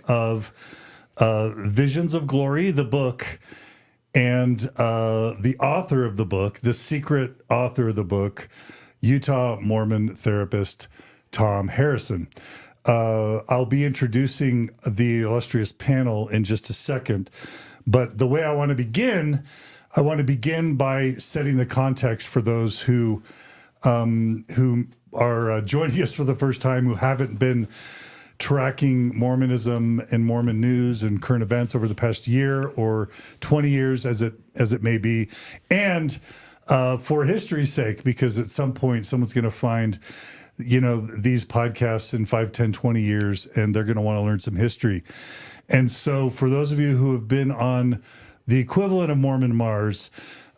of Visions of Glory, the book, and the author of the book, the secret author of the book, Utah Mormon therapist Thom Harrison. I'll be introducing the illustrious panel in just a second, but the way I want to begin by setting the context for those who are joining us for the first time, who haven't been tracking Mormonism and Mormon news and current events over the past year or 20 years, as it may be, and for history's sake, because at some point someone's going to find, these podcasts in 5, 10, 20 years, and they're going to want to learn some history. And so for those of you who have been on the equivalent of Mormon Mars,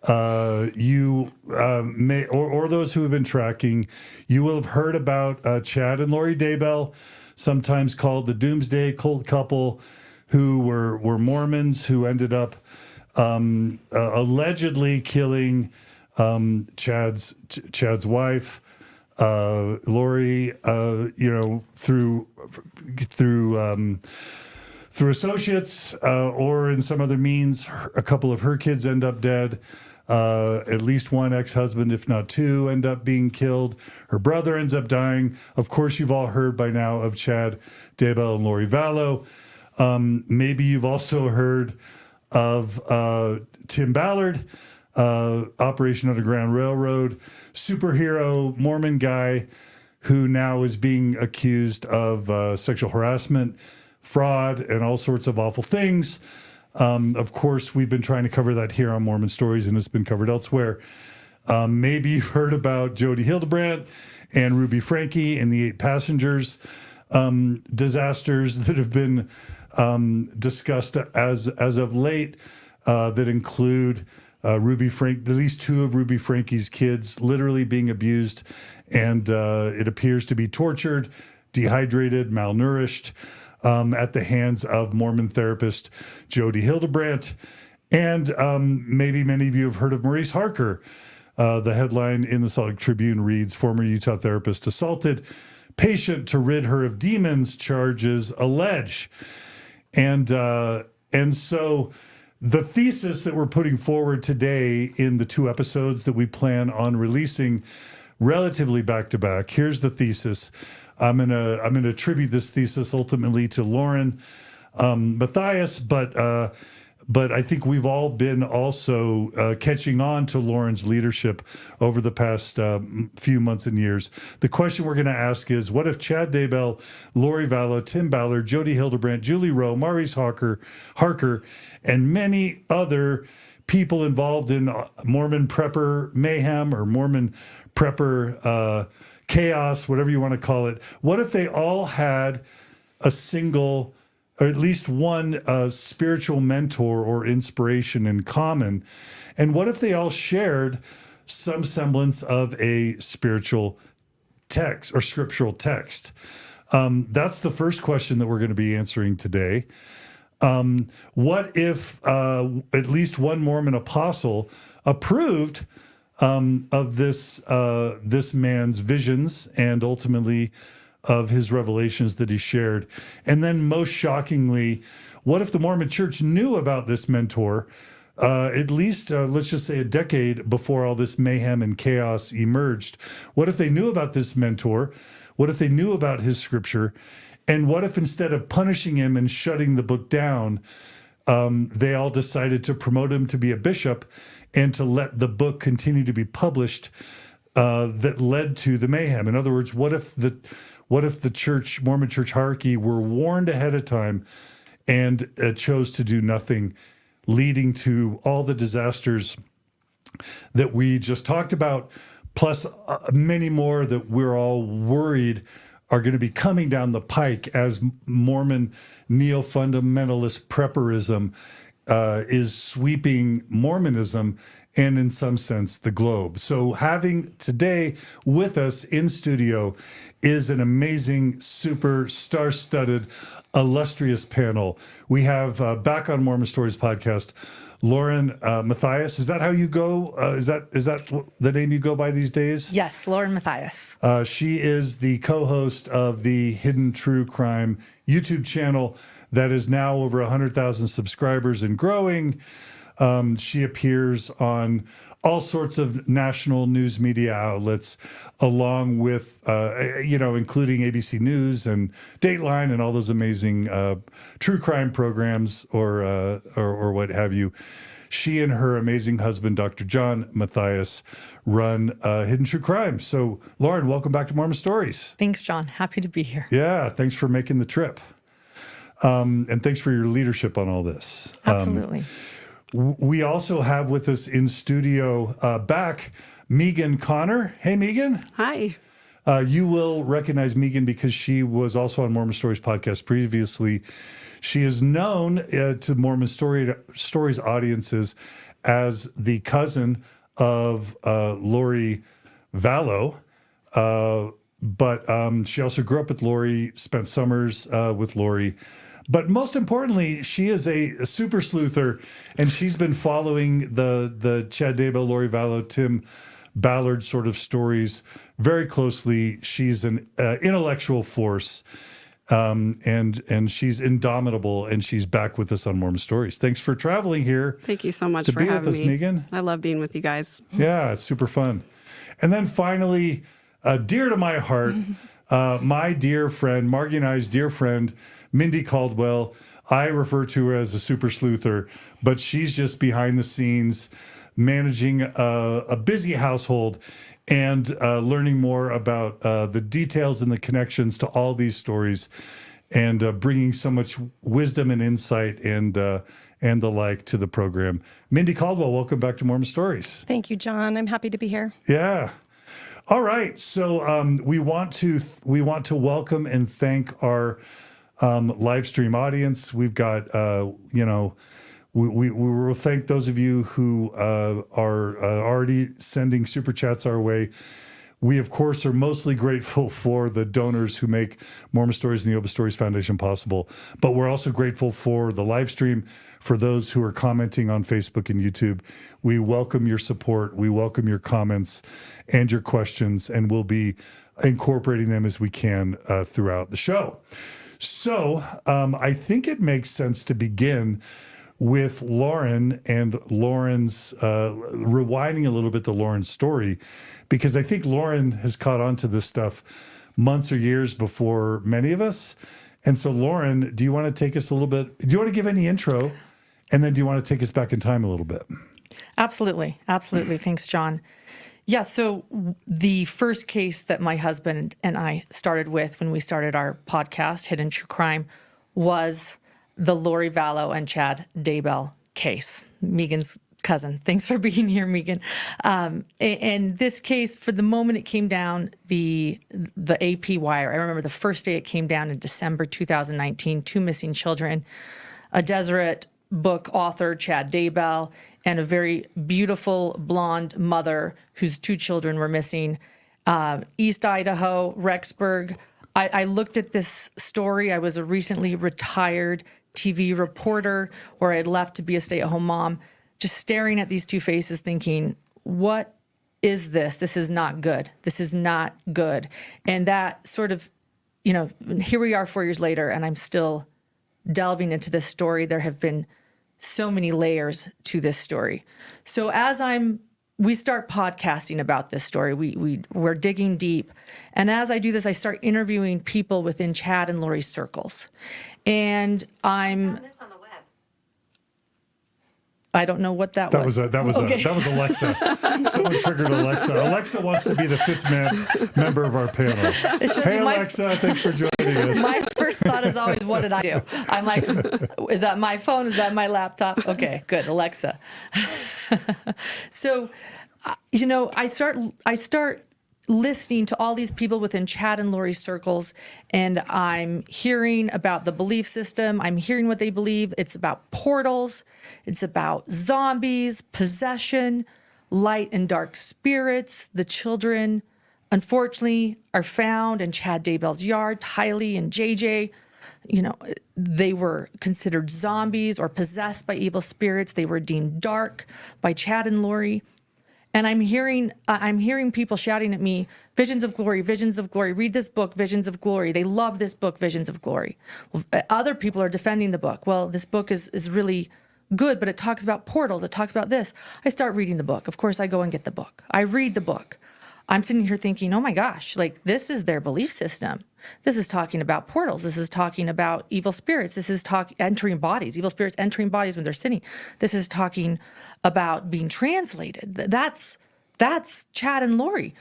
you may, or those who have been tracking, you will have heard about Chad and Lori Daybell, sometimes called the Doomsday Cult couple, who were Mormons who ended up allegedly killing Chad's wife, Lori, through associates, or in some other means. A couple of her kids end up dead. At least one ex-husband, if not two, end up being killed. Her brother ends up dying. Of course, you've all heard by now of Chad Daybell and Lori Vallow. Maybe you've also heard of Tim Ballard, Operation Underground Railroad, superhero Mormon guy who now is being accused of sexual harassment, fraud, and all sorts of awful things. Of course, we've been trying to cover that here on Mormon Stories, and it's been covered elsewhere. Maybe you've heard about Jodi Hildebrandt and Ruby Franke and the 8 passengers disasters that have been discussed as of late, that include Ruby Franke, at least 2 of Ruby Franke's kids literally being abused, and it appears to be tortured, dehydrated, malnourished, at the hands of Mormon therapist Jodi Hildebrandt. And maybe many of you have heard of Maurice Harker. The headline in the Salt Lake Tribune reads, "Former Utah therapist assaulted patient to rid her of demons, charges allege." And so the thesis that we're putting forward today in the 2 episodes that we plan on releasing relatively back to back, here's the thesis. I'm gonna attribute this thesis ultimately to Lauren Matthias, but I think we've all been also catching on to Lauren's leadership over the past few months and years. The question we're going to ask is, what if Chad Daybell, Lori Vallow, Tim Ballard, Jodi Hildebrandt, Julie Rowe, Maurice Harker, and many other people involved in Mormon prepper mayhem or Mormon prepper chaos, whatever you want to call it, what if they all had a single, or at least one spiritual mentor or inspiration in common? And what if they all shared some semblance of a spiritual text or scriptural text? That's the first question that we're going to be answering today. What if at least one Mormon apostle approved of this man's visions and ultimately of his revelations that he shared? And then most shockingly, what if the Mormon Church knew about this mentor at least, let's just say, a decade before all this mayhem and chaos emerged? What if they knew about this mentor? What if they knew about his scripture? And what if instead of punishing him and shutting the book down, they all decided to promote him to be a bishop and to let the book continue to be published that led to the mayhem? In other words, what if the church, Mormon church hierarchy, were warned ahead of time and chose to do nothing, leading to all the disasters that we just talked about, plus many more that we're all worried are going to be coming down the pike as Mormon neo-fundamentalist prepperism is sweeping Mormonism and, in some sense, the globe. So having today with us in studio is an amazing, super star-studded, illustrious panel. We have back on Mormon Stories podcast, Lauren Matthias. Is that how you go? Is that the name you go by these days? Yes, Lauren Matthias. She is the co-host of the Hidden True Crime YouTube channel. that is now over 100,000 subscribers and growing. She appears on all sorts of national news media outlets, along with, including ABC News and Dateline and all those amazing true crime programs or what have you. She and her amazing husband, Dr. John Matthias, run Hidden True Crime. So, Lauren, welcome back to Mormon Stories. Thanks, John. Happy to be here. Yeah, thanks for making the trip. And thanks for your leadership on all this. Absolutely. We also have with us in studio back Megan Connor. Hey, Megan. Hi. You will recognize Megan because she was also on Mormon Stories podcast previously. She is known to Mormon Stories audiences as the cousin of Lori Vallow, but she also grew up with Lori, spent summers with Lori. But most importantly, she is a super sleuther, and she's been following the Chad Daybell, Lori Vallow, Tim Ballard sort of stories very closely. She's an intellectual force, and she's indomitable, and she's back with us on Mormon Stories. Thanks for traveling here. Thank you so much for having me. To be with us, Megan. I love being with you guys. Yeah, it's super fun. And then finally, dear to my heart, my dear friend, Margie and I's dear friend, Mindy Caldwell. I refer to her as a super sleuther, but she's just behind the scenes managing a busy household and learning more about the details and the connections to all these stories, and bringing so much wisdom and insight and the like to the program. Mindy Caldwell, welcome back to Mormon Stories. Thank you, John. I'm happy to be here. Yeah. All right. So we want to welcome and thank our live stream audience. We've got, we will thank those of you who are already sending super chats our way. We, of course, are mostly grateful for the donors who make Mormon Stories and the Open Stories Foundation possible. But we're also grateful for the live stream, for those who are commenting on Facebook and YouTube. We welcome your support. We welcome your comments and your questions, and we'll be incorporating them as we can throughout the show. So I think it makes sense to begin with Lauren and Lauren's, rewinding a little bit to Lauren's story, because I think Lauren has caught on to this stuff months or years before many of us. And so, Lauren, do you want to take us a little bit? Do you want to give any intro? And then do you want to take us back in time a little bit? Absolutely. Absolutely. Thanks, John. Yeah, so the first case that my husband and I started with when we started our podcast, Hidden True Crime, was the Lori Vallow and Chad Daybell case, Megan's cousin. Thanks for being here, Megan. And this case, for the moment it came down, the AP wire, I remember the first day it came down in December 2019, 2 missing children, a Deseret book author, Chad Daybell, and a very beautiful blonde mother whose 2 children were missing. East Idaho, Rexburg. I looked at this story. I was a recently retired TV reporter where I had left to be a stay-at-home mom, just staring at these 2 faces thinking, what is this? This is not good. This is not good. And that sort of, here we are 4 years later, and I'm still delving into this story. There have been so many layers to this story. So as we start podcasting about this story, we're digging deep. And as I do this, I start interviewing people within Chad and Lori's circles. And I don't know what that was. That was Alexa. Someone triggered Alexa. Alexa wants to be the 5th member of our panel. Hey, Alexa, thanks for joining us. My first thought is always, what did I do? I'm like, is that my phone? Is that my laptop? Okay, good, Alexa. So, I start listening to all these people within Chad and Lori's circles, and I'm hearing about the belief system. I'm hearing what they believe. It's about portals. It's about zombies, possession, light and dark spirits. The children, unfortunately, are found in Chad Daybell's yard, Tylee and JJ. They were considered zombies or possessed by evil spirits. They were deemed dark by Chad and Lori. And I'm hearing people shouting at me, visions of glory, read this book, Visions of Glory. They love this book, Visions of Glory. Well, other people are defending the book. Well, this book is really good, but it talks about portals. It talks about this. I start reading the book. Of course, I go and get the book. I read the book. I'm sitting here thinking, oh my gosh, like this is their belief system. This is talking about portals. This is talking about evil spirits. This is entering bodies, evil spirits entering bodies when they're sinning. This is talking about being translated. That's Chad and Lori.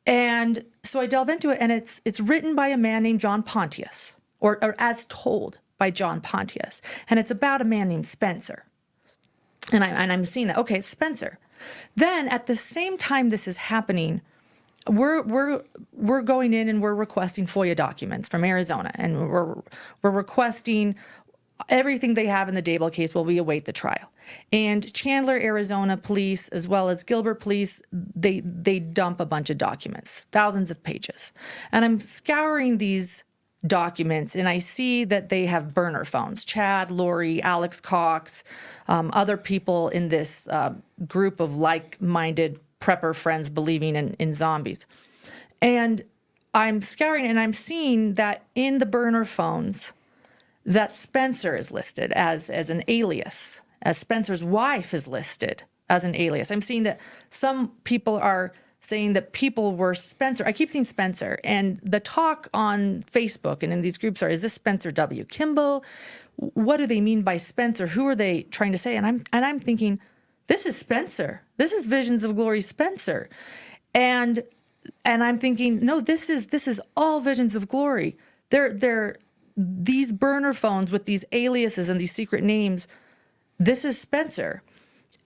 And so I delve into it, and it's written by a man named John Pontius, or as told by John Pontius. And it's about a man named Spencer. And I'm seeing that, okay, Spencer. Then at the same time this is happening, we're going in and we're requesting FOIA documents from Arizona, and we're requesting everything they have in the Daybell case while we await the trial. And Chandler, Arizona police, as well as Gilbert police, they dump a bunch of documents, thousands of pages. And I'm scouring these documents, and I see that they have burner phones. Chad, Lori, Alex Cox, other people in this group of like-minded prepper friends believing in zombies. And I'm scouring, and I'm seeing that in the burner phones, that Spencer is listed as an alias, as Spencer's wife is listed as an alias. I'm seeing that some people are saying that people were Spencer. I keep seeing Spencer, and the talk on Facebook and in these groups is this Spencer W. Kimball? What do they mean by Spencer? Who are they trying to say? And I'm thinking, this is Spencer. This is Visions of Glory Spencer. And I'm thinking, no, this is all Visions of Glory. They're these burner phones with these aliases and these secret names. This is Spencer.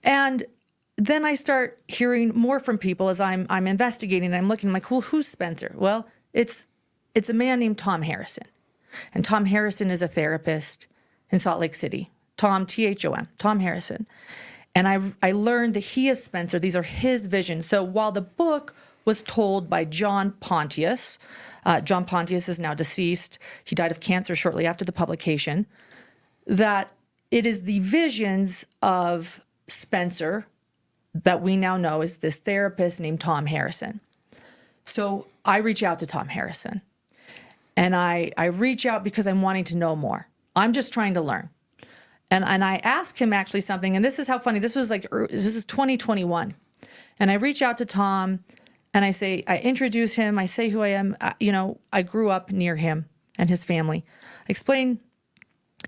And then I start hearing more from people as I'm investigating, and I'm looking, I'm like, well, who's Spencer? Well, it's a man named Thom Harrison. And Thom Harrison is a therapist in Salt Lake City. Thom, Thom, Thom Harrison. And I learned that he is Spencer. These are his visions. So while the book was told by John Pontius is now deceased. He died of cancer shortly after the publication. That it is the visions of Spencer that we now know is this therapist named Thom Harrison. So I reach out to Thom Harrison. And I reach out because I'm wanting to know more. I'm just trying to learn. And I ask him actually something, and this is how funny. This is 2021. And I reach out to Thom, and I introduce him. I say who I am. I grew up near him and his family. I explain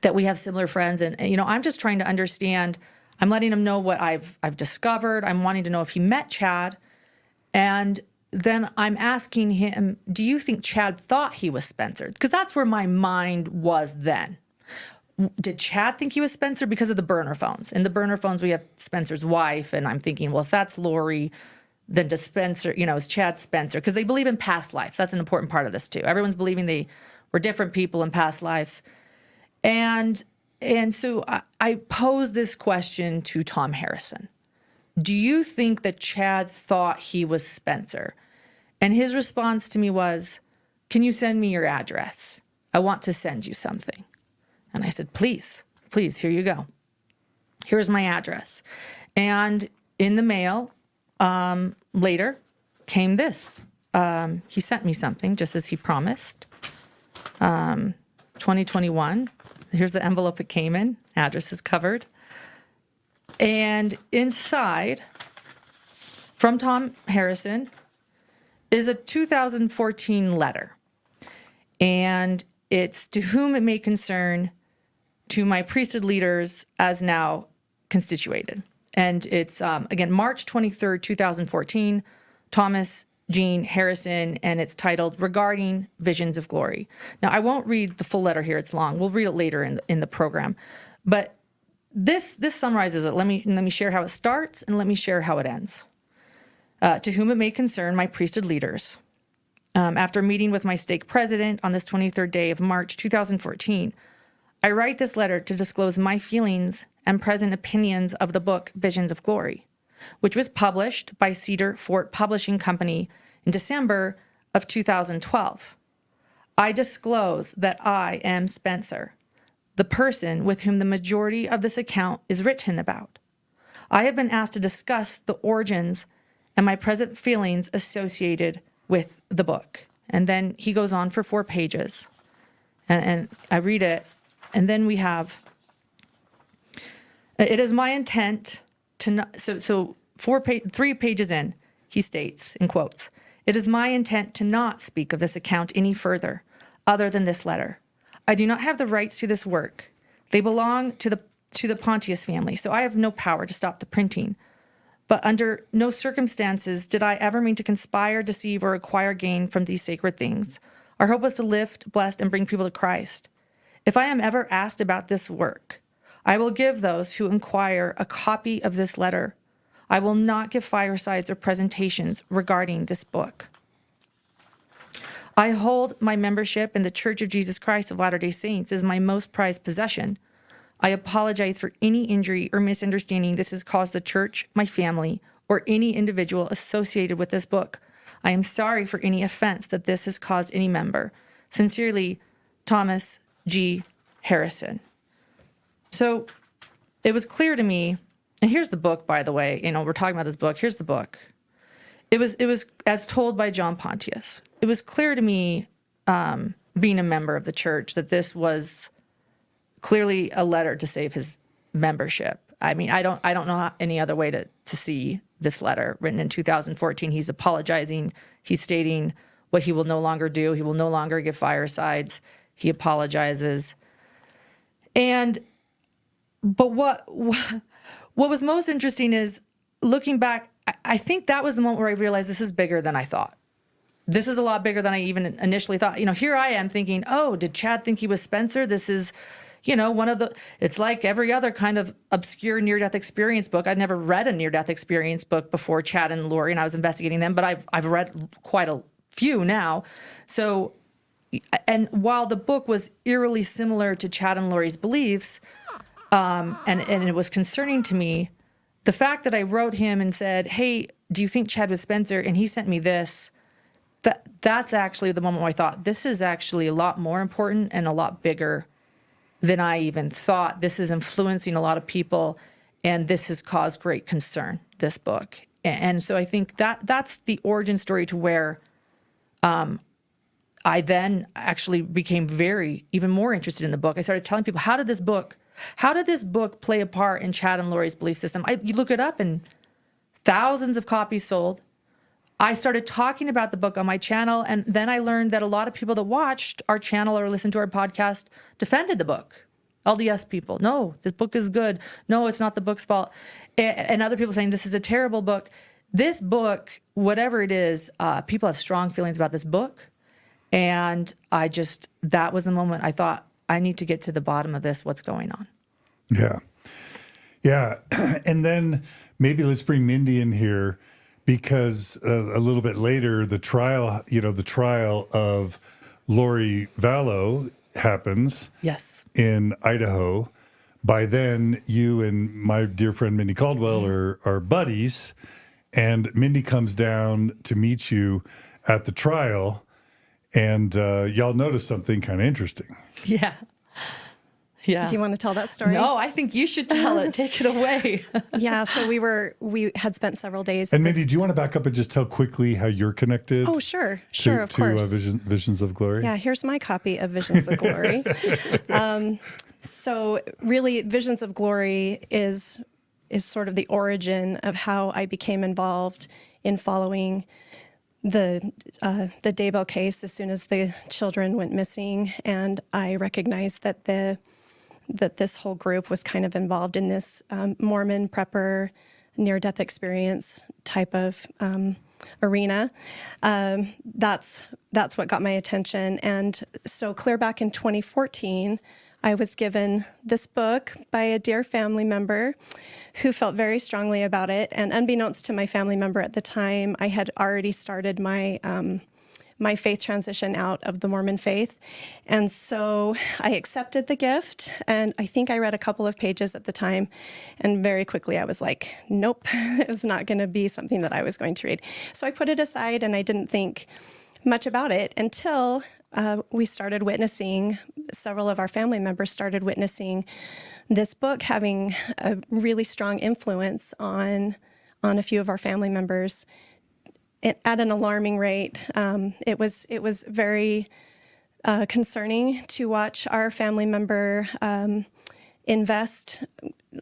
that we have similar friends, and I'm just trying to understand. I'm letting him know what I've discovered. I'm wanting to know if he met Chad, and then I'm asking him, do you think Chad thought he was Spencer? Because that's where my mind was then. Did Chad think he was Spencer because of the burner phones? In the burner phones, we have Spencer's wife, and I'm thinking, well, if that's Lori, then does Spencer, is Chad Spencer? Because they believe in past lives. That's an important part of this too. Everyone's believing they were different people in past lives. And so I pose this question to Thom Harrison. Do you think that Chad thought he was Spencer? And his response to me was, can you send me your address? I want to send you something. And I said, please, here you go. Here's my address. And in the mail, later came this. He sent me something just as he promised. 2021. Here's the envelope it came in. Address is covered. And inside, from Thom Harrison, is a 2014 letter. And it's to whom it may concern, to my priesthood leaders as now constituted. And it's, again, March 23rd, 2014, Thomas Jean Harrison, and it's titled Regarding Visions of Glory. Now, I won't read the full letter here. It's long. We'll read it later in the program. But this summarizes it. Let me share how it starts, and let me share how it ends. To whom it may concern, my priesthood leaders. After meeting with my stake president on this 23rd day of March 2014, I write this letter to disclose my feelings and present opinions of the book Visions of Glory, which was published by Cedar Fort Publishing Company in December of 2012. I disclose that I am Spencer, the person with whom the majority of this account is written about. I have been asked to discuss the origins and my present feelings associated with the book. And then he goes on for 4 pages, and I read it, and then we have, it is my intent to not, so 3 pages in, he states, in quotes, "It is my intent to not speak of this account any further, other than this letter. I do not have the rights to this work. They belong to the Pontius family, so I have no power to stop the printing. But under no circumstances did I ever mean to conspire, deceive, or acquire gain from these sacred things. Our hope was to lift, bless, and bring people to Christ. If I am ever asked about this work, I will give those who inquire a copy of this letter. I will not give firesides or presentations regarding this book. I hold my membership in the Church of Jesus Christ of Latter-day Saints as my most prized possession. I apologize for any injury or misunderstanding this has caused the church, my family, or any individual associated with this book. I am sorry for any offense that this has caused any member. Sincerely, Thomas G. Harrison." So it was clear to me, and here's the book, by the way, we're talking about this book. Here's the book. It was as told by John Pontius. It was clear to me, being a member of the church, that this was clearly a letter to save his membership. I mean, I don't know any other way to see this letter written in 2014. He's apologizing. He's stating what he will no longer do. He will no longer give firesides. He apologizes. But what was most interesting is, looking back, I think that was the moment where I realized this is bigger than I thought. This is a lot bigger than I even initially thought. Here I am thinking, oh, did Chad think he was Spencer? This is, it's like every other kind of obscure near-death experience book. I'd never read a near-death experience book before Chad and Lori, and I was investigating them, but I've read quite a few now. So, and while the book was eerily similar to Chad and Lori's beliefs, and it was concerning to me, the fact that I wrote him and said, hey, do you think Chad was Spencer? And he sent me this. That's actually the moment where I thought, this is actually a lot more important and a lot bigger than I even thought. This is influencing a lot of people, and this has caused great concern, this book. And so I think that's the origin story to where I then actually became even more interested in the book. I started telling people, how did this book play a part in Chad and Lori's belief system? You look it up, and thousands of copies sold. I started talking about the book on my channel, and then I learned that a lot of people that watched our channel or listened to our podcast defended the book. LDS people, no, this book is good. No, it's not the book's fault. And other people saying this is a terrible book. This book, whatever it is, people have strong feelings about this book. And that was the moment I thought, I need to get to the bottom of this, what's going on. Yeah. Yeah. And then maybe let's bring Mindy in here, because a little bit later, the trial of Lori Vallow happens. Yes. In Idaho. By then, you and my dear friend Mindy Caldwell are buddies, and Mindy comes down to meet you at the trial, and y'all notice something kind of interesting. Yeah. Yeah. Do you want to tell that story? No, I think you should tell it. Take it away. Yeah. So we had spent several days. And Mindy, do you want to back up and just tell quickly how you're connected? Oh, sure. Sure, of course. Visions of Glory? Yeah, here's my copy of Visions of Glory. So really, Visions of Glory is sort of the origin of how I became involved in following the Daybell case as soon as the children went missing, and I recognized that this whole group was kind of involved in this Mormon prepper near-death experience type of arena. That's what got my attention. And so clear back in 2014, I was given this book by a dear family member who felt very strongly about it. And unbeknownst to my family member at the time, I had already started my my faith transition out of the Mormon faith. And so I accepted the gift, and I think I read a couple of pages at the time, and very quickly I was like, nope, it was not going to be something that I was going to read. So I put it aside, and I didn't think much about it until we started witnessing, several of our family members started witnessing this book having a really strong influence on a few of our family members at an alarming rate. It was very concerning to watch our family member invest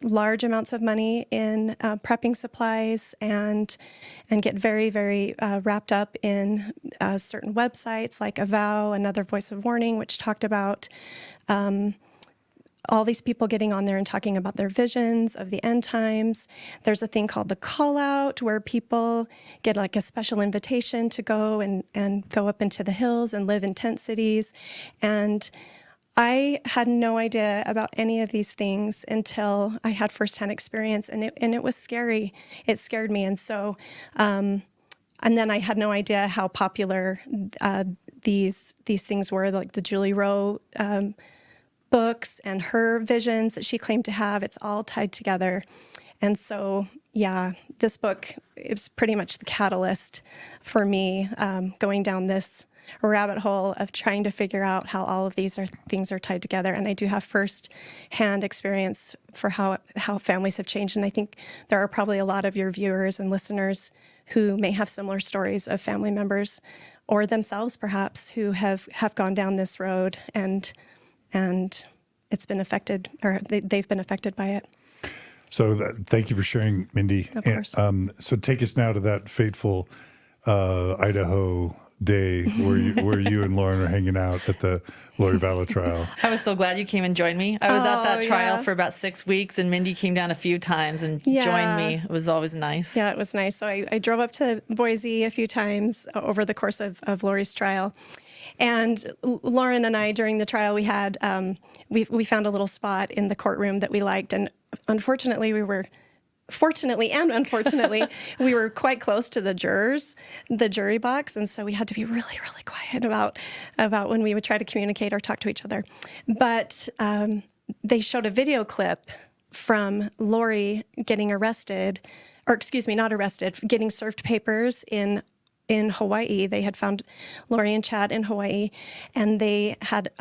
large amounts of money in prepping supplies and get very, very wrapped up in certain websites like Avow, Another Voice of Warning, which talked about all these people getting on there and talking about their visions of the end times. There's a thing called the call out where people get like a special invitation to go and go up into the hills and live in tent cities. And I had no idea about any of these things until I had firsthand experience, and it was scary. It scared me. And so, and then I had no idea how popular these things were, like the Julie Rowe books and her visions that she claimed to have. It's all tied together. And so, yeah, this book is pretty much the catalyst for me going down this rabbit hole of trying to figure out how all of these things are tied together. And I do have first-hand experience for how families have changed. And I think there are probably a lot of your viewers and listeners who may have similar stories of family members or themselves perhaps who have gone down this road and it's been affected, or they've been affected by it. So thank you for sharing, Mindy. Of course. So take us now to that fateful Idaho day where you and Lauren are hanging out at the Lori Vallow trial. I was so glad you came and joined me. I was at that trial yeah. for about 6 weeks, and Mindy came down a few times and Yeah. joined me. It was always nice. Yeah, it was nice. So I drove up to Boise a few times over the course of Lori's trial. And Lauren and I, during the trial, we had, we found a little spot in the courtroom that we liked. And unfortunately, fortunately and unfortunately, we were quite close to the jury box. And so we had to be really, really quiet about when we would try to communicate or talk to each other. But they showed a video clip from Lori getting arrested, or excuse me, not arrested, getting served papers in Hawaii. They had found Lori and Chad in Hawaii, and they had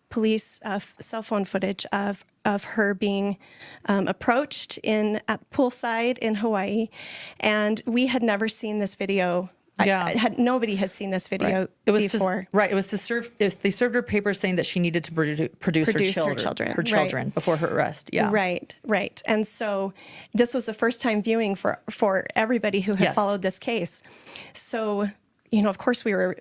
police cell phone footage of her being approached at poolside in Hawaii, and we had never seen this video. Yeah. Nobody had seen this video before. It was to serve. They served her papers saying that she needed to produce her children before her arrest. Yeah. Right. And so this was the first time viewing for everybody who had followed this case. So, of course we were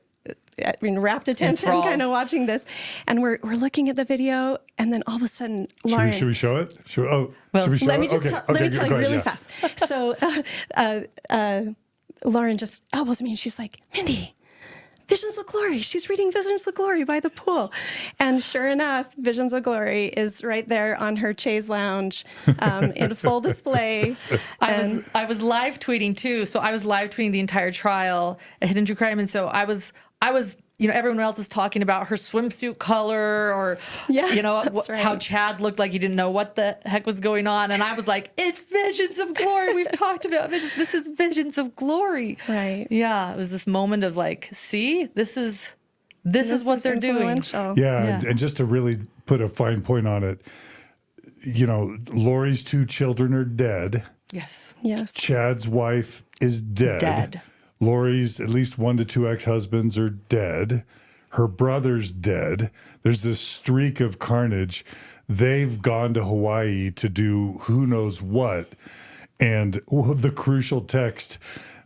in rapt attention, kind of watching this, and we're looking at the video, and then all of a sudden, Lauren, Should we show it? Should we show let me it? just let me tell you really yeah. fast. So Lauren just elbows me, and she's like, "Mindy, Visions of Glory." She's reading Visions of Glory by the pool. And sure enough, Visions of Glory is right there on her chaise lounge in full display. I was live tweeting too. So I was live tweeting the entire trial at Hidden True Crime. And so I was, everyone else is talking about her swimsuit color or, how Chad looked like he didn't know what the heck was going on. And I was like, it's Visions of Glory. We've talked about visions. This is Visions of Glory. Right. Yeah. It was this moment of like, see, this is what they're doing. Yeah. And just to really put a fine point on it, Lori's 2 children are dead. Yes. Chad's wife is dead. Lori's at least 1 to 2 ex-husbands are dead. Her brother's dead. There's this streak of carnage. They've gone to Hawaii to do who knows what. And the crucial text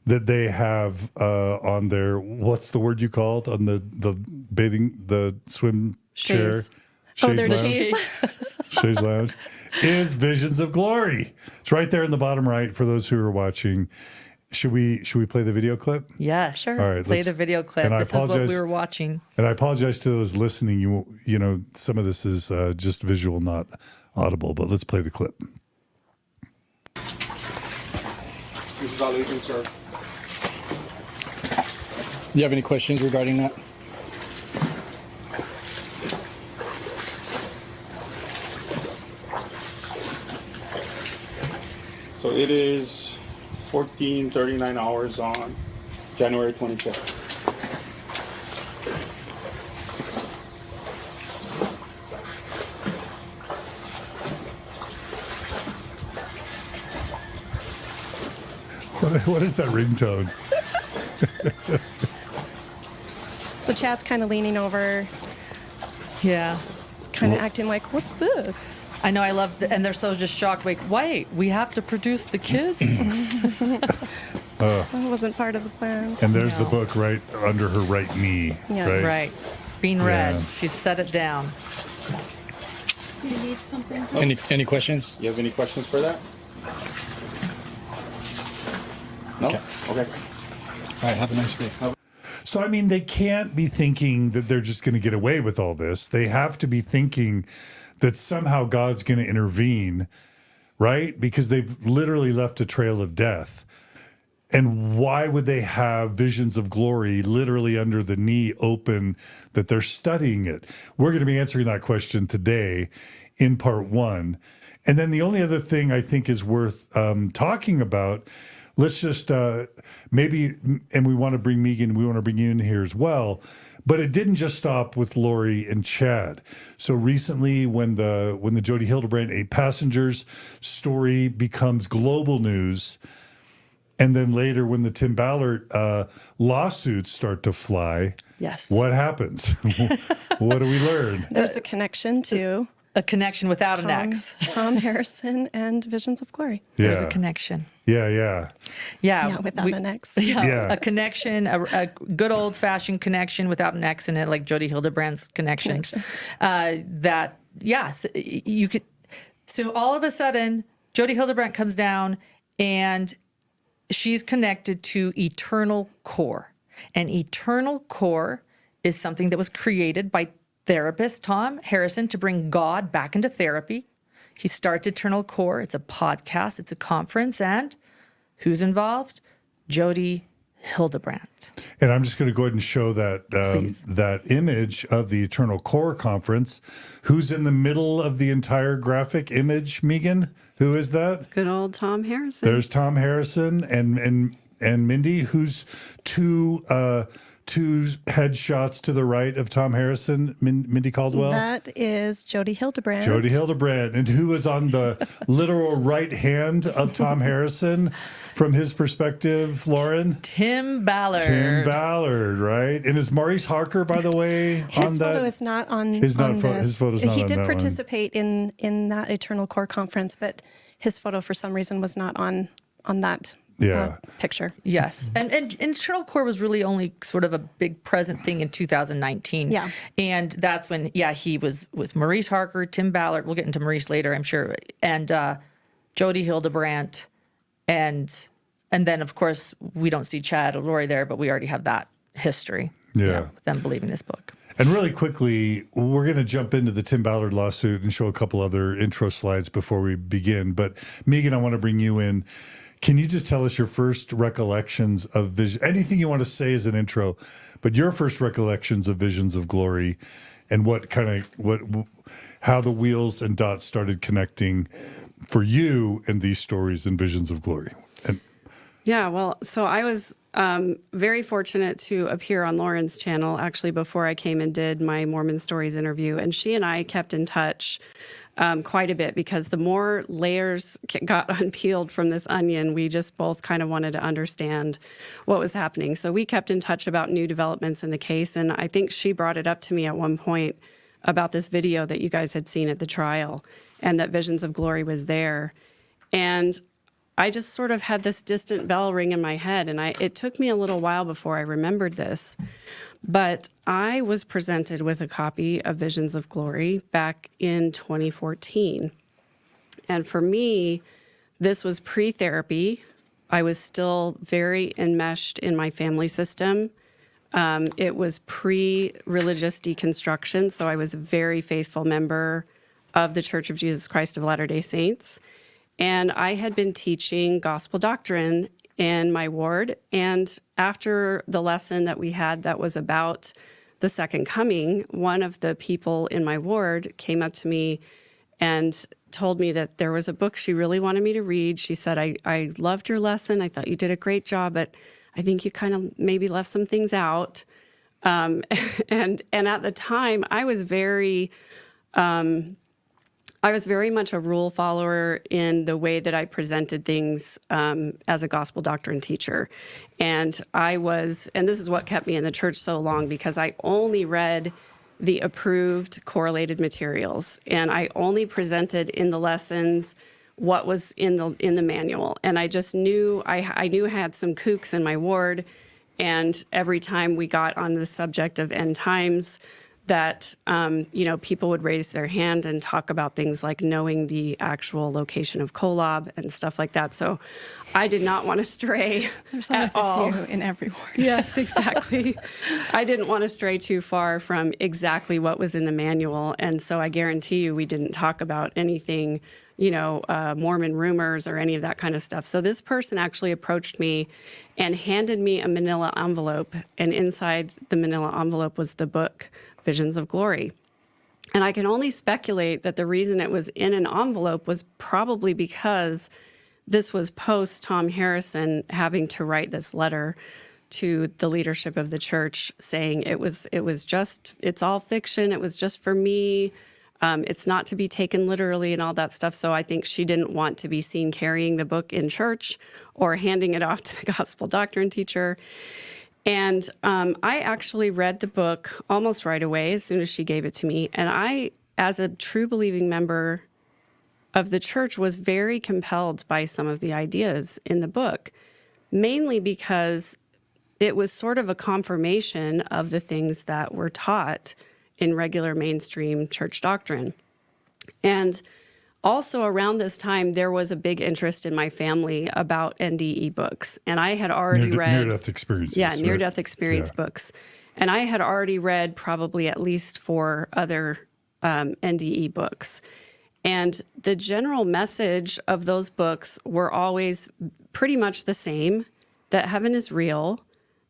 that they have on their, what's the word you called on the swim chair? Their Lounge? Chaise Lounge is Visions of Glory. It's right there in the bottom right for those who are watching. Should we play the video clip? Yes. Sure. All right. Play the video clip. This is what we were watching. And I apologize to those listening. Some of this is just visual, not audible, but let's play the clip. Mr. Valuation, sir. Do you have any questions regarding that? So it is 14:39 hours on January 25th. What is that ringtone? So Chad's kind of leaning over, Yeah. kind of acting like, what's this? I know, I love, and they're so just shocked. Like, wait, we have to produce the kids? That wasn't part of the plan. And there's the No. book right under her right knee. Yeah. Right. Right. Being read. Yeah. She set it down. Any questions? You have any questions for that? No? Okay. Okay. All right, have a nice day. So, I mean, they can't be thinking that they're just going to get away with all this. They have to be thinking that somehow God's going to intervene, right? Because they've literally left a trail of death. And why would they have visions of glory literally under the knee open that they're studying it? We're going to be answering that question today in part 1. And then the only other thing I think is worth talking about, let's just maybe, and we want to bring Megan, we want to bring you in here as well, but it didn't just stop with Lori and Chad. So recently when the Jodi Hildebrandt 8 passengers story becomes global news, and then later when the Tim Ballard lawsuits start to fly, Yes. what happens? What do we learn? There's a connection to A connection without an X. Tom Harrison and Visions of Glory. There's a connection. Yeah, yeah. Yeah. Yeah, without an X. Yeah, Yeah. a connection, a good old fashioned connection without an X in it, like Jodi Hildebrandt's connections. You could. So all of a sudden, Jodi Hildebrandt comes down, and she's connected to eternal core, and eternal core is something that was created by therapist Thom Harrison to bring God back into therapy. He starts Eternal Core. It's a podcast. It's a conference, and who's involved? Jodi Hildebrandt. And I'm just going to go ahead and show that Please. that image of the Eternal Core Conference. Who's in the middle of the entire graphic image, Megan? Who is that? Good old Thom Harrison. There's Thom Harrison and Mindy. Who's two headshots to the right of Thom Harrison? Mindy Caldwell. That is Jodi Hildebrandt. Jodi Hildebrandt. And who is on the literal right hand of Thom Harrison from his perspective, Lauren? Tim Ballard. Tim Ballard, right? And is Maurice Harker, by the way, His on photo that? is not on, His on this. his photo's not he on did that one. participate in that Eternal Core conference, but his photo for some reason was not on that Yeah. picture. Yes. And Eternal Core was really only sort of a big present thing in 2019. Yeah. And that's when, he was with Maurice Harker, Tim Ballard. We'll get into Maurice later, I'm sure. And Jodi Hildebrandt. And then, of course, we don't see Chad or Lori there, but we already have that history. Yeah. With them believing this book. And really quickly, we're going to jump into the Tim Ballard lawsuit and show a couple other intro slides before we begin. But Megan, I want to bring you in. Can you just tell us your first recollections of vision? Anything you want to say as an intro, but your first recollections of Visions of Glory, and how the wheels and dots started connecting for you in these stories and Visions of Glory. And Yeah, well, so I was very fortunate to appear on Lauren's channel actually before I came and did my Mormon Stories interview. And she and I kept in touch quite a bit because the more layers got unpeeled from this onion, we just both kind of wanted to understand what was happening. So we kept in touch about new developments in the case. And I think she brought it up to me at one point about this video that you guys had seen at the trial and that Visions of Glory was there. And I just sort of had this distant bell ring in my head, and it took me a little while before I remembered this. But I was presented with a copy of Visions of Glory back in 2014. And for me, this was pre-therapy. I was still very enmeshed in my family system. It was pre-religious deconstruction, so I was a very faithful member of the Church of Jesus Christ of Latter-day Saints. And I had been teaching gospel doctrine in my ward. And after the lesson that we had that was about the second coming, one of the people in my ward came up to me and told me that there was a book she really wanted me to read. She said, I loved your lesson. I thought you did a great job, but I think you kind of maybe left some things out. And at the time, I was very I was very much a rule follower in the way that I presented things as a gospel doctrine teacher. And this is what kept me in the church so long, because I only read the approved correlated materials, and I only presented in the lessons what was in the manual. And I just knew, I knew I had some kooks in my ward, and every time we got on the subject of end times, that, people would raise their hand and talk about things like knowing the actual location of Kolob and stuff like that. So I did not want to stray There's at always all. a few in every ward. Yes, exactly. I didn't want to stray too far from exactly what was in the manual. And so I guarantee you we didn't talk about anything, Mormon rumors or any of that kind of stuff. So this person actually approached me and handed me a manila envelope. And inside the manila envelope was the book, Visions of Glory. And I can only speculate that the reason it was in an envelope was probably because this was post Thom Harrison having to write this letter to the leadership of the church saying it's all fiction. It was just for me. It's not to be taken literally and all that stuff. So I think she didn't want to be seen carrying the book in church or handing it off to the gospel doctrine teacher. And I actually read the book almost right away as soon as she gave it to me. And I, as a true believing member of the church, was very compelled by some of the ideas in the book, mainly because it was sort of a confirmation of the things that were taught in regular mainstream church doctrine. And also around this time, there was a big interest in my family about NDE books. And I had already read... Near-death experiences. Yeah, right? near-death experience books. And I had already read probably at least 4 other NDE books. And the general message of those books were always pretty much the same, that heaven is real,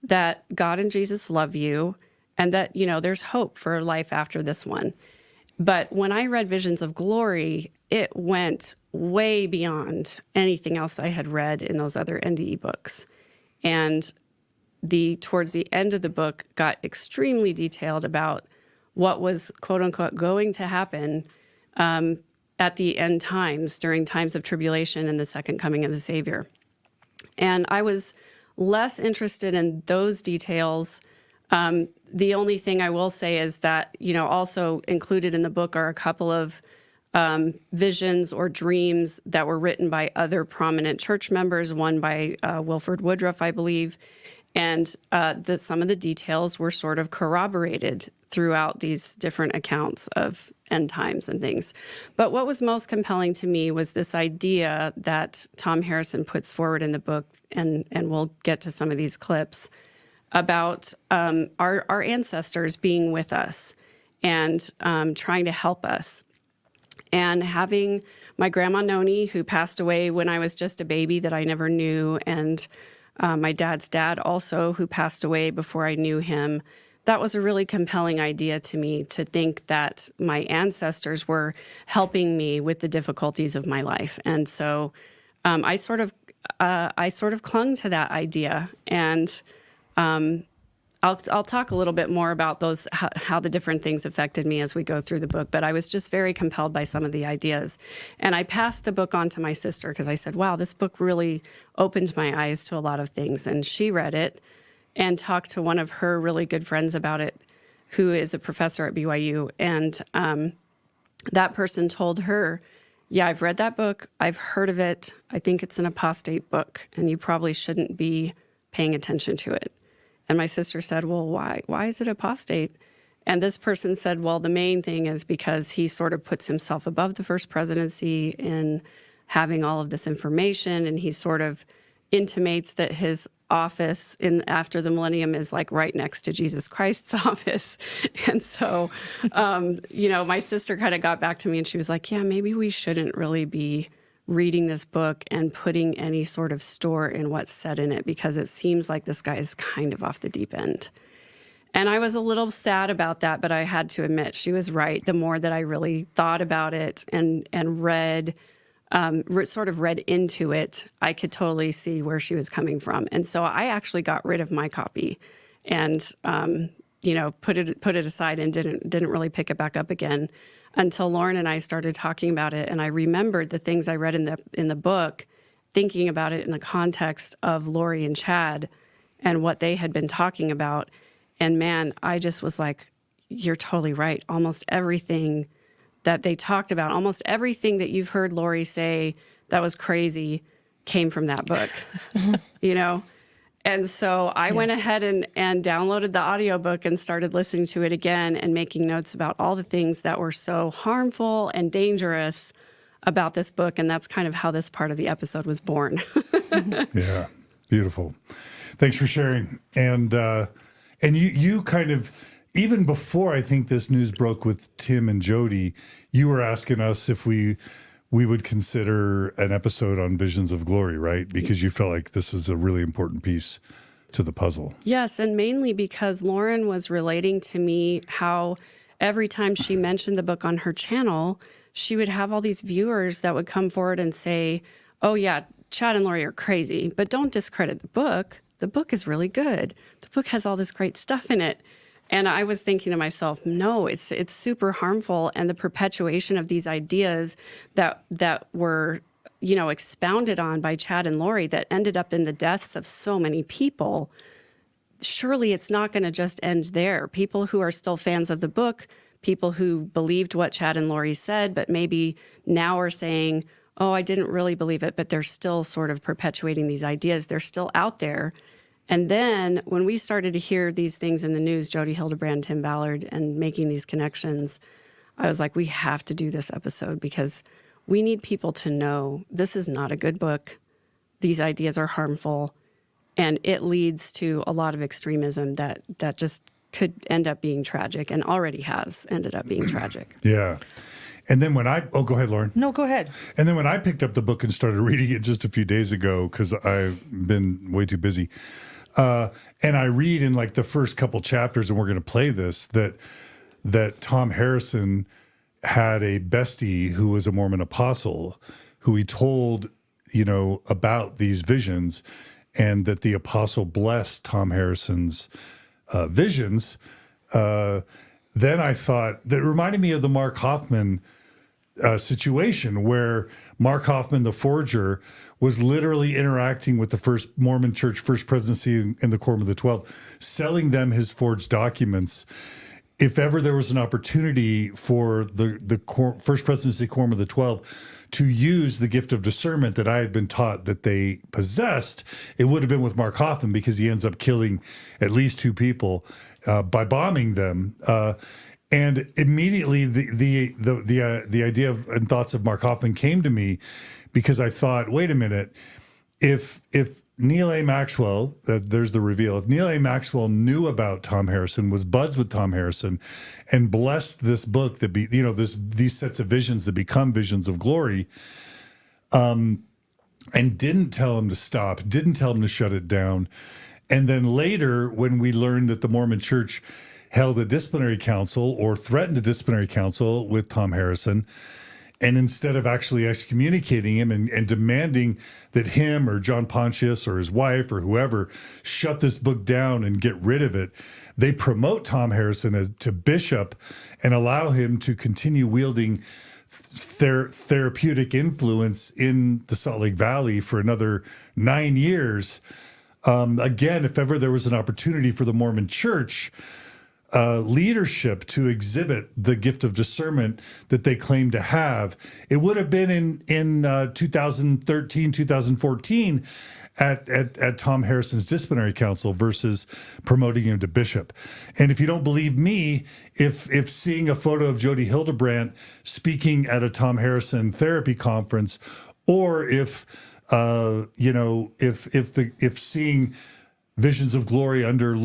that God and Jesus love you, and that, there's hope for life after this one. But when I read Visions of Glory, it went way beyond anything else I had read in those other NDE books. And towards the end of the book got extremely detailed about what was, quote unquote, going to happen at the end times, during times of tribulation and the second coming of the Savior. And I was less interested in those details. The only thing I will say is that, also included in the book are a couple of visions or dreams that were written by other prominent church members, one by Wilford Woodruff, I believe. And some of the details were sort of corroborated throughout these different accounts of end times and things. But what was most compelling to me was this idea that Thom Harrison puts forward in the book, and we'll get to some of these clips, about our ancestors being with us and trying to help us. And having my grandma Noni, who passed away when I was just a baby that I never knew, and my dad's dad also, who passed away before I knew him, that was a really compelling idea to me, to think that my ancestors were helping me with the difficulties of my life. And so I sort of clung to that idea. And I'll talk a little bit more about those, how the different things affected me as we go through the book, but I was just very compelled by some of the ideas. And I passed the book on to my sister because I said, wow, this book really opened my eyes to a lot of things. And she read it and talked to one of her really good friends about it, who is a professor at BYU. And that person told her, yeah, I've read that book. I've heard of it. I think it's an apostate book, and you probably shouldn't be paying attention to it. And my sister said, well, why? Why is it apostate? And this person said, well, the main thing is because he sort of puts himself above the first presidency in having all of this information, and he sort of intimates that his office after the millennium is like right next to Jesus Christ's office. And so, my sister kind of got back to me and she was like, yeah, maybe we shouldn't really be reading this book and putting any sort of store in what's said in it, because it seems like this guy is kind of off the deep end. And I was a little sad about that, but I had to admit she was right. The more that I really thought about it and read, sort of read into it, I could totally see where she was coming from. And so I actually got rid of my copy and put it aside and didn't really pick it back up again until Lauren and I started talking about it. And I remembered the things I read in the book, thinking about it in the context of Lori and Chad and what they had been talking about. And man, I just was like, you're totally right. Almost everything that they talked about, almost everything that you've heard Lori say that was crazy came from that book, And so I went ahead and downloaded the audiobook and started listening to it again and making notes about all the things that were so harmful and dangerous about this book. And that's kind of how this part of the episode was born. Yeah, beautiful. Thanks for sharing. And you kind of, even before I think this news broke with Tim and Jodi, you were asking us if we would consider an episode on Visions of Glory, right? Because you felt like this was a really important piece to the puzzle. Yes, and mainly because Lauren was relating to me how every time she mentioned the book on her channel, she would have all these viewers that would come forward and say, oh yeah, Chad and Lori are crazy, but don't discredit the book. The book is really good. The book has all this great stuff in it. And I was thinking to myself, no, it's super harmful. And the perpetuation of these ideas that were, expounded on by Chad and Lori that ended up in the deaths of so many people, surely it's not going to just end there. People who are still fans of the book, people who believed what Chad and Lori said, but maybe now are saying, oh, I didn't really believe it, but they're still sort of perpetuating these ideas. They're still out there. And then when we started to hear these things in the news, Jodi Hildebrandt, Tim Ballard, and making these connections, I was like, we have to do this episode because we need people to know this is not a good book. These ideas are harmful, and it leads to a lot of extremism that just could end up being tragic and already has ended up being tragic. Yeah. And then when go ahead, Lauren. No, go ahead. And then when I picked up the book and started reading it just a few days ago, because I've been way too busy, and I read in like the first couple chapters, and we're going to play this, that Thom Harrison had a bestie who was a Mormon apostle who he told, about these visions, and that the apostle blessed Thom Harrison's visions. Then I thought that reminded me of the Mark Hoffman situation where Mark Hoffman, the forger, was literally interacting with the First Mormon Church, First Presidency, and the Quorum of the 12, selling them his forged documents. If ever there was an opportunity for the First Presidency, Quorum of the 12 to use the gift of discernment that I had been taught that they possessed, it would have been with Mark Hoffman, because he ends up killing at least 2 people by bombing them. And immediately the idea of and thoughts of Mark Hoffman came to me, because I thought, wait a minute, if Neil A. Maxwell, there's the reveal, if Neil A. Maxwell knew about Thom Harrison, was buds with Thom Harrison, and blessed this book that these sets of visions that become Visions of Glory, and didn't tell him to stop, didn't tell him to shut it down, and then later when we learned that the Mormon Church held a disciplinary council or threatened a disciplinary council with Thom Harrison, and instead of actually excommunicating him and demanding that him or John Pontius or his wife or whoever shut this book down and get rid of it, they promote Thom Harrison to bishop and allow him to continue wielding therapeutic influence in the Salt Lake Valley for another 9 years. Again, if ever there was an opportunity for the Mormon Church leadership to exhibit the gift of discernment that they claim to have, it would have been in 2013, 2014 at Thom Harrison's disciplinary council versus promoting him to bishop. And if you don't believe me, if seeing a photo of Jodi Hildebrandt speaking at a Thom Harrison therapy conference, or if seeing Visions of Glory under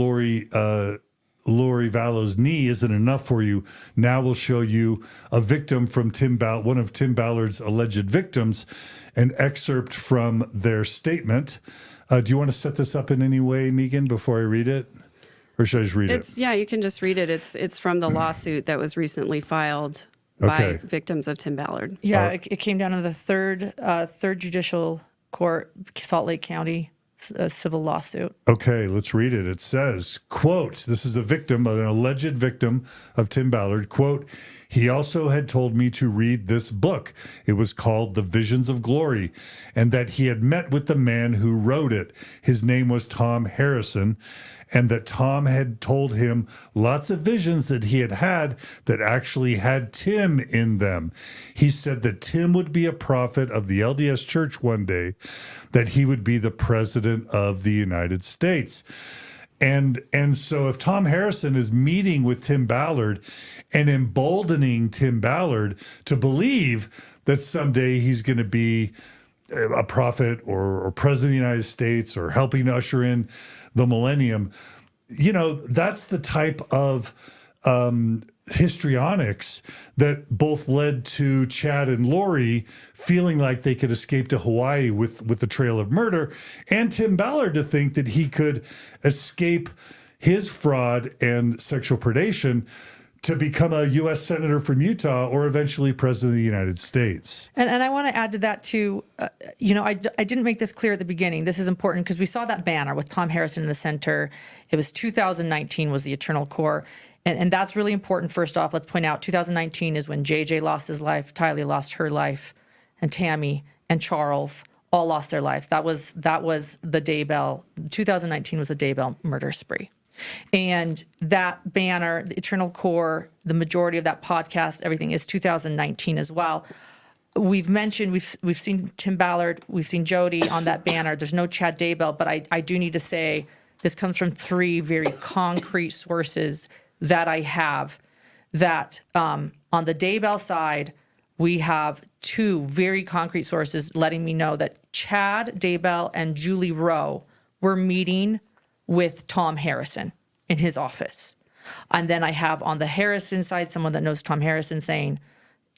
Lori Vallow's knee isn't enough for you, now we'll show you a victim from one of Tim Ballard's alleged victims, an excerpt from their statement. Do you want to set this up in any way, Megan, before I read it? Or should I just read it? Yeah, you can just read it. It's from the lawsuit that was recently filed by victims of Tim Ballard. Yeah, it came down to the third judicial court, Salt Lake County a civil lawsuit. Okay, let's read it. It says, quote, this is a victim, an alleged victim of Tim Ballard, quote, he also had told me to read this book. It was called The Visions of Glory, and that he had met with the man who wrote it. His name was Thom Harrison, and that Thom had told him lots of visions that he had had that actually had Tim in them. He said that Tim would be a prophet of the LDS Church one day, that he would be the president of the United States. And so if Thom Harrison is meeting with Tim Ballard and emboldening Tim Ballard to believe that someday he's going to be a prophet or president of the United States or helping to usher in the millennium, you know, that's the type of histrionics that both led to Chad and Lori feeling like they could escape to Hawaii with the trail of murder, and Tim Ballard to think that he could escape his fraud and sexual predation to become a U.S. Senator from Utah or eventually President of the United States. And I want to add to that too, I didn't make this clear at the beginning. This is important because we saw that banner with Thom Harrison in the center. It was 2019 was the Eternal Core. And that's really important. First off, let's point out 2019 is when JJ lost his life, Tylee lost her life, and Tammy and Charles all lost their lives. That was the Daybell. 2019 was a Daybell murder spree. And that banner, the Eternal Core, the majority of that podcast, everything is 2019 as well. We've mentioned, we've seen Tim Ballard, we've seen Jodi on that banner. There's no Chad Daybell, but I do need to say this comes from three very concrete sources that I have, that on the Daybell side, we have two very concrete sources letting me know that Chad Daybell and Julie Rowe were meeting with Thom Harrison in his office. And then I have on the Harrison side, someone that knows Thom Harrison saying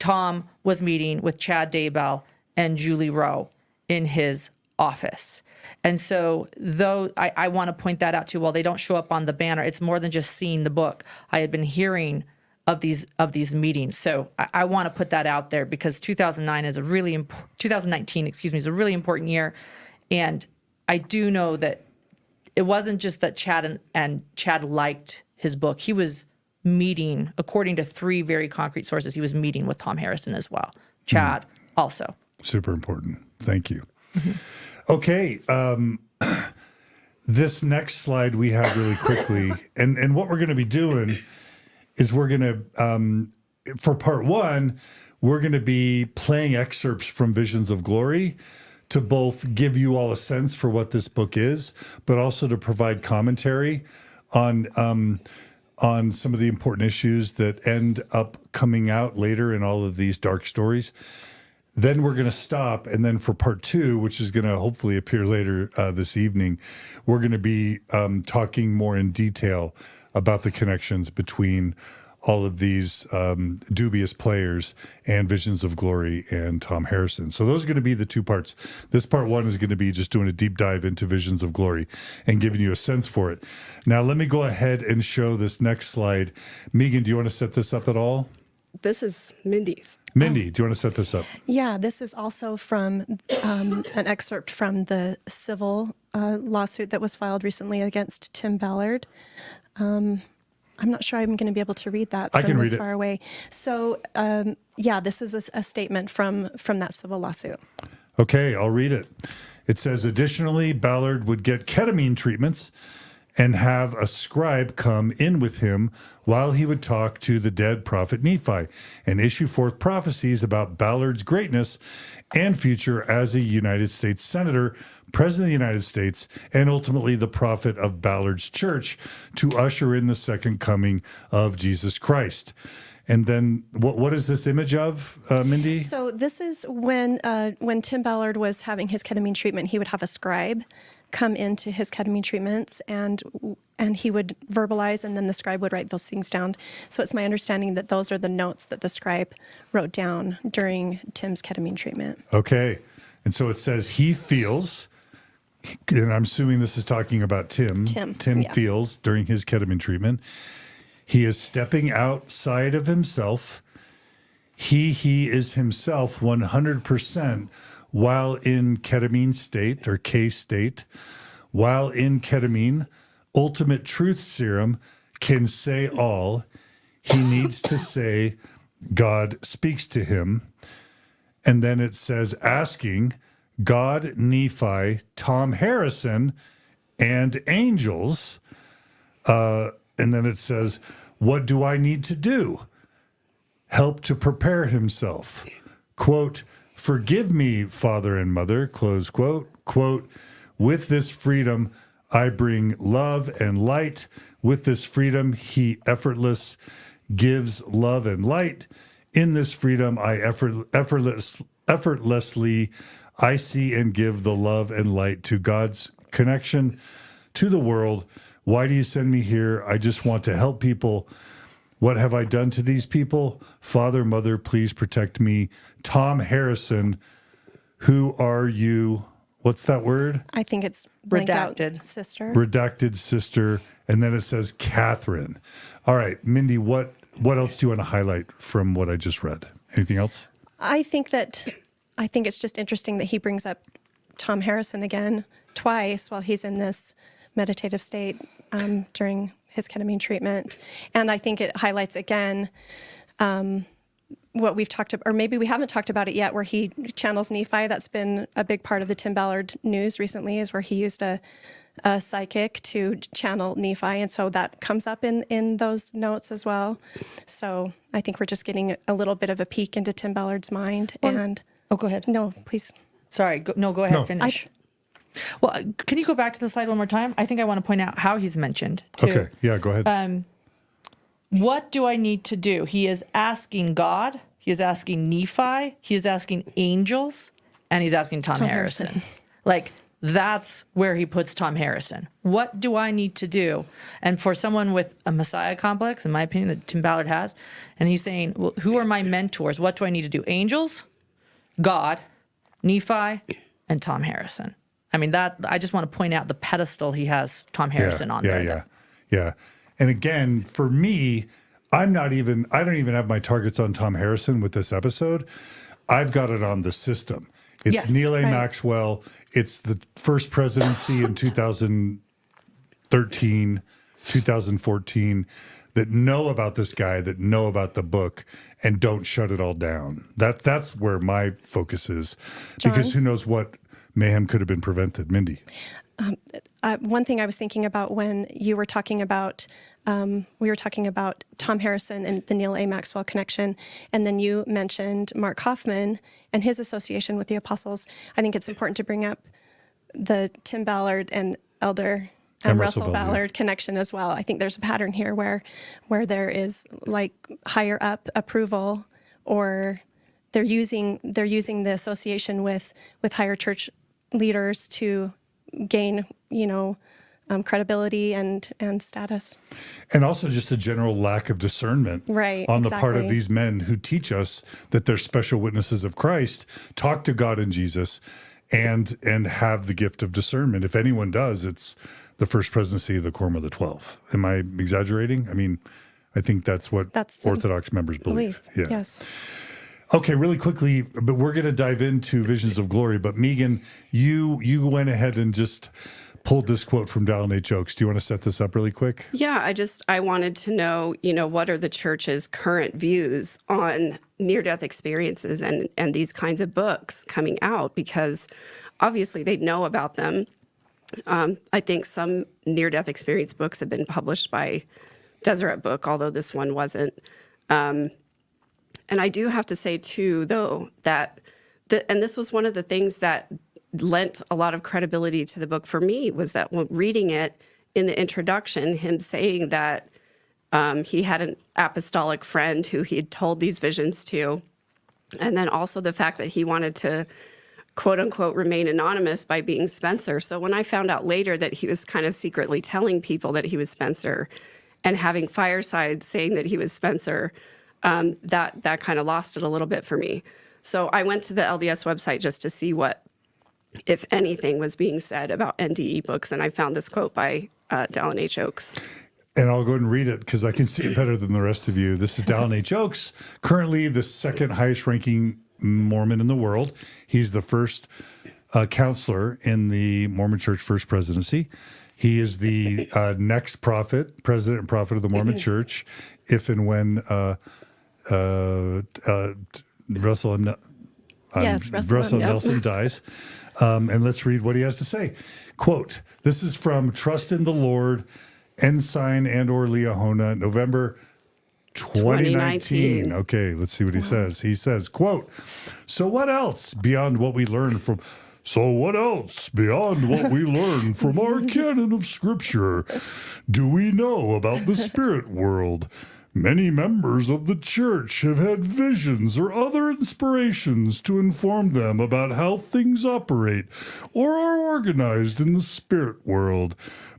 Thom was meeting with Chad Daybell and Julie Rowe in his office. And so though I want to point that out too, while they don't show up on the banner, it's more than just seeing the book. I had been hearing of these meetings. So I want to put that out there because 2019 is a really important year. And I do know that it wasn't just that Chad and Chad liked his book. He was meeting, according to three very concrete sources, he was meeting with Thom Harrison as well. Chad also. Super important. Thank you. Okay. This next slide we have really quickly. And what we're going to be doing is we're going to, for part one, we're going to be playing excerpts from Visions of Glory to both give you all a sense for what this book is, but also to provide commentary on some of the important issues that end up coming out later in all of these dark stories. Then we're going to stop, and then for part two, which is going to hopefully appear later this evening, we're going to be talking more in detail about the connections between all of these dubious players and Visions of Glory and Thom Harrison. So those are going to be the two parts. This part one is going to be just doing a deep dive into Visions of Glory and giving you a sense for it. Now, let me go ahead and show this next slide. Megan, do you want to set this up at all? This is Mindy's. Mindy, do you want to set this up? Yeah, this is also from an excerpt from the civil lawsuit that was filed recently against Tim Ballard. I'm not sure I'm going to be able to read that from this far away. So, this is a statement from that civil lawsuit. Okay, I'll read it. It says, additionally, Ballard would get ketamine treatments and have a scribe come in with him while he would talk to the dead prophet Nephi and issue forth prophecies about Ballard's greatness and future as a United States Senator, President of the United States, and ultimately the prophet of Ballard's church to usher in the second coming of Jesus Christ. And then what is this image of, Mindy? So this is when Tim Ballard was having his ketamine treatment, he would have a scribe come into his ketamine treatments and he would verbalize, and then the scribe would write those things down. So it's my understanding that those are the notes that the scribe wrote down during Tim's ketamine treatment. Okay. And so it says he feels, and I'm assuming this is talking about Tim. Tim feels during his ketamine treatment, he is stepping outside of himself. He is himself 100% while in ketamine state or K state, while in ketamine, ultimate truth serum can say all. He needs to say God speaks to him. And then it says asking God, Nephi, Thom Harrison, and angels. And then it says, what do I need to do? Help to prepare himself. Quote, forgive me, father and mother, close quote. Quote, with this freedom, I bring love and light. With this freedom, he effortless gives love and light. In this freedom, I effortlessly, I see and give the love and light to God's connection to the world. Why do you send me here? I just want to help people. What have I done to these people? Father, mother, please protect me. Thom Harrison, who are you? What's that word? I think it's blanked Redacted. out, sister. Redacted sister. And then it says Catherine. All right, Mindy, what else do you want to highlight from what I just read? Anything else? I think it's just interesting that he brings up Thom Harrison again twice while he's in this meditative state during his ketamine treatment. And I think it highlights again what we've talked about, or maybe we haven't talked about it yet, where he channels Nephi. That's been a big part of the Tim Ballard news recently, is where he used a psychic to channel Nephi. And so that comes up in those notes as well. So I think we're just getting a little bit of a peek into Tim Ballard's mind. Oh, go ahead. No, please. Sorry. Go ahead. No. Finish. Well, can you go back to the slide one more time? I think I want to point out how he's mentioned, too. Okay, yeah, go ahead. What do I need to do? He is asking God. He is asking Nephi. He is asking angels. And he's asking Thom Harrison. Like, that's where he puts Thom Harrison. What do I need to do? And for someone with a Messiah complex, in my opinion, that Tim Ballard has, and he's saying, well, who are my mentors? What do I need to do? Angels, God, Nephi, and Thom Harrison. I mean, that I just want to point out the pedestal he has Thom Harrison on there. Yeah. And again, for me, I don't even have my targets on Thom Harrison with this episode. I've got it on the system. It's Yes, Neil A. right. Maxwell. It's the first presidency in 2013, 2014 that know about this guy, that know about the book, and don't shut it all down. That's where my focus is. Because who knows what mayhem could have been prevented. Mindy. One thing I was thinking about when you were talking about, we were talking about Thom Harrison and the Neil A. Maxwell connection, and then you mentioned Mark Hoffman and his association with the apostles. I think it's important to bring up the Tim Ballard and Elder And Russell Russell Ballard connection as well. I think there's a pattern here where there is like higher up approval, or they're using the association with higher church leaders to gain, credibility and status. And also just a general lack of discernment Right, on the part of exactly. these men who teach us that they're special witnesses of Christ, talk to God and Jesus, and have the gift of discernment. If anyone does, it's the first presidency of the Quorum of the 12. Am I exaggerating? I mean, I think that's what That's the Orthodox members believe. Yeah. Yes. Okay, really quickly, but we're going to dive into Visions of Glory. But Megan, you went ahead and just pulled this quote from Dallin H. Oaks. Do you want to set this up really quick? Yeah, I wanted to know, what are the church's current views on near-death experiences and these kinds of books coming out, because obviously they know about them. I think some near-death experience books have been published by Deseret Book, although this one wasn't. And I do have to say, too, though, that, and this was one of the things that lent a lot of credibility to the book for me, was that when reading it in the introduction, him saying that he had an apostolic friend who he had told these visions to, and then also the fact that he wanted to, quote unquote, remain anonymous by being Spencer. So when I found out later that he was kind of secretly telling people that he was Spencer and having firesides saying that he was Spencer, that kind of lost it a little bit for me. So I went to the LDS website just to see what, if anything, was being said about NDE books, and I found this quote by Dallin H. Oaks. And I'll go ahead and read it because I can see it better than the rest of you. This is Dallin H. Oaks, currently the second highest ranking Mormon in the world. He's the first counselor in the Mormon Church First Presidency. He is the next president and prophet of the Mormon Church, if and when Russell Nelson dies. And let's read what he has to say. Quote, this is from Trust in the Lord, Ensign and or Leahona, November 2019. Okay, let's see what he says. He says, quote, so what else beyond what we learned from our canon of Scripture do we know about the spirit world? Many members of the church have had visions or other inspirations to inform them about how things operate or are organized in the spirit world.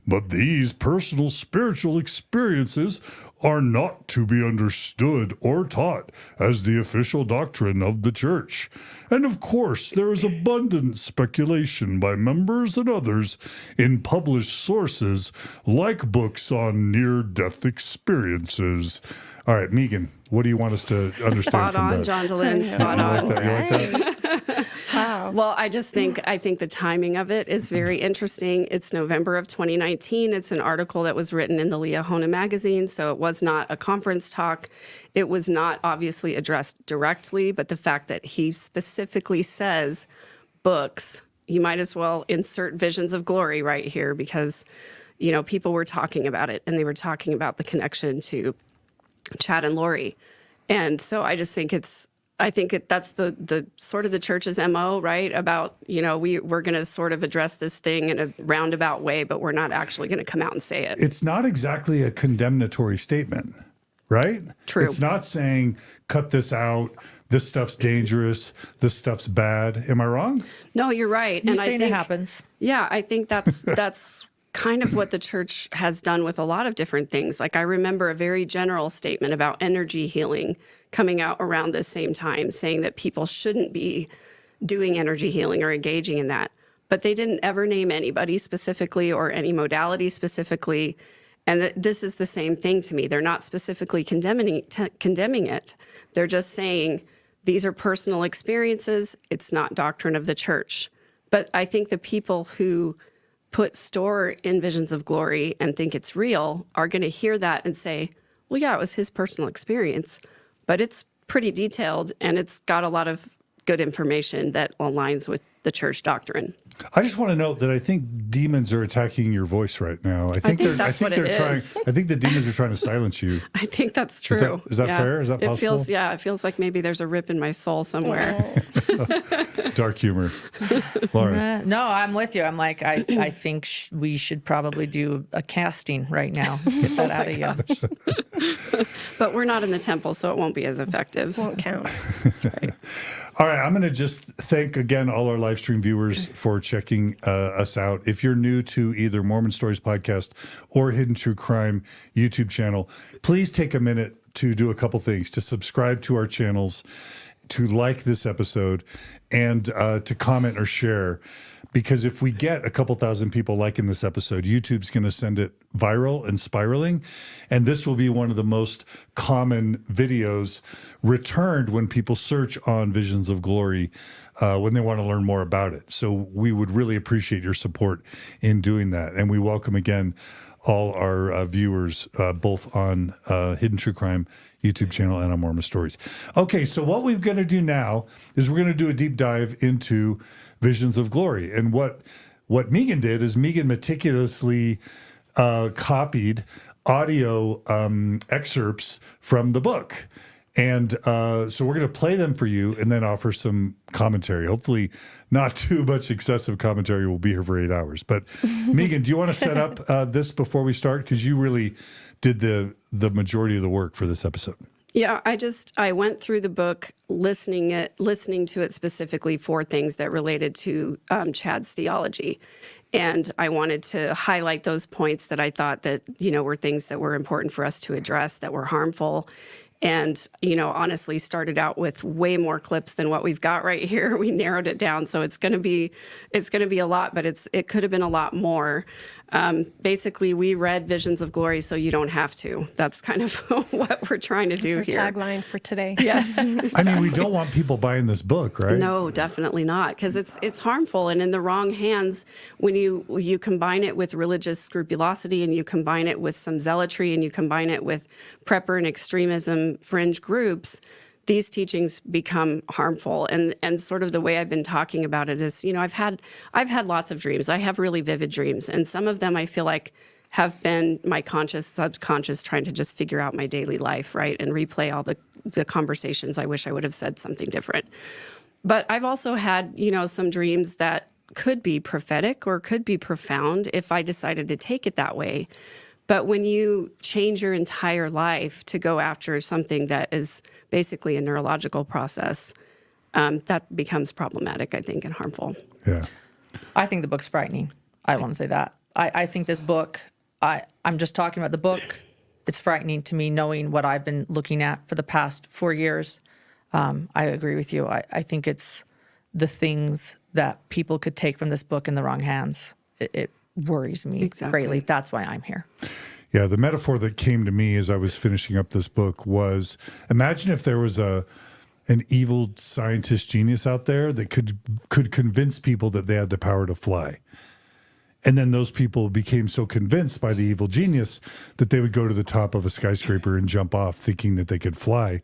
But these personal spiritual experiences are not to be understood or taught as the official doctrine of the church. And of course, there is abundant speculation by members and others in published sources like books on near-death experiences. All right, Megan, what do you want us to understand Spot from on, that? John DeLynn. Spot on. You like that? Wow. Well, I think the timing of it is very interesting. It's November of 2019. It's an article that was written in the Leahona magazine, so it was not a conference talk. It was not obviously addressed directly, but the fact that he specifically says books, you might as well insert Visions of Glory right here because, you know, people were talking about it and they were talking about the connection to Chad and Lori. And so I just think that's the sort of the church's MO, right? About, you know, we're going to sort of address this thing in a roundabout way, but we're not actually going to come out and say it. It's not exactly a condemnatory statement, right? True. It's not saying, cut this out, this stuff's dangerous, this stuff's bad. Am I wrong? No, you're right. You're and I saying think it happens. Yeah, I think that's kind of what the church has done with a lot of different things. Like I remember a very general statement about energy healing coming out around the same time, saying that people shouldn't be doing energy healing or engaging in that. But they didn't ever name anybody specifically or any modality specifically. And this is the same thing to me. They're not specifically condemning it. They're just saying these are personal experiences. It's not doctrine of the church. But I think the people who put store in Visions of Glory and think it's real are going to hear that and say, well, yeah, it was his personal experience, but it's pretty detailed and it's got a lot of good information that aligns with the church doctrine. I just want to note that I think demons are attacking your voice right now. I think that's what it trying. is. I think the demons are trying to silence you. I think that's true. Is that fair? Is that possible? It feels like maybe there's a rip in my soul somewhere. Dark humor. Laura. No, I'm with you. I'm like, I think we should probably do a casting right now. Get that out of you. But we're not in the temple, so it won't be as effective. Won't count. That's right. All right, I'm going to just thank again all our live stream viewers for checking us out. If you're new to either Mormon Stories Podcast or Hidden True Crime YouTube channel, please take a minute to do a couple things, to subscribe to our channels, to like this episode, and to comment or share. Because if we get a couple thousand people liking this episode, YouTube's going to send it viral and spiraling. And this will be one of the most common videos returned when people search on Visions of Glory when they want to learn more about it. So we would really appreciate your support in doing that. And we welcome again all our viewers, both on Hidden True Crime YouTube channel and on Mormon Stories. Okay, so what we're going to do now is we're going to do a deep dive into Visions of Glory. And what Megan did is Megan meticulously copied audio excerpts from the book. And so we're going to play them for you and then offer some commentary. Hopefully not too much excessive commentary. We'll be here for 8 hours. But Megan, do you want to set up this before we start? Because you really did the majority of the work for this episode. Yeah, I went through the book listening to it specifically for things that related to Chad's theology. And I wanted to highlight those points that I thought that, were things that were important for us to address that were harmful. And, honestly started out with way more clips than what we've got right here. We narrowed it down. So it's going to be a lot, but it could have been a lot more. Basically, we read Visions of Glory so you don't have to. That's kind of what we're trying to do That's here. our tagline for today. Yes. I mean, we don't want people buying this book, right? No, definitely not, because it's harmful, and in the wrong hands, when you combine it with religious scrupulosity, and you combine it with some zealotry, and you combine it with prepper and extremism fringe groups, these teachings become harmful. And sort of the way I've been talking about it is, I've had lots of dreams. I have really vivid dreams, and some of them I feel like have been my conscious, subconscious trying to just figure out my daily life, right, and replay all the conversations. I wish I would have said something different. But I've also had, some dreams that could be prophetic or could be profound if I decided to take it that way. But when you change your entire life to go after something that is basically a neurological process, that becomes problematic, I think, and harmful. Yeah. I think the book's frightening. I want to say that. I think this book, I'm just talking about the book. It's frightening to me knowing what I've been looking at for the past 4 years. I agree with you. I think it's the things that people could take from this book in the wrong hands. It worries me greatly. That's why I'm here. Yeah, the metaphor that came to me as I was finishing up this book was, imagine if there was an evil scientist genius out there that could convince people that they had the power to fly. And then those people became so convinced by the evil genius that they would go to the top of a skyscraper and jump off thinking that they could fly.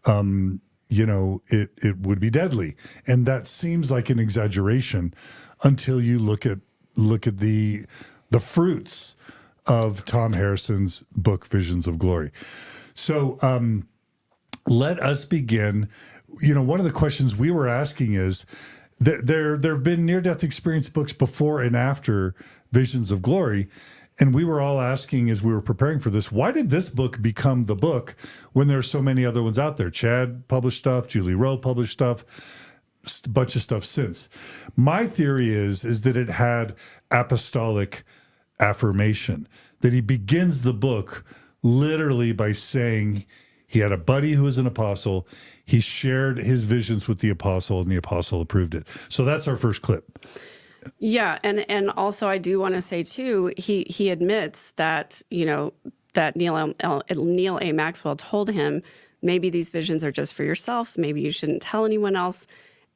It would be deadly. And that seems like an exaggeration until you look at the fruits of Thom Harrison's book, Visions of Glory. So let us begin. One of the questions we were asking is, there have been near-death experience books before and after Visions of Glory, and we were all asking as we were preparing for this, why did this book become the book when there are so many other ones out there? Chad published stuff, Julie Rowe published stuff, a bunch of stuff since. My theory is that it had apostolic affirmation, that he begins the book literally by saying he had a buddy who was an apostle. He shared his visions with the apostle, and the apostle approved it. So that's our first clip. Yeah, and also I do want to say too, he admits that that Neil A. Maxwell told him, maybe these visions are just for yourself. Maybe you shouldn't tell anyone else.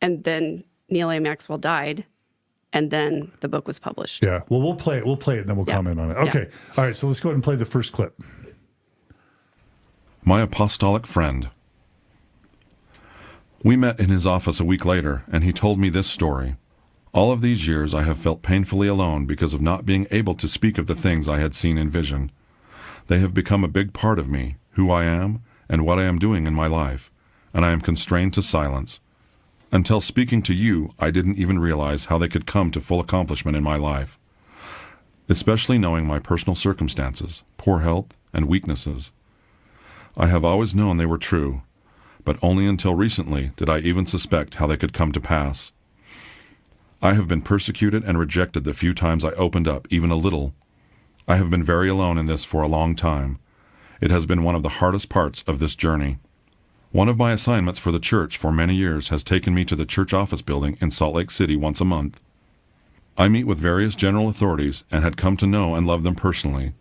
And then Neil A. Maxwell died, and then the book was published. Yeah. Well, we'll play it. And then we'll comment on it. Okay. Yeah. All right. So let's go ahead and play the first clip. My apostolic friend. We met in his office a week later, and he told me this story. All of these years I have felt painfully alone because of not being able to speak of the things I had seen in vision. They have become a big part of me, who I am, and what I am doing in my life, and I am constrained to silence. Until speaking to you, I didn't even realize how they could come to full accomplishment in my life, especially knowing my personal circumstances, poor health, and weaknesses. I have always known they were true, but only until recently did I even suspect how they could come to pass. I have been persecuted and rejected the few times I opened up even a little. I have been very alone in this for a long time. It has been one of the hardest parts of this journey. One of my assignments for the church for many years has taken me to the church office building in Salt Lake City once a month. I meet with various general authorities and had come to know and love them personally.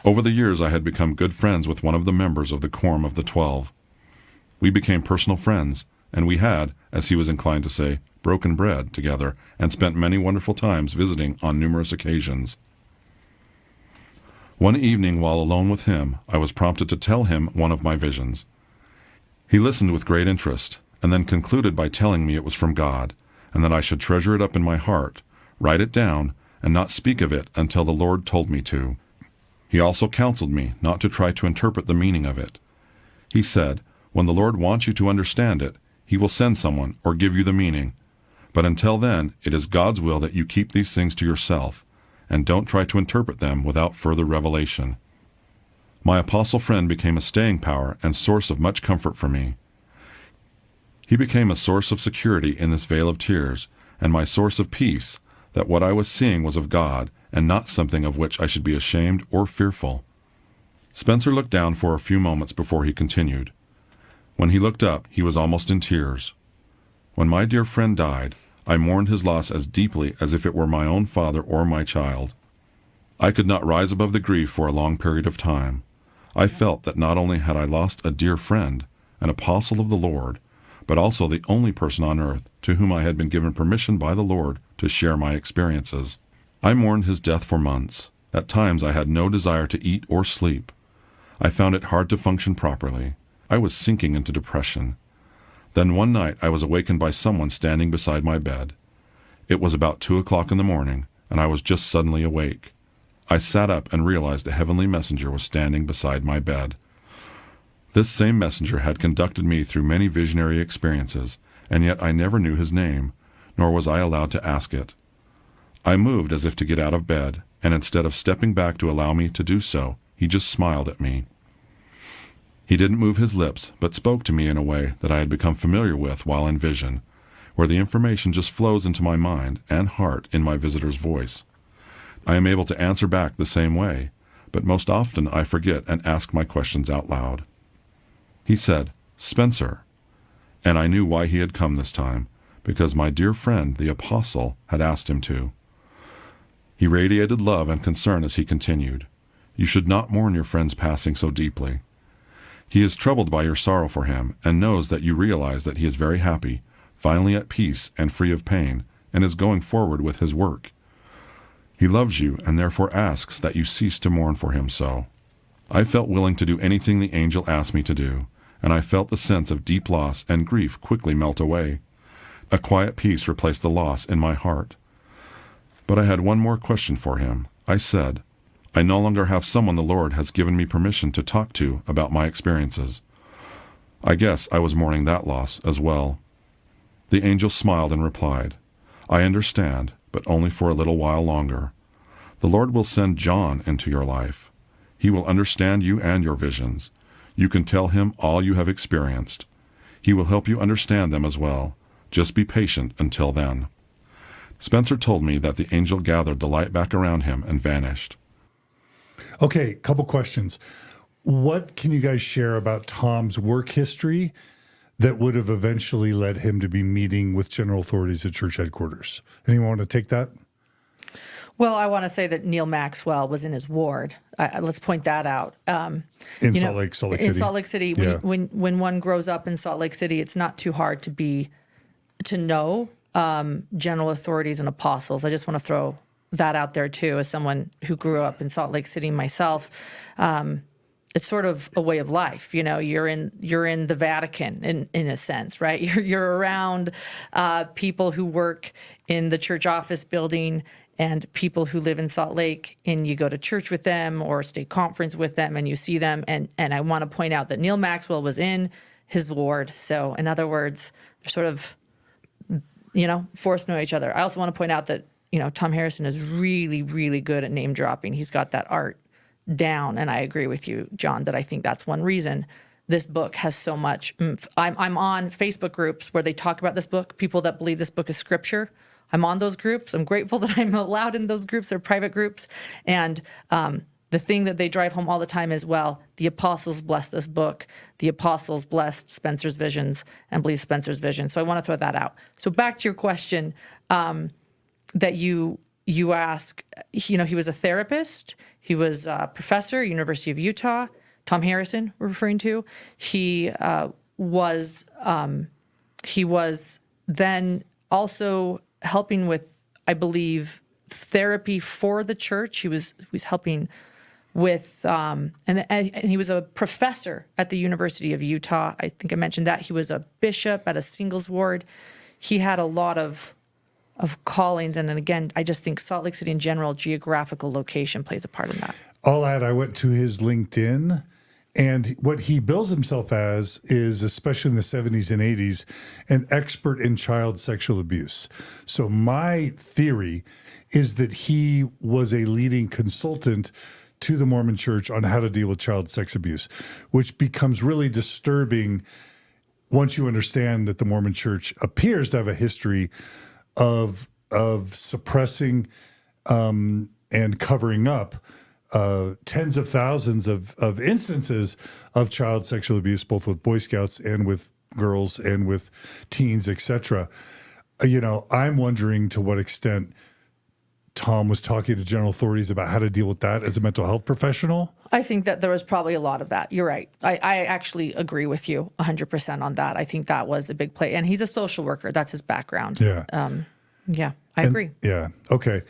Over the years I had become good friends with one of the members of the Quorum of the 12. We became personal friends, and we had, as he was inclined to say, broken bread together and spent many wonderful times visiting on numerous occasions. One evening while alone with him, I was prompted to tell him one of my visions. He listened with great interest, and then concluded by telling me it was from God, and that I should treasure it up in my heart, write it down, and not speak of it until the Lord told me to. He also counseled me not to try to interpret the meaning of it. He said, when the Lord wants you to understand it, he will send someone or give you the meaning. But until then, it is God's will that you keep these things to yourself, and don't try to interpret them without further revelation. My apostle friend became a staying power and source of much comfort for me. He became a source of security in this vale of tears, and my source of peace, that what I was seeing was of God, and not something of which I should be ashamed or fearful. Spencer looked down for a few moments before he continued. When he looked up, he was almost in tears. When my dear friend died, I mourned his loss as deeply as if it were my own father or my child. I could not rise above the grief for a long period of time. I felt that not only had I lost a dear friend, an apostle of the Lord, but also the only person on earth to whom I had been given permission by the Lord to share my experiences. I mourned his death for months. At times I had no desire to eat or sleep. I found it hard to function properly. I was sinking into depression. Then one night I was awakened by someone standing beside my bed. It was about 2 o'clock in the morning, and I was just suddenly awake. I sat up and realized a heavenly messenger was standing beside my bed. This same messenger had conducted me through many visionary experiences, and yet I never knew his name, nor was I allowed to ask it. I moved as if to get out of bed, and instead of stepping back to allow me to do so, he just smiled at me. He didn't move his lips, but spoke to me in a way that I had become familiar with while in vision, where the information just flows into my mind and heart in my visitor's voice. I am able to answer back the same way, but most often I forget and ask my questions out loud. He said, "Spencer," and I knew why he had come this time, because my dear friend, the apostle, had asked him to. He radiated love and concern as he continued. "You should not mourn your friend's passing so deeply. He is troubled by your sorrow for him and knows that you realize that he is very happy, finally at peace and free of pain, and is going forward with his work. He loves you and therefore asks that you cease to mourn for him so." I felt willing to do anything the angel asked me to do, and I felt the sense of deep loss and grief quickly melt away. A quiet peace replaced the loss in my heart. But I had one more question for him. I said, "I no longer have someone the Lord has given me permission to talk to about my experiences." I guess I was mourning that loss as well. The angel smiled and replied, "I understand, but only for a little while longer. The Lord will send John into your life. He will understand you and your visions. You can tell him all you have experienced. He will help you understand them as well. Just be patient until then." Spencer told me that the angel gathered the light back around him and vanished. Okay, couple questions. What can you guys share about Thom's work history that would have eventually led him to be meeting with general authorities at church headquarters? Anyone want to take that? Well, I want to say that Neil Maxwell was in his ward. Let's point that out. In Salt Lake City. In Salt Lake City, Yeah. when one grows up in Salt Lake City, it's not too hard to know general authorities and apostles. I just want to throw that out there too, as someone who grew up in Salt Lake City myself. It's sort of a way of life. You know, you're in the Vatican in a sense, right? You're around people who work in the church office building and people who live in Salt Lake, and you go to church with them or state conference with them and you see them. And I want to point out that Neil Maxwell was in his ward. So in other words, they're sort of, forced to know each other. I also want to point out that, Thom Harrison is really, really good at name dropping. He's got that art down. And I agree with you, John, that I think that's one reason this book has so much oomph. I'm on Facebook groups where they talk about this book, people that believe this book is scripture. I'm on those groups. I'm grateful that I'm allowed in those groups. They're private groups. And the thing that they drive home all the time is, well, the apostles blessed this book. The apostles blessed Spencer's visions and believe Spencer's vision. So I want to throw that out. So back to your question that you ask, he was a therapist. He was a professor, University of Utah. Thom Harrison, we're referring to. He was then also helping with, I believe, therapy for the church. He was helping with, and he was a professor at the University of Utah. I think I mentioned that. He was a bishop at a singles ward. He had a lot of callings. And then again, I just think Salt Lake City in general, geographical location plays a part in that. I'll add, I went to his LinkedIn, and what he bills himself as is, especially in the 70s and 80s, an expert in child sexual abuse. So my theory is that he was a leading consultant to the Mormon Church on how to deal with child sex abuse, which becomes really disturbing once you understand that the Mormon Church appears to have a history of suppressing and covering up tens of thousands of instances of child sexual abuse, both with Boy Scouts and with girls and with teens, etc. I'm wondering to what extent Thom was talking to general authorities about how to deal with that as a mental health professional. I think that there was probably a lot of that. You're right. I actually agree with you 100% on that. I think that was a big play. And he's a social worker. That's his background. Yeah. I agree. Yeah. Okay.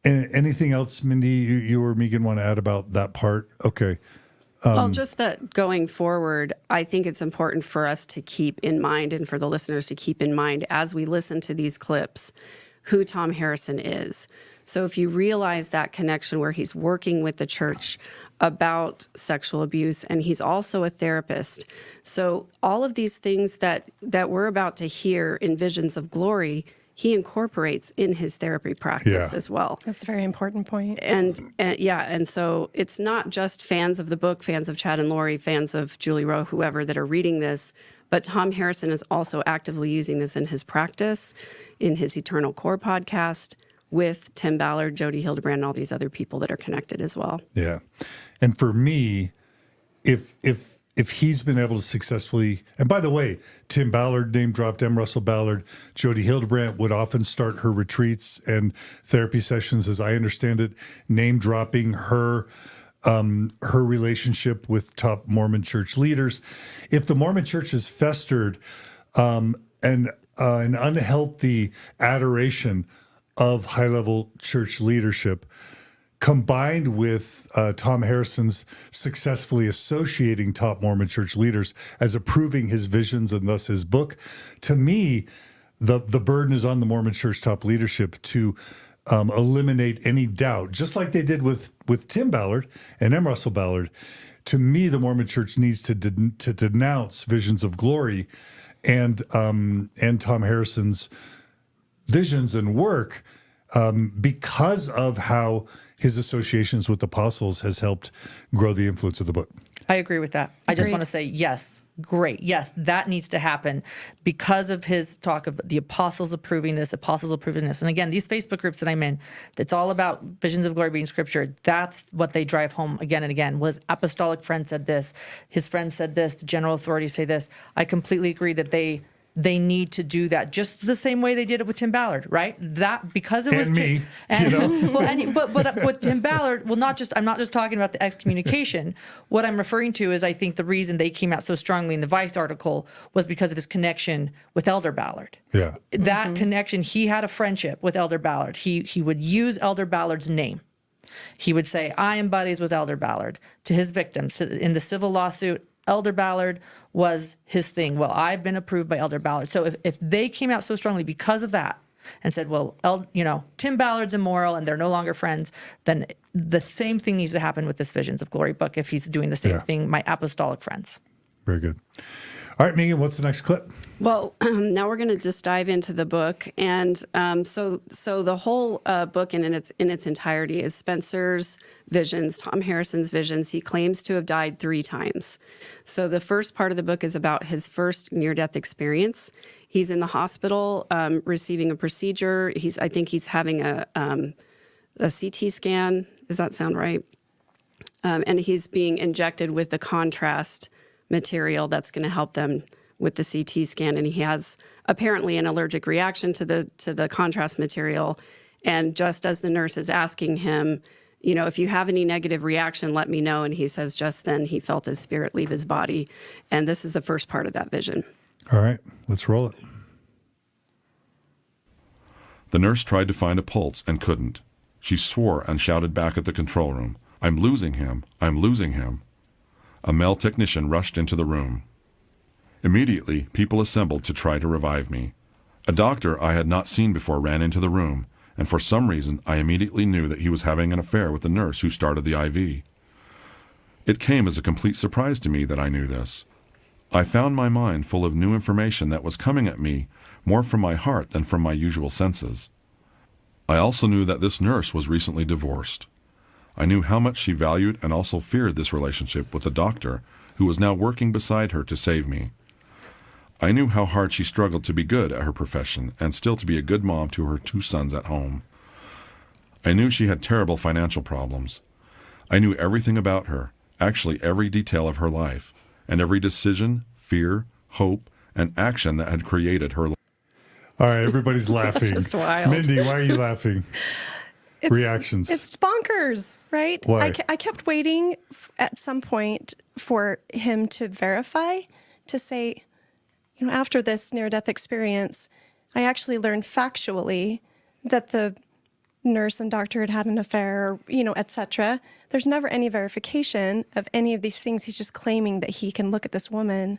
Anything else, Mindy, you or Megan want to add about that part? Okay. Well, just that going forward, I think it's important for us to keep in mind and for the listeners to keep in mind as we listen to these clips who Thom Harrison is. So if you realize that connection where he's working with the church about sexual abuse and he's also a therapist. So all of these things that we're about to hear in Visions of Glory, he incorporates in his therapy practice as well. That's a very important point. And so it's not just fans of the book, fans of Chad and Lori, fans of Julie Rowe, whoever that are reading this, but Thom Harrison is also actively using this in his practice, in his Eternal Core podcast, with Tim Ballard, Jodi Hildebrandt, and all these other people that are connected as well. Yeah. And for me, if he's been able to successfully, and by the way, Tim Ballard name dropped M. Russell Ballard, Jodi Hildebrandt would often start her retreats and therapy sessions, as I understand it, name dropping her relationship with top Mormon church leaders. If the Mormon church has festered an unhealthy adoration of high-level church leadership, combined with Thom Harrison's successfully associating top Mormon church leaders as approving his visions and thus his book, to me, the burden is on the Mormon church top leadership to eliminate any doubt, just like they did with Tim Ballard and M. Russell Ballard. To me, the Mormon church needs to denounce Visions of Glory and Thom Harrison's visions and work because of how his associations with apostles has helped grow the influence of the book. I agree with that. I just want to say, yes, great. Yes, that needs to happen because of his talk of the apostles approving this. And again, these Facebook groups that I'm in, it's all about Visions of Glory being scripture. That's what they drive home again and again. Was apostolic friend said this, his friend said this, the general authorities say this. I completely agree that they need to do that just the same way they did it with Tim Ballard, right? That because it was me, but with Tim Ballard, I'm not just talking about the excommunication. What I'm referring to is I think the reason they came out so strongly in the Vice article was because of his connection with Elder Ballard. Yeah, that connection, he had a friendship with Elder Ballard. He would use Elder Ballard's name. He would say, "I am buddies with Elder Ballard" to his victims in the civil lawsuit. Elder Ballard was his thing. Well, I've been approved by Elder Ballard. So if they came out so strongly because of that and said, well, Tim Ballard's immoral and they're no longer friends, then the same thing needs to happen with this Visions of Glory book if he's doing the same thing, my apostolic friends. Very good. All right, Megan, what's the next clip? Well, now we're going to just dive into the book, and so the whole book in its entirety is Spencer's visions, Thom Harrison's visions. He claims to have died 3 times. So the first part of the book is about his first near-death experience. He's in the hospital receiving a procedure. I think he's having a CT scan. Does that sound right? And he's being injected with the contrast material that's going to help them with the CT scan, and he has apparently an allergic reaction to the contrast material. And just as the nurse is asking him, if you have any negative reaction, let me know. And he says just then he felt his spirit leave his body. And this is the first part of that vision. All right, let's roll it. The nurse tried to find a pulse and couldn't. She swore and shouted back at the control room, "I'm losing him. I'm losing him." A male technician rushed into the room. Immediately, people assembled to try to revive me. A doctor I had not seen before ran into the room, and for some reason, I immediately knew that he was having an affair with the nurse who started the IV. It came as a complete surprise to me that I knew this. I found my mind full of new information that was coming at me more from my heart than from my usual senses. I also knew that this nurse was recently divorced. I knew how much she valued and also feared this relationship with the doctor who was now working beside her to save me. I knew how hard she struggled to be good at her profession and still to be a good mom to her 2 sons at home. I knew she had terrible financial problems. I knew everything about her, actually every detail of her life, and every decision, fear, hope, and action that had created her life. All right, everybody's laughing. just wild. Mindy, why are you laughing? Reactions. It's bonkers, right? Why? I kept waiting at some point for him to verify, to say, after this near-death experience, I actually learned factually that the nurse and doctor had an affair, etc. There's never any verification of any of these things. He's just claiming that he can look at this woman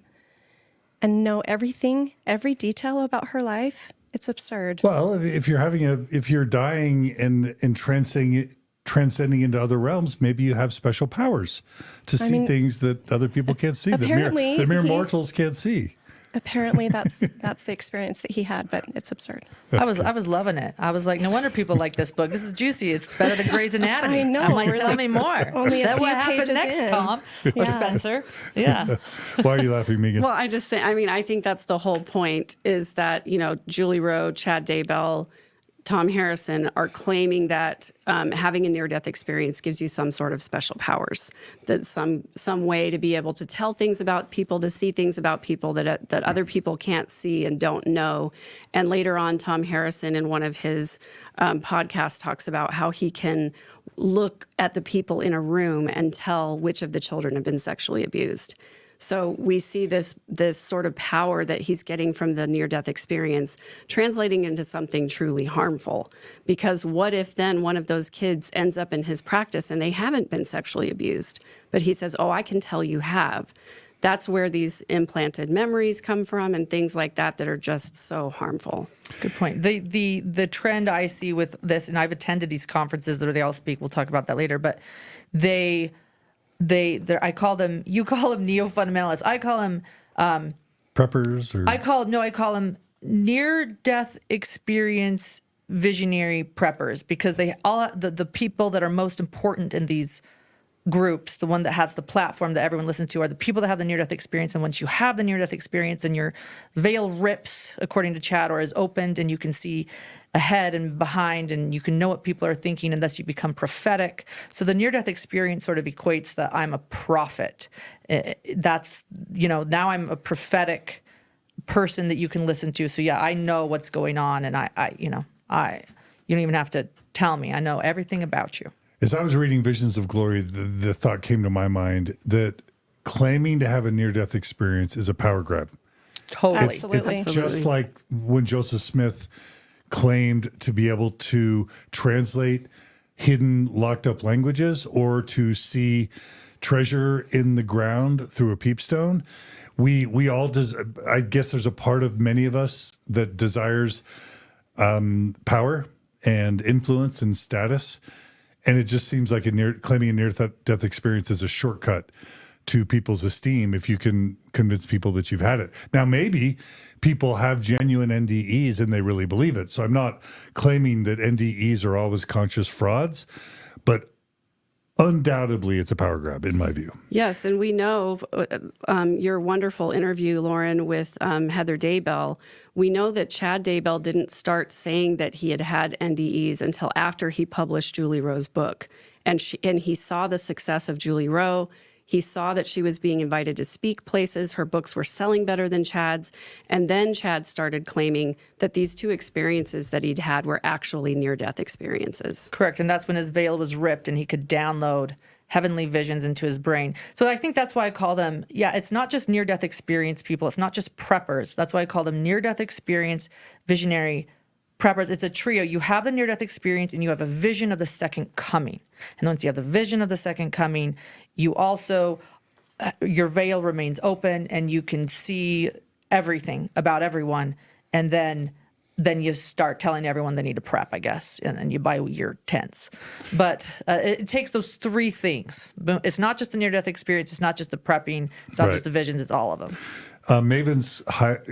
and know everything, every detail about her life. It's absurd. Well, if you're dying and transcending into other realms, maybe you have special powers to see things that other people can't see, apparently that mere mortals can't see. Apparently, that's the experience that he had, but it's absurd. I was loving it. I was like, no wonder people like this book. This is juicy. It's better than Grey's Anatomy. I know. I'm like, We're tell like me more. only a That few what happened pages next, in. Thom or Yeah. Spencer? Yeah. Why are you laughing, Megan? Well, I think that's the whole point is that, Julie Rowe, Chad Daybell, Thom Harrison are claiming that having a near-death experience gives you some sort of special powers, that some way to be able to tell things about people, to see things about people that other people can't see and don't know. And later on, Thom Harrison in one of his podcasts talks about how he can look at the people in a room and tell which of the children have been sexually abused. So we see this sort of power that he's getting from the near-death experience translating into something truly harmful. Because what if then one of those kids ends up in his practice and they haven't been sexually abused, but he says, oh, I can tell you have. That's where these implanted memories come from and things like that are just so harmful. Good point. The trend I see with this, and I've attended these conferences that they all speak. We'll talk about that later, but I call them, you call them neo-fundamentalists. I call them Preppers or I call them near-death experience visionary preppers, because they all the people that are most important in these groups, the one that has the platform that everyone listens to, are the people that have the near-death experience. And once you have the near-death experience and your veil rips, according to Chad, or is opened, and you can see ahead and behind, and you can know what people are thinking, and thus you become prophetic. So the near-death experience sort of equates that I'm a prophet. That's, now I'm a prophetic person that you can listen to. So yeah, I know what's going on, and you don't even have to tell me. I know everything about you. As I was reading Visions of Glory, the thought came to my mind that claiming to have a near-death experience is a power grab. Totally. Absolutely. It's just like when Joseph Smith claimed to be able to translate hidden, locked-up languages or to see treasure in the ground through a peepstone. We all I guess there's a part of many of us that desires power and influence and status. And it just seems like claiming a near-death experience is a shortcut to people's esteem if you can convince people that you've had it. Now, maybe people have genuine NDEs and they really believe it. So I'm not claiming that NDEs are always conscious frauds, but undoubtedly it's a power grab in my view. Yes, and we know your wonderful interview, Lauren, with Heather Daybell. We know that Chad Daybell didn't start saying that he had NDEs until after he published Julie Rowe's book. And he saw the success of Julie Rowe. He saw that she was being invited to speak places. Her books were selling better than Chad's. And then Chad started claiming that these two experiences that he'd had were actually near-death experiences. Correct. And that's when his veil was ripped and he could download heavenly visions into his brain. So I think that's why I call them, it's not just near-death experience people. It's not just preppers. That's why I call them near-death experience visionary preppers. It's a trio. You have the near-death experience and you have a vision of the second coming. And once you have the vision of the second coming, you also, your veil remains open and you can see everything about everyone. And then you start telling everyone they need to prep, I guess, and then you buy your tents. But it takes those three things. It's not just the near-death experience. It's not just the prepping. It's not just the visions. It's all of them. Maven's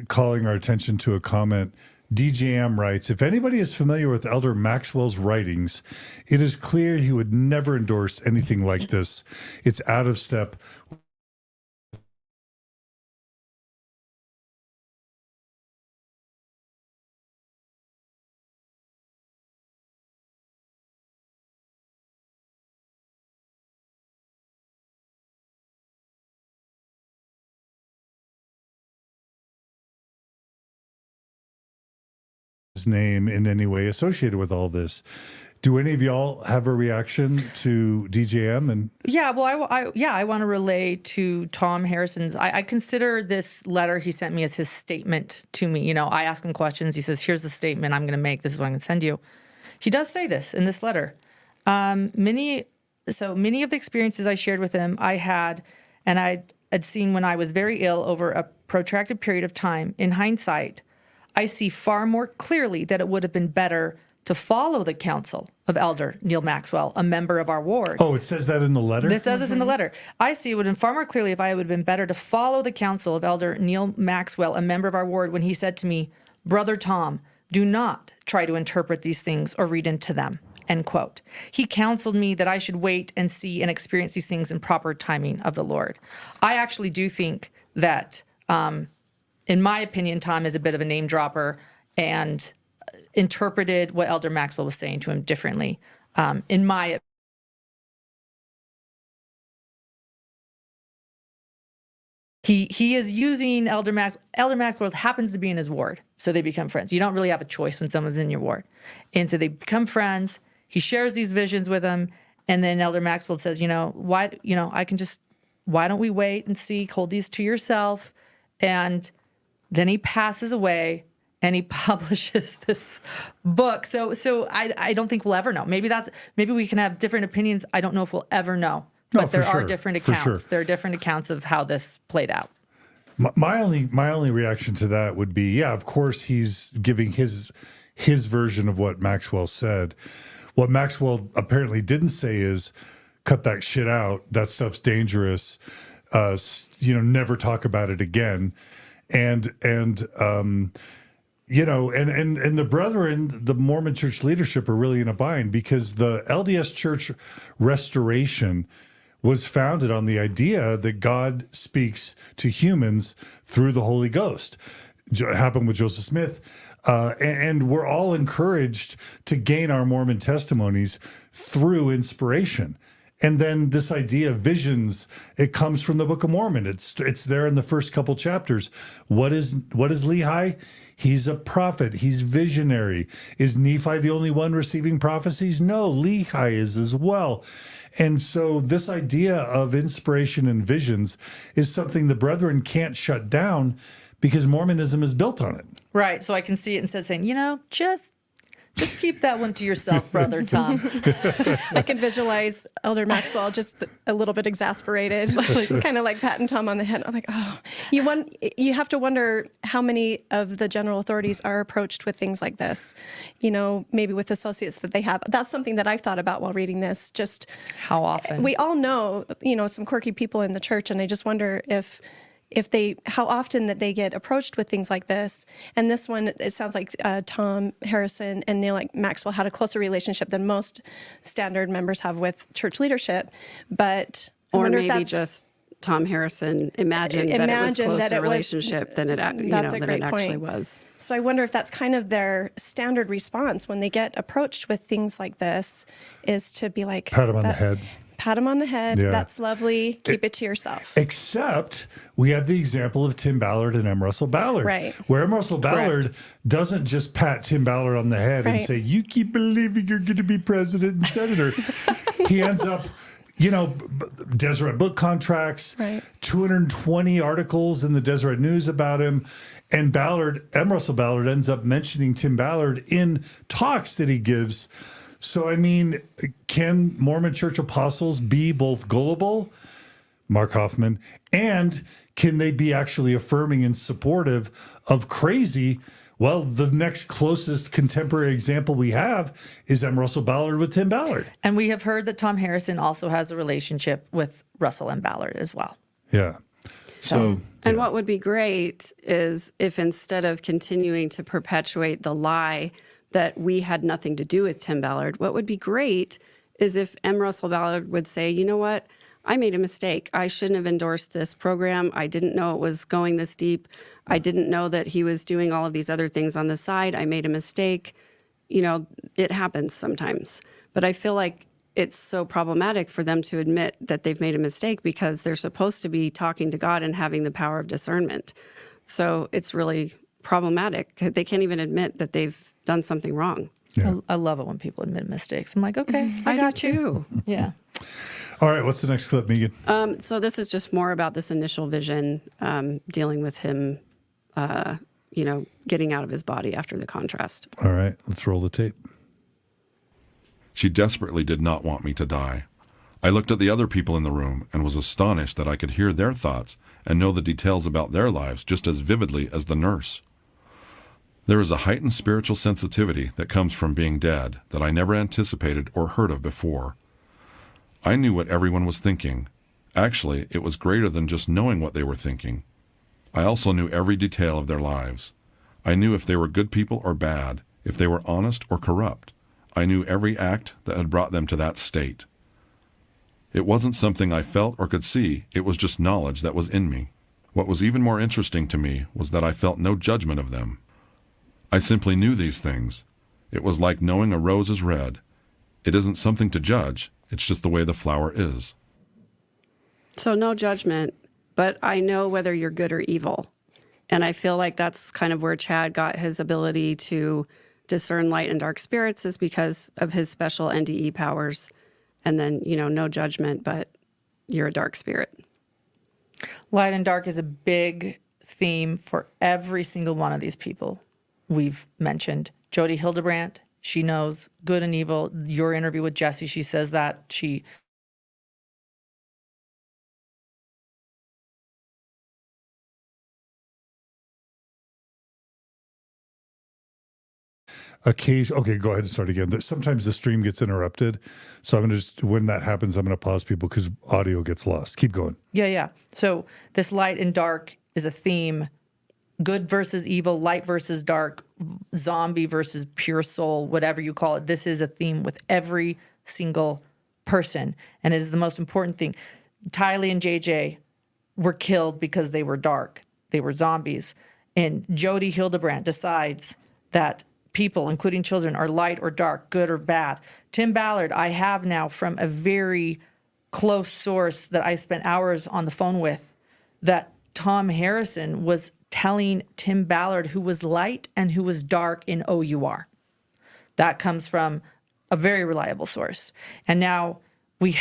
calling our attention to a comment. DJM writes, if anybody is familiar with Elder Maxwell's writings, it is clear he would never endorse anything like this. It's out of step his name in any way associated with all this. Do any of y'all have a reaction to DJM? And Yeah, well, I want to relay to Thom Harrison's. I consider this letter he sent me as his statement to me. You know, I ask him questions. He says, "Here's the statement I'm going to make. This is what I'm going to send you." He does say this in this letter. Many of the experiences I shared with him, I had seen when I was very ill over a protracted period of time. In hindsight, I see far more clearly that it would have been better to follow the counsel of Elder Neil Maxwell, a member of our ward. oh, it says that in the letter? This says this in the letter. I see it would have been far more clearly if I would have been better to follow the counsel of Elder Neil Maxwell, a member of our ward, when he said to me, "Brother Thom, do not try to interpret these things or read into them," end quote. He counseled me that I should wait and see and experience these things in proper timing of the Lord. I actually do think that, in my opinion, Thom is a bit of a name dropper and interpreted what Elder Maxwell was saying to him differently. In my He is using Elder Maxwell. Elder Maxwell happens to be in his ward, so they become friends. You don't really have a choice when someone's in your ward. And so they become friends. He shares these visions with him, and then Elder Maxwell says, why don't we wait and see, hold these to yourself? And then he passes away, and he publishes this book. So I don't think we'll ever know. Maybe we can have different opinions. I don't know if we'll ever know. No, But there for are sure, different for accounts. sure. There are different accounts of how this played out. My only reaction to that would be, yeah, of course he's giving his version of what Maxwell said. What Maxwell apparently didn't say is, cut that shit out. That stuff's dangerous. Never talk about it again. And the brethren, the Mormon church leadership are really in a bind because the LDS church restoration was founded on the idea that God speaks to humans through the Holy Ghost. It happened with Joseph Smith. And we're all encouraged to gain our Mormon testimonies through inspiration. And then this idea of visions, it comes from the Book of Mormon. It's there in the first couple chapters. What is Lehi? He's a prophet. He's visionary. Is Nephi the only one receiving prophecies? No, Lehi is as well. And so this idea of inspiration and visions is something the brethren can't shut down because Mormonism is built on it. Right. So I can see it instead saying, just keep that one to yourself, Brother Thom. I can visualize Elder Maxwell just a little bit exasperated, kind of like patting Thom on the head. I'm like, oh, you have to wonder how many of the general authorities are approached with things like this, maybe with associates that they have. That's something that I've thought about while reading this. Just how often? We all know, some quirky people in the church, and I just wonder how often that they get approached with things like this. And this one, it sounds like Thom Harrison and Neil Maxwell had a closer relationship than most standard members have with church leadership. But I or wonder if maybe that's just Thom Harrison imagined that it was closer a relationship than it actually was. So I wonder if that's kind of their standard response when they get approached with things like this, is to be like, Pat him on the head. Pat him on the head. Yeah. That's lovely. Keep it to yourself. Except we have the example of Tim Ballard and M. Russell Ballard. Right. Where M. Russell Ballard doesn't just pat Tim Ballard on the head and Right. say, you keep believing you're going to be president and senator. He ends up, Deseret book contracts, Right. 220 articles in the Deseret News about him. And M. Russell Ballard ends up mentioning Tim Ballard in talks that he gives. So, can Mormon church apostles be both gullible, Mark Hoffman, and can they be actually affirming and supportive of crazy? Well, the next closest contemporary example we have is M. Russell Ballard with Tim Ballard. And we have heard that Thom Harrison also has a relationship with Russell and Ballard as well. Yeah. So, And what would be great is if instead of continuing to perpetuate the lie that we had nothing to do with Tim Ballard, what would be great is if M. Russell Ballard would say, you know what, I made a mistake. I shouldn't have endorsed this program. I didn't know it was going this deep. I didn't know that he was doing all of these other things on the side. I made a mistake. It happens sometimes. But I feel like it's so problematic for them to admit that they've made a mistake because they're supposed to be talking to God and having the power of discernment. So it's really problematic. They can't even admit that they've done something wrong. Yeah. I love it when people admit mistakes. I'm like, okay, I do got you. too. Yeah. All right, what's the next clip, Megan? So this is just more about this initial vision, dealing with him, getting out of his body after the contrast. All right, let's roll the tape. She desperately did not want me to die. I looked at the other people in the room and was astonished that I could hear their thoughts and know the details about their lives just as vividly as the nurse. There is a heightened spiritual sensitivity that comes from being dead that I never anticipated or heard of before. I knew what everyone was thinking. Actually, it was greater than just knowing what they were thinking. I also knew every detail of their lives. I knew if they were good people or bad, if they were honest or corrupt. I knew every act that had brought them to that state. It wasn't something I felt or could see, it was just knowledge that was in me. What was even more interesting to me was that I felt no judgment of them. I simply knew these things. It was like knowing a rose is red. It isn't something to judge, it's just the way the flower is. So no judgment, but I know whether you're good or evil. And I feel like that's kind of where Chad got his ability to discern light and dark spirits, is because of his special NDE powers. And then, no judgment, but you're a dark spirit. Light and dark is a big theme for every single one of these people we've mentioned. Jodi Hildebrandt, she knows good and evil. Your interview with Jesse, she says that she... Okay, go ahead and start again. Sometimes the stream gets interrupted. So I'm going to when that happens, I'm going to pause people because audio gets lost. Keep going. Yeah. So this light and dark is a theme. Good versus evil, light versus dark, zombie versus pure soul, whatever you call it. This is a theme with every single person. And it is the most important thing. Tylee and JJ were killed because they were dark. They were zombies. And Jodi Hildebrandt decides that people, including children, are light or dark, good or bad. Tim Ballard, I have now from a very close source that I spent hours on the phone with, that Thom Harrison was telling Tim Ballard who was light and who was dark in OUR. That comes from a very reliable source. And now we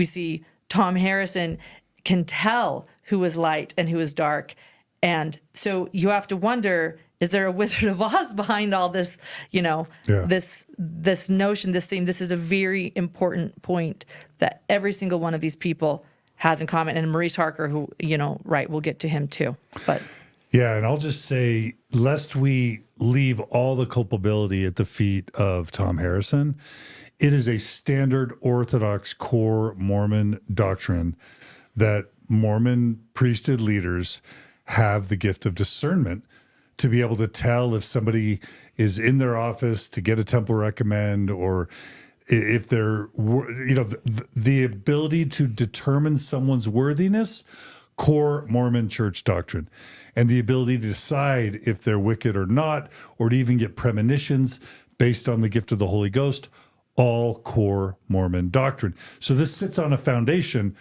see Thom Harrison can tell who is light and who is dark. And so you have to wonder, is there a Wizard of Oz behind all this, this notion, this theme? This is a very important point that every single one of these people has in common. And Maurice Harker, who, we'll get to him too. But yeah, and I'll just say, lest we leave all the culpability at the feet of Thom Harrison, it is a standard Orthodox core Mormon doctrine that Mormon priesthood leaders have the gift of discernment to be able to tell if somebody is in their office to get a temple recommend, or if they're, the ability to determine someone's worthiness, core Mormon church doctrine, and the ability to decide if they're wicked or not, or to even get premonitions based on the gift of the Holy Ghost, all core Mormon doctrine. So this sits on a foundation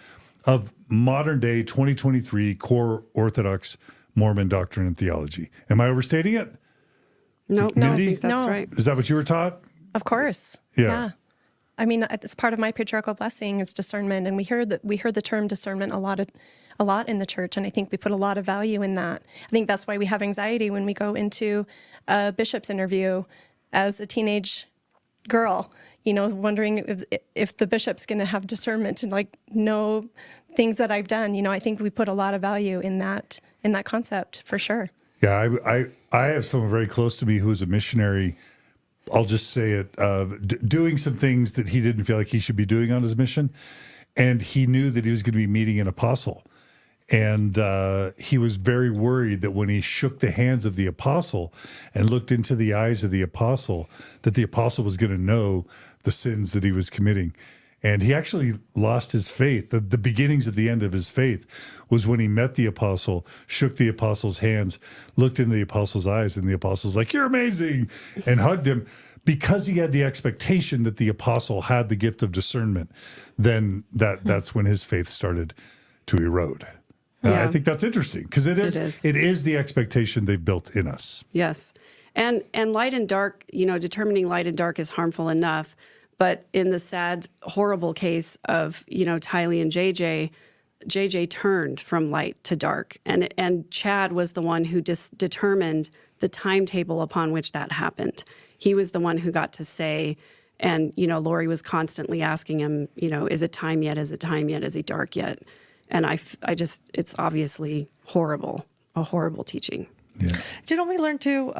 of modern day 2023 core Orthodox Mormon doctrine and theology. Am I overstating it? No, I Mindy? think that's No. right. Is that what you were taught? Of course. Yeah. I mean, it's part of my patriarchal blessing is discernment, and we heard the term discernment a lot in the church, and I think we put a lot of value in that. I think that's why we have anxiety when we go into a bishop's interview as a teenage girl, wondering if the bishop's going to have discernment and know things that I've done. I think we put a lot of value in that concept for sure. Yeah, I have someone very close to me who is a missionary. I'll just say it, doing some things that he didn't feel like he should be doing on his mission. And he knew that he was going to be meeting an apostle. And he was very worried that when he shook the hands of the apostle and looked into the eyes of the apostle, that the apostle was going to know the sins that he was committing. And he actually lost his faith. The beginnings of the end of his faith was when he met the apostle, shook the apostle's hands, looked into the apostle's eyes, and the apostle's like, "You're amazing," and hugged him. Because he had the expectation that the apostle had the gift of discernment, then that's when his faith started to erode. Yeah. I think that's interesting because it is the expectation they've built in us. Yes. And light and dark, determining light and dark is harmful enough. But in the sad, horrible case of, Tylee and JJ turned from light to dark. And Chad was the one who determined the timetable upon which that happened. He was the one who got to say, and, Lori was constantly asking him, is it time yet? Is it time yet? Is it dark yet? And it's obviously horrible, a horrible teaching. Yeah. Didn't we learn too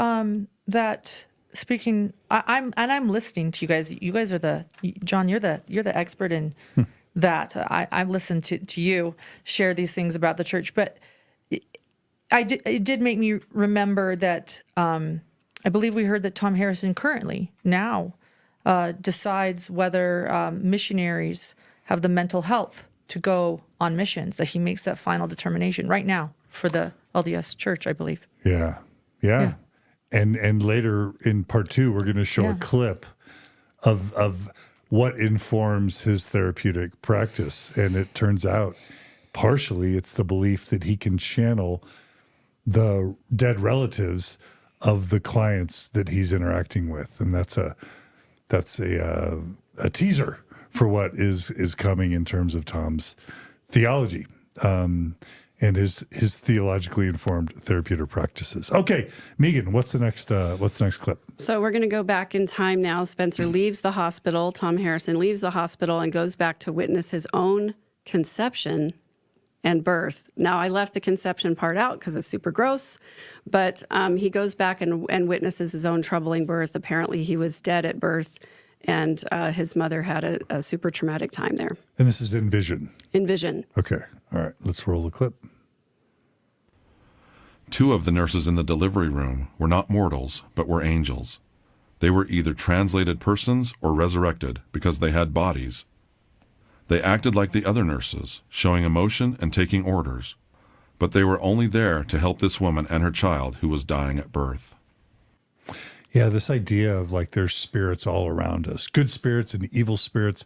that speaking? I'm listening to you guys. You guys are John. You're the expert in that. I've listened to you share these things about the church, but it did make me remember that I believe we heard that Thom Harrison currently now decides whether missionaries have the mental health to go on missions. That he makes that final determination right now for the LDS Church, I believe. Yeah. And later in part 2, we're going to show a clip of what informs his therapeutic practice. And it turns out partially it's the belief that he can channel the dead relatives of the clients that he's interacting with. And that's a teaser for what is coming in terms of Thom's theology. And his theologically informed therapeutic practices. Okay, Megan, what's the next clip? So we're going to go back in time now. Spencer leaves the hospital. Thom Harrison leaves the hospital and goes back to witness his own conception and birth. Now, I left the conception part out because it's super gross, but he goes back and witnesses his own troubling birth. Apparently, he was dead at birth, and his mother had a super traumatic time there. And this is in vision. In vision. Okay, all right, let's roll the clip. 2 of the nurses in the delivery room were not mortals, but were angels. They were either translated persons or resurrected because they had bodies. They acted like the other nurses, showing emotion and taking orders, but they were only there to help this woman and her child who was dying at birth. Yeah, this idea of like there's spirits all around us, good spirits and evil spirits,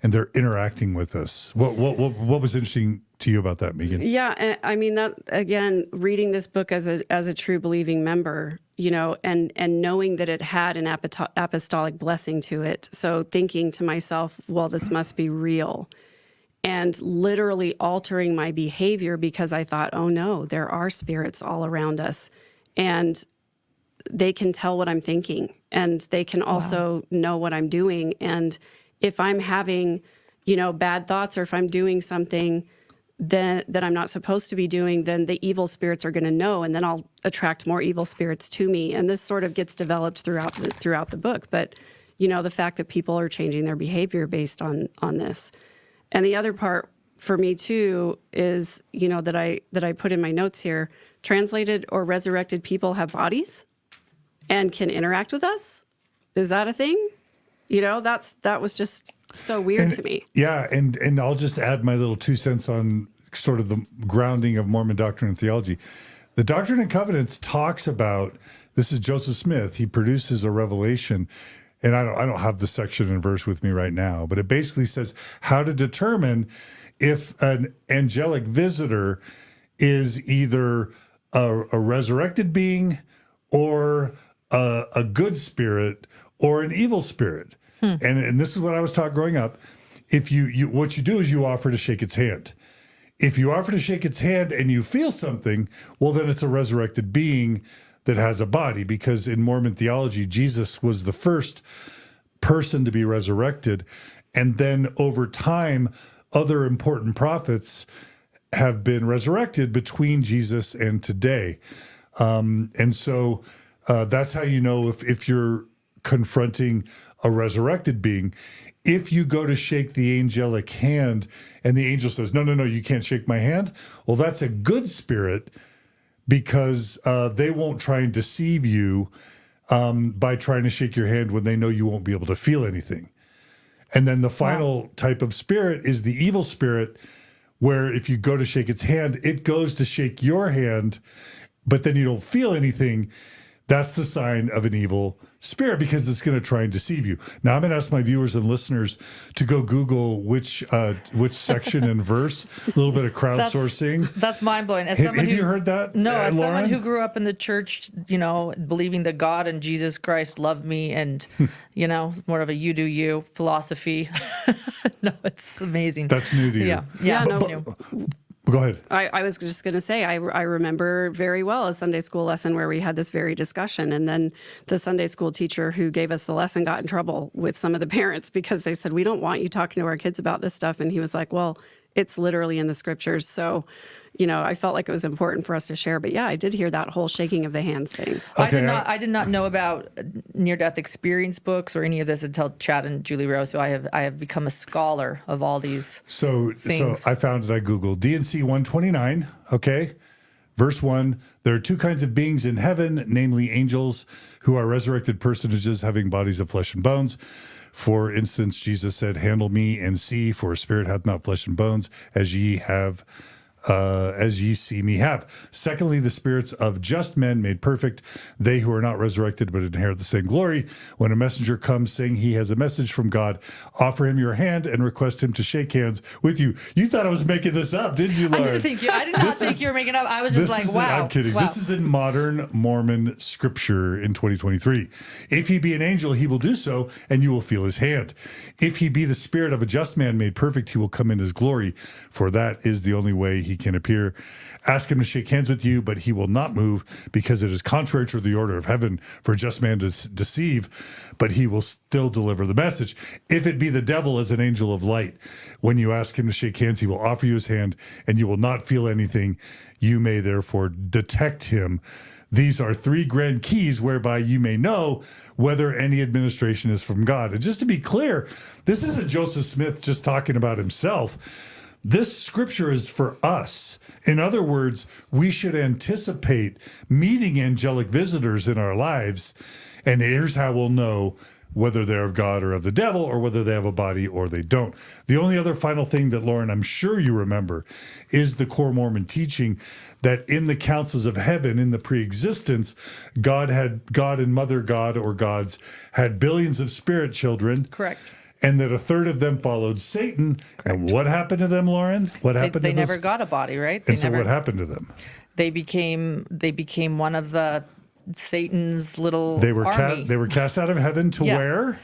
and they're interacting with us. What was interesting to you about that, Megan? Yeah, I mean, that again, reading this book as a true believing member, and knowing that it had an apostolic blessing to it. So thinking to myself, well, this must be real. And literally altering my behavior because I thought, oh no, there are spirits all around us. And they can tell what I'm thinking, and they can also know what I'm doing. And if I'm having, bad thoughts, or if I'm doing something that I'm not supposed to be doing, then the evil spirits are going to know, and then I'll attract more evil spirits to me. And this sort of gets developed throughout the book. But, the fact that people are changing their behavior based on this. And the other part for me too is, that I put in my notes here, translated or resurrected people have bodies and can interact with us. Is that a thing? That was just so weird to me. Yeah, and I'll just add my little 2 cents on sort of the grounding of Mormon doctrine and theology. The Doctrine and Covenants talks about, this is Joseph Smith, he produces a revelation, and I don't have the section and verse with me right now, but it basically says how to determine if an angelic visitor is either a resurrected being or a good spirit or an evil spirit. And this is what I was taught growing up. If you what you do is you offer to shake its hand. If you offer to shake its hand and you feel something, well, then it's a resurrected being that has a body, because in Mormon theology, Jesus was the first person to be resurrected. And then over time, other important prophets have been resurrected between Jesus and today. And so that's how you know if you're confronting a resurrected being. If you go to shake the angelic hand and the angel says, no, you can't shake my hand, well, that's a good spirit, because they won't try and deceive you by trying to shake your hand when they know you won't be able to feel anything. And then the final type of spirit is the evil spirit, where if you go to shake its hand, it goes to shake your hand, but then you don't feel anything. That's the sign of an evil spirit because it's going to try and deceive you. Now I'm going to ask my viewers and listeners to go Google which section and verse. A little bit of crowdsourcing. That's mind blowing. As Have someone you heard that? No, as Lauren? someone who grew up in the church, believing that God and Jesus Christ love me, and more of a you do you philosophy. No, it's amazing. That's new to you. Yeah, no, no. new. Go ahead. I was just going to say, I remember very well a Sunday school lesson where we had this very discussion. And then the Sunday school teacher who gave us the lesson got in trouble with some of the parents because they said, we don't want you talking to our kids about this stuff. And he was like, well, it's literally in the scriptures. So, I felt like it was important for us to share. But yeah, I did hear that whole shaking of the hands thing. Okay. I did not know about near-death experience books or any of this until Chad and Julie Rose. So I have become a scholar of all these things. So I found it. I Googled D&C 129. Okay. Verse 1, there are two kinds of beings in heaven, namely angels who are resurrected personages having bodies of flesh and bones. For instance, Jesus said, handle me and see, for a spirit hath not flesh and bones, as ye see me have. Secondly, the spirits of just men made perfect, they who are not resurrected but inherit the same glory. When a messenger comes saying he has a message from God, offer him your hand and request him to shake hands with you. You thought I was making this up, did you, Lauren? I did not think you were making it up. I was just like, wow. I'm kidding. Wow. This is in modern Mormon scripture in 2023. If he be an angel, he will do so, and you will feel his hand. If he be the spirit of a just man made perfect, he will come in his glory, for that is the only way he can appear. Ask him to shake hands with you, but he will not move, because it is contrary to the order of heaven for a just man to deceive, but he will still deliver the message. If it be the devil as an angel of light, when you ask him to shake hands, he will offer you his hand, and you will not feel anything. You may therefore detect him. These are three grand keys whereby you may know whether any administration is from God. And just to be clear, this isn't Joseph Smith just talking about himself. This scripture is for us. In other words, we should anticipate meeting angelic visitors in our lives. And here's how we'll know whether they're of God or of the devil, or whether they have a body or they don't. The only other final thing that, Lauren, I'm sure you remember, is the core Mormon teaching that in the councils of heaven, in the pre-existence, God and Mother God or gods had billions of spirit children. Correct. And that a third of them followed Satan. Correct. And what happened to them, Lauren? What happened to them? They never got a body, right? What happened to them? They became one of the Satan's little army. They were cast out of heaven to where?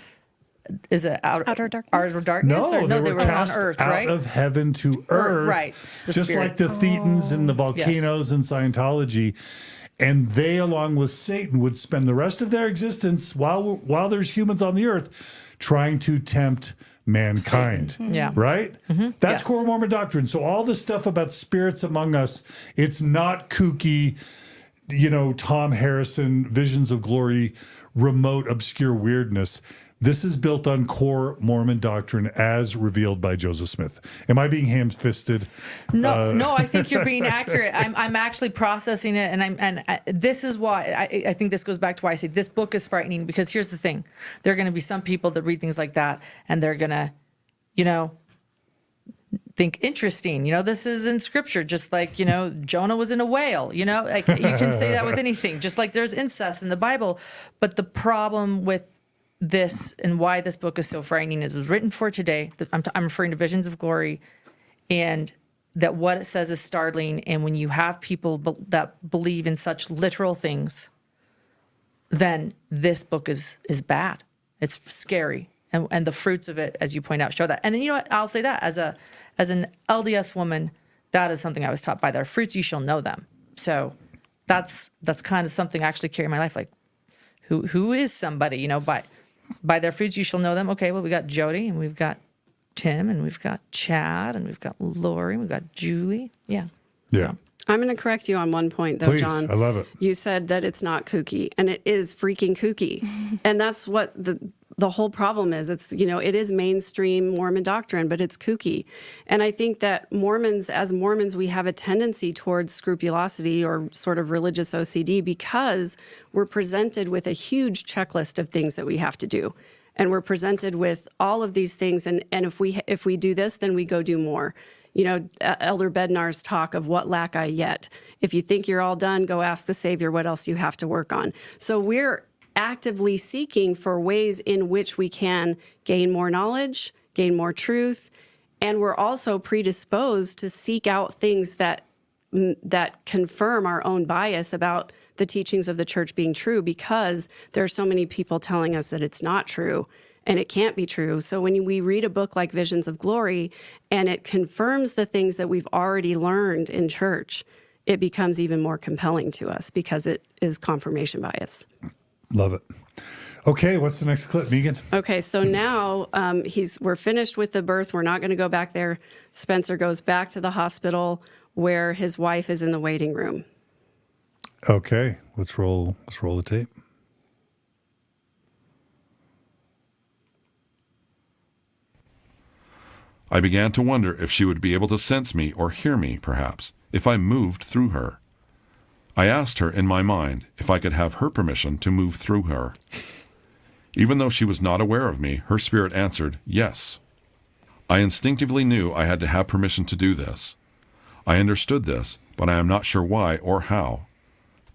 Is it outer darkness? Outer darkness? No, they were cast on earth, right? out of heaven to earth. Right. Just like the Thetans and the volcanoes in Scientology. And they, along with Satan, would spend the rest of their existence while there's humans on the earth trying to tempt mankind. Yeah. Right? Mm-hmm. That's core Mormon doctrine. So all the stuff about spirits among us, it's not kooky, Tom Harrison, Visions of Glory, remote, obscure weirdness. This is built on core Mormon doctrine as revealed by Joseph Smith. Am I being ham-fisted? No, I think you're being accurate. I'm actually processing it, and this is why I think this goes back to why I say this book is frightening, because here's the thing: there are going to be some people that read things like that, and they're going to, think interesting. This is in scripture, just like, Jonah was in a whale, like you can say that with anything, just like there's incest in the Bible. But the problem with this and why this book is so frightening is it was written for today. I'm referring to Visions of Glory, and that what it says is startling. And when you have people that believe in such literal things, then this book is bad. It's scary. And the fruits of it, as you point out, show that. And you know what? I'll say that as an LDS woman, that is something I was taught: by their fruits you shall know them. So that's kind of something I actually carry in my life. Like, who is somebody? By their fruits you shall know them. Okay, well, we got Jodi, and we've got Tim, and we've got Chad, and we've got Lori, and we've got Julie. Yeah. Yeah. So. I'm going to correct you on one point, though, Please, John. I love it. You said that it's not kooky, and it is freaking kooky. And that's what the whole problem is. It's, it is mainstream Mormon doctrine, but it's kooky. And I think that as Mormons, we have a tendency towards scrupulosity or sort of religious OCD because we're presented with a huge checklist of things that we have to do. And we're presented with all of these things. And if we do this, then we go do more. Elder Bednar's talk of what lack I yet. If you think you're all done, go ask the Savior what else you have to work on. So we're actively seeking for ways in which we can gain more knowledge, gain more truth, and we're also predisposed to seek out things that confirm our own bias about the teachings of the church being true, because there are so many people telling us that it's not true and it can't be true. So when we read a book like Visions of Glory and it confirms the things that we've already learned in church, it becomes even more compelling to us because it is confirmation bias. Love it. Okay, what's the next clip, Megan? Okay, so now we're finished with the birth. We're not going to go back there. Spencer goes back to the hospital where his wife is in the waiting room. Okay, let's roll the tape. I began to wonder if she would be able to sense me or hear me, perhaps, if I moved through her. I asked her in my mind if I could have her permission to move through her. Even though she was not aware of me, her spirit answered, yes. I instinctively knew I had to have permission to do this. I understood this, but I am not sure why or how.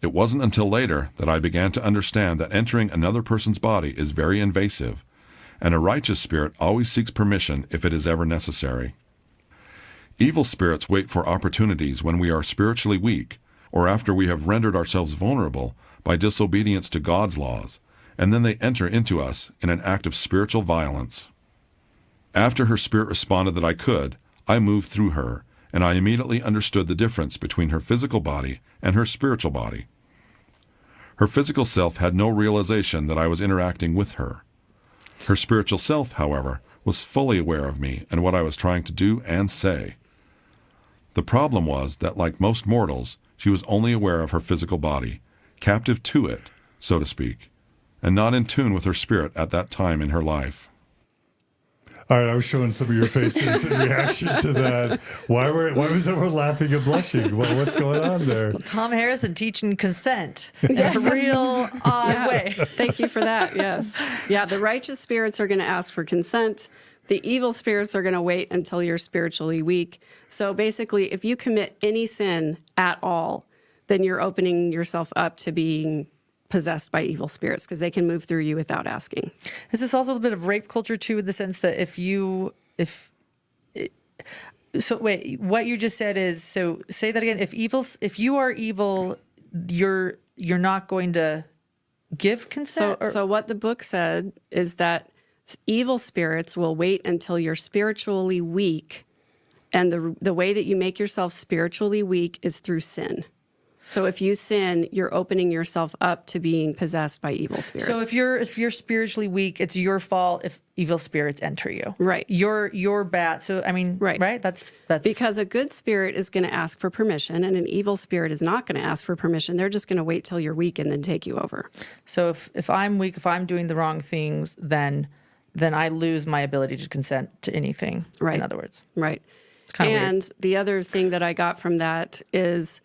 It wasn't until later that I began to understand that entering another person's body is very invasive, and a righteous spirit always seeks permission if it is ever necessary. Evil spirits wait for opportunities when we are spiritually weak, or after we have rendered ourselves vulnerable by disobedience to God's laws, and then they enter into us in an act of spiritual violence. After her spirit responded that I could, I moved through her, and I immediately understood the difference between her physical body and her spiritual body. Her physical self had no realization that I was interacting with her. Her spiritual self, however, was fully aware of me and what I was trying to do and say. The problem was that, like most mortals, she was only aware of her physical body, captive to it, so to speak, and not in tune with her spirit at that time in her life. All right, I was showing some of your faces in reaction to that. Why was everyone laughing and blushing? What's going on there? Thom Harrison teaching consent in a real odd way. Thank you for that. Yes. Yeah, the righteous spirits are going to ask for consent. The evil spirits are going to wait until you're spiritually weak. So basically, if you commit any sin at all, then you're opening yourself up to being possessed by evil spirits because they can move through you without asking. Is this also a bit of rape culture too, in the sense that wait, what you just said is, so say that again. If you are evil, you're not going to give consent. So what the book said is that evil spirits will wait until you're spiritually weak, and the way that you make yourself spiritually weak is through sin. So if you sin, you're opening yourself up to being possessed by evil spirits. So if you're spiritually weak, it's your fault if evil spirits enter you. Right. You're bad. So I mean, right? That's because a good spirit is going to ask for permission, and an evil spirit is not going to ask for permission. They're just going to wait till you're weak and then take you over. So if I'm weak, if I'm doing the wrong things, then I lose my ability to consent to anything. Right. In other words. Right. It's kind of weird. And the other thing that I got from that is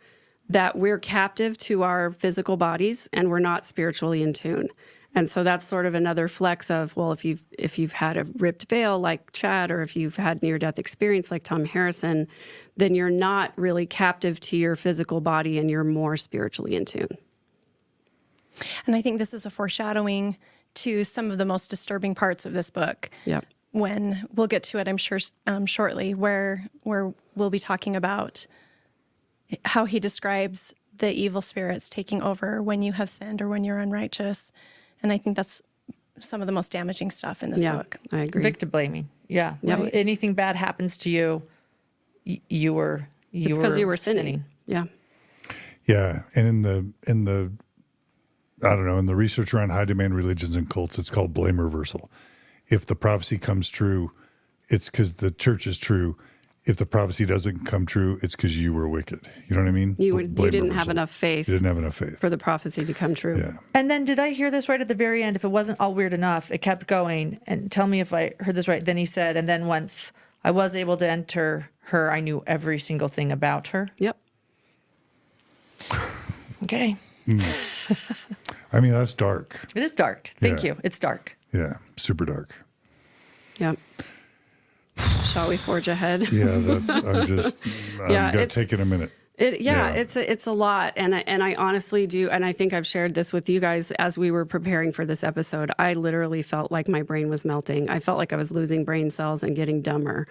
that we're captive to our physical bodies and we're not spiritually in tune. And so that's sort of another flex of, well, if you've had a ripped veil like Chad, or if you've had near-death experience like Thom Harrison, then you're not really captive to your physical body and you're more spiritually in tune. And I think this is a foreshadowing to some of the most disturbing parts of this book. Yep. When we'll get to it, I'm sure, shortly, where we'll be talking about how he describes the evil spirits taking over when you have sinned or when you're unrighteous. And I think that's some of the most damaging stuff in this book. I agree. Victim blaming. Yeah. Yep. When anything bad happens to you, you were because you were sinning. Yeah. Yeah. And in the I don't know, in the research around high demand religions and cults, it's called blame reversal. If the prophecy comes true, it's because the church is true. If the prophecy doesn't come true, it's because you were wicked. You know what I mean? You didn't have enough faith. You didn't have enough faith for the prophecy to come true. Yeah. And then did I hear this right at the very end? If it wasn't all weird enough, it kept going. And tell me if I heard this right. Then he said, and then once I was able to enter her, I knew every single thing about her. Yep. Okay. I mean, that's dark. It is dark. Thank you. It's dark. Yeah. Super dark. Yep. Shall we forge ahead? Yeah, I'm going to take it a minute. It's a lot, and I honestly do, and I think I've shared this with you guys as we were preparing for this episode. I literally felt like my brain was melting. I felt like I was losing brain cells and getting dumber,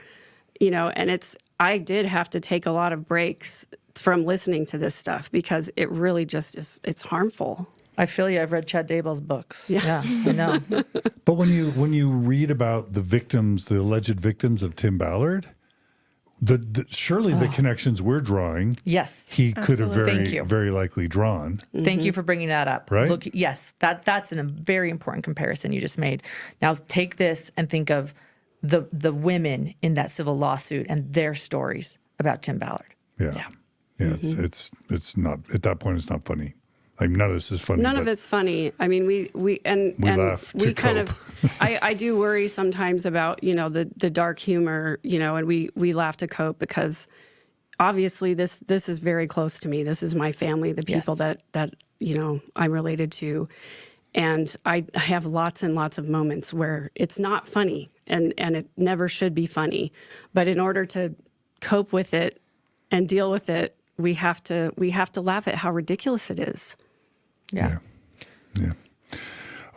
and I did have to take a lot of breaks from listening to this stuff because it really just it's harmful. I feel you. I've read Chad Daybell's books. Yeah, I know. But when you read about the alleged victims of Tim Ballard, surely the connections we're drawing, Yes. he could have Thank you. very likely drawn. Thank you for bringing that up. Right? Look, yes, that's a very important comparison you just made. Now take this and think of the women in that civil lawsuit and their stories about Tim Ballard. Yeah. It's not, at that point, it's not funny. Like, none of this is funny. None of it's funny. I mean, we laugh to kind cope. of. I do worry sometimes about the dark humor, and we laugh to cope because obviously this is very close to me. This is my family, the people that I'm related to, and I have lots and lots of moments where it's not funny, and it never should be funny, but in order to cope with it and deal with it, we have to laugh at how ridiculous it is. Yeah.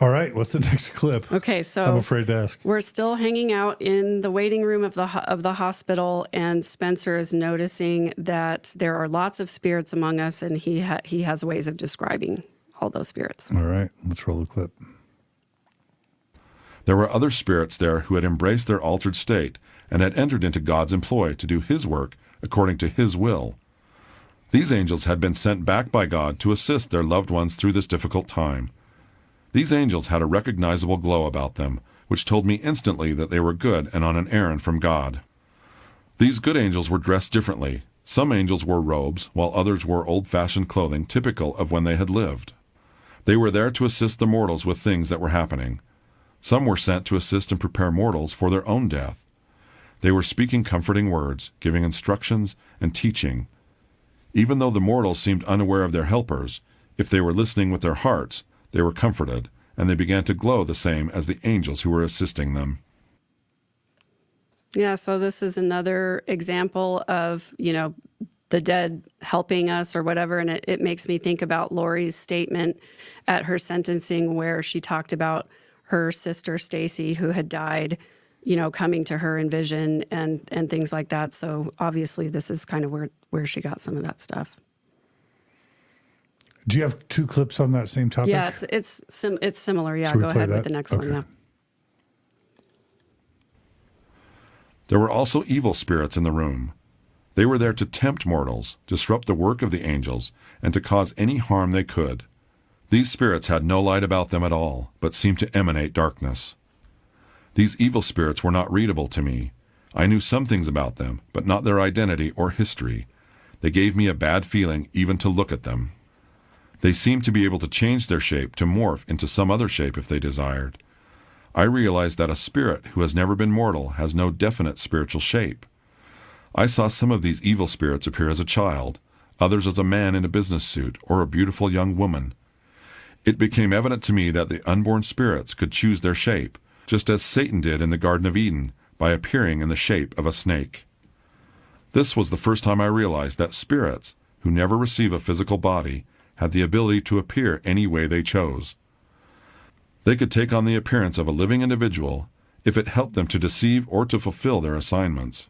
All right. What's the next clip? Okay, so I'm afraid to ask. we're still hanging out in the waiting room of the hospital, and Spencer is noticing that there are lots of spirits among us, and he has ways of describing all those spirits. All right. Let's roll the clip. There were other spirits there who had embraced their altered state and had entered into God's employ to do his work according to his will. These angels had been sent back by God to assist their loved ones through this difficult time. These angels had a recognizable glow about them, which told me instantly that they were good and on an errand from God. These good angels were dressed differently. Some angels wore robes, while others wore old-fashioned clothing typical of when they had lived. They were there to assist the mortals with things that were happening. Some were sent to assist and prepare mortals for their own death. They were speaking comforting words, giving instructions, and teaching. Even though the mortals seemed unaware of their helpers, if they were listening with their hearts, they were comforted, and they began to glow the same as the angels who were assisting them. Yeah, so this is another example of, the dead helping us or whatever, and it makes me think about Lori's statement at her sentencing where she talked about her sister Stacy who had died, coming to her in vision and things like that. So obviously this is kind of where she got some of that stuff. Do you have two clips on that same topic? Yeah, it's similar. Yeah, Should we go play ahead that? with the next Okay. one. Yeah. There were also evil spirits in the room. They were there to tempt mortals, disrupt the work of the angels, and to cause any harm they could. These spirits had no light about them at all, but seemed to emanate darkness. These evil spirits were not readable to me. I knew some things about them, but not their identity or history. They gave me a bad feeling even to look at them. They seemed to be able to change their shape to morph into some other shape if they desired. I realized that a spirit who has never been mortal has no definite spiritual shape. I saw some of these evil spirits appear as a child, others as a man in a business suit or a beautiful young woman. It became evident to me that the unborn spirits could choose their shape, just as Satan did in the Garden of Eden by appearing in the shape of a snake. This was the first time I realized that spirits, who never receive a physical body, had the ability to appear any way they chose. They could take on the appearance of a living individual if it helped them to deceive or to fulfill their assignments.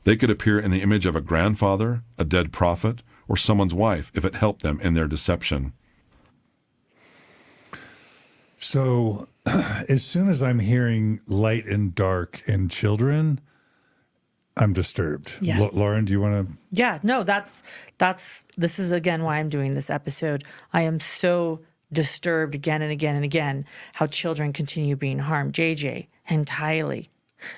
They could appear in the image of a grandfather, a dead prophet, or someone's wife if it helped them in their deception. So as soon as I'm hearing light and dark and children, I'm disturbed. Yes. Lauren, do you want to? Yeah, no, this is again why I'm doing this episode. I am so disturbed again and again and again how children continue being harmed. JJ and Tylee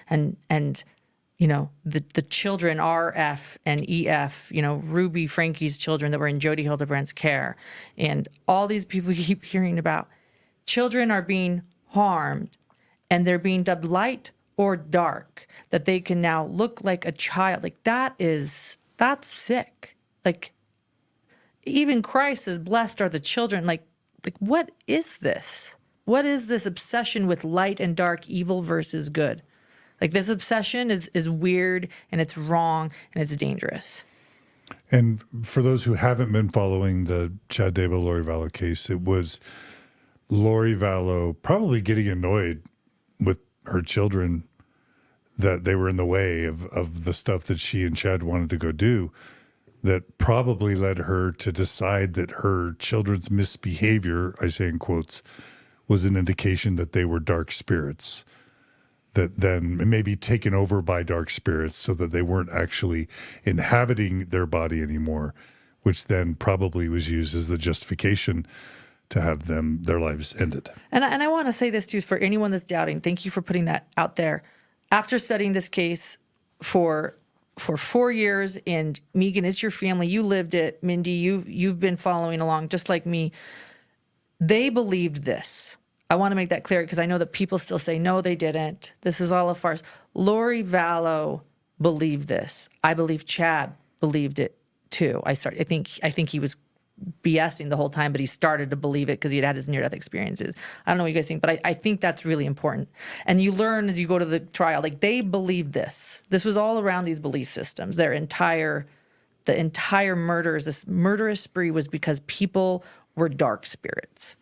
and the children RF and EF, Ruby, Frankie's children that were in Jodi Hildebrandt's care, and all these people we keep hearing about. Children are being harmed, and they're being dubbed light or dark, that they can now look like a child. Like that's sick. Like even Christ says, blessed are the children. Like what is this? What is this obsession with light and dark, evil versus good? Like this obsession is weird and it's wrong and it's dangerous. And for those who haven't been following the Chad Daybell, Lori Vallow case, it was Lori Vallow probably getting annoyed with her children that they were in the way of the stuff that she and Chad wanted to go do, that probably led her to decide that her children's misbehavior, I say in quotes, was an indication that they were dark spirits, that then maybe taken over by dark spirits so that they weren't actually inhabiting their body anymore, which then probably was used as the justification to have their lives ended. And I want to say this too, for anyone that's doubting, thank you for putting that out there. After studying this case for 4 years, and Megan, it's your family, you lived it, Mindy, you've been following along just like me. They believed this. I want to make that clear because I know that people still say, no, they didn't. This is all a farce. Lori Vallow believed this. I believe Chad believed it too. I think he was BSing the whole time, but he started to believe it because he had his near-death experiences. I don't know what you guys think, but I think that's really important. And you learn as you go to the trial, like they believed this. This was all around these belief systems. The entire murders, this murderous spree was because people were dark spirits,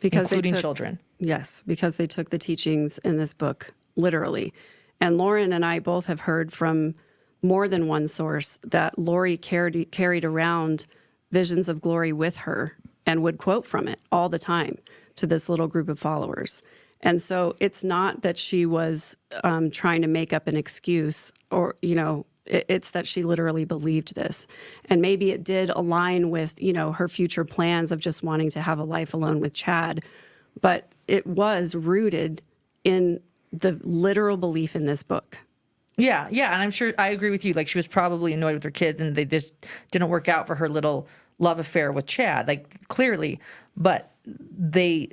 including children. Yes, because they took the teachings in this book literally. And Lauren and I both have heard from more than one source that Lori carried around visions of glory with her and would quote from it all the time to this little group of followers. And so it's not that she was trying to make up an excuse or, it's that she literally believed this. And maybe it did align with, her future plans of just wanting to have a life alone with Chad. But it was rooted in the literal belief in this book. Yeah, and I'm sure I agree with you. Like she was probably annoyed with her kids, and they just didn't work out for her little love affair with Chad. Like clearly, but they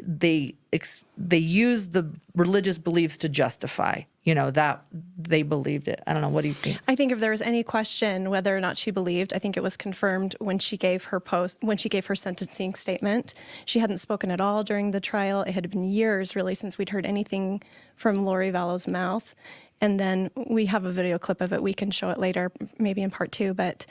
used the religious beliefs to justify, that they believed it. I don't know. What do you think? I think if there was any question whether or not she believed, I think it was confirmed when she gave her sentencing statement. She hadn't spoken at all during the trial. It had been years, really, since we'd heard anything from Lori Vallow's mouth. And then we have a video clip of it. We can show it later, maybe in part 2. But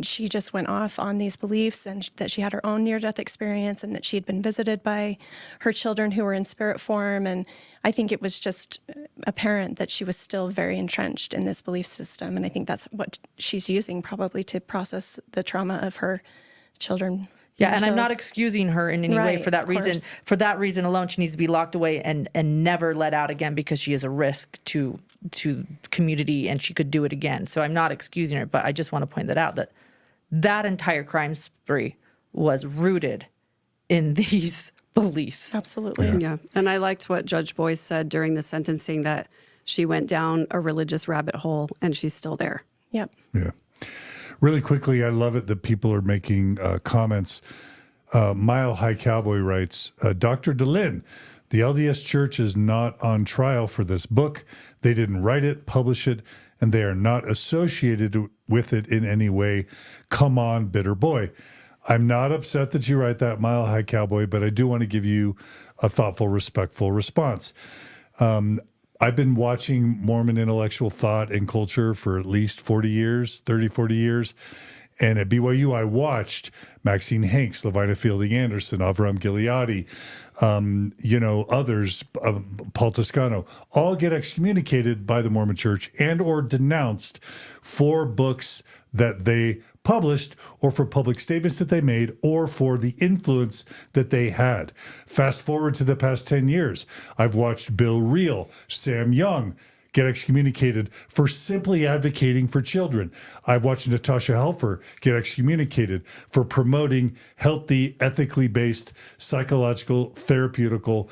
she just went off on these beliefs and that she had her own near-death experience and that she had been visited by her children who were in spirit form. And I think it was just apparent that she was still very entrenched in this belief system. And I think that's what she's using probably to process the trauma of her children. Yeah, and I'm not excusing her in any way for that reason. For that reason alone, she needs to be locked away and never let out again because she is a risk to community and she could do it again. So I'm not excusing her, but I just want to point that out, that entire crime spree was rooted in these beliefs. Absolutely. Yeah. And I liked what Judge Boyce said during the sentencing, that she went down a religious rabbit hole and she's still there. Yep. Yeah. Really quickly, I love it that people are making comments. Mile High Cowboy writes, Dr. DeLynn, the LDS Church is not on trial for this book. They didn't write it, publish it, and they are not associated with it in any way. Come on, bitter boy. I'm not upset that you write that, Mile High Cowboy, but I do want to give you a thoughtful, respectful response. I've been watching Mormon intellectual thought and culture for at least 40 years. And at BYU, I watched Maxine Hanks, Lavina Fielding Anderson, Avram Gileadi, others, Paul Toscano, all get excommunicated by the Mormon Church and or denounced for books that they published or for public statements that they made or for the influence that they had. Fast forward to the past 10 years. I've watched Bill Reel, Sam Young get excommunicated for simply advocating for children. I've watched Natasha Helfer get excommunicated for promoting healthy, ethically based psychological, therapeutical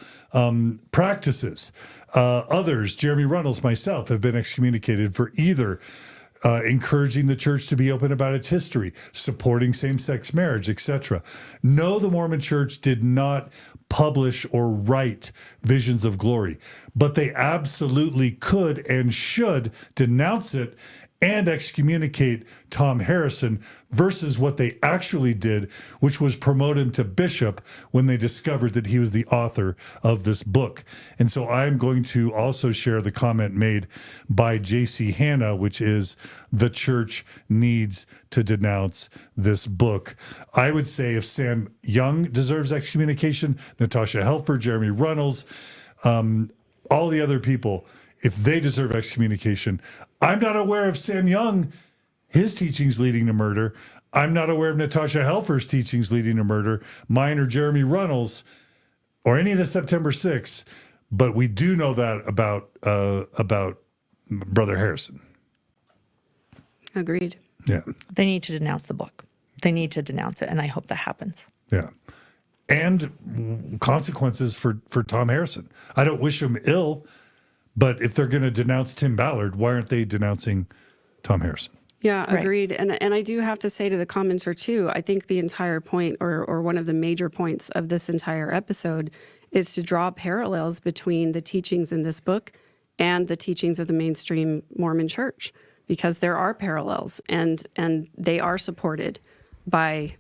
practices. Others, Jeremy Runnels, myself, have been excommunicated for either encouraging the church to be open about its history, supporting same-sex marriage, etc. No, the Mormon Church did not publish or write Visions of Glory, but they absolutely could and should denounce it and excommunicate Thom Harrison versus what they actually did, which was promote him to bishop when they discovered that he was the author of this book. And so I'm going to also share the comment made by J.C. Hanna, which is the church needs to denounce this book. I would say if Sam Young deserves excommunication, Natasha Helfer, Jeremy Runnels, all the other people, if they deserve excommunication. I'm not aware of Sam Young, his teachings leading to murder. I'm not aware of Natasha Helfer's teachings leading to murder, mine or Jeremy Runnels, or any of the September 6th. But we do know that about Brother Harrison. Agreed. Yeah, They need to denounce the book. They need to denounce it, and I hope that happens. yeah. And consequences for Thom Harrison. I don't wish him ill, but if they're going to denounce Tim Ballard, why aren't they denouncing Thom Harrison? Yeah, Right. agreed. And I do have to say to the commenter too, I think the entire point or one of the major points of this entire episode is to draw parallels between the teachings in this book and the teachings of the mainstream Mormon church, because there are parallels and they are supported by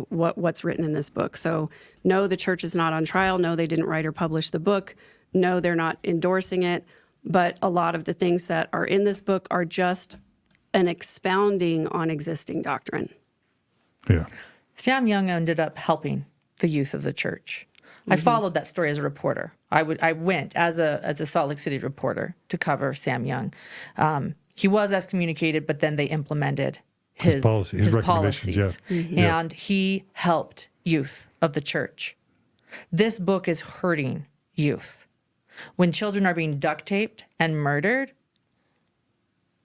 what's written in this book. So no, the church is not on trial. No, they didn't write or publish the book. No, they're not endorsing it. But a lot of the things that are in this book are just an expounding on existing doctrine. Yeah. Sam Young ended up helping the youth of the church. I followed that story as a reporter. I went as a Salt Lake City reporter to cover Sam Young. He was excommunicated, but then they implemented his recommendations, policies. yeah. And he helped youth of the church. This book is hurting youth. When children are being duct taped and murdered,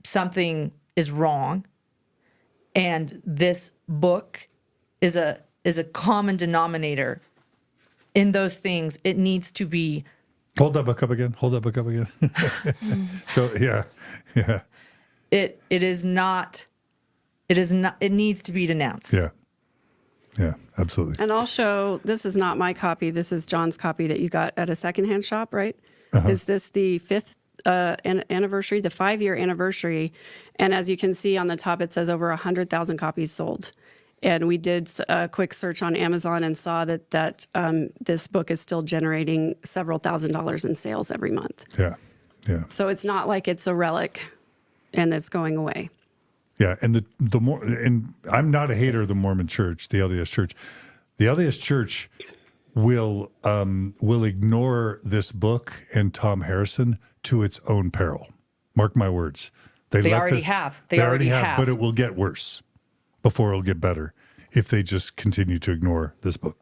something is wrong. And this book is a common denominator in those things. It needs to be. Hold that book up again. So yeah. It is not. It needs to be denounced. Yeah, absolutely. And I'll show, this is not my copy. This is John's copy that you got at a secondhand shop, right? Is this the 5th anniversary, the 5-year anniversary? And as you can see on the top, it says over 100,000 copies sold. And we did a quick search on Amazon and saw that this book is still generating several $1,000s in sales every month. Yeah. So it's not like it's a relic and it's going away. Yeah, and and I'm not a hater of the Mormon Church, the LDS Church. The LDS Church will ignore this book and Thom Harrison to its own peril. Mark my words. They already have. They already have. But it will get worse before it'll get better if they just continue to ignore this book.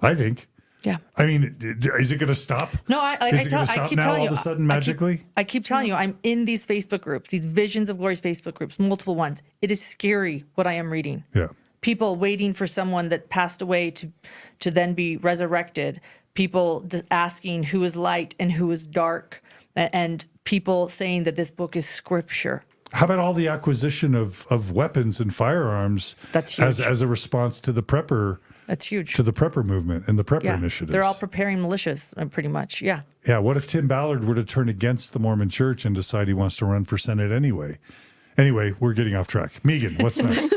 I think. Yeah. I mean, is it going to stop? No, I keep telling all you. of a sudden magically? I keep telling you, I'm in these Facebook groups, these Visions of Glory's Facebook groups, multiple ones. It is scary what I am reading. Yeah. People waiting for someone that passed away to then be resurrected. People asking who is light and who is dark, and people saying that this book is scripture. How about all the acquisition of weapons and firearms? That's huge. As a response to the prepper. That's huge. To the prepper movement and the prepper initiatives. They're all preparing militias, pretty much. Yeah. Yeah. What if Tim Ballard were to turn against the Mormon Church and decide he wants to run for Senate anyway? Anyway, we're getting off track. Megan, what's next?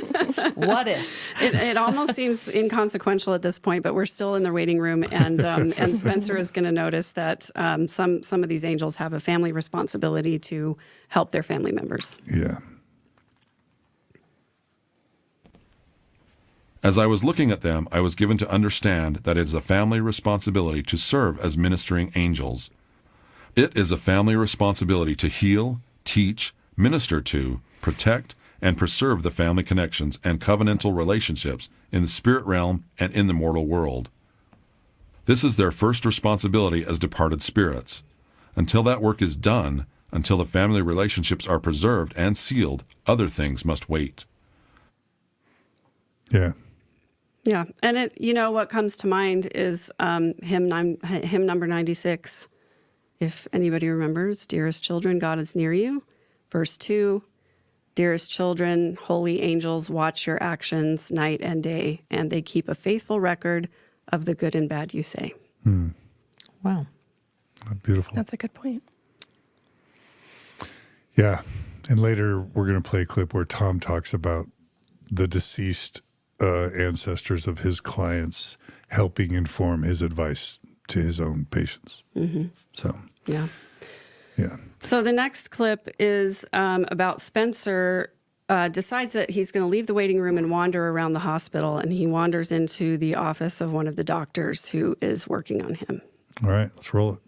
What if? It almost seems inconsequential at this point, but we're still in the waiting room, and Spencer is going to notice that some of these angels have a family responsibility to help their family members. Yeah. As I was looking at them, I was given to understand that it is a family responsibility to serve as ministering angels. It is a family responsibility to heal, teach, minister to, protect, and preserve the family connections and covenantal relationships in the spirit realm and in the mortal world. This is their first responsibility as departed spirits. Until that work is done, until the family relationships are preserved and sealed, other things must wait. Yeah. Yeah, and what comes to mind is hymn number 96. If anybody remembers, dearest children, God is near you. Verse 2, dearest children, holy angels watch your actions night and day, and they keep a faithful record of the good and bad you say. Wow. Beautiful. That's a good point. Yeah. And later, we're going to play a clip where Thom talks about the deceased ancestors of his clients helping inform his advice to his own patients. Mm-hmm. So, Yeah. yeah. So the next clip is about Spencer decides that he's going to leave the waiting room and wander around the hospital, and he wanders into the office of one of the doctors who is working on him. All right, let's roll it.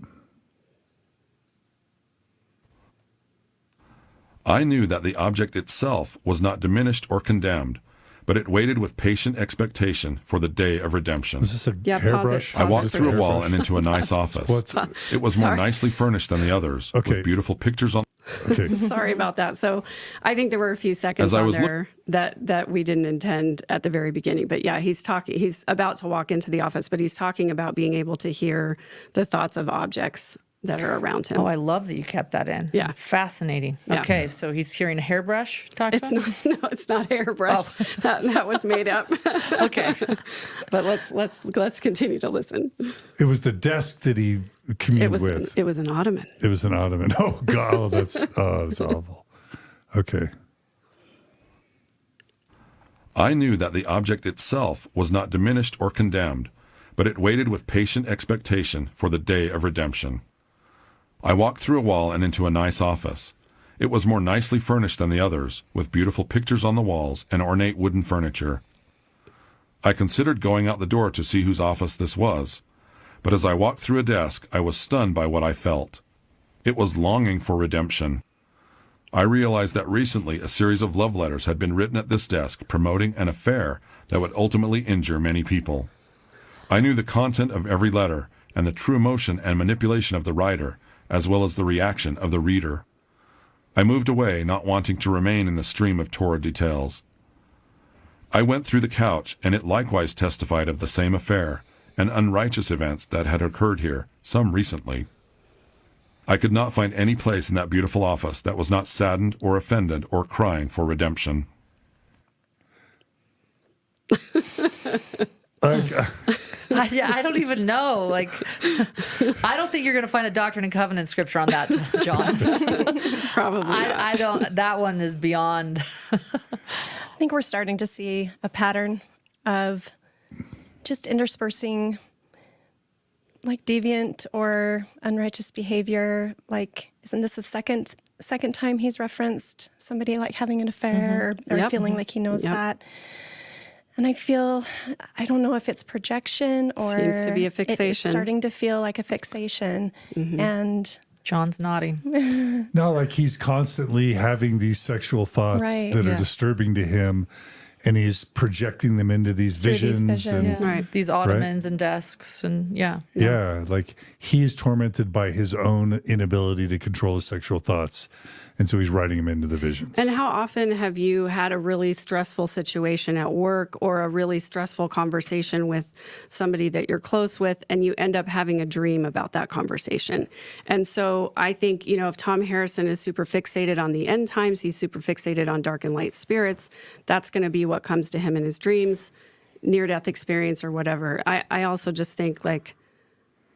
I knew that the object itself was not diminished or condemned, but it waited with patient expectation for the day of redemption. Is this a Yeah, pause hairbrush? it, I pause walked it through for a wall just- and into a nice office. What's, It was more Sorry. nicely furnished than the others, Okay. with beautiful pictures on. okay. Sorry about that. So I think there were a few seconds As I on was there that we didn't intend at the very beginning. But yeah, he's about to walk into the office, but he's talking about being able to hear the thoughts of objects that are around him. Oh, I love that you kept that in. Yeah. Fascinating. Yeah. Okay, so he's hearing a hairbrush talk It's about? not, no, it's not hairbrush. That was made up. Okay. But let's continue to listen. It was the desk that he communed with. It was an ottoman. It was an ottoman. Oh, God, that's awful. Okay. I knew that the object itself was not diminished or condemned, but it waited with patient expectation for the day of redemption. I walked through a wall and into a nice office. It was more nicely furnished than the others, with beautiful pictures on the walls and ornate wooden furniture. I considered going out the door to see whose office this was, but as I walked through a desk, I was stunned by what I felt. It was longing for redemption. I realized that recently a series of love letters had been written at this desk promoting an affair that would ultimately injure many people. I knew the content of every letter and the true emotion and manipulation of the writer, as well as the reaction of the reader. I moved away, not wanting to remain in the stream of torrid details. I went through the couch, and it likewise testified of the same affair and unrighteous events that had occurred here, some recently. I could not find any place in that beautiful office that was not saddened or offended or crying for redemption. Yeah, I don't even know. Like, I don't think you're going to find a Doctrine and Covenant scripture on that, John. Probably not. I don't. That one is beyond. I think we're starting to see a pattern of just interspersing like deviant or unrighteous behavior. Like, isn't this the second time he's referenced somebody like having an affair or Yep. feeling like he knows Yep. that? And I don't know if it's projection or Seems to be a It's fixation. starting to feel like a fixation. And John's nodding. No, like he's constantly having these sexual thoughts Right, that are yeah. disturbing to him, and he's projecting them into these Through these visions. visions. And Right. These ottomans and desks and yeah. yeah, like he's tormented by his own inability to control his sexual thoughts. And so he's writing them into the visions. And how often have you had a really stressful situation at work or a really stressful conversation with somebody that you're close with, and you end up having a dream about that conversation? And so I think, if Thom Harrison is super fixated on the end times, he's super fixated on dark and light spirits, that's going to be what comes to him in his dreams, near-death experience or whatever. I also just think, like,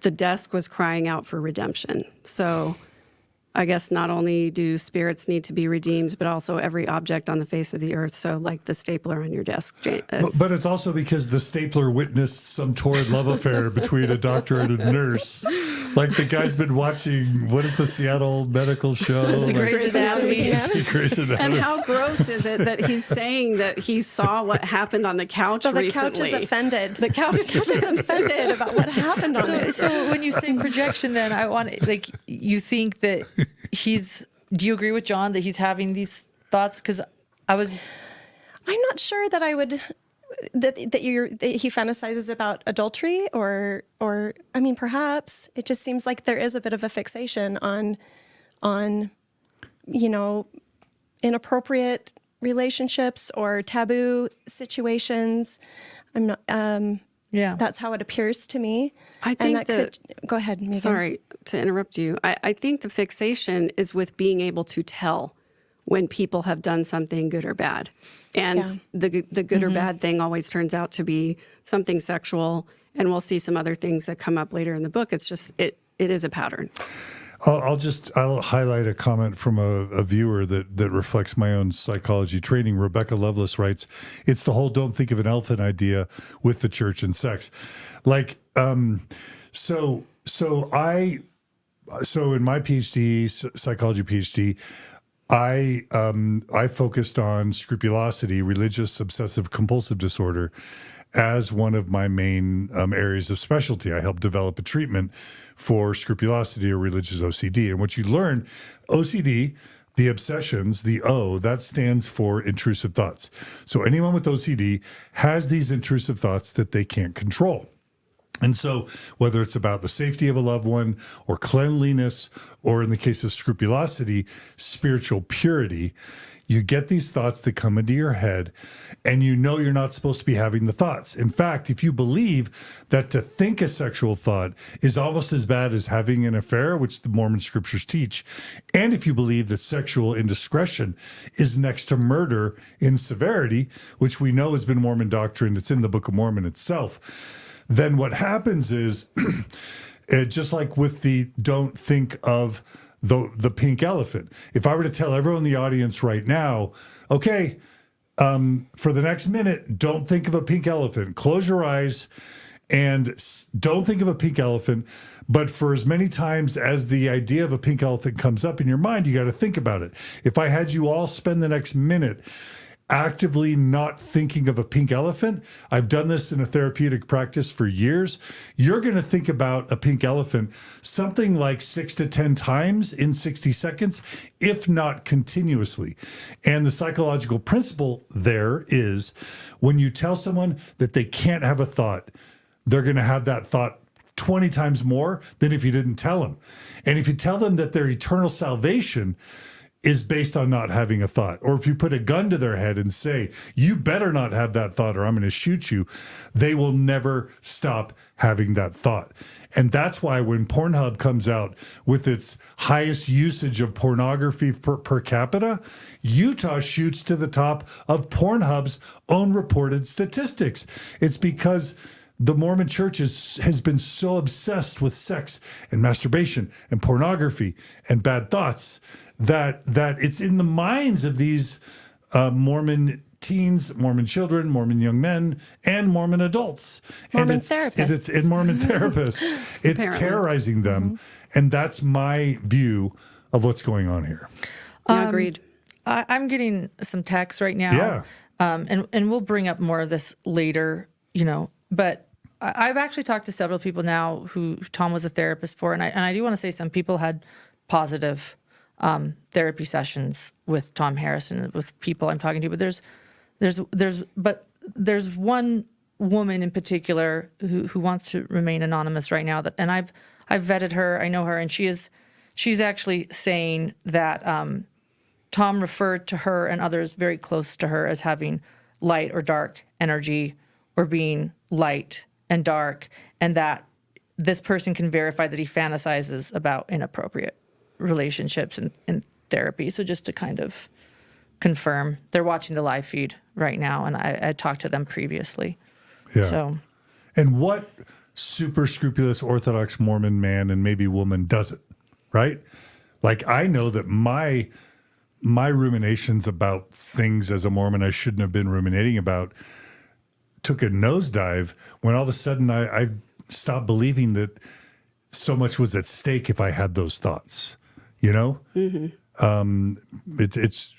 the desk was crying out for redemption. So I guess not only do spirits need to be redeemed, but also every object on the face of the earth. So, like the stapler on your desk. But it's also because the stapler witnessed some torrid love affair between a doctor and a nurse. Like the guy's been watching, what is the Seattle medical show? Grey's Anatomy. Grey's and Anatomy. how gross is it that he's saying that he saw what happened on the couch so the recently? couch is offended. The couch is offended about what happened on it. So when you say projection, then I want you think that do you agree with John that he's having these thoughts? Because I'm not sure that I would that he fantasizes about adultery or I mean, perhaps it just seems like there is a bit of a fixation on inappropriate relationships or taboo situations. I'm not. yeah. That's how it appears to me. I think and that could go ahead, Megan. Sorry to interrupt you. I think the fixation is with being able to tell when people have done something good or bad. And Yeah. the good or bad thing always turns out to be something sexual. And we'll see some other things that come up later in the book. It's just, it is a pattern. I'll highlight a comment from a viewer that reflects my own psychology training. Rebecca Lovelace writes, "It's the whole 'don't think of an elephant' idea with the church and sex." Like, so in my PhD, psychology PhD, I focused on scrupulosity, religious obsessive compulsive disorder, as one of my main areas of specialty. I helped develop a treatment for scrupulosity or religious OCD. And what you learn, OCD, the obsessions, the O, that stands for intrusive thoughts. So anyone with OCD has these intrusive thoughts that they can't control. And so whether it's about the safety of a loved one or cleanliness, or in the case of scrupulosity, spiritual purity, you get these thoughts that come into your head and you know you're not supposed to be having the thoughts. In fact, if you believe that to think a sexual thought is almost as bad as having an affair, which the Mormon scriptures teach, and if you believe that sexual indiscretion is next to murder in severity, which we know has been Mormon doctrine, it's in the Book of Mormon itself, then what happens is, just like with the don't think of the pink elephant. If I were to tell everyone in the audience right now, okay, for the next minute, don't think of a pink elephant. Close your eyes and don't think of a pink elephant. But for as many times as the idea of a pink elephant comes up in your mind, you got to think about it. If I had you all spend the next minute actively not thinking of a pink elephant, I've done this in a therapeutic practice for years, you're going to think about a pink elephant something like 6 to 10 times in 60 seconds, if not continuously. And the psychological principle there is when you tell someone that they can't have a thought, they're going to have that thought 20 times more than if you didn't tell them. And if you tell them that their eternal salvation is based on not having a thought, or if you put a gun to their head and say, you better not have that thought or I'm going to shoot you, they will never stop having that thought. And that's why when Pornhub comes out with its highest usage of pornography per capita, Utah shoots to the top of Pornhub's own reported statistics. It's because the Mormon church has been so obsessed with sex and masturbation and pornography and bad thoughts that it's in the minds of these Mormon teens, Mormon children, Mormon young men, and Mormon adults. Mormon It's in Mormon therapists. It's Apparently. terrorizing them. And that's my view of what's going on here. Yeah, agreed. I'm getting some texts right now. Yeah. And we'll bring up more of this later, but I've actually talked to several people now who Thom was a therapist for. And I do want to say some people had positive therapy sessions with Thom Harrison, with people I'm talking to, but there's one woman in particular who wants to remain anonymous right now, and I've vetted her, I know her, and she's actually saying that Thom referred to her and others very close to her as having light or dark energy, or being light and dark, and that this person can verify that he fantasizes about inappropriate relationships in therapy. So just to kind of confirm, they're watching the live feed right now, and I talked to them previously. Yeah. So, and what super scrupulous Orthodox Mormon man and maybe woman does it, right? Like, I know that my ruminations about things as a Mormon I shouldn't have been ruminating about took a nosedive when all of a sudden I stopped believing that so much was at stake if I had those thoughts, Mm-hmm. It's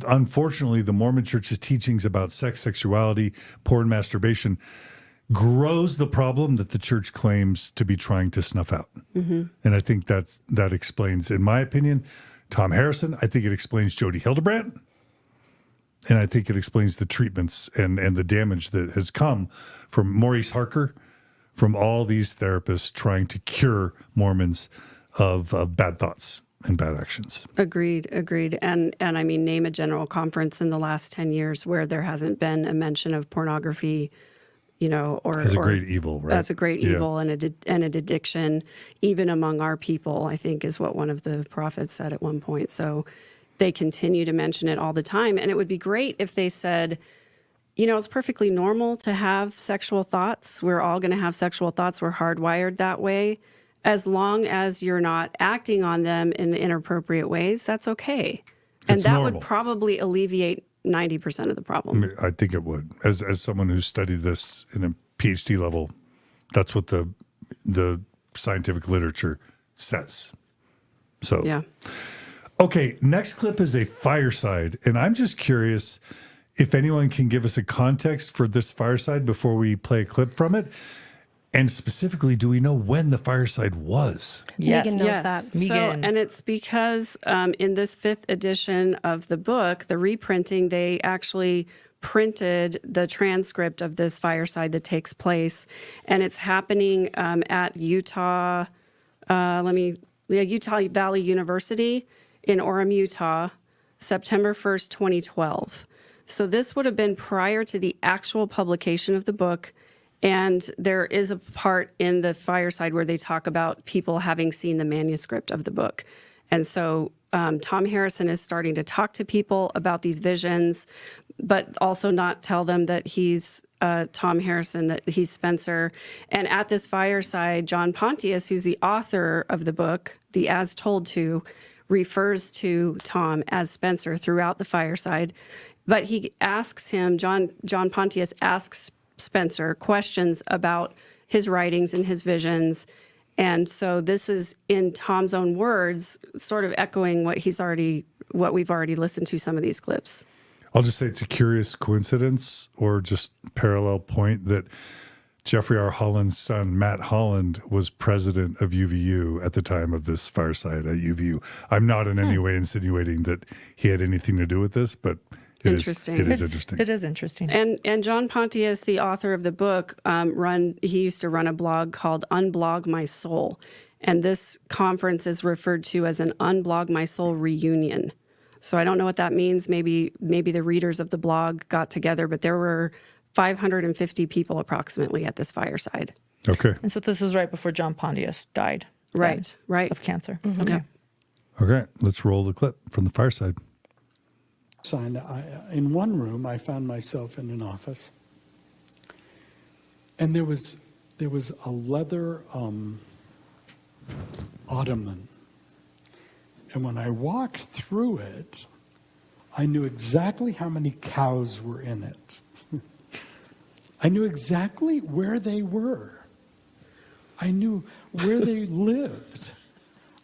unfortunately the Mormon Church's teachings about sex, sexuality, porn, masturbation grows the problem that the church claims to be trying to snuff out. Mm-hmm. And I think that explains, in my opinion, Thom Harrison. I think it explains Jodi Hildebrandt. And I think it explains the treatments and the damage that has come from Maurice Harker, from all these therapists trying to cure Mormons of bad thoughts and bad actions. Agreed. And I mean, name a general conference in the last 10 years where there hasn't been a mention of pornography, or as a great evil, right? As a great evil and an addiction, even among our people, I think is what one of the prophets said at one point. So they continue to mention it all the time. And it would be great if they said, it's perfectly normal to have sexual thoughts. We're all going to have sexual thoughts. We're hardwired that way. as long as you're not acting on them in inappropriate ways, that's okay. And It's that normal. would probably alleviate 90% of the problem. I think it would. As someone who's studied this in a PhD level, that's what the scientific literature says. So Yeah. Okay, next clip is a fireside, and I'm just curious if anyone can give us a context for this fireside before we play a clip from it. And specifically, do we know when the fireside was? Megan knows that. So, Megan. and it's because in this 5th edition of the book, the reprinting, they actually printed the transcript of this fireside that takes place, and it's happening at Utah Valley University in Orem, Utah, September 1st, 2012. So this would have been prior to the actual publication of the book. And there is a part in the fireside where they talk about people having seen the manuscript of the book. And so Thom Harrison is starting to talk to people about these visions, but also not tell them that he's Thom Harrison, that he's Spencer. And at this fireside, John Pontius, who's the author of the book, The As Told To, refers to Thom as Spencer throughout the fireside. But he asks him, John Pontius asks Spencer questions about his writings and his visions. And so this is, in Thom's own words, sort of echoing what we've already listened to some of these clips. I'll just say it's a curious coincidence or just parallel point that Jeffrey R. Holland's son, Matt Holland, was president of UVU at the time of this fireside at UVU. I'm not in any way insinuating that he had anything to do with this, but it is interesting. It is interesting. And John Pontius, the author of the book, he used to run a blog called Unblog My Soul. And this conference is referred to as an Unblog My Soul reunion. So I don't know what that means. Maybe the readers of the blog got together, but there were 550 people approximately at this fireside. Okay. And so this was right before John Pontius died. Right. Of cancer. Okay. Okay, let's roll the clip from the fireside. In one room, I found myself in an office, and there was a leather ottoman. And when I walked through it, I knew exactly how many cows were in it. I knew exactly where they were. I knew where they lived.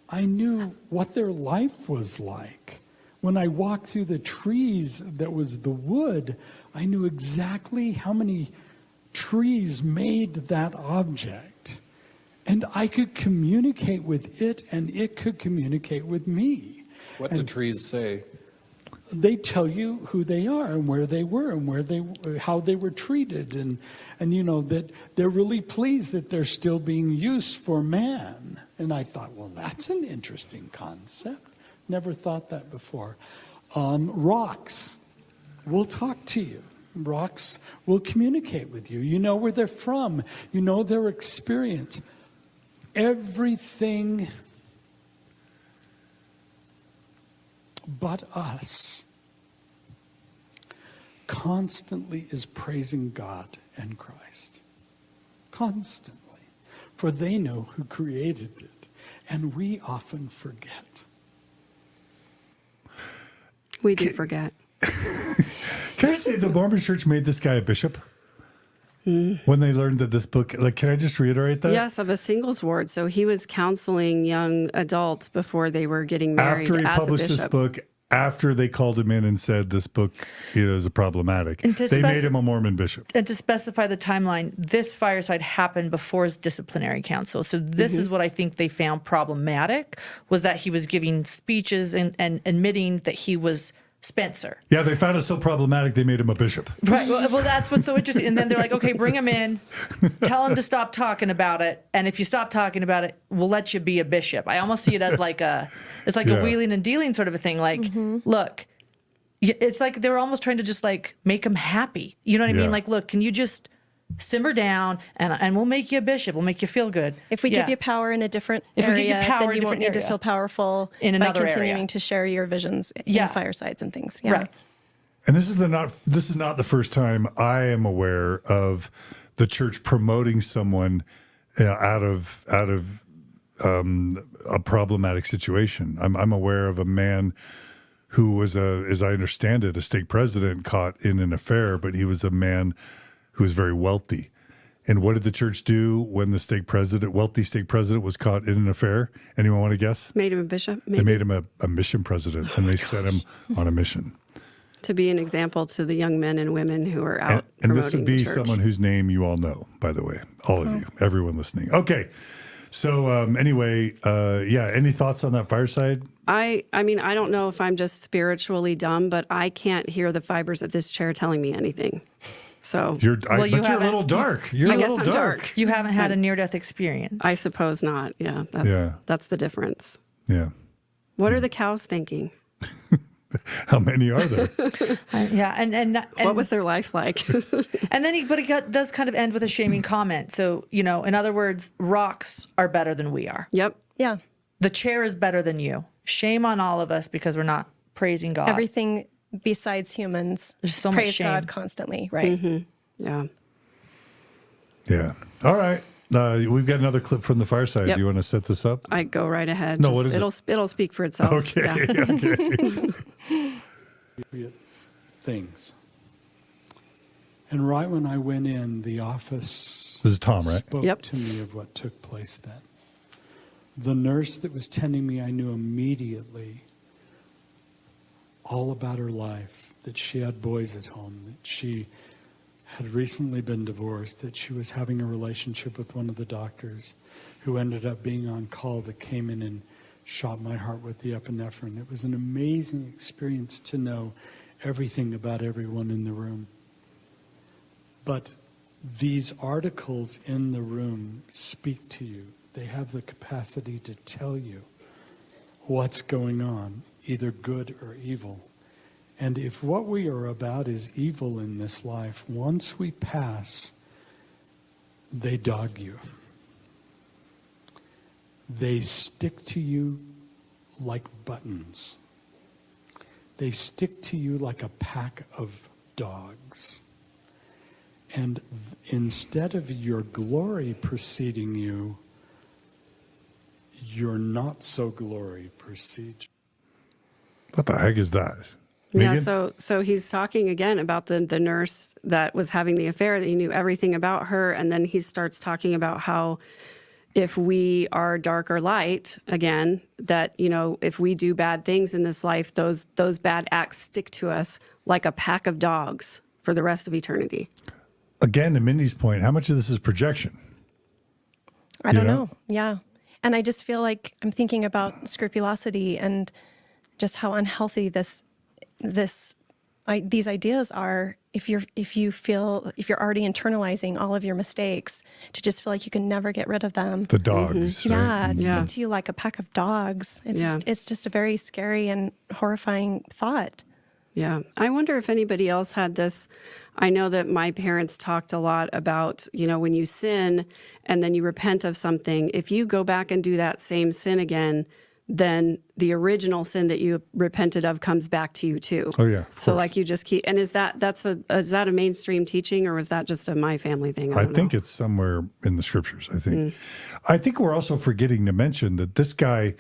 I knew what their life was like. When I walked through the trees that was the wood, I knew exactly how many trees made that object. And I could communicate with it, and it could communicate with me. What do trees say? They tell you who they are and where they were and how they were treated, and you know that they're really pleased that they're still being used for man. And I thought, well, that's an interesting concept. Never thought that before. Rocks will talk to you. Rocks will communicate with you. You know where they're from. You know their experience. Everything but us constantly is praising God and Christ. Constantly. For they know who created it. And we often forget. We do forget. Can I say the Mormon Church made this guy a bishop? When they learned that this book, can I just reiterate that? Yes, of a singles ward. So he was counseling young adults before they were getting married After he as published a this bishop. book, after they called him in and said this book is problematic, And to they made him a Mormon bishop. And to specify the timeline, this fireside happened before his disciplinary council. So this is what I think they found problematic, was that he was giving speeches and admitting that he was Spencer. Yeah, they found it so problematic they made him a bishop. Right. Well, that's what's so interesting. And then they're like, okay, bring him in, tell him to stop talking about it. And if you stop talking about it, we'll let you be a bishop. I almost see it as like a wheeling and dealing sort of a thing. Like, look, it's like they were almost trying to just like make him happy. You know what I mean? Like, look, can you just simmer down and we'll make you a bishop. We'll make you feel good. If we give you power in a different If we area, give you power then in a you won't different need to area. feel powerful In another by continuing area. to share your visions in firesides and things. Yeah. Right. And this is not the first time I am aware of the church promoting someone out of a problematic situation. I'm aware of a man who was, as I understand it, a stake president caught in an affair, but he was a man who was very wealthy. And what did the church do when the wealthy stake president was caught in an affair? Anyone want to guess? Made him a bishop. Maybe. They made him a mission president, and they sent him on a mission. To be an example to the young men and women who are out And promoting this would be the church. someone whose name you all know, by the way, all of you, everyone listening. Okay. So anyway, any thoughts on that fireside? I mean, I don't know if I'm just spiritually dumb, but I can't hear the fibers of this chair telling me anything. So You're a haven't- little dark. You're I a guess little I'm dark. You haven't had a near-death experience. I suppose not. Yeah. That's the difference. Yeah. What are the cows thinking? How many are there? And What was their life like? and then he does kind of end with a shaming comment. So, in other words, rocks are better than we are. Yep. Yeah. The chair is better than you. Shame on all of us because we're not praising God. Everything besides humans. There's so much praise shame. God constantly, right? Yeah. Yeah. All right. We've got another clip from the fireside. Yep. Do you want to set this up? I go right ahead. No, what is it? It'll speak for itself. Okay. Yeah. Okay. Things. And right when I went in, the office This is Thom, right? spoke Yep. to me of what took place then. The nurse that was tending me, I knew immediately all about her life, that she had boys at home, that she had recently been divorced, that she was having a relationship with one of the doctors who ended up being on call that came in and shot my heart with the epinephrine. It was an amazing experience to know everything about everyone in the room. But these articles in the room speak to you. They have the capacity to tell you what's going on, either good or evil. And if what we are about is evil in this life, once we pass, they dog you. They stick to you like buttons. They stick to you like a pack of dogs. And instead of your glory preceding you, your not so glory precedes you. What the heck is that? Yeah, Megan? so he's talking again about the nurse that was having the affair, that he knew everything about her, and then he starts talking about how if we are dark or light, again, that, if we do bad things in this life, those bad acts stick to us like a pack of dogs for the rest of eternity. Again, to Mindy's point, how much of this is projection? I You don't know? know. Yeah. And I just feel like I'm thinking about scrupulosity and just how unhealthy these ideas are if you're already internalizing all of your mistakes to just feel like you can never get rid of them. The dogs. Yeah, Right? stick to you like a pack of dogs. It's just a very scary and horrifying thought. Yeah. I wonder if anybody else had this. I know that my parents talked a lot about, when you sin and then you repent of something, if you go back and do that same sin again, then the original sin that you repented of comes back to you too. Oh, yeah, of So course. like you just keep, and is that a mainstream teaching, or was that just a my family thing? I don't think know. it's somewhere in the scriptures, I think. I think we're also forgetting to mention that this guy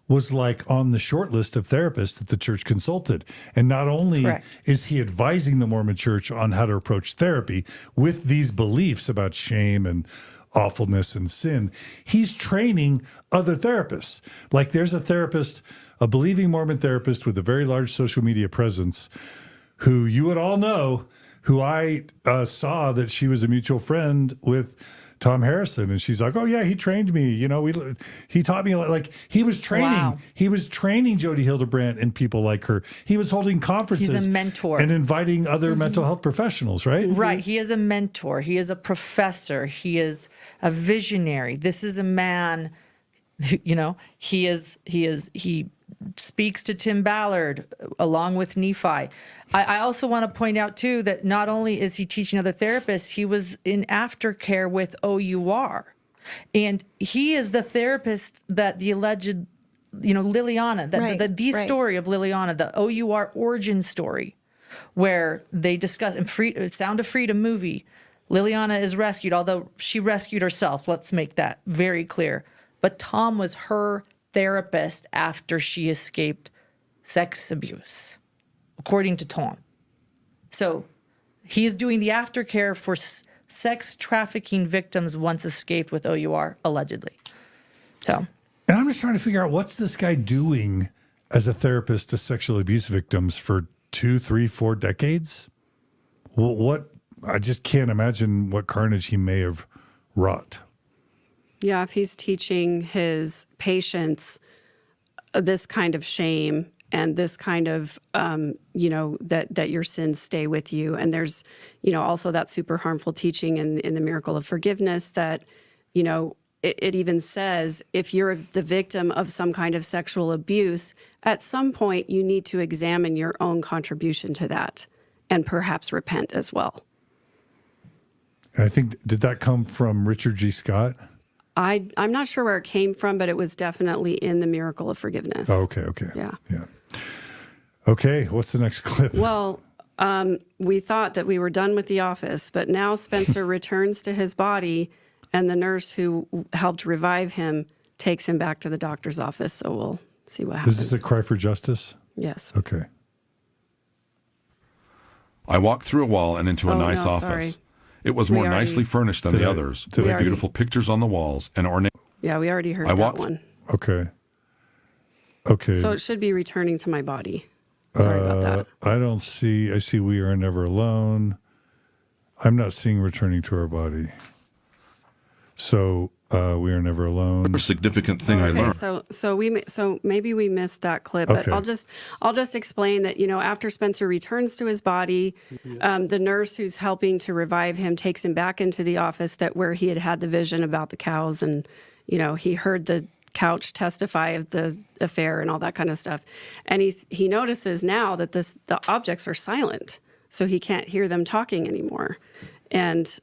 was like on the short list of therapists that the church consulted. And not only Correct. is he advising the Mormon church on how to approach therapy with these beliefs about shame and awfulness and sin, he's training other therapists. Like there's a therapist, a believing Mormon therapist with a very large social media presence who you would all know, who I saw that she was a mutual friend with Thom Harrison, and she's like, "Oh yeah, he trained me. He taught me like he was training. Wow. He was training Jodi Hildebrandt and people like her. He was holding conferences. He's a mentor. and inviting other mental health professionals. Right? Right. He is a mentor. He is a professor. He is a visionary. This is a man, he speaks to Tim Ballard along with Nephi. I also want to point out too that not only is he teaching other therapists, he was in aftercare with OUR. And he is the therapist that the alleged, Liliana, the story of Liliana, the OUR origin story, where they discuss in Sound of Freedom movie, Liliana is rescued, although she rescued herself. Let's make that very clear. but Thom was her therapist after she escaped sex abuse, according to Thom. So he's doing the aftercare for sex trafficking victims once escaped with OUR, allegedly. So, And I'm just trying to figure out, what's this guy doing as a therapist to sexual abuse victims for 2, 3, 4 decades? Well, what? I just can't imagine what carnage he may have wrought. Yeah, if he's teaching his patients this kind of shame and this kind of, that your sins stay with you. And there's, also that super harmful teaching in the miracle of forgiveness that, it even says if you're the victim of some kind of sexual abuse, at some point you need to examine your own contribution to that and perhaps repent as well. And I think, did that come from Richard G. Scott? I'm not sure where it came from, but it was definitely in the miracle of forgiveness. Oh, okay. Yeah. Okay, what's the next clip? Well, we thought that we were done with The Office, but now Spencer returns to his body, and the nurse who helped revive him takes him back to the doctor's office. So we'll see what happens. Is this a cry for justice? Yes. Okay. I walked through a wall and into a nice office. Sorry. It was We more already- nicely furnished than Did the I- others, did with I- beautiful pictures on the walls and ornate. Yeah, we already heard I that walked- one. Okay. Okay. So it should be returning to my body. Sorry about that. I don't see, I see we are never alone. I'm not seeing returning to our body. So we are never alone. The significant thing I Okay, learned. so maybe we missed that clip, but Okay. I'll just explain that, after Spencer returns to his body, the nurse who's helping to revive him takes him back into the office where he had the vision about the cows, and he heard the couch testify of the affair and all that kind of stuff, and he notices now that the objects are silent, so he can't hear them talking anymore, and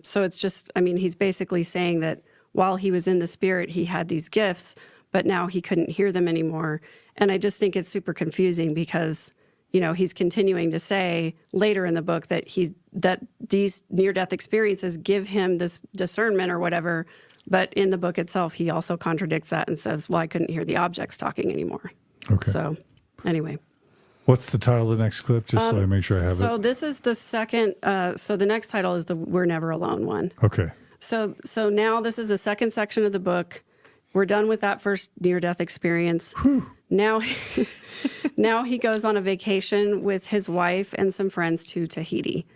so it's just, he's basically saying that while he was in the spirit, he had these gifts, but now he couldn't hear them anymore. And I just think it's super confusing because, he's continuing to say later in the book that these near-death experiences give him this discernment or whatever. But in the book itself, he also contradicts that and says, well, I couldn't hear the objects talking anymore. Okay. So anyway. What's the title of the next clip? Just so I make sure I have So it. this is the second, so the next title is the We're Never Alone one. Okay. So now this is the second section of the book. We're done with that first near-death experience. Now he goes on a vacation with his wife and some friends to Tahiti,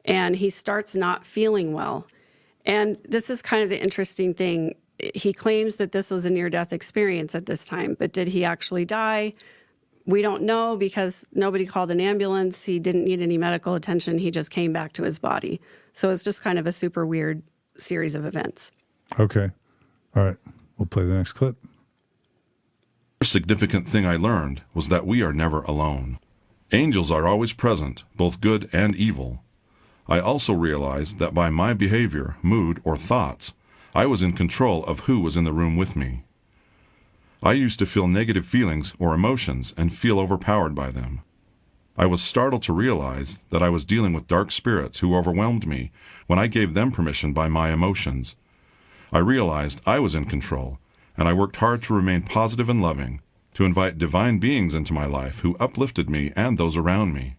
and he starts not feeling well. And this is kind of the interesting thing. He claims that this was a near-death experience at this time, but did he actually die? We don't know because nobody called an ambulance. He didn't need any medical attention. He just came back to his body. So it's just kind of a super weird series of events. Okay. All right. We'll play the next clip. The significant thing I learned was that we are never alone. Angels are always present, both good and evil. I also realized that by my behavior, mood, or thoughts, I was in control of who was in the room with me. I used to feel negative feelings or emotions and feel overpowered by them. I was startled to realize that I was dealing with dark spirits who overwhelmed me when I gave them permission by my emotions. I realized I was in control, and I worked hard to remain positive and loving, to invite divine beings into my life who uplifted me and those around me.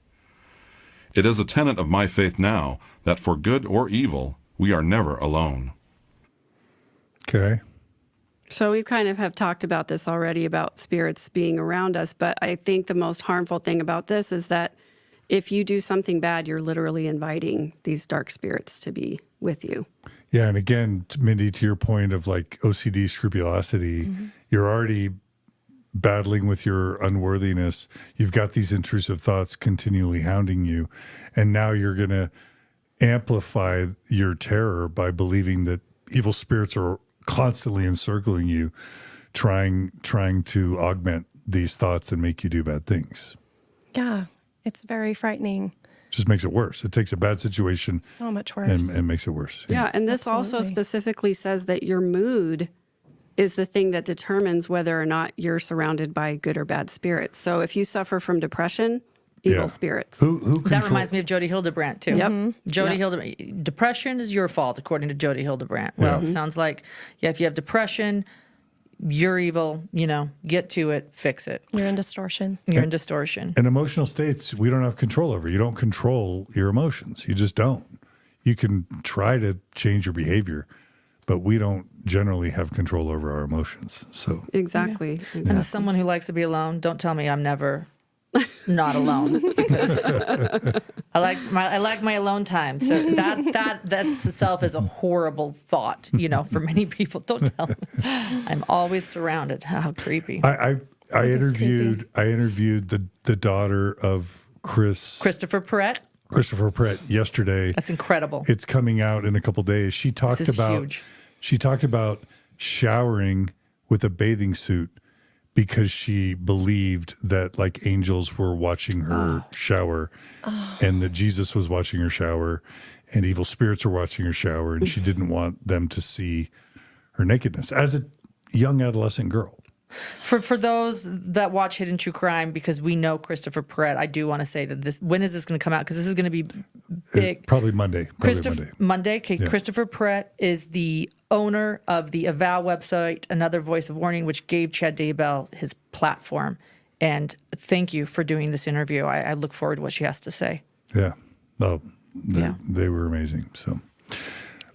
It is a tenet of my faith now that for good or evil, we are never alone. Okay. So we kind of have talked about this already about spirits being around us, but I think the most harmful thing about this is that if you do something bad, you're literally inviting these dark spirits to be with you. Yeah. And again, Mindy, to your point of like OCD scrupulosity, you're already battling with your unworthiness. You've got these intrusive thoughts continually hounding you. And now you're going to amplify your terror by believing that evil spirits are constantly encircling you, trying to augment these thoughts and make you do bad things. Yeah, it's very frightening. Just makes it worse. It takes a bad situation So much worse. and makes it worse. Yeah, and this also Absolutely. specifically says that your mood is the thing that determines whether or not you're surrounded by good or bad spirits. So if you suffer from depression, evil Yeah. spirits. Who that reminds me of Jodi Hildebrandt, too. Yep. Jodi Yep. Hildebrandt. Depression is your fault, according to Jodi Hildebrandt. Well, it sounds like, if you have depression, you're evil, get to it, fix it. You're in distortion. You're in distortion. And emotional states, we don't have control over. You don't control your emotions. You just don't. You can try to change your behavior, but we don't generally have control over our emotions. So Exactly. And as someone who likes to be alone, don't tell me I'm never not alone, because I like my alone time. So that itself is a horrible thought, for many people. Don't tell me. I'm always surrounded. How creepy. I interviewed the daughter of Christopher Pratt. yesterday. That's incredible. It's coming out in a couple days. She talked This is about huge. she talked about showering with a bathing suit because she believed that like angels were watching her shower and that Jesus was watching her shower and evil spirits were watching her shower, and she didn't want them to see her nakedness as a young adolescent girl. For those that watch Hidden True Crime, because we know Christopher Pratt, I do want to say that when is this going to come out? Because this is going to be big. Probably Monday. Monday. Okay. Yeah. Christopher Pratt is the owner of the Avow website, Another Voice of Warning, which gave Chad Daybell his platform. And thank you for doing this interview. I look forward to what she has to say. Yeah. Well, they were amazing. So.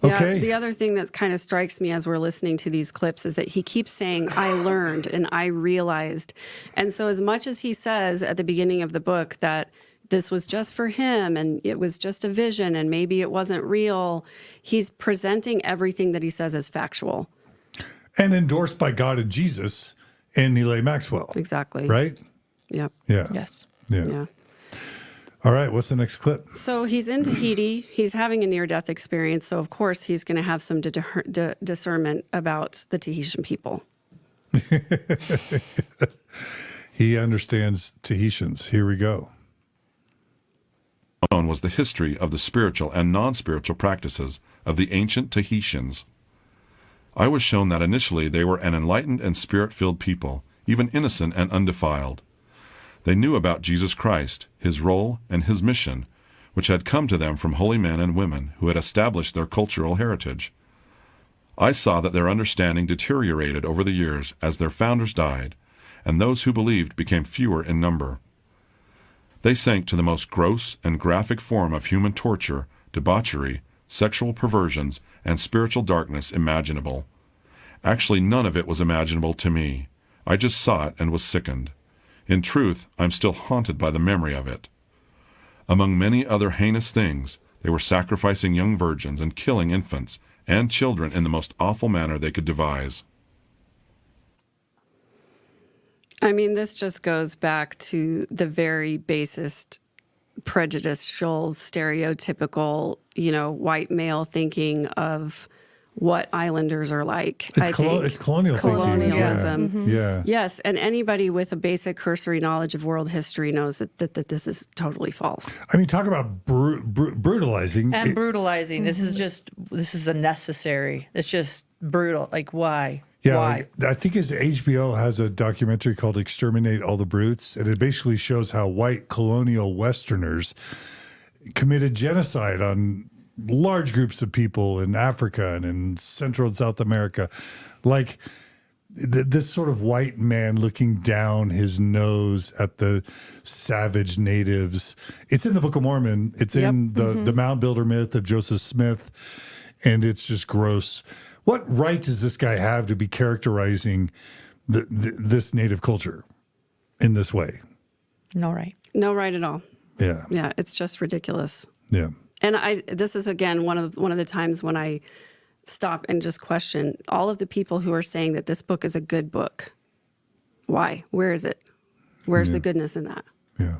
Okay. Yeah, the other thing that kind of strikes me as we're listening to these clips is that he keeps saying, I learned and I realized. And so as much as he says at the beginning of the book that this was just for him and it was just a vision and maybe it wasn't real, he's presenting everything that he says as factual. And endorsed by God and Jesus and Neely Maxwell. Exactly. Right? Yep. Yeah. Yes. Yeah. All right. What's the next clip? So he's in Tahiti. He's having a near-death experience. So, of course, he's going to have some discernment about the Tahitian people. He understands Tahitians. Here we go. Known was the history of the spiritual and non-spiritual practices of the ancient Tahitians. I was shown that initially they were an enlightened and spirit-filled people, even innocent and undefiled. They knew about Jesus Christ, his role, and his mission, which had come to them from holy men and women who had established their cultural heritage. I saw that their understanding deteriorated over the years as their founders died, and those who believed became fewer in number. They sank to the most gross and graphic form of human torture, debauchery, sexual perversions, and spiritual darkness imaginable. Actually, none of it was imaginable to me. I just saw it and was sickened. In truth, I'm still haunted by the memory of it. Among many other heinous things, they were sacrificing young virgins and killing infants and children in the most awful manner they could devise. I mean, this just goes back to the very basest, prejudicial, stereotypical, white male thinking of what islanders are like. It's colonial thinking. Colonialism. Yeah. Yes, and anybody with a basic cursory knowledge of world history knows that this is totally false. I mean, talk about brutalizing. And brutalizing. This is unnecessary. It's just brutal. Like, why? Yeah, Why? I think his HBO has a documentary called Exterminate All the Brutes, and it basically shows how white colonial Westerners committed genocide on large groups of people in Africa and in Central and South America. Like this sort of white man looking down his nose at the savage natives. It's in the Book of Mormon. It's in the Mound Builder myth of Joseph Smith, and it's just gross. What right does this guy have to be characterizing this native culture in this way? No right. No right at all. Yeah. Yeah, it's just ridiculous. Yeah. And this is again one of the times when I stop and just question all of the people who are saying that this book is a good book. Why? Where is it? Where's the goodness in that? Yeah.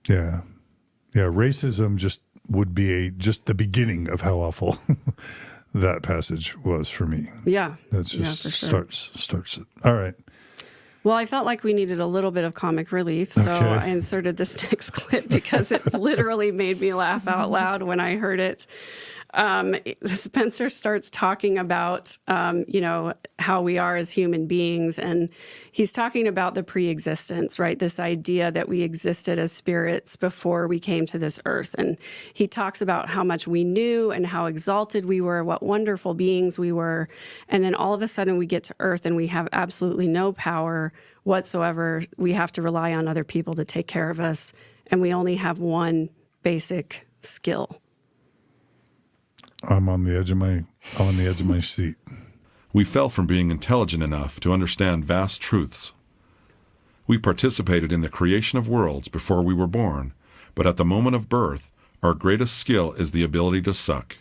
Yeah. Yeah. Racism just would be just the beginning of how awful that passage was for me. Yeah. That's just for sure. starts it. All right. Well, I felt like we needed a little bit of comic relief, so Okay. I inserted this next clip because it literally made me laugh out loud when I heard it. Spencer starts talking about, how we are as human beings. And he's talking about the pre-existence, right? This idea that we existed as spirits before we came to this earth. And he talks about how much we knew and how exalted we were, what wonderful beings we were. And then all of a sudden we get to earth and we have absolutely no power whatsoever. We have to rely on other people to take care of us. And we only have one basic skill. I'm on the edge of my seat. We fell from being intelligent enough to understand vast truths. We participated in the creation of worlds before we were born, but at the moment of birth, our greatest skill is the ability to suck.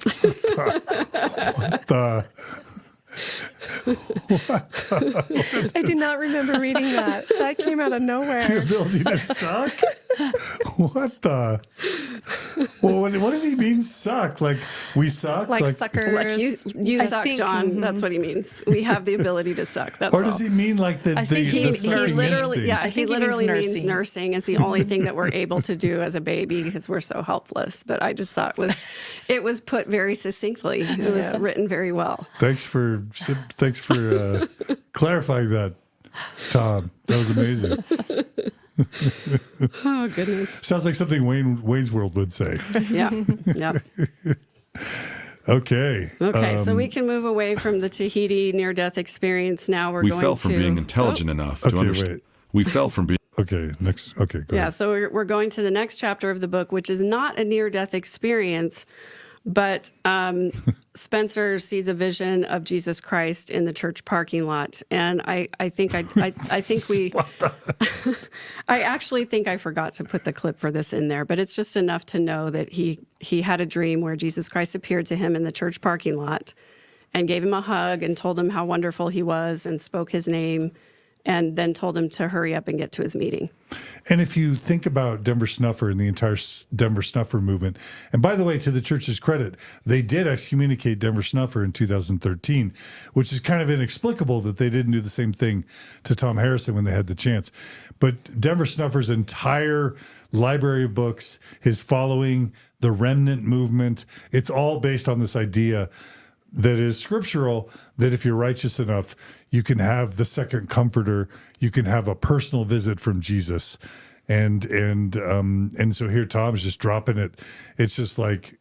What the? I do not remember reading that. That came out of The nowhere. ability to suck? What the? Well, what does he mean, suck? Like, we suck? Like suckers. Like you I suck, think- John. That's what he means. We have the ability to suck. That's Or all. does he mean like the I think He sucking literally, instinct? he think he literally means means nursing. nursing is the only thing that we're able to do as a baby because we're so helpless. But I just thought it was put very succinctly. It was written very well. Thanks for clarifying that, Thom. That was amazing. Oh goodness. Sounds like something Wayne's World would say. Yeah. Yeah. Okay. Okay. So we can move away from the Tahiti near-death experience. Now We fell from being intelligent enough to Okay, understand. wait. We fell from being Okay. Next. Okay. Go Yeah, ahead. so we're going to the next chapter of the book, which is not a near-death experience, but Spencer sees a vision of Jesus Christ in the church parking lot, and I think I actually think I forgot to put the clip for this in there, but it's just enough to know that he had a dream where Jesus Christ appeared to him in the church parking lot, and gave him a hug and told him how wonderful he was and spoke his name, and then told him to hurry up and get to his meeting. And if you think about Denver Snuffer and the entire Denver Snuffer movement, and by the way, to the church's credit, they did excommunicate Denver Snuffer in 2013, which is kind of inexplicable that they didn't do the same thing to Tom Harrison when they had the chance. But Denver Snuffer's entire library of books, his following, the remnant movement, it's all based on this idea that is scriptural, that if you're righteous enough, you can have the second comforter, you can have a personal visit from Jesus. And so here Tom's just dropping it. It's just like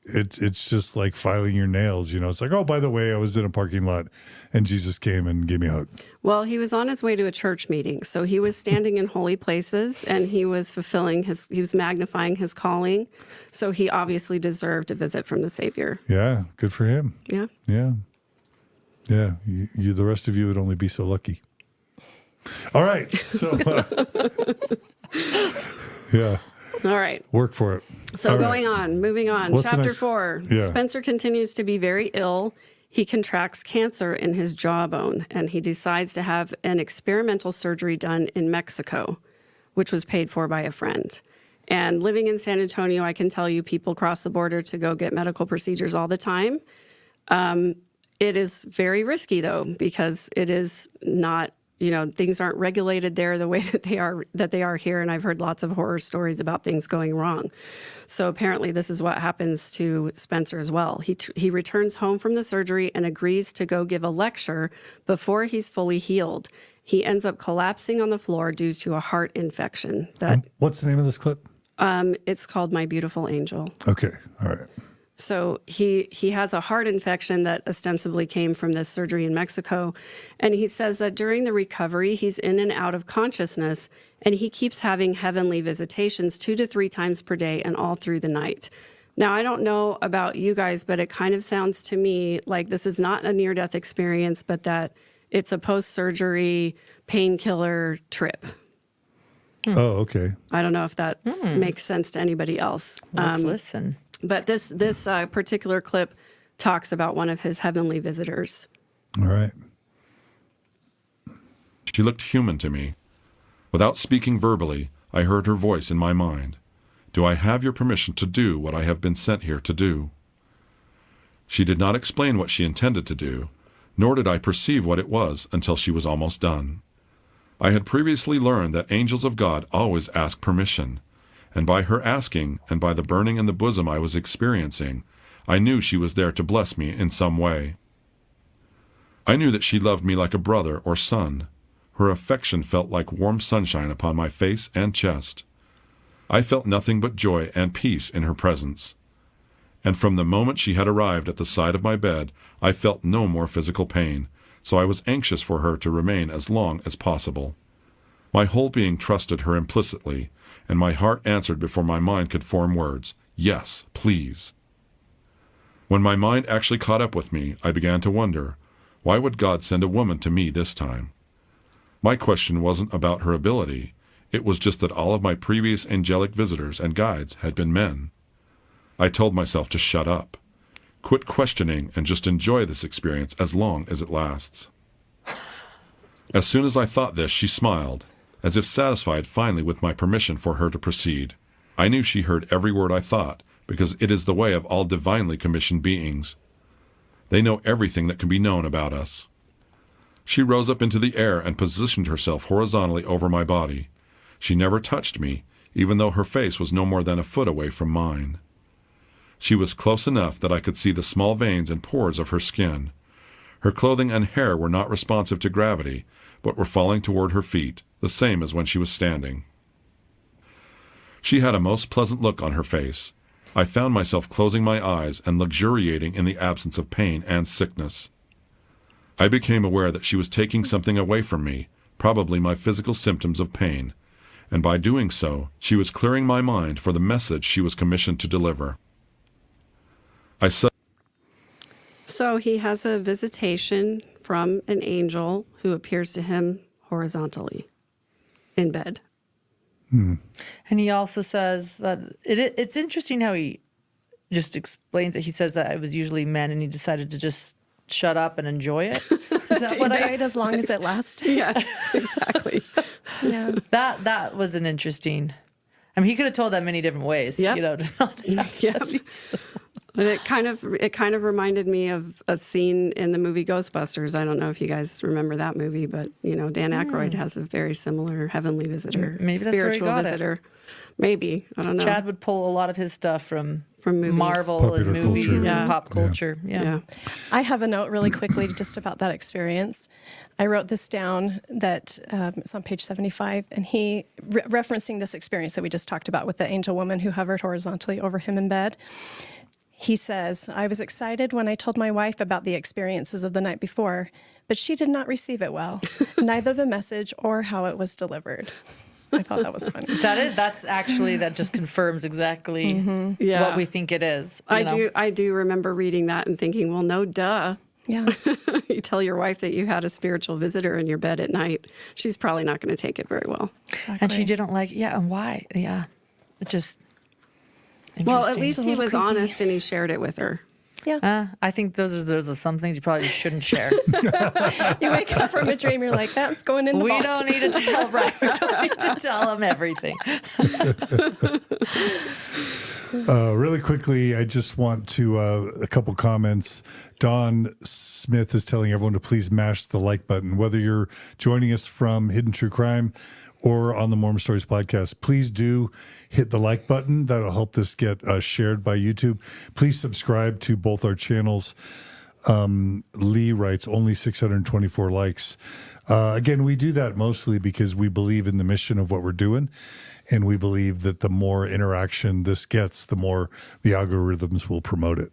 filing your nails, It's like, oh, by the way, I was in a parking lot and Jesus came and gave me a hug. Well, he was on his way to a church meeting. So he was standing in holy places and he was he was magnifying his calling. So he obviously deserved a visit from the Savior. Yeah, good for him. Yeah. Yeah. Yeah. You the rest of you would only be so lucky. All right. So, yeah, All right. work for it. So All moving on. What's the Chapter next- 4. Yeah. Spencer continues to be very ill. He contracts cancer in his jawbone and he decides to have an experimental surgery done in Mexico, which was paid for by a friend. And living in San Antonio, I can tell you people cross the border to go get medical procedures all the time. It is very risky, though, because it is not, things aren't regulated there the way that they are here. And I've heard lots of horror stories about things going wrong. So apparently this is what happens to Spencer as well. He returns home from the surgery and agrees to go give a lecture before he's fully healed. He ends up collapsing on the floor due to a heart infection. What's the name of this clip? It's called My Beautiful Angel. Okay. All right. So he has a heart infection that ostensibly came from this surgery in Mexico. And he says that during the recovery, he's in and out of consciousness, and he keeps having heavenly visitations 2 to 3 times per day and all through the night. Now, I don't know about you guys, but it kind of sounds to me like this is not a near-death experience, but that it's a post-surgery painkiller trip. Oh, okay. I don't know if that makes sense to anybody else. Let's listen. But this particular clip talks about one of his heavenly visitors. All right. She looked human to me. Without speaking verbally, I heard her voice in my mind. Do I have your permission to do what I have been sent here to do? She did not explain what she intended to do, nor did I perceive what it was until she was almost done. I had previously learned that angels of God always ask permission, and by her asking and by the burning in the bosom I was experiencing, I knew she was there to bless me in some way. I knew that she loved me like a brother or son. Her affection felt like warm sunshine upon my face and chest. I felt nothing but joy and peace in her presence. And from the moment she had arrived at the side of my bed, I felt no more physical pain, so I was anxious for her to remain as long as possible. My whole being trusted her implicitly, and my heart answered before my mind could form words, "Yes, please." When my mind actually caught up with me, I began to wonder, why would God send a woman to me this time? My question wasn't about her ability. It was just that all of my previous angelic visitors and guides had been men. I told myself to shut up, quit questioning, and just enjoy this experience as long as it lasts. As soon as I thought this, she smiled, as if satisfied finally with my permission for her to proceed. I knew she heard every word I thought, because it is the way of all divinely commissioned beings. They know everything that can be known about us. She rose up into the air and positioned herself horizontally over my body. She never touched me, even though her face was no more than a foot away from mine. She was close enough that I could see the small veins and pores of her skin. Her clothing and hair were not responsive to gravity, but were falling toward her feet, the same as when she was standing. She had a most pleasant look on her face. I found myself closing my eyes and luxuriating in the absence of pain and sickness. I became aware that she was taking something away from me, probably my physical symptoms of pain, and by doing so, she was clearing my mind for the message she was commissioned to deliver. So he has a visitation from an angel who appears to him horizontally in bed. And he also says that it's interesting how he just explains it. He says that it was usually men and he decided to just shut up and enjoy it. Is that what Enjoy it as long as it lasted. Yes, exactly. Yeah. That was an interesting. I mean, he could have told that many different ways. Yep. You know, to not have Yep. that be so- And it kind of reminded me of a scene in the movie Ghostbusters. I don't know if you guys remember that movie, but Dan Aykroyd has a very similar heavenly visitor, Maybe that's where he spiritual got it. visitor. Maybe, I don't know. Chad would pull a lot of his stuff from movies. Marvel Popular and movies culture. and Yeah. pop culture. Yeah. I have a note really quickly just about that experience. I wrote this down that it's on page 75, and he, referencing this experience that we just talked about with the angel woman who hovered horizontally over him in bed, he says, "I was excited when I told my wife about the experiences of the night before, but she did not receive it well, neither the message or how it was delivered." I thought that was funny. That just confirms exactly Yeah. what we think it is. I do remember reading that and thinking, well, no, duh. Yeah. You tell your wife that you had a spiritual visitor in your bed at night. She's probably not going to take it very well. Exactly. And she didn't like, and why? Yeah. It just. Well, at interesting. least a he little was creepy. honest and he shared it with her. Yeah. I think those are some things you probably just shouldn't share. You wake up from a dream, you're like, that's going in the We vault. don't need to tell, right? We don't need to tell them everything. Really quickly, I just want to a couple comments. Don Smith is telling everyone to please mash the like button, whether you're joining us from Hidden True Crime or on the Mormon Stories podcast. Please do hit the like button. That'll help this get shared by YouTube. Please subscribe to both our channels. Lee writes only 624 likes. Again, we do that mostly because we believe in the mission of what we're doing. And we believe that the more interaction this gets, the more the algorithms will promote it.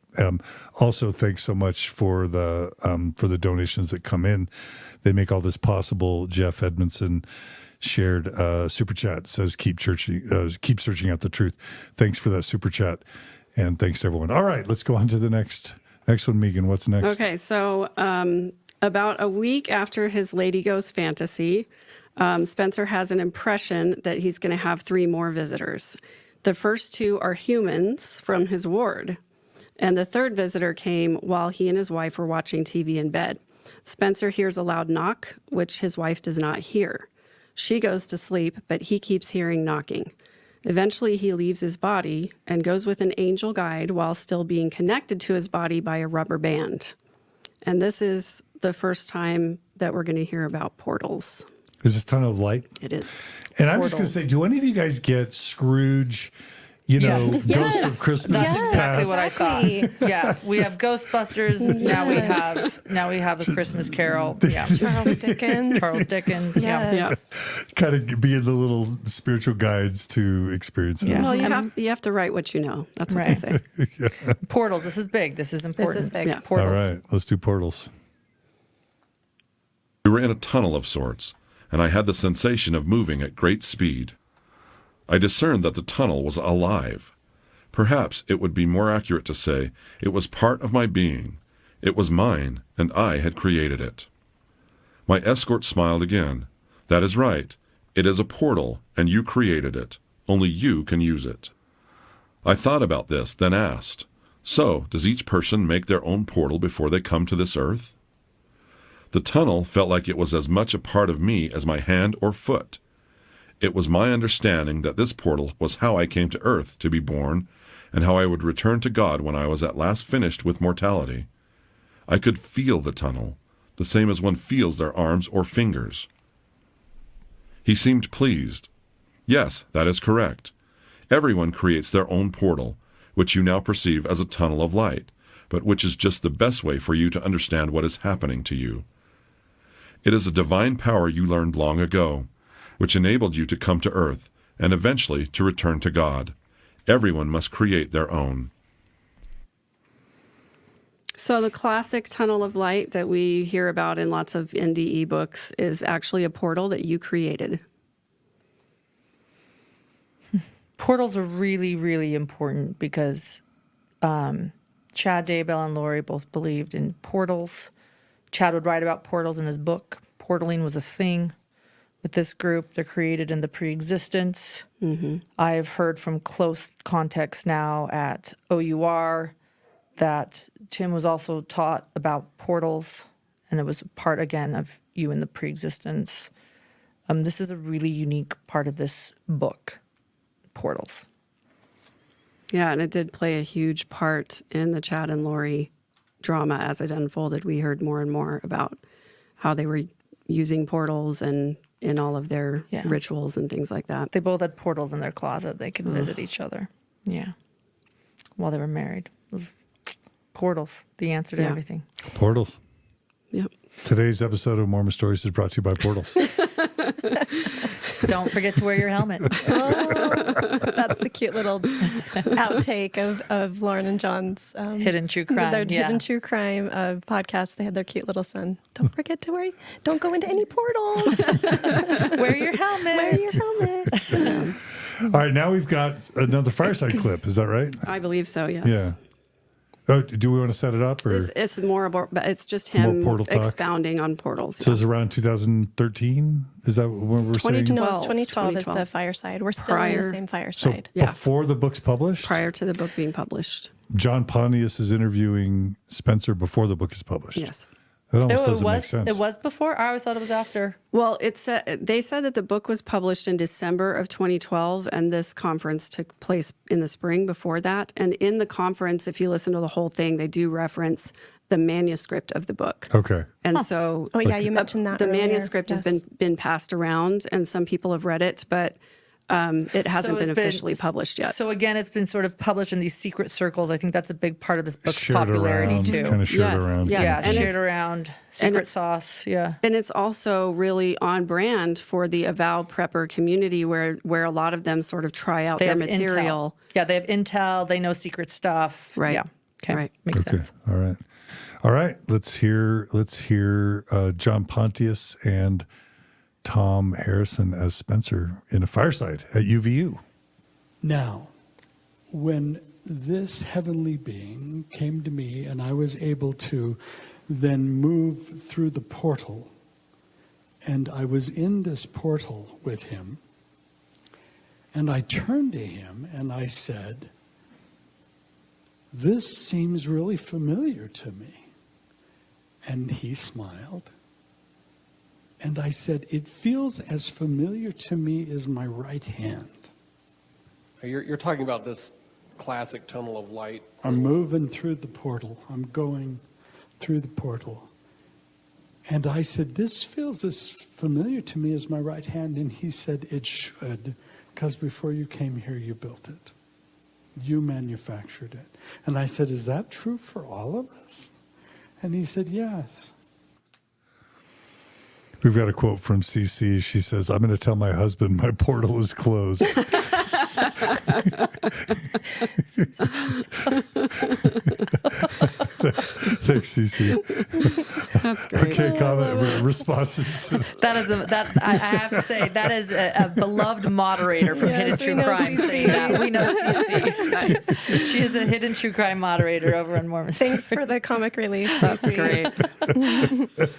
Also, thanks so much for the donations that come in. They make all this possible. Jeff Edmondson shared super chat, says keep searching out the truth. Thanks for that super chat, and thanks to everyone. All right, let's go on to the next one. Megan, what's next? Okay, so about a week after his Lady Ghost fantasy, Spencer has an impression that he's going to have 3 more visitors. The first 2 are humans from his ward, and the third visitor came while he and his wife were watching TV in bed. Spencer hears a loud knock, which his wife does not hear. She goes to sleep, but he keeps hearing knocking. Eventually, he leaves his body and goes with an angel guide while still being connected to his body by a rubber band. And this is the first time that we're going to hear about portals. Is this Tunnel of Light? It is. And I'm just going to Portals. say, do any of you guys get Scrooge? Yes. Ghosts of Christmas That's exactly Past. what I thought. Yeah, we have Ghostbusters. Now we have a Christmas Carol. Yeah, Charles Dickens. Charles Dickens. Yeah. Yes. Kind of being the little spiritual guides to experiences. Yeah. Well, you have to write what you know. That's what Right. they say. Portals. This is big. This is important. This is big. Yeah. Portals. All right, let's do portals. We were in a tunnel of sorts, and I had the sensation of moving at great speed. I discerned that the tunnel was alive. Perhaps it would be more accurate to say it was part of my being. It was mine, and I had created it. My escort smiled again. That is right. It is a portal, and you created it. Only you can use it. I thought about this, then asked, so does each person make their own portal before they come to this earth? The tunnel felt like it was as much a part of me as my hand or foot. It was my understanding that this portal was how I came to earth to be born, and how I would return to God when I was at last finished with mortality. I could feel the tunnel, the same as one feels their arms or fingers. He seemed pleased. Yes, that is correct. Everyone creates their own portal, which you now perceive as a tunnel of light, but which is just the best way for you to understand what is happening to you. It is a divine power you learned long ago, which enabled you to come to earth, and eventually to return to God. Everyone must create their own. So the classic tunnel of light that we hear about in lots of NDE books is actually a portal that you created. Portals are really, really important because Chad Daybell and Lori both believed in portals. Chad would write about portals in his book. Portaling was a thing with this group. They're created in the pre-existence. Mm-hmm. I've heard from close contacts now at OUR that Tim was also taught about portals, and it was a part, again, of you in the pre-existence. This is a really unique part of this book, portals. Yeah, and it did play a huge part in the Chad and Lori drama as it unfolded. We heard more and more about how they were using portals and in all of their rituals and things like that. They both had portals in their closet. They could visit each other. Yeah. While they were married. It was portals, the answer to everything. Portals. Yep. Today's episode of Mormon Stories is brought to you by portals. Don't forget to wear your helmet. That's the cute little outtake of Lauren and John's Hidden True Crime. Their Hidden True Crime podcast. They had their cute little son. Don't forget to wear. Don't go into any portals. Wear your helmet. Wear your helmet. All right, now we've got another fireside clip. Is that right? I believe so, yes. Yeah. Oh, do we want to set it up? Or? It's more about, but it's just him portal talk? expounding on portals. So it's around 2013? Is that what we're saying? No, it's 2012 is the fireside. We're still in the same So fireside. before the book's published? Prior to the book being published. John Pontius is interviewing Spencer before the book is published. Yes. That almost doesn't make sense. It was before? I always thought it was after. Well, they said that the book was published in December of 2012, and this conference took place in the spring before that. And in the conference, if you listen to the whole thing, they do reference the manuscript of the book. Okay. And so Oh, yeah, you mentioned that the earlier. manuscript has been passed around, and some people have read it, but it hasn't been officially published yet. So again, it's been sort of published in these secret circles. I think that's a big part of this book's Shared popularity around, too. kind of shared Yes, around. yes. Yeah, And shared it's- around, secret sauce. Yeah. And it's also really on brand for the Avow Prepper community where a lot of them sort of try out their material. Intel. Yeah, they have intel. They know secret stuff. Right. Yeah. Okay. Right. Makes sense. All right. All right. Let's hear John Pontius and Thom Harrison as Spencer in a fireside at UVU. Now, when this heavenly being came to me and I was able to then move through the portal, and I was in this portal with him, and I turned to him and I said, "This seems really familiar to me." And he smiled. And I said, "It feels as familiar to me as my right hand." You're talking about this classic tunnel of light. I'm moving through the portal. I'm going through the portal. And I said, "This feels as familiar to me as my right hand." And he said, "It should, because before you came here, you built it." You manufactured it. And I said, is that true for all of us? And he said, yes. We've got a quote from CC. She says, I'm going to tell my husband my portal is closed. Thanks, CC. That's great. Okay, responses to That is I have to say that is a beloved moderator from Yes, Hidden we True know Crime CC. saying that. We know CC. Nice. She is a Hidden True Crime moderator over on Mormon. Thanks for the comic relief, That's Cece. great.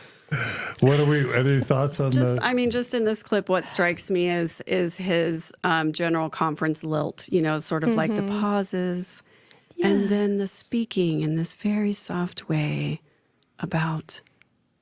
any thoughts on Just in this clip, what strikes me is his general conference lilt, sort of like the pauses and then the speaking in this very soft way about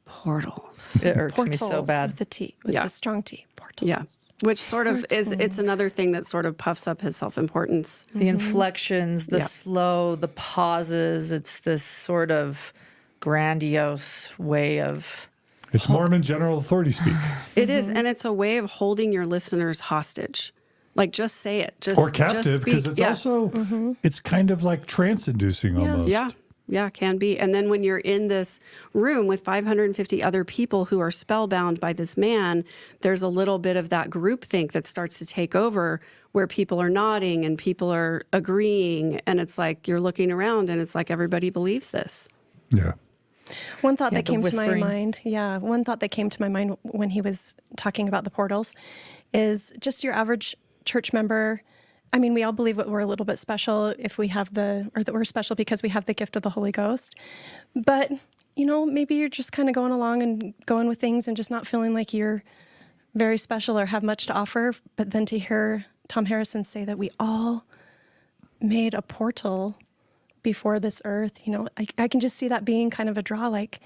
portals. It irks me so Portals bad. with the T, with Yeah. the strong T. Portals. Yeah. Which sort of it's another thing that sort of puffs up his self-importance. The inflections, the Yeah. slow, the pauses. It's this sort of grandiose way of. it's Mormon general authority speak. It is, and it's a way of holding your listeners hostage. Like, just say it. Just Or captive, because speak. it's also, it's kind of like trance-inducing almost. Yeah, can be. And then when you're in this room with 550 other people who are spellbound by this man, there's a little bit of that groupthink that starts to take over, where people are nodding and people are agreeing. And it's like you're looking around and it's like everybody believes this. Yeah. One thought Yeah, that the came to my whispering. mind, one thought that came to my mind when he was talking about the portals is just your average church member. I mean, we all believe that we're a little bit special if we have or that we're special because we have the gift of the Holy Ghost. But, maybe you're just kind of going along and going with things and just not feeling like you're very special or have much to offer. But then to hear Thom Harrison say that we all made a portal before this earth, I can just see that being kind of a draw, like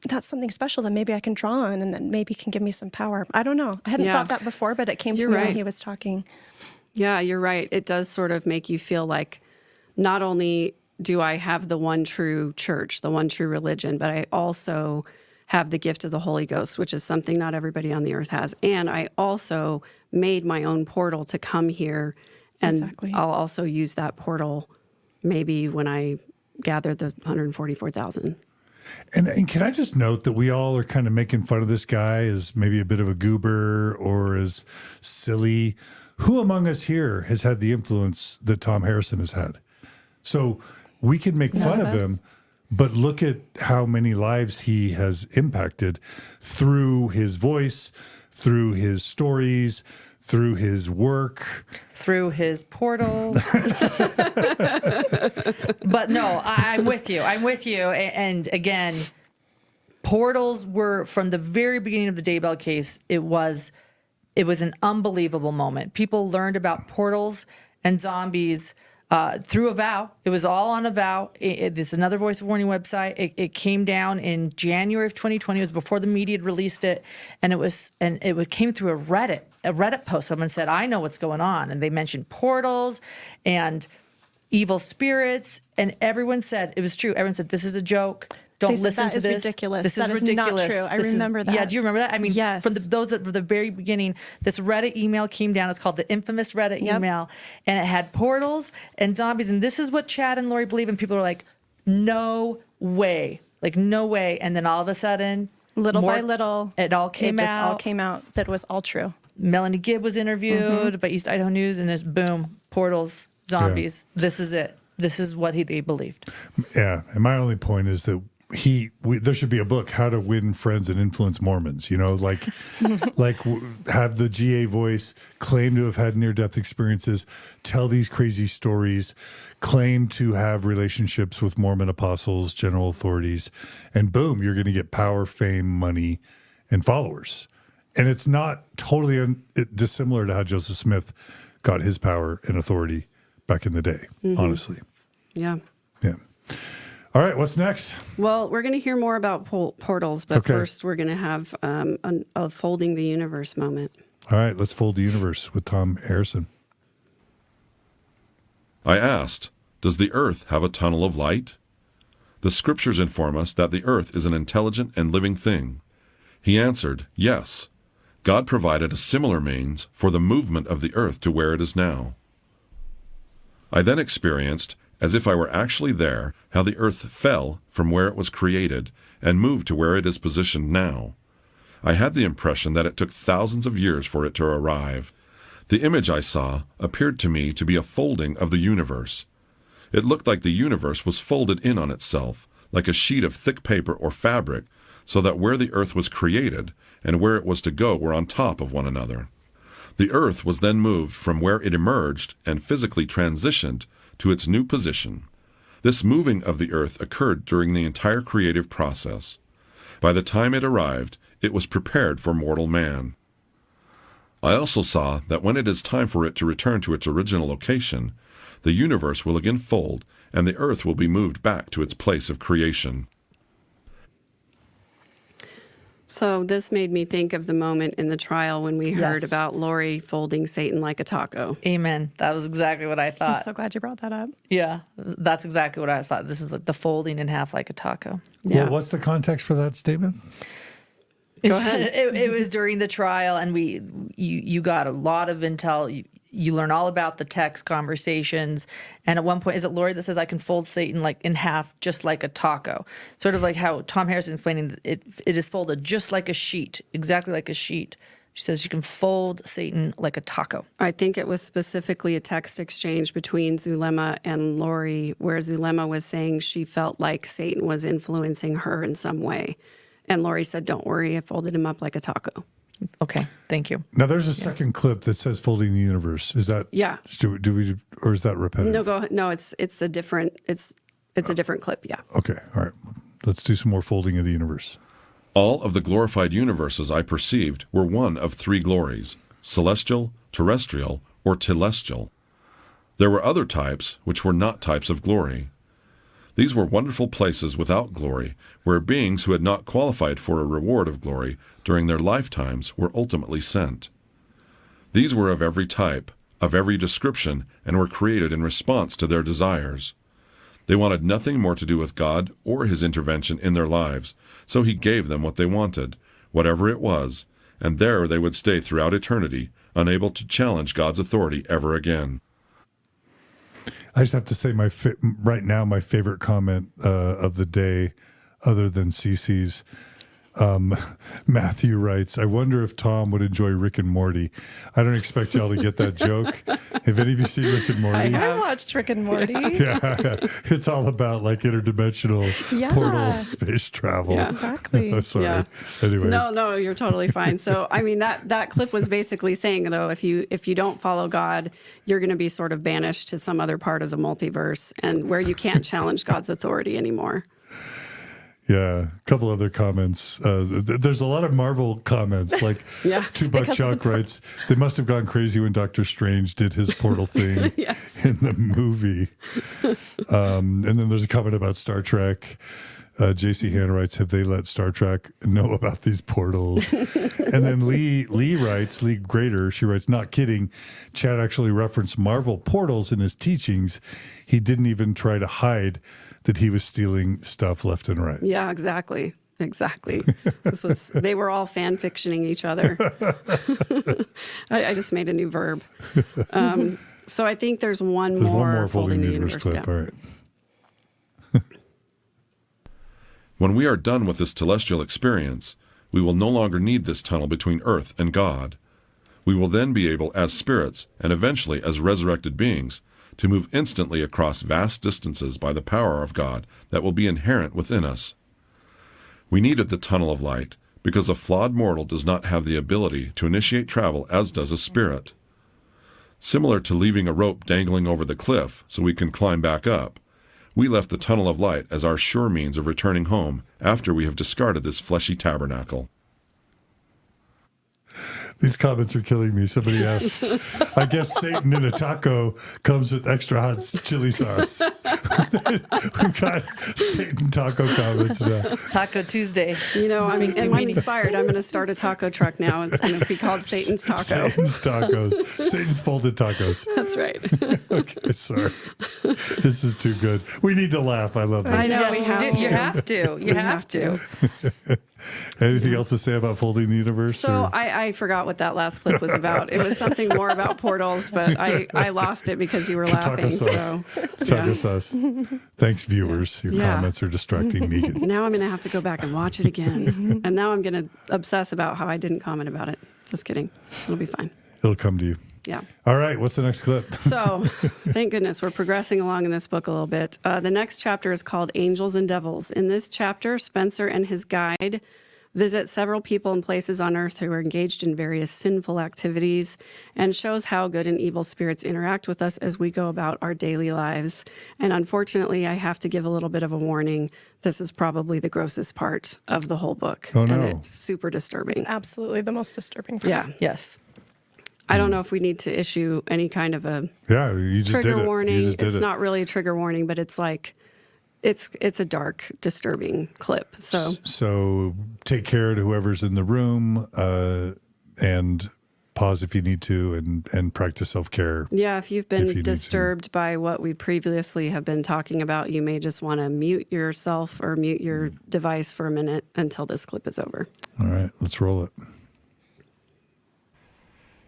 that's something special that maybe I can draw on and then maybe can give me some power. I don't know. I hadn't thought that before, but it came to me when he was talking. Yeah, you're right. It does sort of make you feel like not only do I have the one true church, the one true religion, but I also have the gift of the Holy Ghost, which is something not everybody on the earth has. And I also made my own portal to come here. And Exactly. I'll also use that portal maybe when I gather the 144,000. And can I just note that we all are kind of making fun of this guy as maybe a bit of a goober or as silly. Who among us here has had the influence that Thom Harrison has had? So we can make fun of him, but look at how many lives he has impacted through his voice, through his stories, through his work, through his portal. But no, I'm with you. And again, portals were from the very beginning of the Daybell case. It was an unbelievable moment. People learned about portals and zombies through a vow. It was all on a vow. It's another Voice of Warning website. It came down in January of 2020. It was before the media had released it, and it came through a Reddit post. Someone said, "I know what's going on," and they mentioned portals and evil spirits, and everyone said it was true. Everyone said, "This is a joke. Don't They said, listen "That to is this. ridiculous. This That is is not ridiculous." true. I remember that. Yeah, do you remember that? I mean, Yes. from those at the very beginning, this Reddit email came down. It's called the infamous Reddit email, and it had portals and zombies. And this is what Chad and Lori believe. And people are like, "No way!" Like, no way. And then all of a sudden, Little by little, it all came just out. all came out that it was all true. Melanie Gibb was interviewed by East Idaho News, and there's boom, portals, zombies. This is it. This is what they believed. Yeah, and my only point is that there should be a book, How to Win Friends and Influence Mormons. Like have the GA voice, claim to have had near-death experiences, tell these crazy stories, claim to have relationships with Mormon apostles, general authorities, and boom, you're going to get power, fame, money, and followers. And it's not totally dissimilar to how Joseph Smith got his power and authority back in the day, honestly. Yeah. Yeah. All right, what's next? Well, we're going to hear more about portals, but Okay. first we're going to have a folding the universe moment. All right, let's fold the universe with Thom Harrison. I asked, does the earth have a tunnel of light? The scriptures inform us that the earth is an intelligent and living thing. He answered, yes. God provided a similar means for the movement of the earth to where it is now. I then experienced, as if I were actually there, how the earth fell from where it was created and moved to where it is positioned now. I had the impression that it took thousands of years for it to arrive. The image I saw appeared to me to be a folding of the universe. It looked like the universe was folded in on itself, like a sheet of thick paper or fabric, so that where the earth was created and where it was to go were on top of one another. The earth was then moved from where it emerged and physically transitioned to its new position. This moving of the earth occurred during the entire creative process. By the time it arrived, it was prepared for mortal man. I also saw that when it is time for it to return to its original location, the universe will again fold and the earth will be moved back to its place of creation. So this made me think of the moment in the trial when we heard Yes. about Lori folding Satan like a taco. Amen. That was exactly what I I'm thought. so glad you brought that up. Yeah, that's exactly what I thought. This is like the folding in half like a taco. Yeah. Well, what's the context for that statement? Go ahead. It was during the trial, and you got a lot of intel. You learn all about the text conversations, and at one point, is it Lori that says, "I can fold Satan like in half, just like a taco," sort of like how Thom Harrison explaining that it is folded just like a sheet, exactly like a sheet. She says you can fold Satan like a taco. I think it was specifically a text exchange between Zulema and Lori, where Zulema was saying she felt like Satan was influencing her in some way. And Lori said, "Don't worry, I folded him up like a taco." Okay, thank you. Now, there's a second clip that says "folding the universe." Is that Yeah. Do we, or is that repetitive? No, go ahead. No, it's a different a different clip. Yeah. Okay, all right. Let's do some more folding of the universe. All of the glorified universes I perceived were one of three glories: celestial, terrestrial, or telestial. There were other types which were not types of glory. These were wonderful places without glory, where beings who had not qualified for a reward of glory during their lifetimes were ultimately sent. These were of every type, of every description, and were created in response to their desires. They wanted nothing more to do with God or his intervention in their lives, so he gave them what they wanted, whatever it was, and there they would stay throughout eternity, unable to challenge God's authority ever again. I just have to say, right now, my favorite comment of the day, other than Cece's, Matthew writes, "I wonder if Thom would enjoy Rick and Morty." I don't expect y'all to get that joke. Have any of you seen Rick and Morty? I watched Rick and Morty. Yeah, it's all about like interdimensional Yeah. portal space travel. Yeah. Exactly. Sorry. Yeah. Anyway, No, you're totally fine. So, I mean, that clip was basically saying, though, if you don't follow God, you're going to be sort of banished to some other part of the multiverse and where you can't challenge God's authority anymore. yeah, a couple other comments. There's a lot of Marvel comments. Like, Yeah. Two Buck Chuck writes, "They must have gone crazy when Doctor Strange did his portal thing Yes. in the movie." And then there's a comment about Star Trek. JC Han writes, "Have they let Star Trek know about these portals?" And then Lee Grader, she writes, "Not kidding. Chad actually referenced Marvel portals in his teachings. He didn't even try to hide that he was stealing stuff left and right." Yeah, exactly. They were all fan fictioning each other. I just made a new verb. So I think there's one There's more one more folding the universe universe clip. yeah. All right. When we are done with this telestial experience, we will no longer need this tunnel between earth and God. We will then be able, as spirits, and eventually as resurrected beings, to move instantly across vast distances by the power of God that will be inherent within us. We needed the tunnel of light because a flawed mortal does not have the ability to initiate travel as does a spirit. Similar to leaving a rope dangling over the cliff so we can climb back up, we left the tunnel of light as our sure means of returning home after we have discarded this fleshy tabernacle. These comments are killing me. Somebody asks, "I guess Satan in a taco comes with extra hot chili sauce." We've got Satan taco comments now. Taco Tuesday. I'm inspired. I'm going to start a taco truck now. It's going to be called Satan's Taco. Satan's tacos. Satan's folded tacos. That's right. Okay, sorry. This is too good. We need to laugh. I love this. I know. Yes, we have you to. have to. You have to. Anything else to say about folding the universe? So or- I forgot what that last clip was about. It was something more about portals, but I lost it because you were laughing. So Us. Thanks, viewers. Your Yeah. comments are distracting me. now I'm going to have to go back and watch it again. And now I'm going to obsess about how I didn't comment about it. Just kidding. It'll be fine. It'll come to you. Yeah. All right. What's the next clip? So, thank goodness we're progressing along in this book a little bit. The next chapter is called Angels and Devils. In this chapter, Spencer and his guide visit several people and places on earth who are engaged in various sinful activities and shows how good and evil spirits interact with us as we go about our daily lives. And unfortunately, I have to give a little bit of a warning. This is probably the grossest part of the whole book. Oh, no. And it's super disturbing. It's absolutely the most disturbing part. Yeah. Yes. I don't know if we need to issue any kind of a Yeah, you just did trigger it. warning. You just did It's it. not really a trigger warning, but it's like it's a dark, disturbing clip. So take care to whoever's in the room and pause if you need to and practice self-care. yeah, if you've If you been need to. disturbed by what we previously have been talking about, you may just want to mute yourself or mute your device for a minute until this clip is over. All right, let's roll it.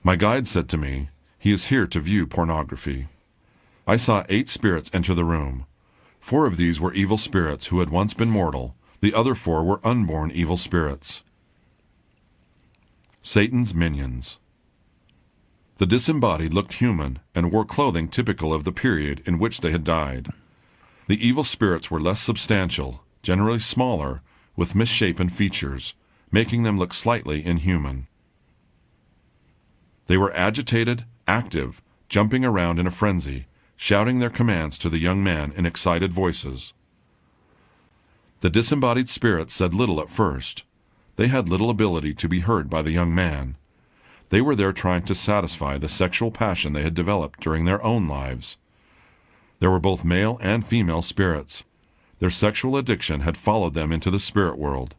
My guide said to me, "He is here to view pornography." I saw 8 spirits enter the room. 4 of these were evil spirits who had once been mortal. The other 4 were unborn evil spirits. Satan's minions. The disembodied looked human and wore clothing typical of the period in which they had died. The evil spirits were less substantial, generally smaller, with misshapen features, making them look slightly inhuman. They were agitated, active, jumping around in a frenzy, shouting their commands to the young man in excited voices. The disembodied spirits said little at first. They had little ability to be heard by the young man. They were there trying to satisfy the sexual passion they had developed during their own lives. There were both male and female spirits. Their sexual addiction had followed them into the spirit world.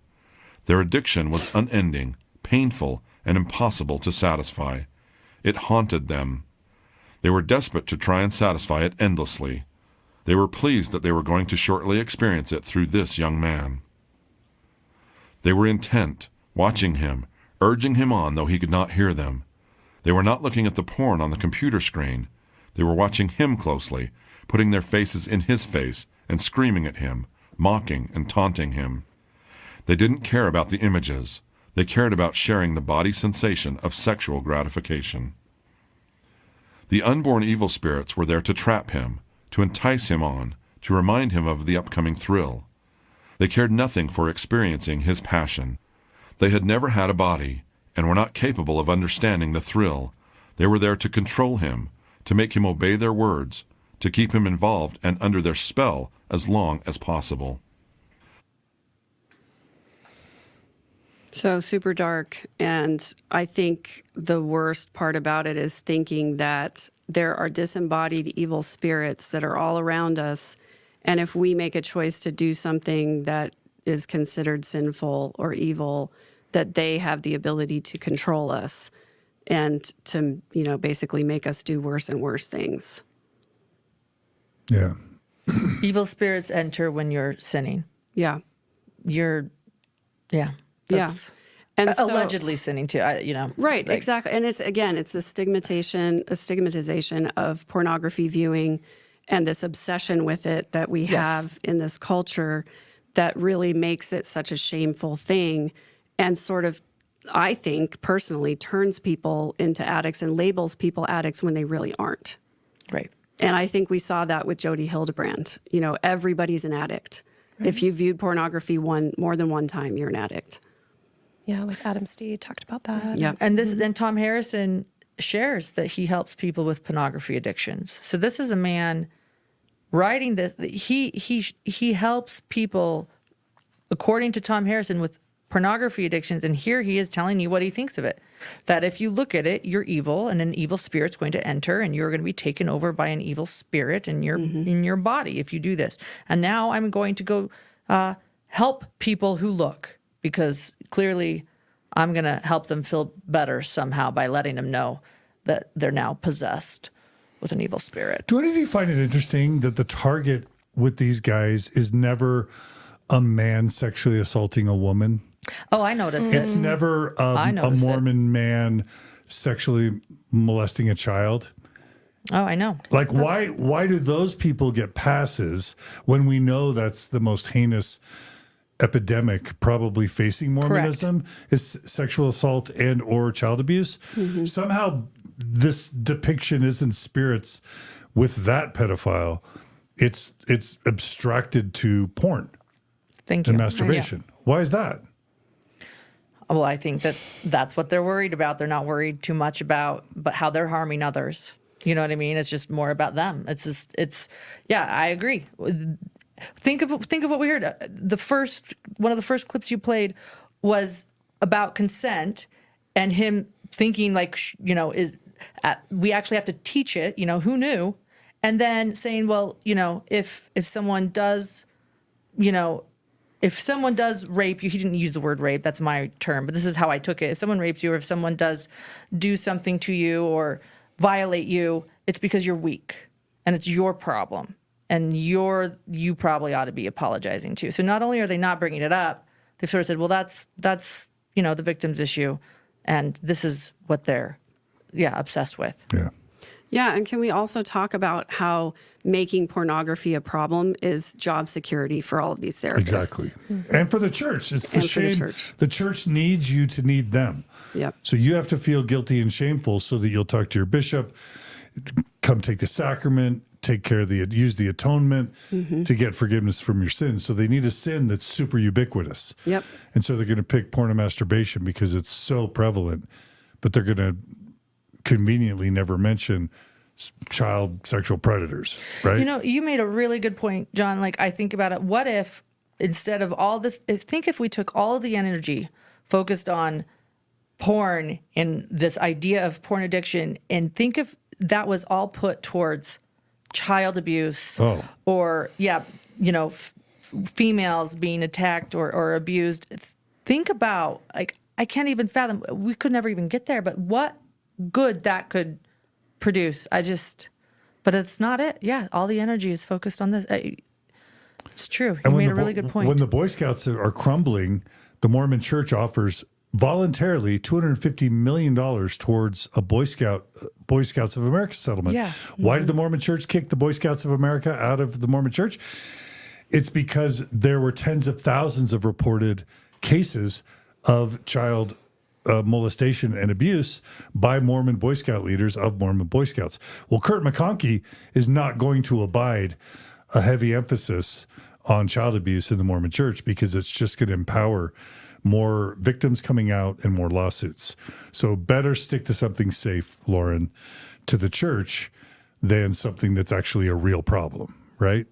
Their addiction was unending, painful, and impossible to satisfy. It haunted them. They were desperate to try and satisfy it endlessly. They were pleased that they were going to shortly experience it through this young man. They were intent, watching him, urging him on though he could not hear them. They were not looking at the porn on the computer screen. They were watching him closely, putting their faces in his face and screaming at him, mocking and taunting him. They didn't care about the images. They cared about sharing the body sensation of sexual gratification. The unborn evil spirits were there to trap him, to entice him on, to remind him of the upcoming thrill. They cared nothing for experiencing his passion. They had never had a body, and were not capable of understanding the thrill. They were there to control him, to make him obey their words, to keep him involved and under their spell as long as possible. So super dark. And I think the worst part about it is thinking that there are disembodied evil spirits that are all around us. And if we make a choice to do something that is considered sinful or evil, that they have the ability to control us and to, basically make us do worse and worse things. Yeah. Evil spirits enter when you're sinning. Yeah. That's And so- allegedly sinning too. Right, like- exactly. And it's a stigmatization of pornography viewing and this obsession with it that we have in this culture that really makes it such a shameful thing and sort of, I think personally, turns people into addicts and labels people addicts when they really aren't. Right. And I think we saw that with Jodi Hildebrandt. Everybody's an addict. Right. If you viewed pornography more than one time, you're an addict. Yeah, like Adam Steed talked about that. Yeah. And then Thom Harrison shares that he helps people with pornography addictions. So this is a man writing this. He helps people, according to Thom Harrison, with pornography addictions. And here he is telling you what he thinks of it. That if you look at it, you're evil, and an evil spirit's going to enter, and you're going to be taken over by an evil spirit in your body if you do this. And now I'm going to go help people who look, because clearly I'm going to help them feel better somehow by letting them know that they're now possessed with an evil spirit. Do any of you find it interesting that the target with these guys is never a man sexually assaulting a woman? Oh, I noticed It's it. never I a noticed it. Mormon man sexually molesting a child. Oh, I know. Like, why do those people get passes when we know that's the most heinous epidemic probably facing Mormonism is sexual assault and or child abuse? Somehow this depiction isn't spirits with that pedophile. It's abstracted to porn Thank you. and masturbation. Why is that? Well, I think that's what they're worried about. They're not worried too much about but how they're harming others. You know what I mean? It's just more about them. Yeah, I agree. Think of what we heard. One of the first clips you played was about consent and him thinking like, we actually have to teach it, who knew? And then saying, well, if someone does, if someone does rape you, he didn't use the word rape, that's my term, but this is how I took it. If someone rapes you or if someone does do something to you or violate you, it's because you're weak and it's your problem. And you probably ought to be apologizing too. So not only are they not bringing it up, they've sort of said, well, that's the victim's issue. And this is what they're, obsessed with. Yeah. Yeah, and can we also talk about how making pornography a problem is job security for all of these therapists? Exactly. And for the church, it's the And for the shame. church. The church needs you to need them. Yep. So you have to feel guilty and shameful so that you'll talk to your bishop, come take the sacrament, take care of use the atonement to get forgiveness from your sins. So they need a sin that's super ubiquitous. Yep. And so they're going to pick porn and masturbation because it's so prevalent, but they're going to conveniently never mention child sexual predators, right? You made a really good point, John. Like, I think about it. What if instead of all this, if we took all of the energy focused on porn and this idea of porn addiction and think if that was all put towards child abuse or, females being attacked or abused. Think about, like, I can't even fathom, we could never even get there, but what good that could produce. But it's not it. Yeah, all the energy is focused on this. It's true. You made a really good point. When the Boy Scouts are crumbling, the Mormon Church offers voluntarily $250 million towards a Boy Scouts of America settlement. Yeah. Why did the Mormon Church kick the Boy Scouts of America out of the Mormon Church? It's because there were tens of thousands of reported cases of child molestation and abuse by Mormon Boy Scout leaders of Mormon Boy Scouts. Well, Kurt McConkie is not going to abide a heavy emphasis on child abuse in the Mormon Church because it's just going to empower more victims coming out and more lawsuits. So better stick to something safe, Lauren, to the church than something that's actually a real problem, right?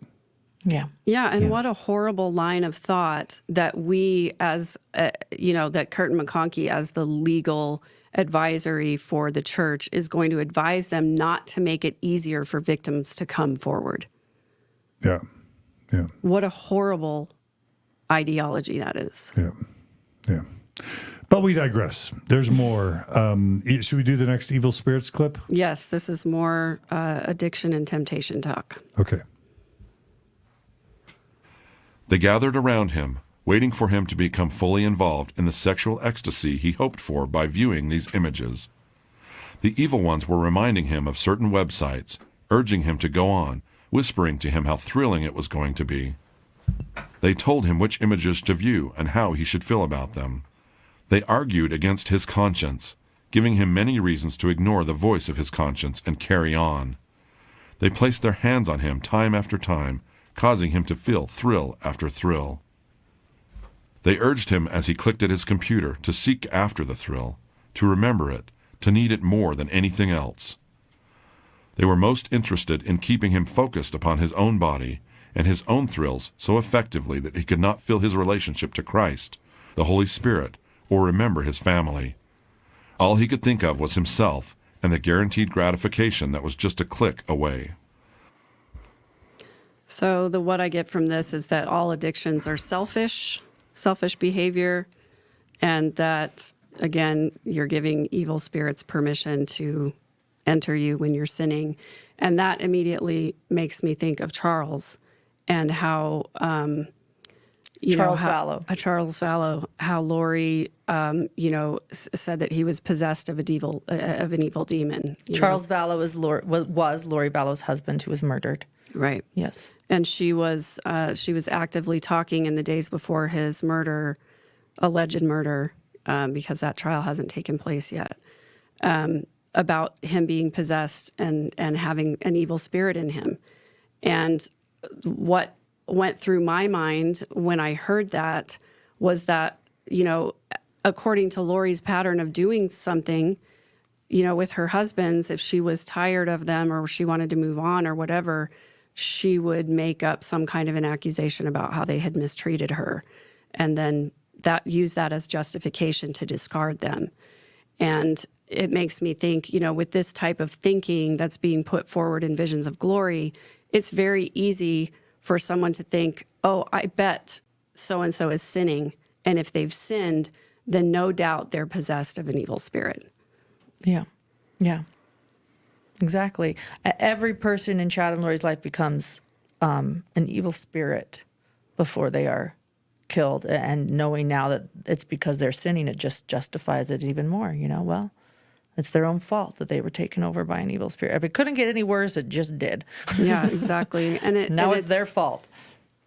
Yeah. Yeah, and what a horrible line of thought that we as, that Curtin McConkie as the legal advisory for the church is going to advise them not to make it easier for victims to come forward. Yeah. Yeah. What a horrible ideology that is. Yeah. Yeah. But we digress. There's more. Should we do the next evil spirits clip? Yes, this is more addiction and temptation talk. Okay. They gathered around him, waiting for him to become fully involved in the sexual ecstasy he hoped for by viewing these images. The evil ones were reminding him of certain websites, urging him to go on, whispering to him how thrilling it was going to be. They told him which images to view and how he should feel about them. They argued against his conscience, giving him many reasons to ignore the voice of his conscience and carry on. They placed their hands on him time after time, causing him to feel thrill after thrill. They urged him as he clicked at his computer to seek after the thrill, to remember it, to need it more than anything else. They were most interested in keeping him focused upon his own body and his own thrills so effectively that he could not feel his relationship to Christ, the Holy Spirit, or remember his family. All he could think of was himself and the guaranteed gratification that was just a click away. So what I get from this is that all addictions are selfish behavior, and that, again, you're giving evil spirits permission to enter you when you're sinning. And that immediately makes me think of Charles and how Charles Vallow. Charles Vallow, how Lori, said that he was possessed of an evil demon. Charles Vallow was Lori Vallow's husband who was murdered. Right. Yes. And she was actively talking in the days before his murder, alleged murder, because that trial hasn't taken place yet, about him being possessed and having an evil spirit in him. And what went through my mind when I heard that was that, according to Lori's pattern of doing something, with her husbands, if she was tired of them or she wanted to move on or whatever, she would make up some kind of an accusation about how they had mistreated her, and then use that as justification to discard them. And it makes me think, with this type of thinking that's being put forward in Visions of Glory, it's very easy for someone to think, oh, I bet so-and-so is sinning. And if they've sinned, then no doubt they're possessed of an evil spirit. Yeah. Yeah. Exactly. Every person in Chad and Lori's life becomes an evil spirit before they are killed. And knowing now that it's because they're sinning, it just justifies it even more. Well, it's their own fault that they were taken over by an evil spirit. If it couldn't get any worse, it just did. Yeah, exactly. And it's their fault.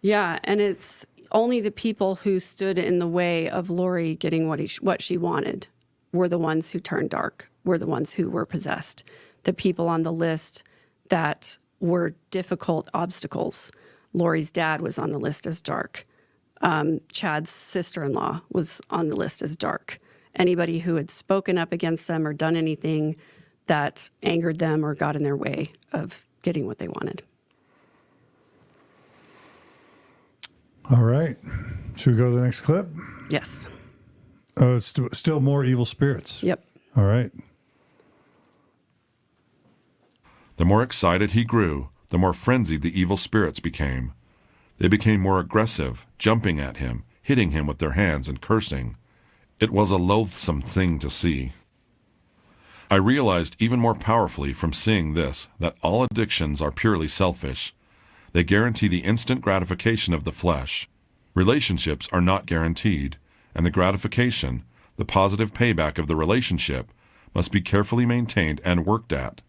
Yeah, and it's only the people who stood in the way of Lori getting what she wanted were the ones who turned dark, were the ones who were possessed. The people on the list that were difficult obstacles. Lori's dad was on the list as dark. Chad's sister-in-law was on the list as dark. Anybody who had spoken up against them or done anything that angered them or got in their way of getting what they wanted. All right. Should we go to the next clip? Yes. Oh, it's still more evil spirits. Yep. All right. The more excited he grew, the more frenzied the evil spirits became. They became more aggressive, jumping at him, hitting him with their hands and cursing. It was a loathsome thing to see. I realized even more powerfully from seeing this that all addictions are purely selfish. They guarantee the instant gratification of the flesh. Relationships are not guaranteed, and the gratification, the positive payback of the relationship, must be carefully maintained and worked at.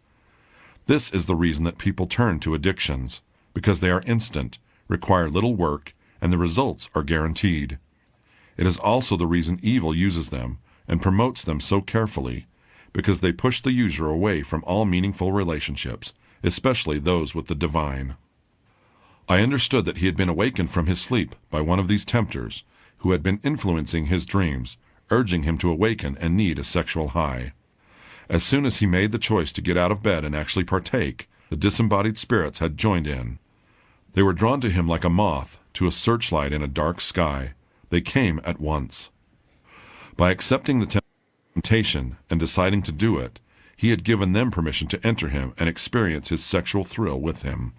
This is the reason that people turn to addictions, because they are instant, require little work, and the results are guaranteed. It is also the reason evil uses them and promotes them so carefully, because they push the user away from all meaningful relationships, especially those with the divine. I understood that he had been awakened from his sleep by one of these tempters, who had been influencing his dreams, urging him to awaken and need a sexual high. As soon as he made the choice to get out of bed and actually partake, the disembodied spirits had joined in. They were drawn to him like a moth to a searchlight in a dark sky. They came at once. By accepting the temptation and deciding to do it, he had given them permission to enter him and experience his sexual thrill with him.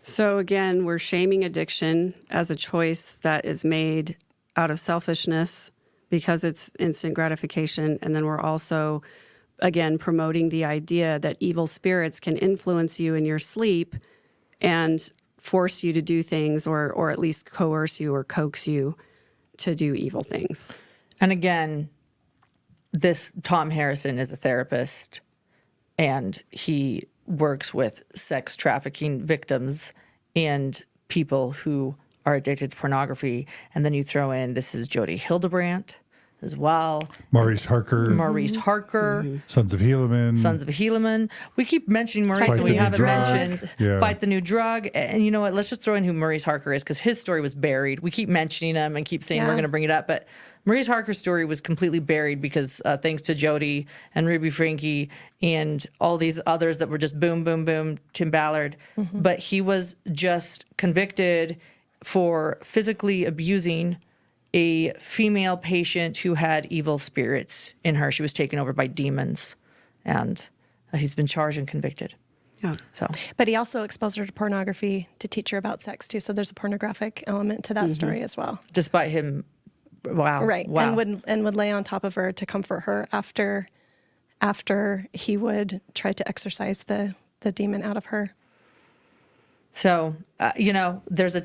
So again, we're shaming addiction as a choice that is made out of selfishness because it's instant gratification. And then we're also, again, promoting the idea that evil spirits can influence you in your sleep and force you to do things or at least coerce you or coax you to do evil things. And again, this Thom Harrison is a therapist, and he works with sex trafficking victims and people who are addicted to pornography. And then you throw in, this is Jodi Hildebrandt as well. Maurice Harker. Sons of Helaman. We keep mentioning Maurice, and we haven't mentioned Fight the New Drug. And you know what? Let's just throw in who Maurice Harker is, because his story was buried. We keep mentioning him and keep saying we're going to bring it up, but Maurice Harker's story was completely buried because thanks to Jodi and Ruby Franke and all these others that were just boom, boom, boom, Tim Ballard. Mm-hmm. But he was just convicted for physically abusing a female patient who had evil spirits in her. She was taken over by demons, and he's been charged and convicted. Yeah. But he also exposed her to pornography to teach her about sex too. So there's a pornographic element to that story as well. Despite him, right, and would lay on top of her to comfort her after he would try to exorcise the demon out of her. So, there's a,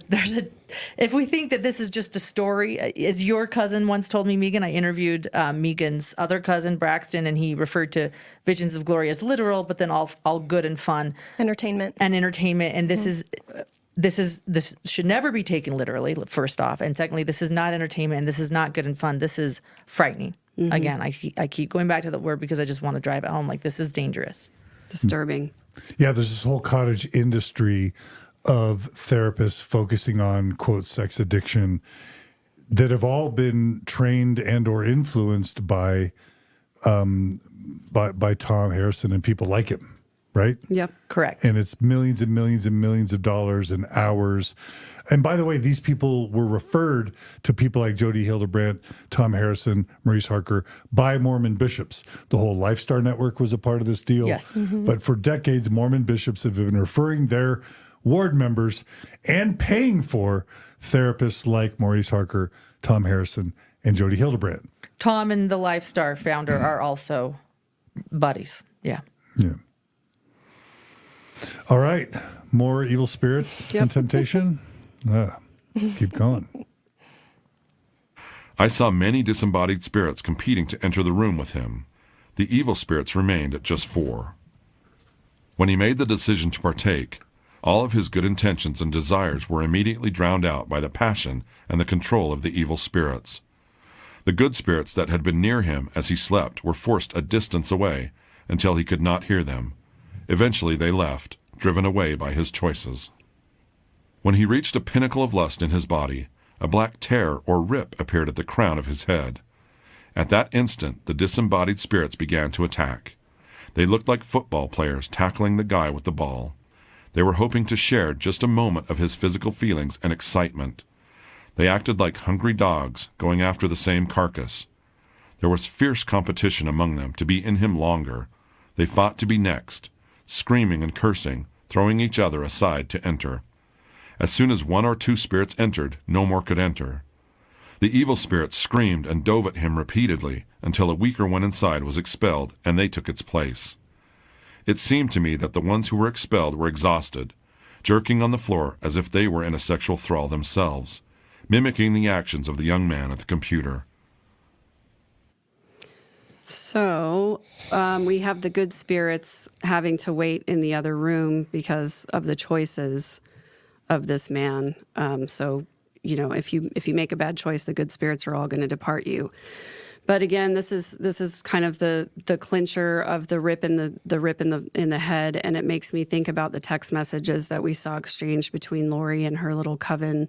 if we think that this is just a story, as your cousin once told me, Megan, I interviewed Megan's other cousin, Braxton, and he referred to Visions of Glory as literal, but then all good and fun. Entertainment. And entertainment. And this should never be taken literally, first off. And secondly, this is not entertainment and this is not good and fun. This is frightening. Again, I keep going back to the word because I just want to drive it home. Like, this is dangerous. Disturbing. Yeah, there's this whole cottage industry of therapists focusing on, quote, sex addiction that have all been trained and or influenced by Thom Harrison and people like him, right? Yep. Correct. And it's millions and millions and millions of dollars and hours. And by the way, these people were referred to people like Jodi Hildebrandt, Thom Harrison, Maurice Harker by Mormon bishops. The whole Lifestar Network was a part of this deal. Yes. But for decades, Mormon bishops have been referring their ward members and paying for therapists like Maurice Harker, Thom Harrison, and Jodi Hildebrandt. Thom and the Lifestar founder are also buddies. Yeah. Yeah. All right. More evil spirits and temptation? Let's keep going. I saw many disembodied spirits competing to enter the room with him. The evil spirits remained at just 4. When he made the decision to partake, all of his good intentions and desires were immediately drowned out by the passion and the control of the evil spirits. The good spirits that had been near him as he slept were forced a distance away until he could not hear them. Eventually they left, driven away by his choices. When he reached a pinnacle of lust in his body, a black tear or rip appeared at the crown of his head. At that instant, the disembodied spirits began to attack. They looked like football players tackling the guy with the ball. They were hoping to share just a moment of his physical feelings and excitement. They acted like hungry dogs going after the same carcass. There was fierce competition among them to be in him longer. They fought to be next, screaming and cursing, throwing each other aside to enter. As soon as 1 or 2 spirits entered, no more could enter. The evil spirits screamed and dove at him repeatedly until a weaker one inside was expelled and they took its place. It seemed to me that the ones who were expelled were exhausted, jerking on the floor as if they were in a sexual thrall themselves, mimicking the actions of the young man at the computer. So we have the good spirits having to wait in the other room because of the choices of this man. So, if you make a bad choice, the good spirits are all going to depart you. But again, this is kind of the clincher of the rip in the head, and it makes me think about the text messages that we saw exchanged between Lori and her little coven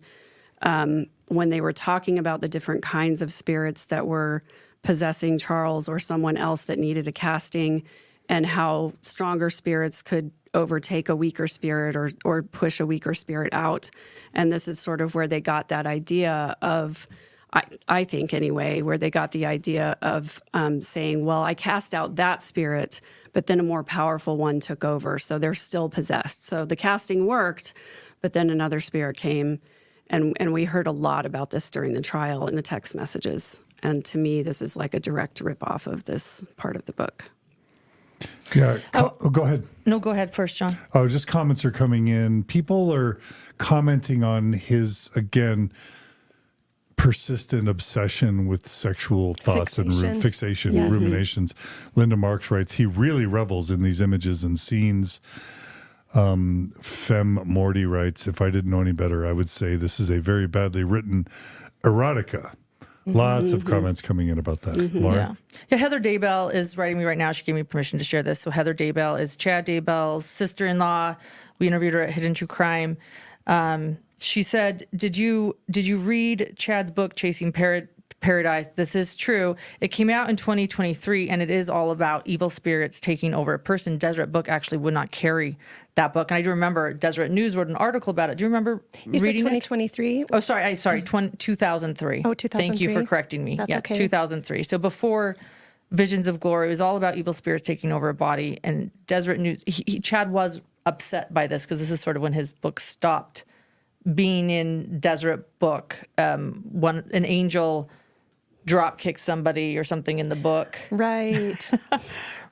when they were talking about the different kinds of spirits that were possessing Charles or someone else that needed a casting, and how stronger spirits could overtake a weaker spirit or push a weaker spirit out. And this is sort of where they got that idea of, I think anyway, where they got the idea of saying, well, I cast out that spirit, but then a more powerful one took over. So they're still possessed. So the casting worked, but then another spirit came. And we heard a lot about this during the trial in the text messages. And to me, this is like a direct ripoff of this part of the book. Yeah. Go ahead. No, go ahead first, John. Oh, just comments are coming in. People are commenting on his, again, persistent obsession with sexual thoughts and fixation, Yes. ruminations. Linda Marks writes, he really revels in these images and scenes. Fem Morty writes, if I didn't know any better, I would say this is a very badly written erotica. Lots of comments coming in about that. Laura? Yeah, Heather Daybell is writing me right now. She gave me permission to share this. So Heather Daybell is Chad Daybell's sister-in-law. We interviewed her at Hidden True Crime. She said, did you read Chad's book, Chasing Paradise? This is true. It came out in 2023, and it is all about evil spirits taking over a person. Deseret Book actually would not carry that book. And I do remember Deseret News wrote an article about it. Do you remember You said reading 2023? it? Oh, sorry, 2003. Oh, 2003. Thank you for correcting me. That's yeah, okay. 2003. So before Visions of Glory, it was all about evil spirits taking over a body. And Deseret News, Chad was upset by this because this is sort of when his book stopped being in Deseret Book. When an angel drop kick somebody or something in the book. Right.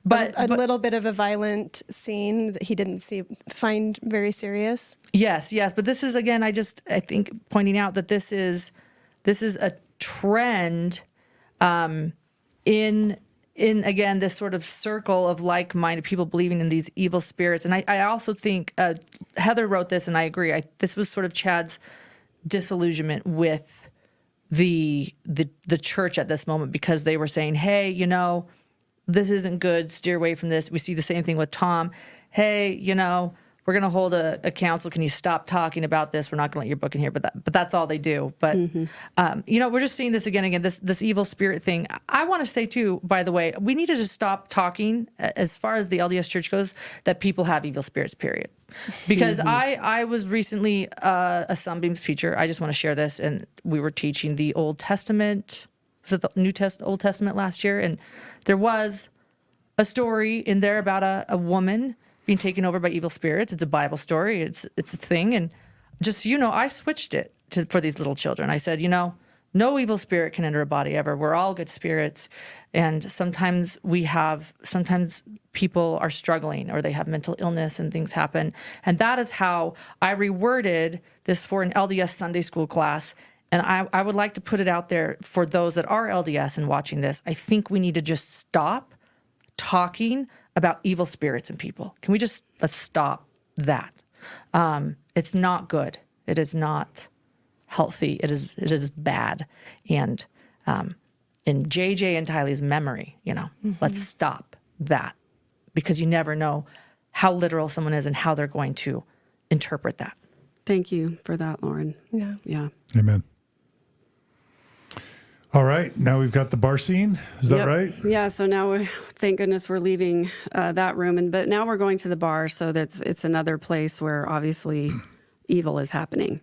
But a little bit of a violent scene that he didn't find very serious. yes, but this is, again, I think pointing out that this is a trend in again this sort of circle of like-minded people believing in these evil spirits. And I also think Heather wrote this, and I agree. This was sort of Chad's disillusionment with the church at this moment, because they were saying, hey, this isn't good, steer away from this. We see the same thing with Thom. Hey, we're going to hold a council. Can you stop talking about this? We're not going to let your book in here. But that's all they do. But, we're just seeing this again, this evil spirit thing. I want to say, too, by the way, we need to just stop talking, as far as the LDS Church goes, that people have evil spirits, period. Because I was recently a Sunbeam teacher. I just want to share this. And we were teaching the Old Testament. Was it the Old Testament last year? And there was a story in there about a woman being taken over by evil spirits. It's a Bible story. It's a thing. And just, I switched it for these little children. I said, no evil spirit can enter a body ever. We're all good spirits. And sometimes people are struggling, or they have mental illness and things happen. And that is how I reworded this for an LDS Sunday school class. And I would like to put it out there for those that are LDS and watching this. I think we need to just stop talking about evil spirits in people. Can we just stop that? It's not good. It is not healthy. It is bad. And in JJ and Tylee's memory, let's stop that, because you never know how literal someone is and how they're going to interpret that. Thank you for that, Lauren. Yeah. Amen. All right, now we've got the bar scene. Is that right? Yeah. So now, thank goodness, we're leaving that room, but now we're going to the bar. So it's another place where obviously evil is happening.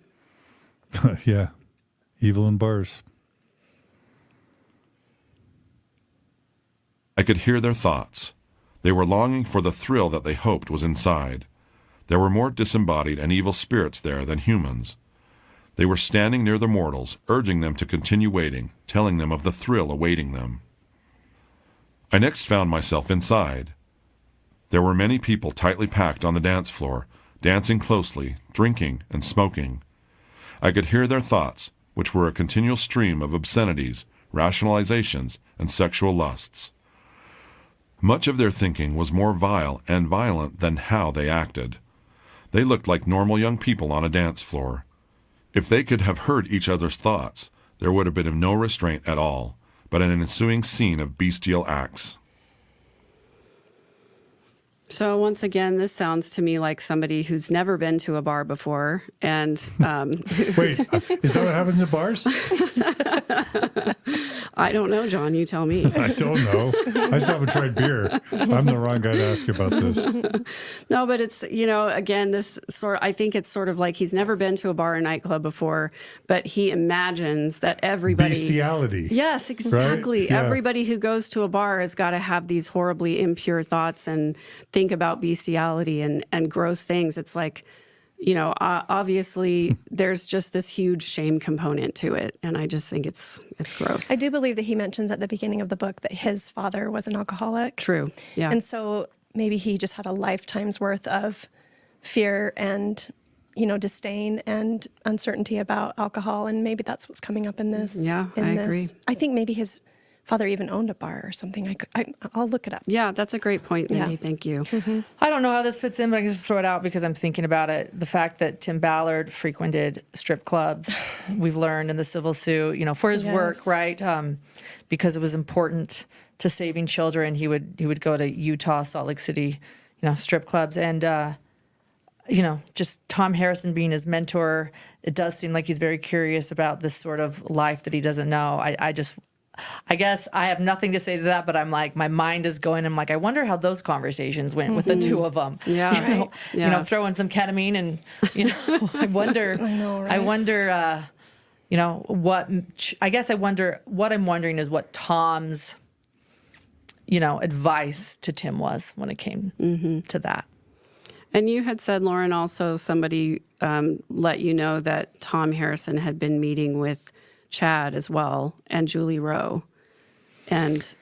Yeah, evil in bars. I could hear their thoughts. They were longing for the thrill that they hoped was inside. There were more disembodied and evil spirits there than humans. They were standing near the mortals, urging them to continue waiting, telling them of the thrill awaiting them. I next found myself inside. There were many people tightly packed on the dance floor, dancing closely, drinking, and smoking. I could hear their thoughts, which were a continual stream of obscenities, rationalizations, and sexual lusts. Much of their thinking was more vile and violent than how they acted. They looked like normal young people on a dance floor. If they could have heard each other's thoughts, there would have been no restraint at all, but an ensuing scene of bestial acts. So once again, this sounds to me like somebody who's never been to a bar before. And Wait, is that what happens at bars? I don't know, John, you tell me. I don't know. I just haven't tried beer. I'm the wrong guy to ask about this. No, but it's, again, I think it's sort of like he's never been to a bar or nightclub before, but he imagines that everybody. Bestiality. Yes, exactly. Right? Yeah. Everybody who goes to a bar has got to have these horribly impure thoughts and think about bestiality and gross things. It's like, obviously there's just this huge shame component to it. And I just think it's gross. I do believe that he mentions at the beginning of the book that his father was an alcoholic. True. Yeah. And so maybe he just had a lifetime's worth of fear and, disdain and uncertainty about alcohol. And maybe that's what's coming up in this. Yeah, I agree. I think maybe his father even owned a bar or something. I'll look it up. Yeah, that's a great point, Mindy. Yeah. Thank you. I don't know how this fits in, but I can just throw it out because I'm thinking about it. The fact that Tim Ballard frequented strip clubs, we've learned in the civil suit, for his work, right? Because it was important to saving children. He would go to Utah, Salt Lake City, strip clubs. And, just Tom Harrison being his mentor, it does seem like he's very curious about this sort of life that he doesn't know. I guess I have nothing to say to that, but I'm like, my mind is going. I'm like, I wonder how those conversations went with the two of them. Yeah, throw in some ketamine, and I wonder. I know, right? I wonder. What? I guess I wonder. What I'm wondering is what Tom's, advice to Tim was when it came to that. And you had said, Lauren, also somebody let you know that Thom Harrison had been meeting with Chad as well, and Julie Rowe. And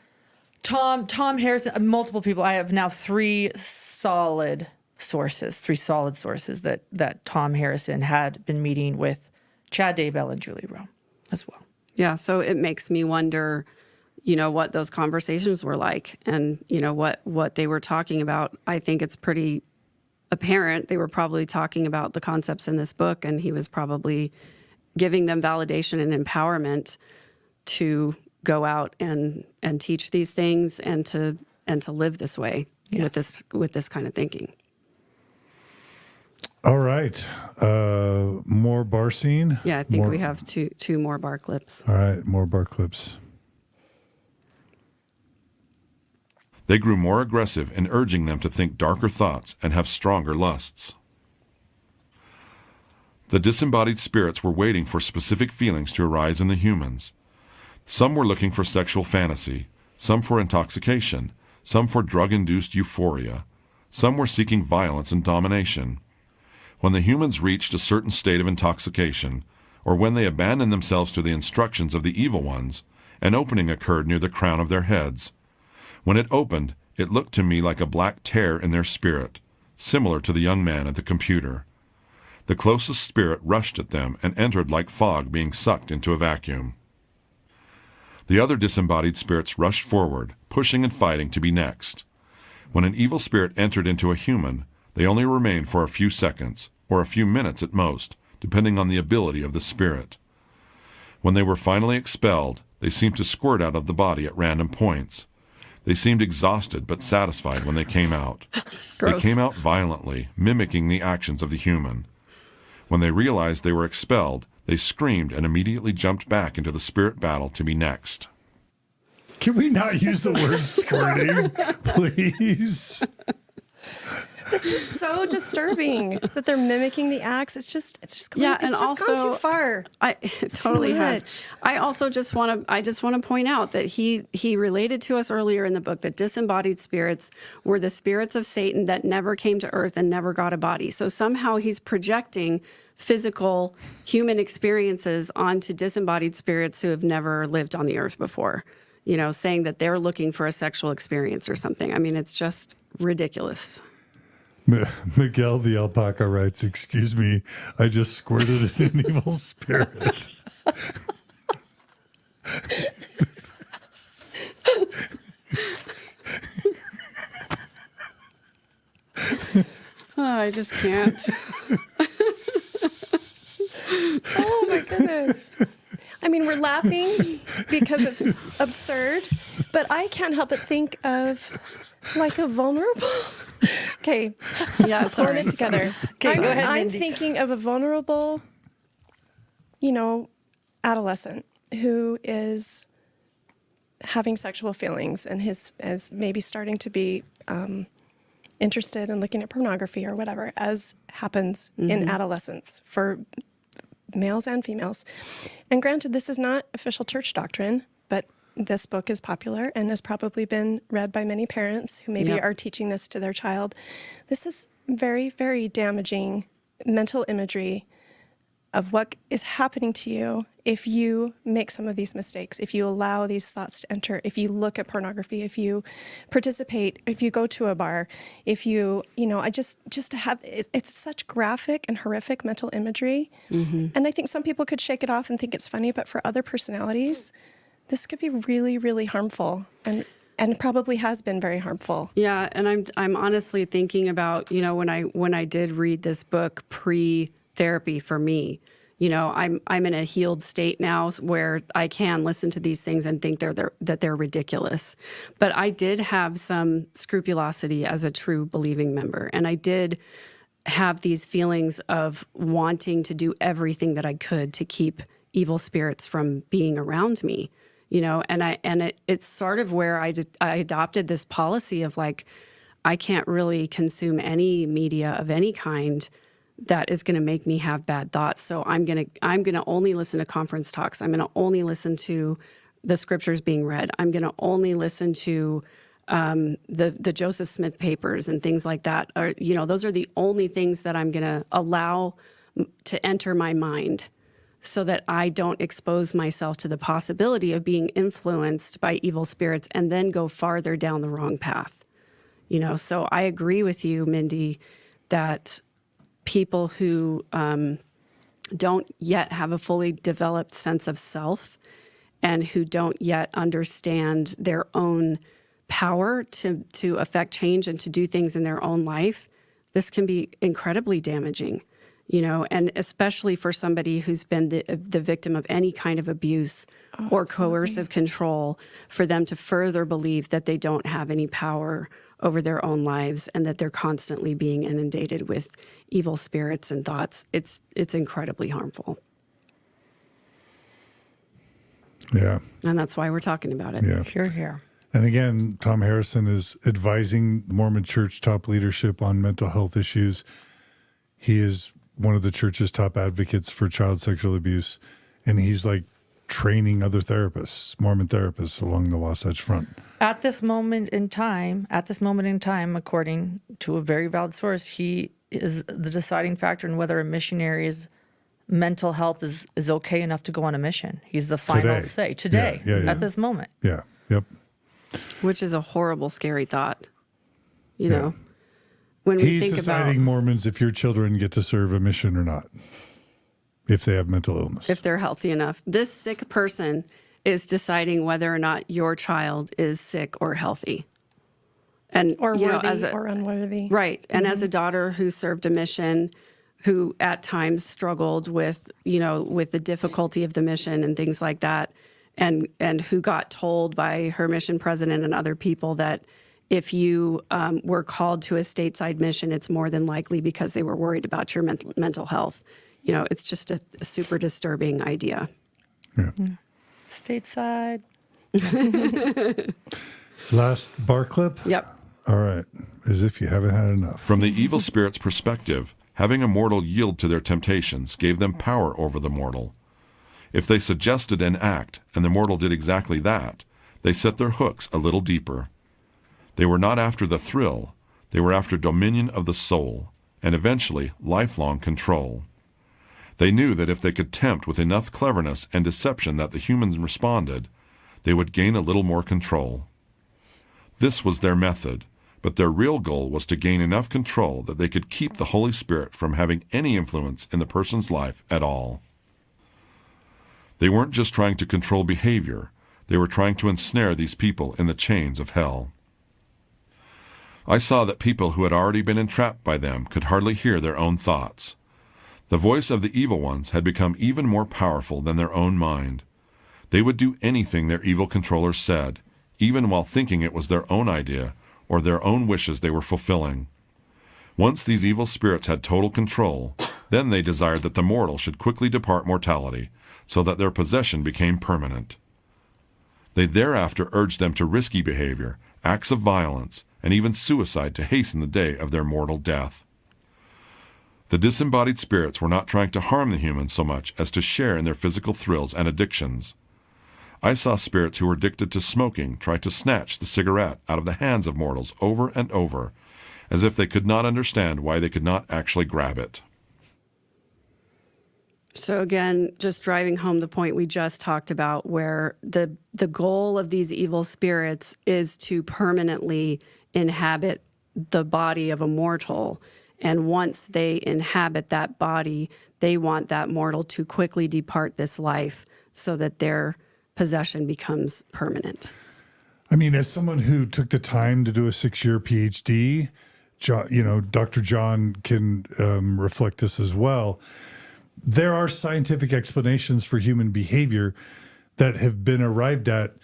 Thom Harrison, multiple people. I have now three solid sources that Thom Harrison had been meeting with Chad Daybell and Julie Rowe as well. Yeah, so it makes me wonder, you know, what those conversations were like and, you know, what they were talking about. I think it's pretty apparent they were probably talking about the concepts in this book, and he was probably giving them validation and empowerment to go out and teach these things and to live this way with this kind of thinking. All right. More bar scene? Yeah, I think we have two more bar clips. All right, more bar clips. They grew more aggressive in urging them to think darker thoughts and have stronger lusts. The disembodied spirits were waiting for specific feelings to arise in the humans. Some were looking for sexual fantasy, some for intoxication, some for drug-induced euphoria. Some were seeking violence and domination. When the humans reached a certain state of intoxication, or when they abandoned themselves to the instructions of the evil ones, an opening occurred near the crown of their heads. When it opened, it looked to me like a black tear in their spirit, similar to the young man at the computer. The closest spirit rushed at them and entered like fog being sucked into a vacuum. The other disembodied spirits rushed forward, pushing and fighting to be next. When an evil spirit entered into a human, they only remained for a few seconds, or a few minutes at most, depending on the ability of the spirit. When they were finally expelled, they seemed to squirt out of the body at random points. They seemed exhausted but satisfied when they came out. They came out violently, mimicking the actions of the human. When they realized they were expelled, they screamed and immediately jumped back into the spirit battle to be next. Can we not use the word squirting, please? This is so disturbing that they're mimicking the acts. It's just going, Yeah, it's and just also gone too far. It totally has. much. I also just want to point out that he related to us earlier in the book that disembodied spirits were the spirits of Satan that never came to earth and never got a body. So somehow he's projecting physical human experiences onto disembodied spirits who have never lived on the earth before. You know, saying that they're looking for a sexual experience or something. I mean, it's just ridiculous. Miguel the alpaca writes, "Excuse me, I just squirted an evil spirit." Oh, I just can't. Oh my goodness. I mean, we're laughing because it's absurd, but I can't help but think of like a vulnerable. Okay, Yeah, pulling sorry. it together. Okay, go ahead, I'm Mindy. thinking of a vulnerable, adolescent who is having sexual feelings and is maybe starting to be interested in looking at pornography or whatever, as happens in adolescence for males and females. And granted, this is not official church doctrine, but this book is popular and has probably been read by many parents who maybe Yep. are teaching this to their child. This is very, very damaging mental imagery of what is happening to you if you make some of these mistakes, if you allow these thoughts to enter, if you look at pornography, if you participate, if you go to a bar, if you, I just to have, it's such graphic and horrific mental imagery. And I think some people could shake it off and think it's funny, but for other personalities, this could be really, really harmful and probably has been very harmful. Yeah, and I'm honestly thinking about, when I did read this book pre-therapy for me, I'm in a healed state now where I can listen to these things and think that they're ridiculous. But I did have some scrupulosity as a true believing member, and I did have these feelings of wanting to do everything that I could to keep evil spirits from being around me. It's sort of where I adopted this policy of like, I can't really consume any media of any kind that is going to make me have bad thoughts. So I'm going to only listen to conference talks. I'm going to only listen to the scriptures being read. I'm going to only listen to the Joseph Smith papers and things like that. Those are the only things that I'm going to allow to enter my mind so that I don't expose myself to the possibility of being influenced by evil spirits and then go farther down the wrong path. So I agree with you, Mindy, that people who don't yet have a fully developed sense of self and who don't yet understand their own power to affect change and to do things in their own life, this can be incredibly damaging, and especially for somebody who's been the victim of any kind of abuse or coercive control, for them to further believe that they don't have any power over their own lives and that they're constantly being inundated with evil spirits and thoughts. It's incredibly harmful. Yeah. And that's why we're talking about it. Yeah. Hear, hear. And again, Thom Harrison is advising Mormon Church top leadership on mental health issues. He is one of the church's top advocates for child sexual abuse, and he's like training other therapists, Mormon therapists, along the Wasatch Front. At this moment in time, according to a very valid source, he is the deciding factor in whether a missionary's mental health is okay enough to go on a mission. He's the final say today, at this moment. Yeah. Yep. Which is a horrible, scary thought. You know, when we He's think deciding about Mormons if your children get to serve a mission or not, if they have mental illness. if they're healthy enough. This sick person is deciding whether or not your child is sick or healthy. And Or you know, worthy or unworthy. Right. And as a daughter who served a mission, who at times struggled with, with the difficulty of the mission and things like that, and who got told by her mission president and other people that if you were called to a stateside mission, it's more than likely because they were worried about your mental health. It's just a super disturbing idea. Yeah. Stateside. Last bar clip? Yep. All right. As if you haven't had enough. From the evil spirit's perspective, having a mortal yield to their temptations gave them power over the mortal. If they suggested an act, and the mortal did exactly that, they set their hooks a little deeper. They were not after the thrill, they were after dominion of the soul, and eventually lifelong control. They knew that if they could tempt with enough cleverness and deception that the humans responded, they would gain a little more control. This was their method, but their real goal was to gain enough control that they could keep the Holy Spirit from having any influence in the person's life at all. They weren't just trying to control behavior, they were trying to ensnare these people in the chains of hell. I saw that people who had already been entrapped by them could hardly hear their own thoughts. The voice of the evil ones had become even more powerful than their own mind. They would do anything their evil controllers said, even while thinking it was their own idea or their own wishes they were fulfilling. Once these evil spirits had total control, then they desired that the mortal should quickly depart mortality, so that their possession became permanent. They thereafter urged them to risky behavior, acts of violence, and even suicide to hasten the day of their mortal death. The disembodied spirits were not trying to harm the humans so much as to share in their physical thrills and addictions. I saw spirits who were addicted to smoking try to snatch the cigarette out of the hands of mortals over and over, as if they could not understand why they could not actually grab it. So again, just driving home the point we just talked about, where the goal of these evil spirits is to permanently inhabit the body of a mortal. And once they inhabit that body, they want that mortal to quickly depart this life so that their possession becomes permanent. I mean, as someone who took the time to do a 6-year PhD, Dr. John can reflect this as well. There are scientific explanations for human behavior that have been arrived at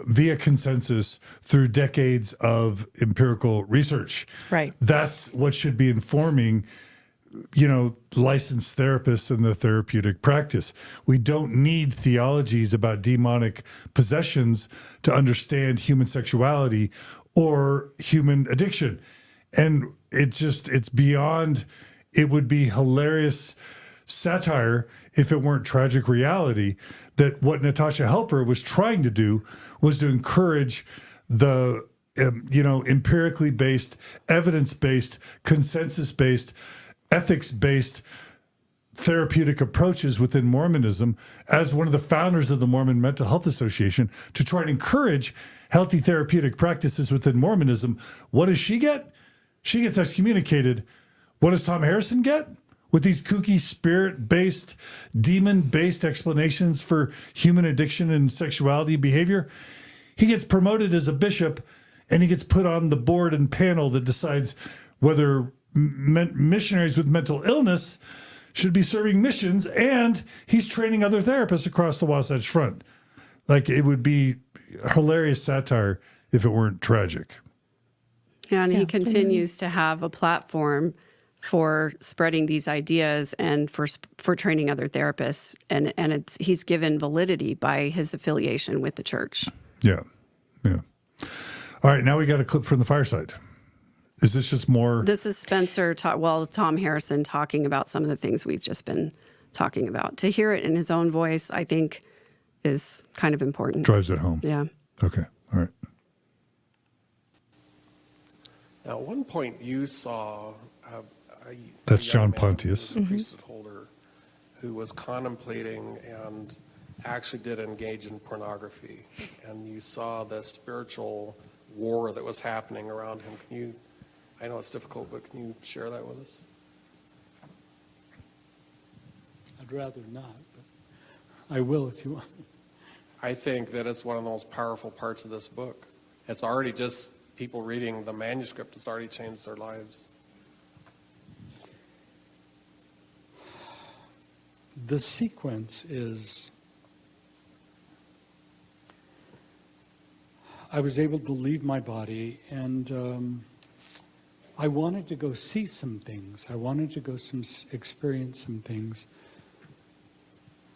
via consensus through decades of empirical research. Right. That's what should be informing, licensed therapists in the therapeutic practice. We don't need theologies about demonic possessions to understand human sexuality or human addiction. And it's beyond, it would be hilarious satire if it weren't tragic reality that what Natasha Helfer was trying to do was to encourage the empirically based, evidence-based, consensus-based, ethics-based therapeutic approaches within Mormonism as one of the founders of the Mormon Mental Health Association to try and encourage healthy therapeutic practices within Mormonism. What does she get? She gets excommunicated. What does Thom Harrison get? With these kooky spirit-based, demon-based explanations for human addiction and sexuality behavior, he gets promoted as a bishop, and he gets put on the board and panel that decides whether missionaries with mental illness should be serving missions, and he's training other therapists across the Wasatch Front. Like, it would be hilarious satire if it weren't tragic. Yeah, and he continues to have a platform for spreading these ideas and for training other therapists, and he's given validity by his affiliation with the church. Yeah. All right, now we got a clip from the fireside. Is this just more? This is Spencer, Thom Harrison talking about some of the things we've just been talking about. To hear it in his own voice, I think, is kind of important. Drives it home. Yeah. Okay. All right. Now, at one point you saw That's young John man Pontius. who was a priesthood holder who was contemplating and actually did engage in pornography. And you saw the spiritual war that was happening around him. I know it's difficult, but can you share that with us? I'd rather not, but I will if you want. I think that it's one of the most powerful parts of this book. It's already just people reading the manuscript, it's already changed their lives. The sequence is, I was able to leave my body, and I wanted to go see some things. I wanted to go experience some things.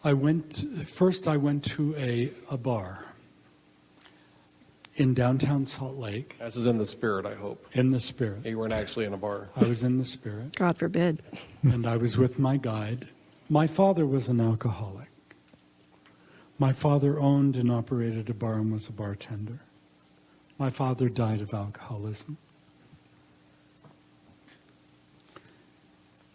I went to a bar in downtown Salt Lake. This is in the spirit, I hope. In the spirit. You weren't actually in a bar. I was in the spirit. God forbid. And I was with my guide. My father was an alcoholic. My father owned and operated a bar and was a bartender. My father died of alcoholism.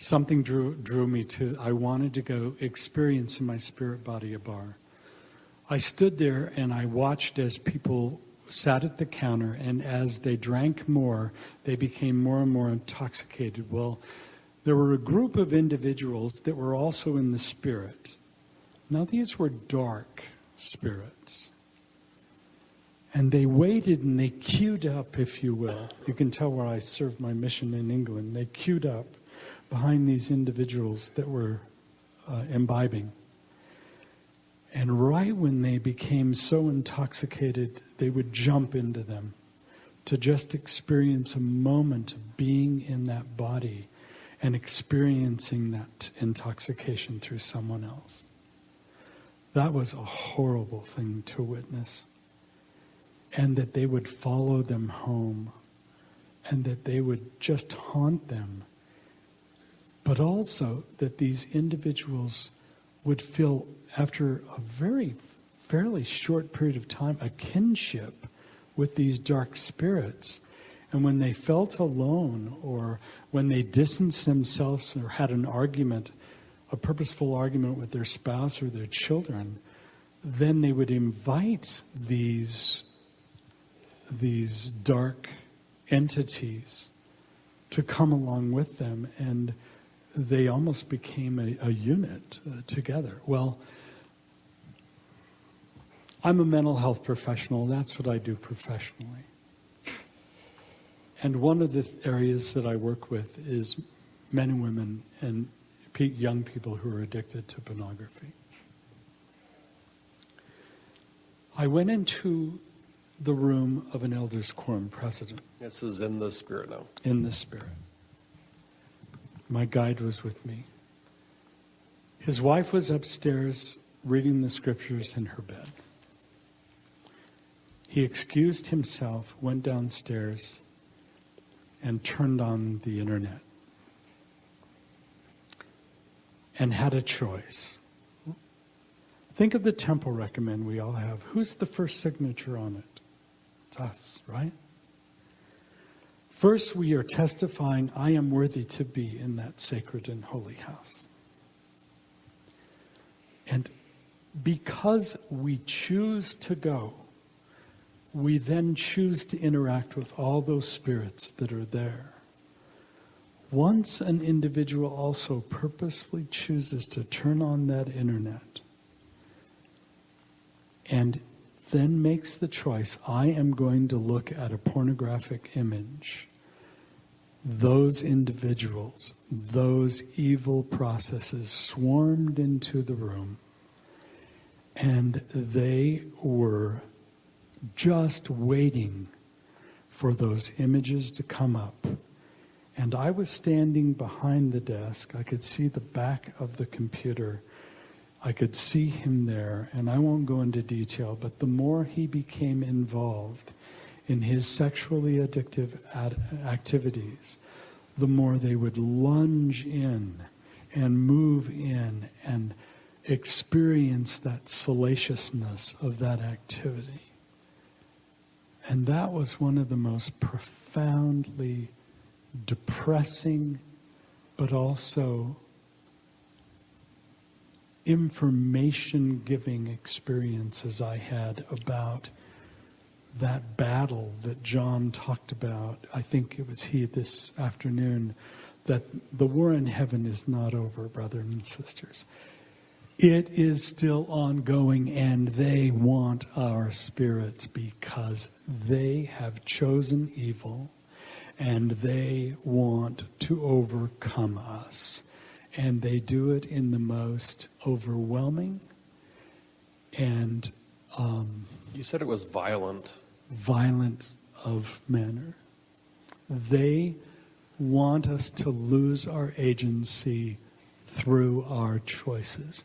Something drew me to, I wanted to go experience in my spirit body a bar. I stood there and I watched as people sat at the counter, and as they drank more, they became more and more intoxicated. Well, there were a group of individuals that were also in the spirit. Now, these were dark spirits. And they waited and they queued up, if you will. You can tell where I served my mission in England. They queued up behind these individuals that were imbibing. And right when they became so intoxicated, they would jump into them to just experience a moment of being in that body and experiencing that intoxication through someone else. That was a horrible thing to witness. And that they would follow them home, and that they would just haunt them. But also that these individuals would feel, after a fairly short period of time, a kinship with these dark spirits. And when they felt alone, or when they distanced themselves or had an argument, a purposeful argument with their spouse or their children, then they would invite these dark entities to come along with them, and they almost became a unit together. Well, I'm a mental health professional. That's what I do professionally. And one of the areas that I work with is men and women and young people who are addicted to pornography. I went into the room of an elders quorum president. This is in the spirit now. In the spirit. My guide was with me. His wife was upstairs reading the scriptures in her bed. He excused himself, went downstairs, and turned on the internet. And had a choice. Think of the temple recommend we all have. Who's the first signature on it? It's us, right? First, we are testifying, I am worthy to be in that sacred and holy house. And because we choose to go, we then choose to interact with all those spirits that are there. Once an individual also purposefully chooses to turn on that internet and then makes the choice, I am going to look at a pornographic image, those individuals, those evil processes swarmed into the room, and they were just waiting for those images to come up. And I was standing behind the desk. I could see the back of the computer. I could see him there, and I won't go into detail, but the more he became involved in his sexually addictive activities, the more they would lunge in and move in and experience that salaciousness of that activity. And that was one of the most profoundly depressing, but also information-giving experiences I had about that battle that John talked about. I think it was he this afternoon, that the war in heaven is not over, brothers and sisters. It is still ongoing, and they want our spirits because they have chosen evil, and they want to overcome us. And they do it in the most overwhelming and You said it was violent. violent of manner. They want us to lose our agency through our choices.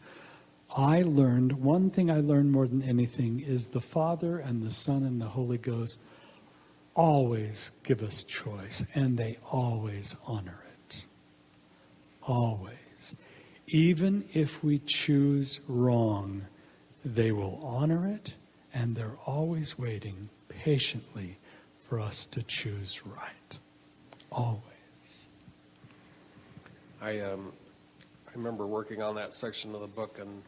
One thing I learned more than anything is the Father and the Son and the Holy Ghost always give us choice, and they always honor it. Always. Even if we choose wrong, they will honor it, and they're always waiting patiently for us to choose right. Always. I remember working on that section of the book, and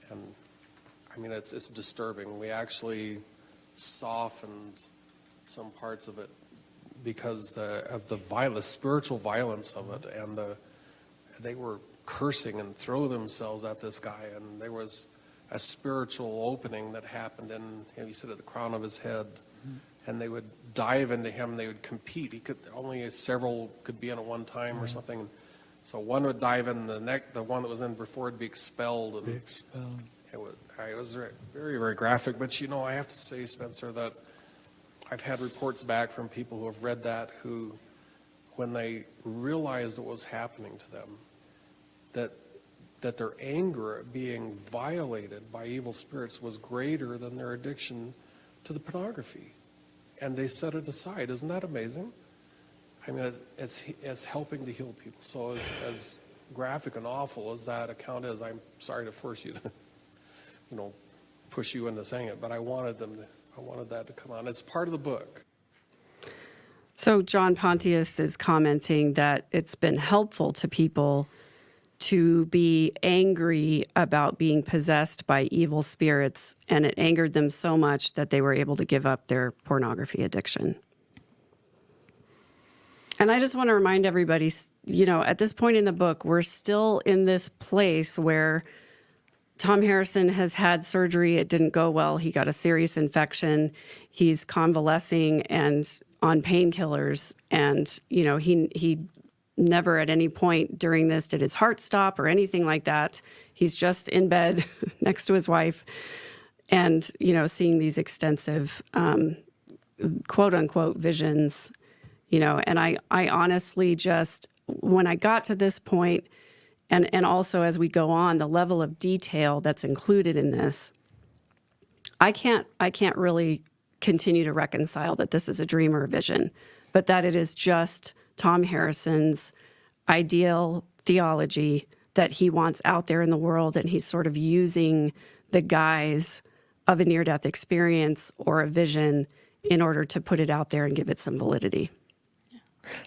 I mean, it's disturbing. We actually softened some parts of it because of the spiritual violence of it, and they were cursing and throw themselves at this guy, and there was a spiritual opening that happened he said at the crown of his head, and they would dive into him. They would compete. Only several could be in at one time or something. So one would dive in the neck. The one that was in before would be expelled. It was very, very graphic. But I have to say, Spencer, that I've had reports back from people who have read that, who, when they realized what was happening to them, that their anger at being violated by evil spirits was greater than their addiction to the pornography, and they set it aside. Isn't that amazing? I mean, it's helping to heal people. So as graphic and awful as that account is, I'm sorry to force you to, push you into saying it, but I wanted that to come on. It's part of the book. So John Pontius is commenting that it's been helpful to people to be angry about being possessed by evil spirits, and it angered them so much that they were able to give up their pornography addiction. And I just want to remind everybody, at this point in the book, we're still in this place where Thom Harrison has had surgery. It didn't go well. He got a serious infection. He's convalescing and on painkillers. And, he never at any point during this did his heart stop or anything like that. He's just in bed next to his wife and, seeing these extensive, quote unquote, visions, and I honestly just, when I got to this point, and also as we go on, the level of detail that's included in this, I can't really continue to reconcile that this is a dream or a vision, but that it is just Thom Harrison's ideal theology that he wants out there in the world, and he's sort of using the guise of a near-death experience or a vision in order to put it out there and give it some validity.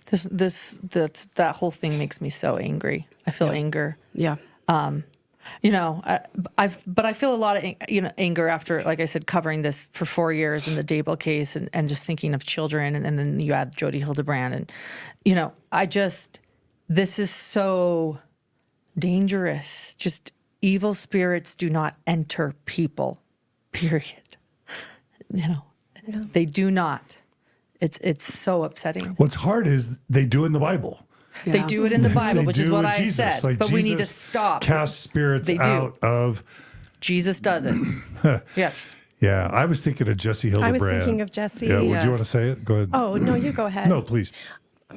That whole thing makes me so angry. I feel anger. Yeah. But I feel a lot of anger after, like I said, covering this for 4 years in the Daybell case, and just thinking of children, and then you add Jodi Hildebrandt, and this is so dangerous. Just evil spirits do not enter people, period. They do not. It's so upsetting. What's hard is they do in the Bible. Yeah. They do it in the Bible, They which do is what with I Jesus. said. Like but we need to Jesus stop. Cast spirits They do. out of. Jesus does it. Yes. Yeah, I was thinking of Jodi Hildebrandt. I was thinking of Jesse. Yeah, would Yes. you want to say it? Go ahead. Oh, no, you go ahead. No, please.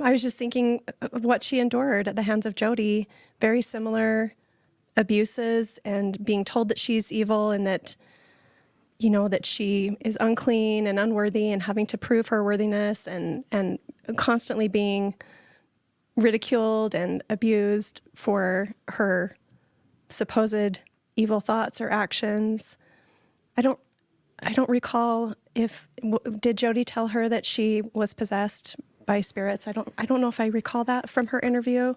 I was just thinking of what she endured at the hands of Jodi. Very similar abuses, and being told that she's evil and that, that she is unclean and unworthy, and having to prove her worthiness, and constantly being ridiculed and abused for her supposed evil thoughts or actions. I don't recall did Jodi tell her that she was possessed by spirits. I don't know if I recall that from her interview.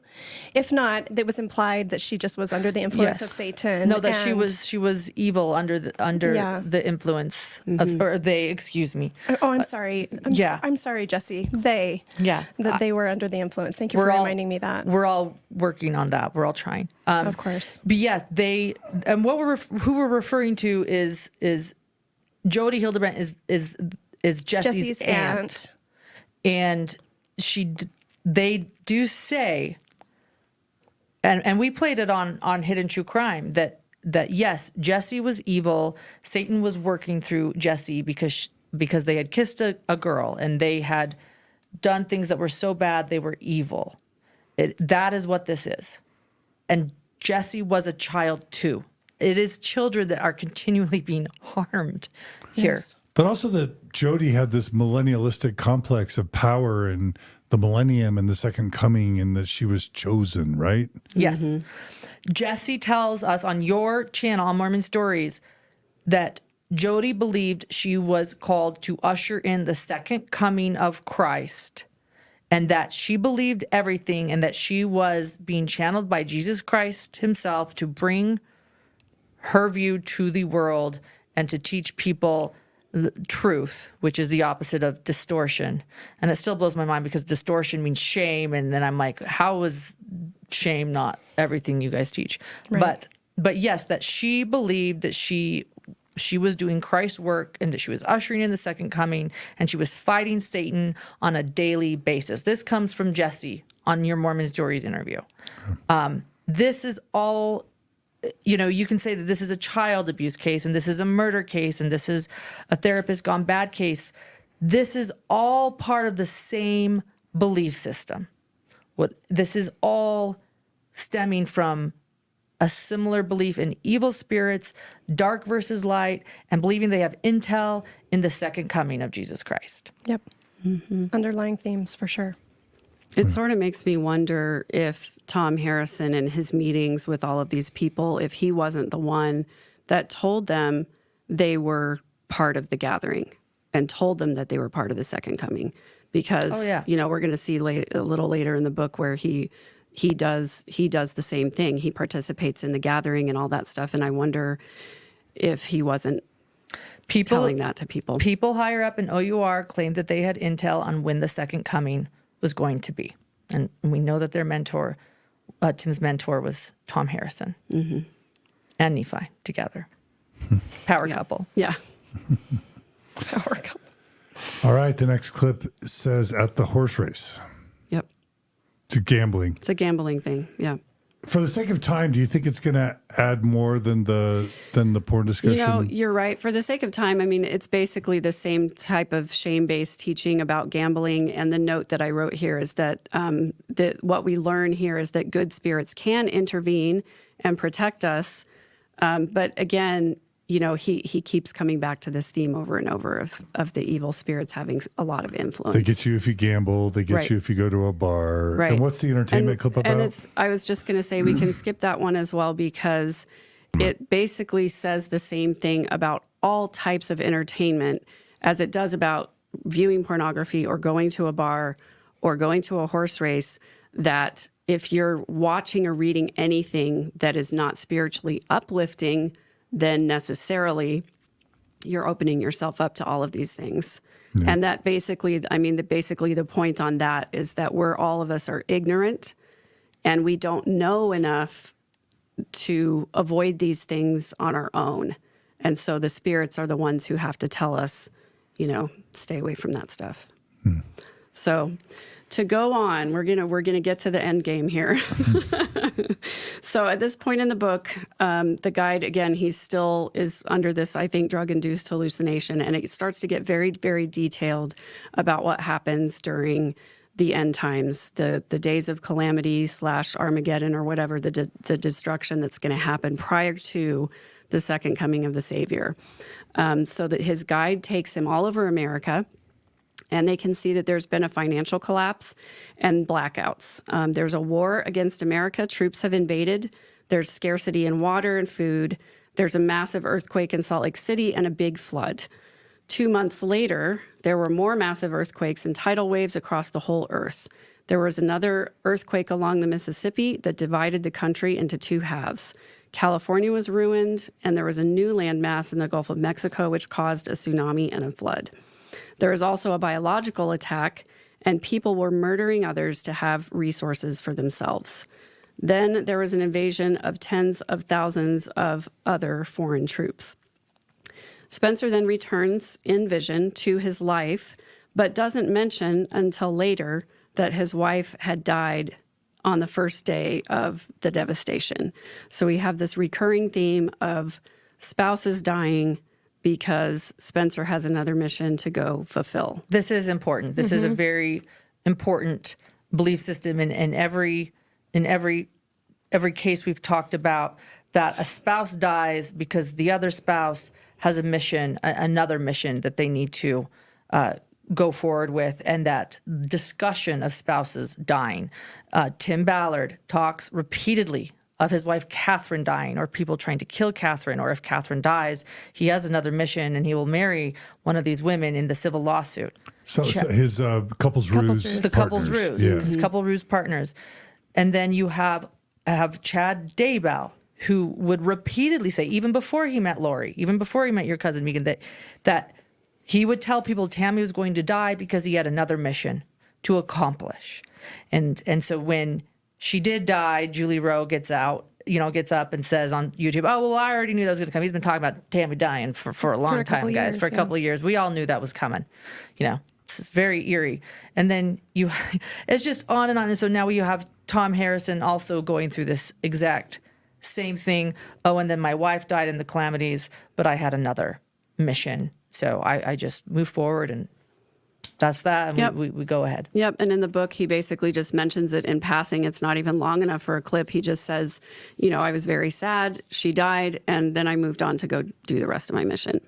If not, it was implied that she just was under the influence of Satan. No, that she was evil under the influence of, or they, excuse me. Oh, I'm sorry. I'm sorry, Jesse. They. Yeah. That they were under the influence. Thank you for reminding me that. We're all working on that. We're all trying. Of course. But yes, and who we're referring to is Jodi Hildebrandt is Jesse's aunt. And they do say, and we played it on Hidden True Crime, that yes, Jesse was evil. Satan was working through Jesse because they had kissed a girl, and they had done things that were so bad they were evil. That is what this is. And Jesse was a child too. It is children that are continually being harmed here. Yes. But also that Jodi had this millennialistic complex of power and the millennium and the second coming, and that she was chosen, right? Yes. Jesse tells us on your channel, on Mormon Stories, that Jodi believed she was called to usher in the second coming of Christ, and that she believed everything, and that she was being channeled by Jesus Christ himself to bring her view to the world and to teach people truth, which is the opposite of distortion. And it still blows my mind because distortion means shame, and then I'm like, how is shame not everything you guys teach? Right. But yes, that she believed that she was doing Christ's work, and that she was ushering in the second coming, and she was fighting Satan on a daily basis. This comes from Jesse on your Mormon Stories interview. This is all, you can say that this is a child abuse case, and this is a murder case, and this is a therapist gone bad case. This is all part of the same belief system. This is all stemming from a similar belief in evil spirits, dark versus light, and believing they have intel in the second coming of Jesus Christ. Yep. Underlying themes for sure. It sort of makes me wonder if Thom Harrison in his meetings with all of these people, if he wasn't the one that told them they were part of the gathering and told them that they were part of the second coming. Because, we're going to see a little later in the book where he does the same thing. He participates in the gathering and all that stuff. And I wonder if he wasn't telling that to people. People higher up in OUR claimed that they had intel on when the second coming was going to be. And we know that their mentor, Tim's mentor, was Thom Harrison and Nephi together. Power couple. Yeah. Power couple. All right, the next clip says at the horse race. Yep. To gambling. It's a gambling thing. Yeah. For the sake of time, do you think it's going to add more than the porn discussion? You're right. For the sake of time, I mean, it's basically the same type of shame-based teaching about gambling. And the note that I wrote here is that what we learn here is that good spirits can intervene and protect us. But again, he keeps coming back to this theme over and over of the evil spirits having a lot of influence. They get you if you gamble. They get you if you go to a bar. Right. And what's the entertainment clip about? And I was just going to say we can skip that one as well, because it basically says the same thing about all types of entertainment as it does about viewing pornography or going to a bar or going to a horse race, that if you're watching or reading anything that is not spiritually uplifting, then necessarily you're opening yourself up to all of these things. Yeah. And that basically, basically the point on that is that all of us are ignorant and we don't know enough to avoid these things on our own. And so the spirits are the ones who have to tell us, stay away from that stuff. So to go on, we're gonna get to the end game here. So at this point in the book, the guide, again, he still is under this, I think, drug-induced hallucination, and it starts to get very, very detailed about what happens during the end times, the days of calamity / Armageddon, or whatever, the destruction that's going to happen prior to the second coming of the Savior. So that his guide takes him all over America, and they can see that there's been a financial collapse and blackouts. There's a war against America. Troops have invaded. There's scarcity in water and food. There's a massive earthquake in Salt Lake City and a big flood. 2 months later, there were more massive earthquakes and tidal waves across the whole earth. There was another earthquake along the Mississippi that divided the country into two halves. California was ruined, and there was a new landmass in the Gulf of Mexico, which caused a tsunami and a flood. There was also a biological attack, and people were murdering others to have resources for themselves. Then there was an invasion of tens of thousands of other foreign troops. Spencer then returns in vision to his life, but doesn't mention until later that his wife had died on the first day of the devastation. So we have this recurring theme of spouses dying because Spencer has another mission to go fulfill. This is important. This is a very important belief system in every case we've talked about, that a spouse dies because the other spouse has a mission, another mission that they need to go forward with, and that discussion of spouses dying. Tim Ballard talks repeatedly of his wife Catherine dying, or people trying to kill Catherine, or if Catherine dies, he has another mission and he will marry one of these women in the civil lawsuit. So his couples ruse. The couples ruse. Yeah. His couple ruse partners. And then you have Chad Daybell, who would repeatedly say, even before he met Lori, even before he met your cousin Megan, that he would tell people Tammy was going to die because he had another mission to accomplish. And so when she did die, Julie Rowe gets up and says on YouTube, "Oh, well, I already knew that was going to come. He's been talking about Tammy dying for a long time, guys, for a couple of years. We all knew that was coming." It's very eerie. And then it's just on and on. And so now you have Thom Harrison also going through this exact same thing. Oh, and then my wife died in the calamities, but I had another mission. So I just move forward, and that's that. And we go ahead. Yep. And in the book, he basically just mentions it in passing. It's not even long enough for a clip. He just says, I was very sad. She died. And then I moved on to go do the rest of my mission.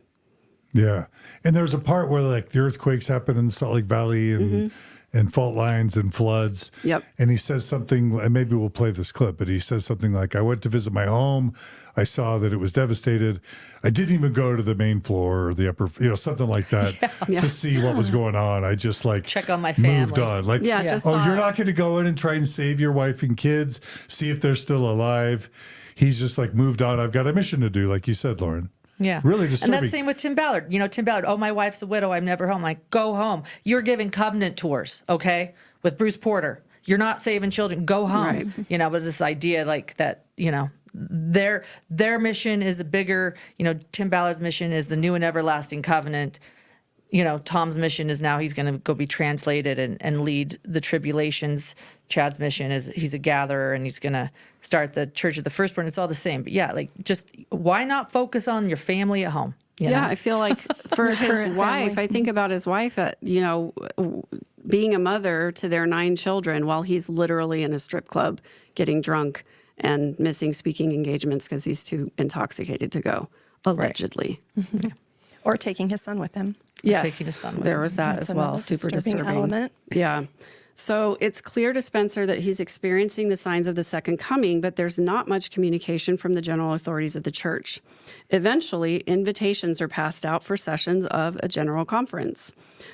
Yeah. And there's a part where the earthquakes happen in the Salt Lake Valley and fault lines and floods. Yep. And he says something, and maybe we'll play this clip, but he says something like, I went to visit my home. I saw that it was devastated. I didn't even go to the main floor or the upper, something like that to see what was going on. I just check on my family. Moved on. You're not going to go in and try and save your wife and kids, see if they're still alive. He's just moved on. I've got a mission to do, like you said, Lauren. Yeah. Really disturbing. And that's the same with Tim Ballard. Tim Ballard, oh, my wife's a widow. I'm never home. Go home. You're giving covenant tours, okay, with Bruce Porter. You're not saving children. Go home. Right. But this idea that, their mission is the bigger, Tim Ballard's mission is the new and everlasting covenant. Tom's mission is now he's going to go be translated and lead the tribulations. Chad's mission is he's a gatherer and he's going to start the Church of the Firstborn. It's all the same. But just why not focus on your family at home? I feel like for his wife, I think about his wife at, being a mother to their 9 children while he's literally in a strip club getting drunk and missing speaking engagements because he's too intoxicated to go, allegedly. Right. Or taking his son with him. Yes, taking his son with there him. was that That's as well. another Super disturbing disturbing element. Yeah. So it's clear to Spencer that he's experiencing the signs of the second coming, but there's not much communication from the general authorities of the church. Eventually, invitations are passed out for sessions of a general conference.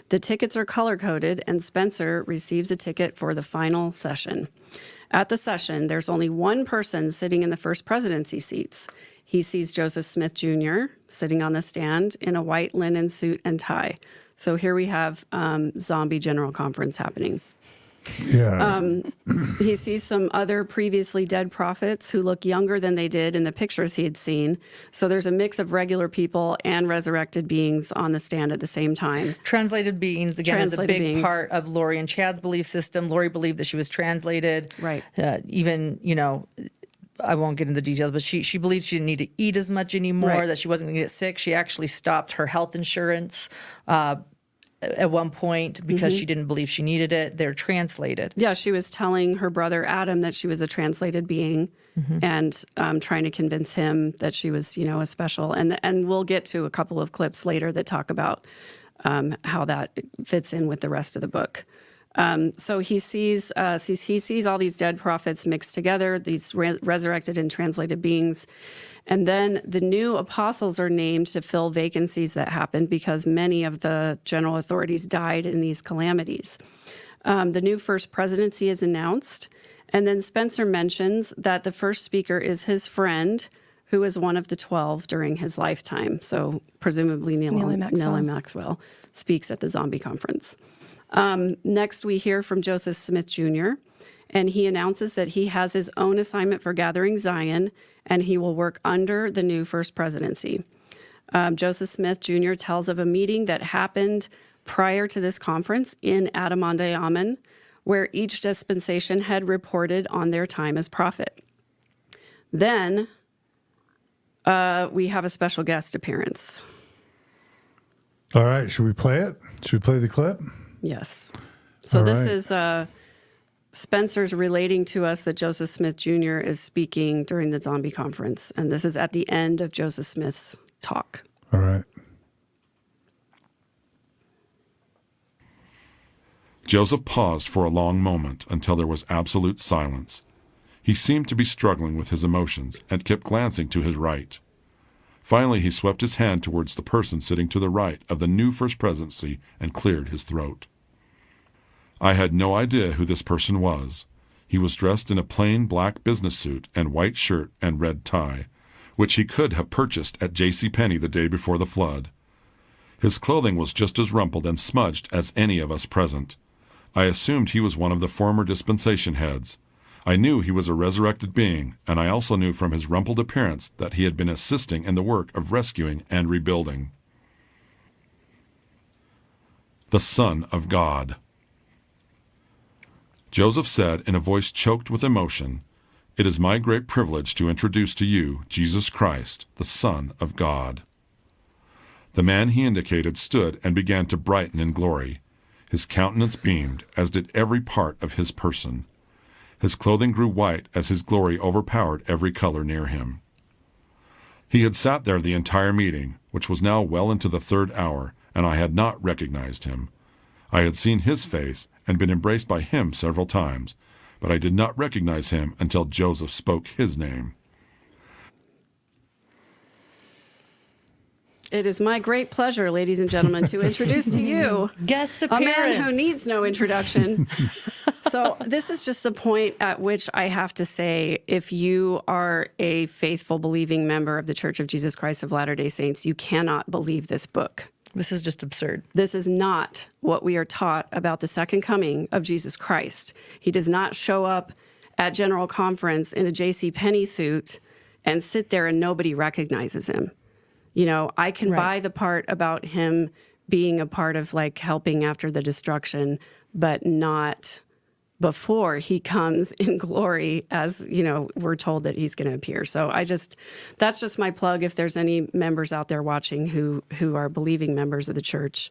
The tickets are color-coded, and Spencer receives a ticket for the final session. At the session, there's only one person sitting in the first presidency seats. He sees Joseph Smith Jr. sitting on the stand in a white linen suit and tie. So here we have zombie general conference happening. Yeah. He sees some other previously dead prophets who look younger than they did in the pictures he had seen. So there's a mix of regular people and resurrected beings on the stand at the same time. Translated beings, again, is a Translated big beings. part of Lori and Chad's belief system. Lori believed that she was translated. Right. Even, I won't get into the details, but she believed she didn't need to eat as much anymore, Right. that she wasn't going to get sick. She actually stopped her health insurance at one point because she didn't believe she needed it. They're translated. Yeah, she was telling her brother Adam that she was a translated being and trying to convince him that she was, a special. And we'll get to a couple of clips later that talk about how that fits in with the rest of the book. So he sees all these dead prophets mixed together, these resurrected and translated beings. And then the new apostles are named to fill vacancies that happened because many of the general authorities died in these calamities. The new first presidency is announced. And then Spencer mentions that the first speaker is his friend, who was one of the 12 during his lifetime. So presumably Neely Maxwell speaks at the zombie conference. Next, we hear from Joseph Smith Jr., and he announces that he has his own assignment for Gathering Zion, and he will work under the new first presidency. Joseph Smith Jr. tells of a meeting that happened prior to this conference in Adamonde-Ammon, where each dispensation had reported on their time as prophet. Then we have a special guest appearance. All right. Should we play it? Should we play the clip? Yes. So All this right. is Spencer's relating to us that Joseph Smith Jr. is speaking during the zombie conference. And this is at the end of Joseph Smith's talk. All right. Joseph paused for a long moment until there was absolute silence. He seemed to be struggling with his emotions and kept glancing to his right. Finally, he swept his hand towards the person sitting to the right of the new first presidency and cleared his throat. I had no idea who this person was. He was dressed in a plain black business suit and white shirt and red tie, which he could have purchased at JCPenney the day before the flood. His clothing was just as rumpled and smudged as any of us present. I assumed he was one of the former dispensation heads. I knew he was a resurrected being, and I also knew from his rumpled appearance that he had been assisting in the work of rescuing and rebuilding. The Son of God. Joseph said in a voice choked with emotion, "It is my great privilege to introduce to you Jesus Christ, the Son of God." The man he indicated stood and began to brighten in glory. His countenance beamed, as did every part of his person. His clothing grew white as his glory overpowered every color near him. He had sat there the entire meeting, which was now well into the third hour, and I had not recognized him. I had seen his face and been embraced by him several times, but I did not recognize him until Joseph spoke his name. It is my great pleasure, ladies and gentlemen, to introduce to you Guest a appearance. man who needs no introduction. So this is just the point at which I have to say, if you are a faithful, believing member of the Church of Jesus Christ of Latter-day Saints, you cannot believe this book. This is just absurd. This is not what we are taught about the second coming of Jesus Christ. He does not show up at General Conference in a JCPenney suit and sit there and nobody recognizes him. You know, I can Right. buy the part about him being a part of like helping after the destruction, but not before he comes in glory as, you know, we're told that he's going to appear. So that's just my plug. If there's any members out there watching who are believing members of the church,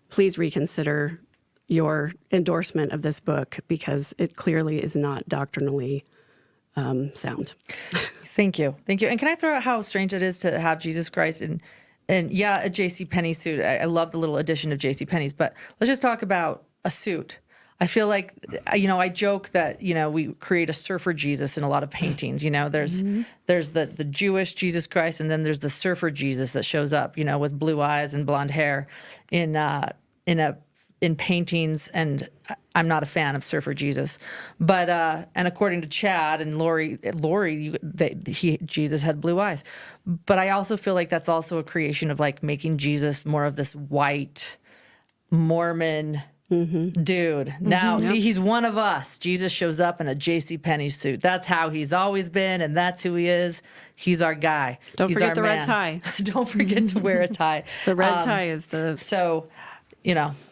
please reconsider your endorsement of this book because it clearly is not doctrinally sound. Thank you. Thank you. And can I throw out how strange it is to have Jesus Christ and yeah, a JCPenney suit. I love the little addition of JCPenney's, but let's just talk about a suit. I feel like, I joke that, we create a surfer Jesus in a lot of paintings. There's the Jewish Jesus Christ, and then there's the surfer Jesus that shows up, with blue eyes and blonde hair in paintings. And I'm not a fan of surfer Jesus, but and according to Chad and Lori, Jesus had blue eyes. But I also feel like that's also a creation of like making Jesus more of this white Mormon dude. Now, see, he's one of us. Jesus shows up in a JCPenney suit. That's how he's always been, and that's who he is. He's our guy. Don't He's forget our the red man. tie. Don't forget to wear a tie. The red tie is the... So,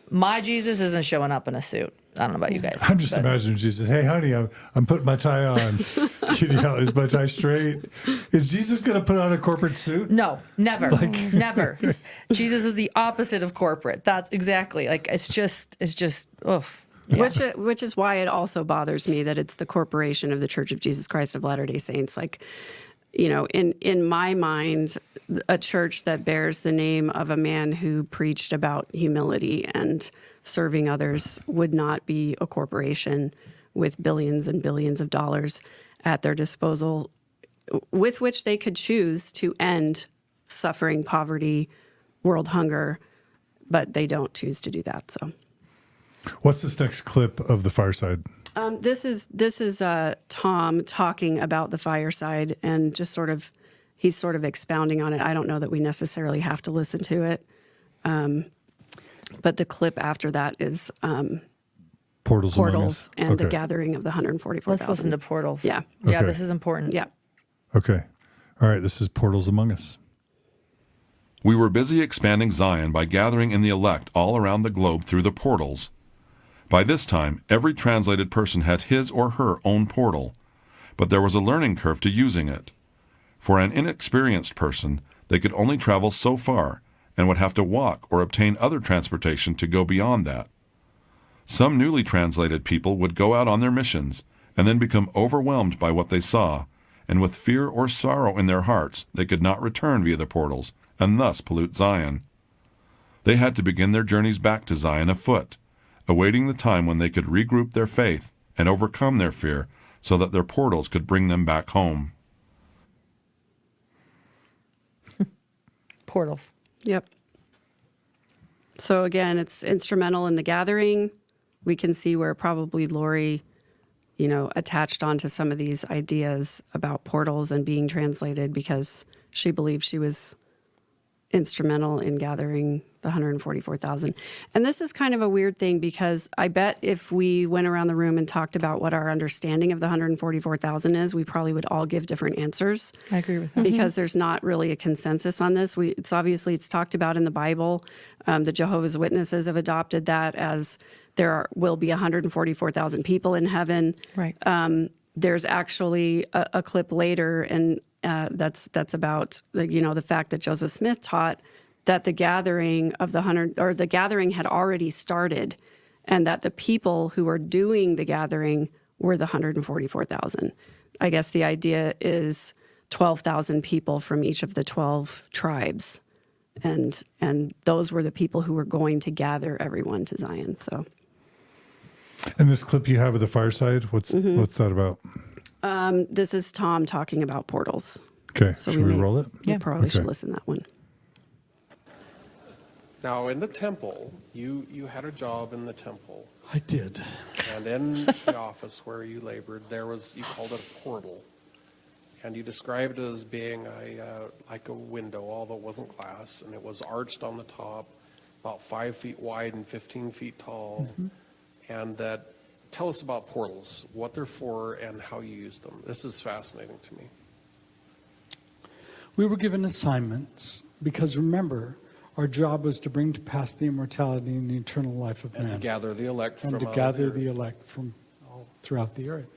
my Jesus isn't showing up in a suit. I don't know about you guys. I'm just imagining Jesus. Hey, honey, I'm putting my tie on. Is my tie straight? Is Jesus going to put on a corporate suit? No, never, never. Jesus is the opposite of corporate. That's exactly it's just, oof. Yeah. Which is why it also bothers me that it's the corporation of the Church of Jesus Christ of Latter-day Saints. In my mind, a church that bears the name of a man who preached about humility and serving others would not be a corporation with billions and billions of dollars at their disposal, with which they could choose to end suffering, poverty, world hunger, but they don't choose to do that. So, what's this next clip of the fireside? This is Thom talking about the fireside and just he's sort of expounding on it. I don't know that we necessarily have to listen to it. But the clip after that is Portals and the gathering of the 144,000. Let's listen to Portals. Yeah. Yeah, Okay. this is important. Yeah. Okay. All right. This is Portals Among Us. We were busy expanding Zion by gathering in the elect all around the globe through the portals. By this time, every translated person had his or her own portal, but there was a learning curve to using it. For an inexperienced person, they could only travel so far and would have to walk or obtain other transportation to go beyond that. Some newly translated people would go out on their missions and then become overwhelmed by what they saw, and with fear or sorrow in their hearts, they could not return via the portals and thus pollute Zion. They had to begin their journeys back to Zion afoot, awaiting the time when they could regroup their faith and overcome their fear so that their portals could bring them back home. Portals. Yep. So again, it's instrumental in the gathering. We can see where probably Lori, attached onto some of these ideas about portals and being translated because she believed she was instrumental in gathering the 144,000. And this is kind of a weird thing because I bet if we went around the room and talked about what our understanding of the 144,000 is, we probably would all give different answers. I agree with that. Because there's not really a consensus on this. It's talked about in the Bible. The Jehovah's Witnesses have adopted that as will be 144,000 people in heaven. Right. There's actually a clip later, and that's about the fact that Joseph Smith taught that the gathering of the gathering had already started, and that the people who were doing the gathering were the 144,000. I guess the idea is 12,000 people from each of the 12 tribes, and those were the people who were going to gather everyone to Zion. So, And this clip you have of the fireside, what's that about? this is Thom talking about portals. Okay, So should we roll it? We probably should Okay. listen to that one. Now, in the temple, you had a job in the temple, I did. and in the office where you labored, you called it a portal, and you described it as being like a window, although it wasn't glass, and it was arched on the top, about 5 feet wide and 15 feet tall, and that. Tell us about portals, what they're for, and how you use them. This is fascinating to me. We were given assignments because remember, our job was to bring to pass the immortality and the eternal life of And man. to gather the elect from And to out of gather the the earth. elect from all throughout the earth.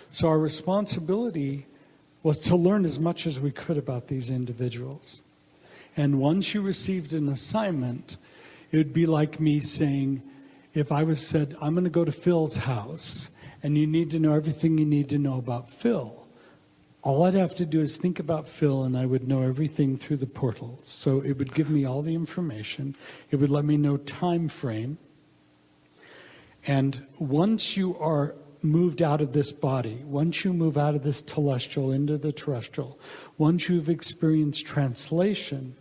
So our responsibility was to learn as much as we could about these individuals. And once you received an assignment, it would be like me saying, if I was said, I'm going to go to Phil's house, and you need to know everything you need to know about Phil, all I'd have to do is think about Phil, and I would know everything through the portal. So it would give me all the information. It would let me know time frame. And once you are moved out of this body, once you move out of this telestial into the terrestrial, once you've experienced translation,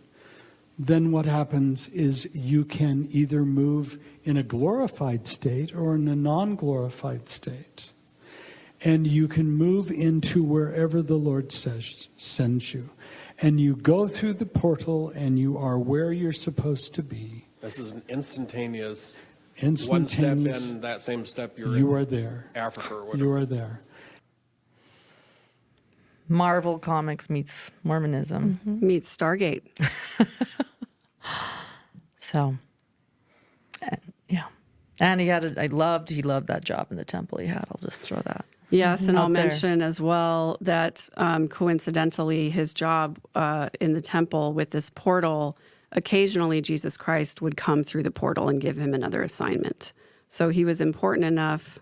then what happens is you can either move in a glorified state or in a non-glorified state. And you can move into wherever the Lord sends you. And you go through the portal and you are where you're supposed to be. This is an instantaneous. Instantaneous. One step in, that same step You in are there. Africa or whatever. You are there. Marvel Comics meets Mormonism. Meets Stargate. So, yeah. And he loved that job in the temple he had. I'll just throw that. Yes, and Out I'll there. mention as well that coincidentally, his job in the temple with this portal, occasionally Jesus Christ would come through the portal and give him another assignment. So he was important enough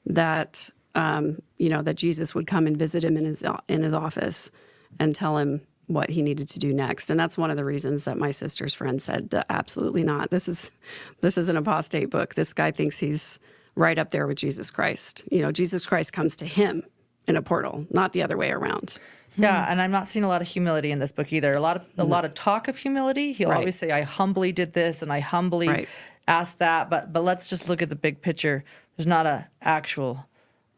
that that Jesus would come and visit him in his office and tell him what he needed to do next. And that's one of the reasons that my sister's friend said that absolutely not. This is an apostate book. This guy thinks he's right up there with Jesus Christ. Jesus Christ comes to him in a portal, not the other way around. Yeah, and I'm not seeing a lot of humility in this book either. A lot of talk of humility. He'll Right. always say, "I humbly did this and I humbly Right. asked that." But let's just look at the big picture. There's not a actual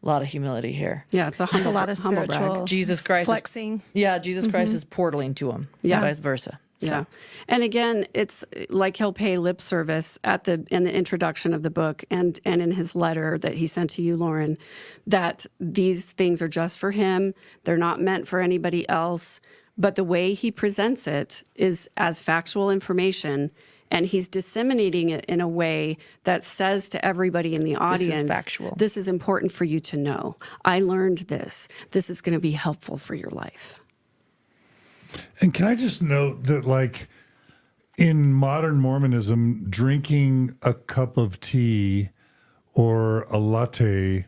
lot of humility here. Yeah, it's a There's humble, a lot of humble brag. spiritual Jesus Christ flexing. Jesus Christ is portaling to him, Yeah. and vice versa. So, Yeah. And again, it's like he'll pay lip service in the introduction of the book and in his letter that he sent to you, Lauren, that these things are just for him. They're not meant for anybody else. But the way he presents it is as factual information, and he's disseminating it in a way that says to everybody in the audience, factual. This is important for you to know. I learned this. This is going to be helpful for your life. And can I just note that, like, in modern Mormonism, drinking a cup of tea or a latte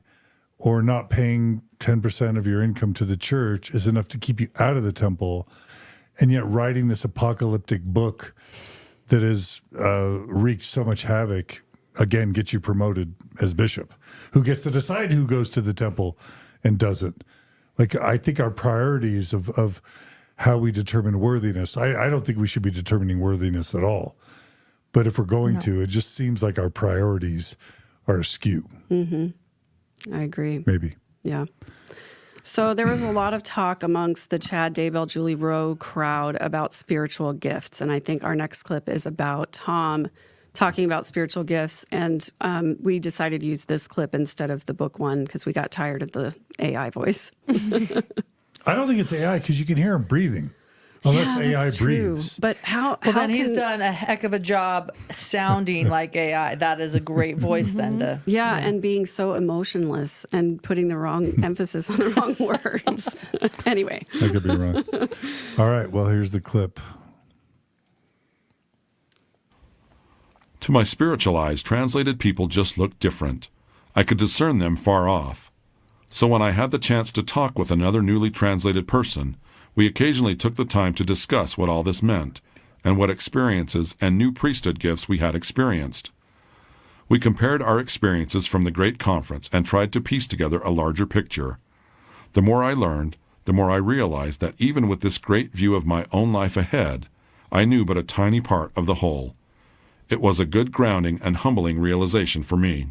or not paying 10% of your income to the church is enough to keep you out of the temple. And yet writing this apocalyptic book that has wreaked so much havoc, again, gets you promoted as bishop, who gets to decide who goes to the temple and doesn't. Like, I think our priorities of how we determine worthiness, I don't think we should be determining worthiness at all. But if we're going to, it just seems like our priorities are askew. I agree. Maybe. Yeah. So there was a lot of talk amongst the Chad Daybell, Julie Rowe crowd about spiritual gifts. And I think our next clip is about Thom talking about spiritual gifts. And we decided to use this clip instead of the book one because we got tired of the AI voice. I don't think it's AI because you can hear him breathing. Unless Yeah, AI that's true. breathes. But how Well, then can, he's done a heck of a job sounding like AI. That is a great voice then to... Yeah, and being so emotionless and putting the wrong emphasis on the wrong words. Anyway. I could be wrong. All right, well, here's the clip. To my spiritual eyes, translated people just looked different. I could discern them far off. So when I had the chance to talk with another newly translated person, we occasionally took the time to discuss what all this meant, and what experiences and new priesthood gifts we had experienced. We compared our experiences from the Great Conference and tried to piece together a larger picture. The more I learned, the more I realized that even with this great view of my own life ahead, I knew but a tiny part of the whole. It was a good grounding and humbling realization for me.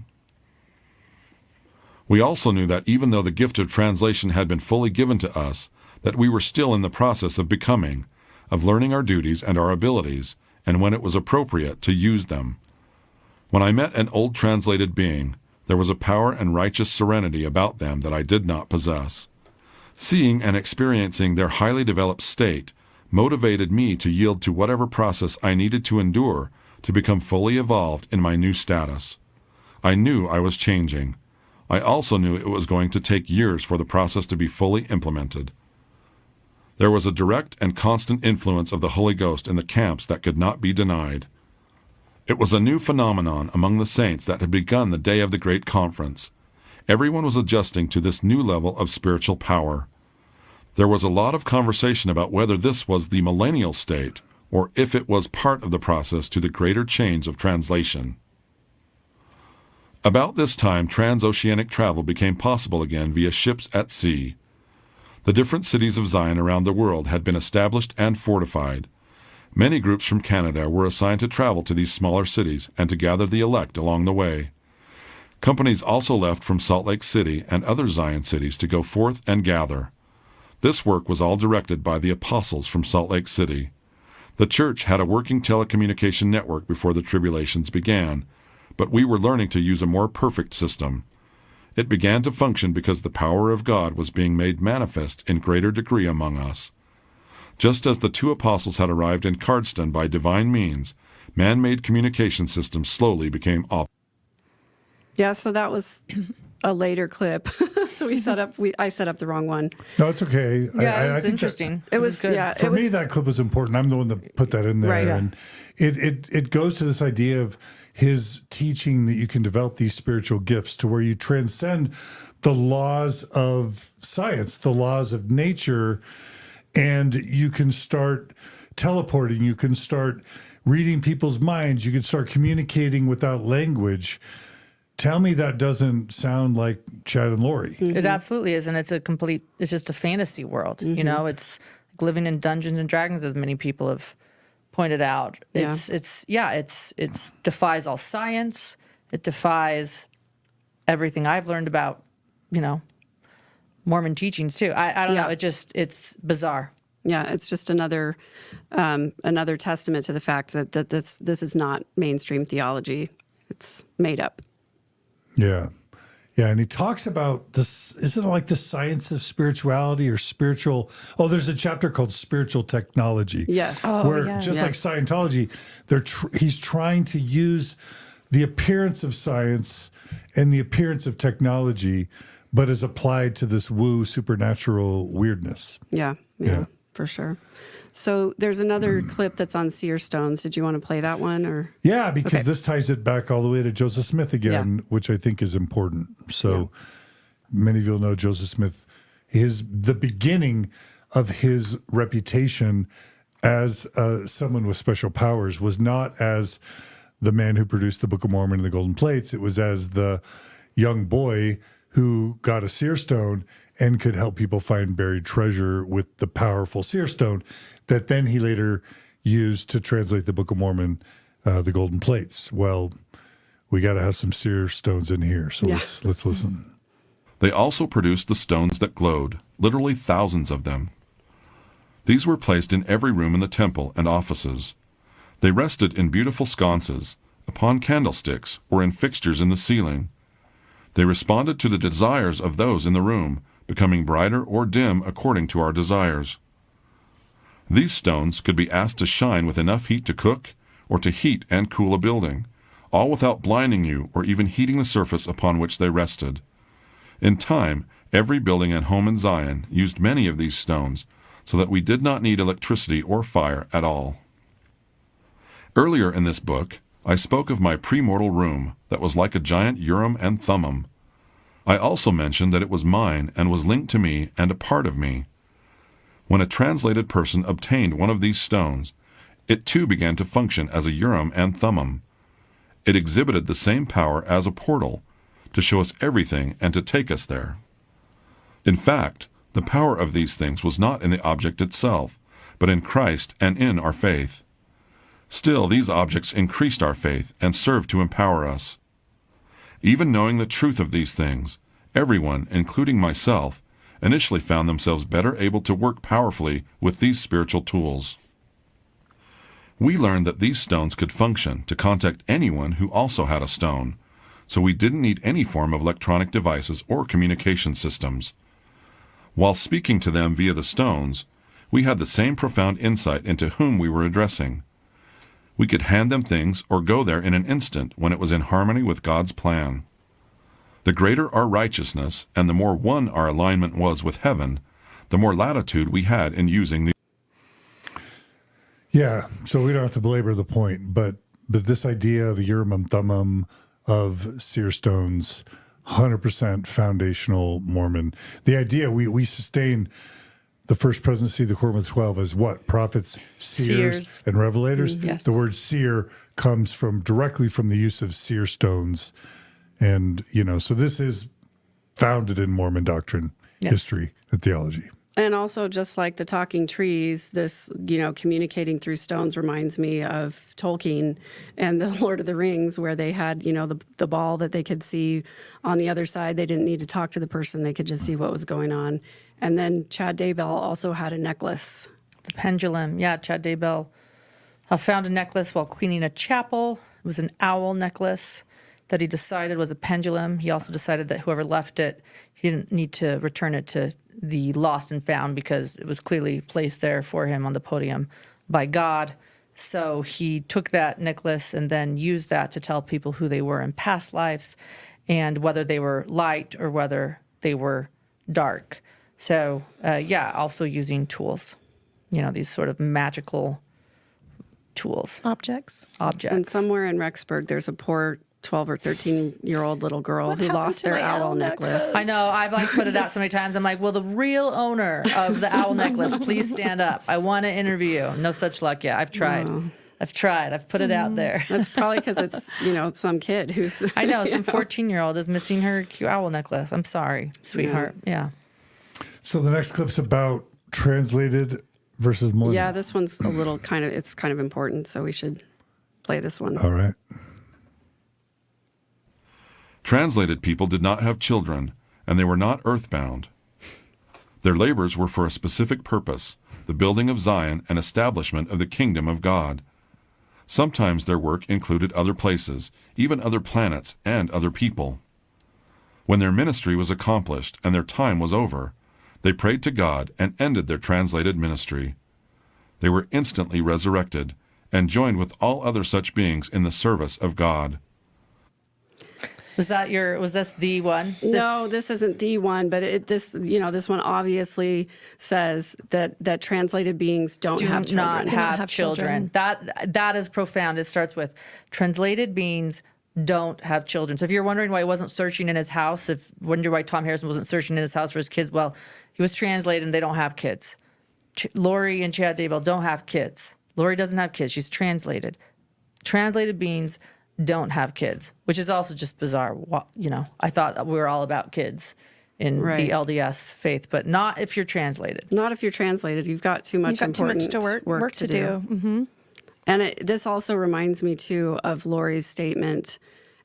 We also knew that even though the gift of translation had been fully given to us, that we were still in the process of becoming, of learning our duties and our abilities, and when it was appropriate to use them. When I met an old translated being, there was a power and righteous serenity about them that I did not possess. Seeing and experiencing their highly developed state motivated me to yield to whatever process I needed to endure to become fully evolved in my new status. I knew I was changing. I also knew it was going to take years for the process to be fully implemented. There was a direct and constant influence of the Holy Ghost in the camps that could not be denied. It was a new phenomenon among the saints that had begun the day of the Great Conference. Everyone was adjusting to this new level of spiritual power. There was a lot of conversation about whether this was the millennial state, or if it was part of the process to the greater change of translation. About this time, transoceanic travel became possible again via ships at sea. The different cities of Zion around the world had been established and fortified. Many groups from Canada were assigned to travel to these smaller cities and to gather the elect along the way. Companies also left from Salt Lake City and other Zion cities to go forth and gather. This work was all directed by the apostles from Salt Lake City. The church had a working telecommunication network before the tribulations began, but we were learning to use a more perfect system. It began to function because the power of God was being made manifest in greater degree among us. Just as the two apostles had arrived in Cardston by divine means, man-made communication systems slowly became operational. Yeah, so that was a later clip. So I set up the wrong one. No, it's okay. Yeah, it I was think interesting. It was good. yeah. For me, that clip was important. I'm the one that put that in there. Right. And it goes to this idea of his teaching that you can develop these spiritual gifts to where you transcend the laws of science, the laws of nature, and you can start teleporting. You can start reading people's minds. You can start communicating without language. Tell me that doesn't sound like Chad and Lori. It absolutely is, and it's just a fantasy world. You know, it's like living in Dungeons and Dragons, as many people have pointed out. Yeah. It's defies all science. It defies everything I've learned about, Mormon teachings too. I don't know. It's bizarre. Yeah, it's just another testament to the fact that this is not mainstream theology. It's made up. Yeah. Yeah. And he talks about this, isn't it like the science of spirituality or spiritual? Oh, there's a chapter called Spiritual Technology. Yes. Where yes. just like Yes. Scientology, he's trying to use the appearance of science and the appearance of technology, but is applied to this woo supernatural weirdness. Yeah, for sure. So there's another clip that's on seer stones. Did you want to play that one or? Yeah, because Okay. this ties it back all the way to Joseph Smith again, which I think is important. So many of you will know Joseph Smith. The beginning of his reputation as someone with special powers was not as the man who produced the Book of Mormon and the Golden Plates. It was as the young boy who got a seer stone and could help people find buried treasure with the powerful seer stone that then he later used to translate the Book of Mormon, the Golden Plates. Well, we got to have some seer stones in here, so let's listen. They also produced the stones that glowed, literally thousands of them. These were placed in every room in the temple and offices. They rested in beautiful sconces, upon candlesticks, or in fixtures in the ceiling. They responded to the desires of those in the room, becoming brighter or dim according to our desires. These stones could be asked to shine with enough heat to cook or to heat and cool a building, all without blinding you or even heating the surface upon which they rested. In time, every building and home in Zion used many of these stones, so that we did not need electricity or fire at all. Earlier in this book, I spoke of my premortal room that was like a giant Urim and Thummim. I also mentioned that it was mine and was linked to me and a part of me. When a translated person obtained one of these stones, it too began to function as a Urim and Thummim. It exhibited the same power as a portal, to show us everything and to take us there. In fact, the power of these things was not in the object itself, but in Christ and in our faith. Still, these objects increased our faith and served to empower us. Even knowing the truth of these things, everyone, including myself, initially found themselves better able to work powerfully with these spiritual tools. We learned that these stones could function to contact anyone who also had a stone, so we didn't need any form of electronic devices or communication systems. While speaking to them via the stones, we had the same profound insight into whom we were addressing. We could hand them things or go there in an instant when it was in harmony with God's plan. The greater our righteousness and the more one our alignment was with heaven, the more latitude we had in using the. Yeah, so we don't have to belabor the point, but this idea of a Urim and Thummim, of seer stones, 100% foundational Mormon. The idea we sustain the first presidency of the Quorum of 12 as what? Prophets, seers, and revelators? Yes. The word seer comes directly from the use of seer stones And, so this is founded in Mormon doctrine, Yes. history, and theology. And also, just like the talking trees, this, communicating through stones reminds me of Tolkien and the Lord of the Rings, where they had, the ball that they could see on the other side. They didn't need to talk to the person. They could just see what was going on. And then Chad Daybell also had a necklace. The pendulum. Yeah, Chad Daybell found a necklace while cleaning a chapel. It was an owl necklace that he decided was a pendulum. He also decided that whoever left it, he didn't need to return it to the lost and found because it was clearly placed there for him on the podium by God. So he took that necklace and then used that to tell people who they were in past lives and whether they were light or whether they were dark. So, also using tools, these sort of magical tools, Objects. objects. And somewhere in Rexburg, there's a poor 12 or 13-year-old little girl What who happened lost to their my owl owl necklace. I know. I've put it out so many times. I'm like, will the real owner of the owl necklace please stand up? I want to interview. No such luck yet. I've tried. I've put it out there. That's probably because it's, some kid who's... I know. Some 14-year-old is missing her cute owl necklace. I'm sorry, sweetheart. Yeah. So the next clip's about translated versus millennial. Yeah, this one's a little it's kind of important, so we should play this one. All right. Translated people did not have children, and they were not earthbound. Their labors were for a specific purpose, the building of Zion and establishment of the kingdom of God. Sometimes their work included other places, even other planets and other people. When their ministry was accomplished and their time was over, they prayed to God and ended their translated ministry. They were instantly resurrected and joined with all other such beings in the service of God. Was this the one? No, this isn't the one, but this one obviously says that translated beings don't have children. Not Do not have have children. That is profound. It starts with translated beings don't have children. So if you're wondering why he wasn't searching in his house, wonder why Thom Harrison wasn't searching in his house for his kids, well, he was translated and they don't have kids. Lori and Chad Daybell don't have kids. Lori doesn't have kids. She's translated. Translated beings don't have kids, which is also just bizarre. I thought that we were all about kids in Right. the LDS faith, but not if you're translated. Not if you're translated. You've got too much You've got too much important work to do. Mm-hmm. And this also reminds me, too, of Lori's statement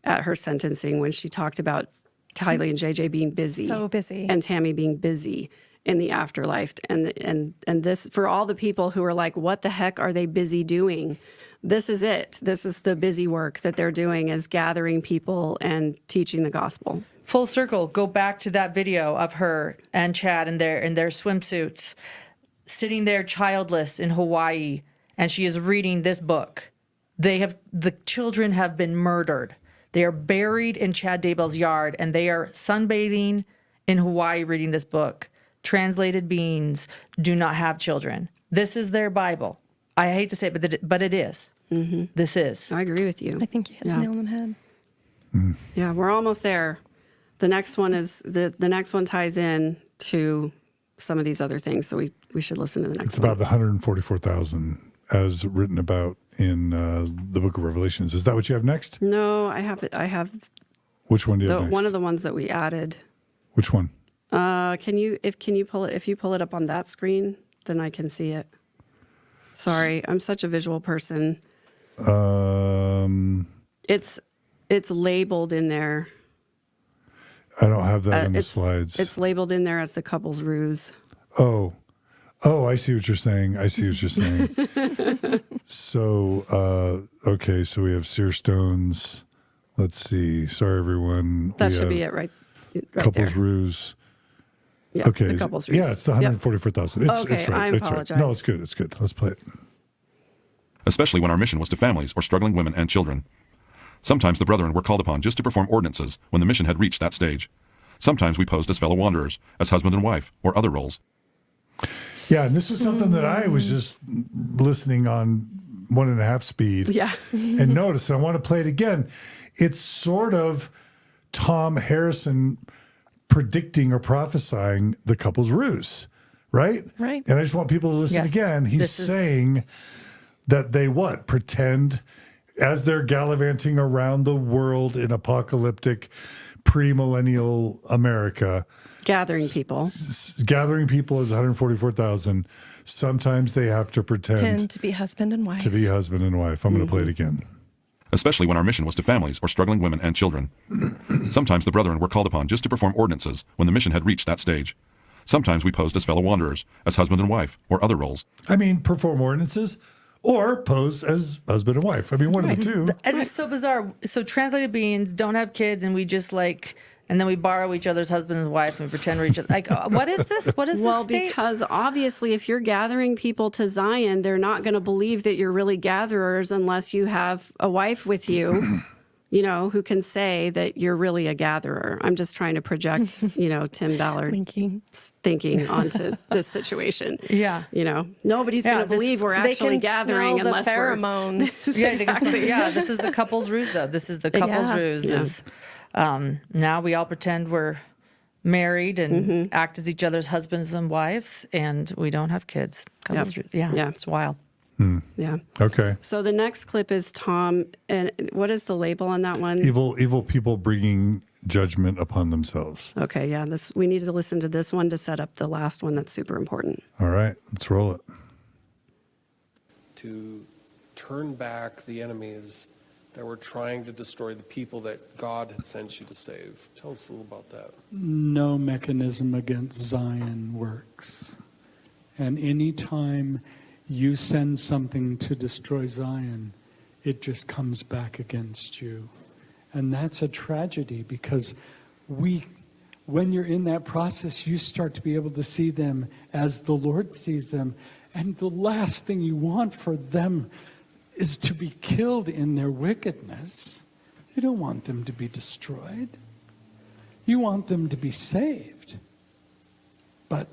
at her sentencing when she talked about Tylee and JJ being busy. So busy. And Tammy being busy in the afterlife. And this, for all the people who are like, what the heck are they busy doing? This is it. This is the busy work that they're doing, is gathering people and teaching the gospel. Full circle, go back to that video of her and Chad in their swimsuits, sitting there childless in Hawaii, and she is reading this book. The children have been murdered. They are buried in Chad Daybell's yard, and they are sunbathing in Hawaii reading this book. Translated beings do not have children. This is their Bible. I hate to say it, but it is. Mm-hmm. This is. I agree with you. I think you hit the nail on the head. Yeah, we're almost there. The next one is the next one ties in to some of these other things, so we should listen to the next It's one. about the 144,000 as written about in the book of Revelations. Is that what you have next? No, I have it. I have Which one do you have next? one of the ones that we added. Which one? Can you pull it? If you pull it up on that screen, then I can see it. Sorry, I'm such a visual person. It's labeled in there. I don't have that in the It's slides. It's labeled in there as the couple's ruse. Oh, I see what you're saying. So, okay, so we have seer stones. Let's see. Sorry, everyone. That We should have be it, right Couples there. ruse. Yeah, Okay. the couple's ruse. Yeah, it's the 144,000. It's Okay, it's right. I It's right. apologize. No, it's good. It's good. Let's play it. Especially when our mission was to families or struggling women and children. Sometimes the brethren were called upon just to perform ordinances when the mission had reached that stage. Sometimes we posed as fellow wanderers, as husband and wife, or other roles. Yeah, and this is something that I was just listening on 1.5 speed. Yeah. And notice, I want to play it again. It's sort of Thom Harrison predicting or prophesying the couple's ruse, right? Right. And I just want people to listen Yes. again. He's saying that they what? Pretend as they're gallivanting around the world in apocalyptic premillennial America, Gathering people. gathering people is 144,000. Sometimes they have to pretend to be husband and wife. to be husband and wife. I'm going to play it again. Especially when our mission was to families or struggling women and children. Sometimes the brethren were called upon just to perform ordinances when the mission had reached that stage. Sometimes we posed as fellow wanderers, as husband and wife, or other roles. I mean, perform ordinances or pose as husband and wife. I mean, one of the two. And it's so bizarre. So translated beings don't have kids, and we just like, and then we borrow each other's husbands and wives, and we pretend we're each other. Like, what is this? What is Well, this state? because obviously, if you're gathering people to Zion, they're not going to believe that you're really gatherers unless you have a wife with you, you know, who can say that you're really a gatherer. I'm just trying to project, you know, Tim Ballard thinking onto this situation. Yeah. You know, nobody's going to believe we're They actually can gathering smell unless the we're. pheromones. Yeah, this is the couple's ruse, though. This is the couple's Yeah. ruse. Is now we all pretend we're married and act as each other's husbands and wives, and we don't have kids. Couple's ruse. Yeah, Yeah. it's wild. Yeah. Okay. So the next clip is Thom, and what is the label on that one? Evil people bringing judgment upon themselves. Okay, yeah, we need to listen to this one to set up the last one that's super important. All right, let's roll it. To turn back the enemies that were trying to destroy the people that God had sent you to save. Tell us a little about that. No mechanism against Zion works. And anytime you send something to destroy Zion, it just comes back against you. And that's a tragedy because when you're in that process, you start to be able to see them as the Lord sees them. And the last thing you want for them is to be killed in their wickedness. You don't want them to be destroyed. You want them to be saved. But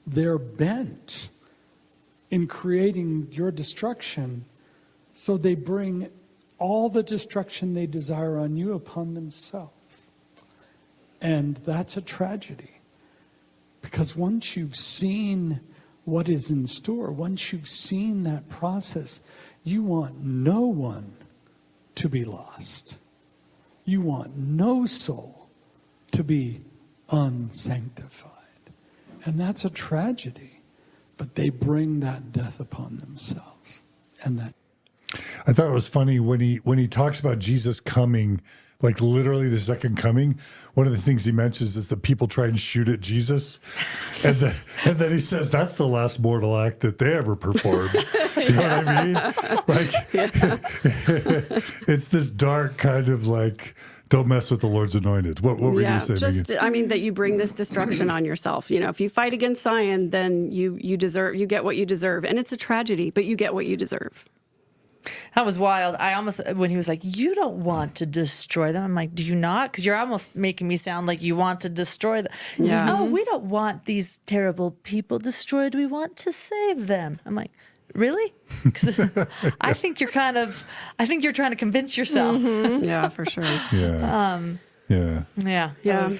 they're bent in creating your destruction, so they bring all the destruction they desire on you upon themselves. And that's a tragedy. Because once you've seen what is in store, once you've seen that process, you want no one to be lost. You want no soul to be unsanctified. And that's a tragedy. But they bring that death upon themselves. And that I thought it was funny when he talks about Jesus coming, like literally the second coming. One of the things he mentions is that people try and shoot at Jesus, and then he says that's the last mortal act that they ever performed. You know what I mean? Like it's this dark kind of like, don't mess with the Lord's anointed. What were you saying? Just I mean that you bring this destruction on yourself. You know, if you fight against Zion, then you get what you deserve, and it's a tragedy, but you get what you deserve. That was wild. I almost, when he was like, you don't want to destroy them. I'm like, do you not? Because you're almost making me sound like you want to destroy them. Yeah. Oh, we don't want these terrible people destroyed. We want to save them. I'm like, really? Because I think you're trying to convince yourself. Yeah, for sure. Yeah. Yeah. Yeah. Yeah.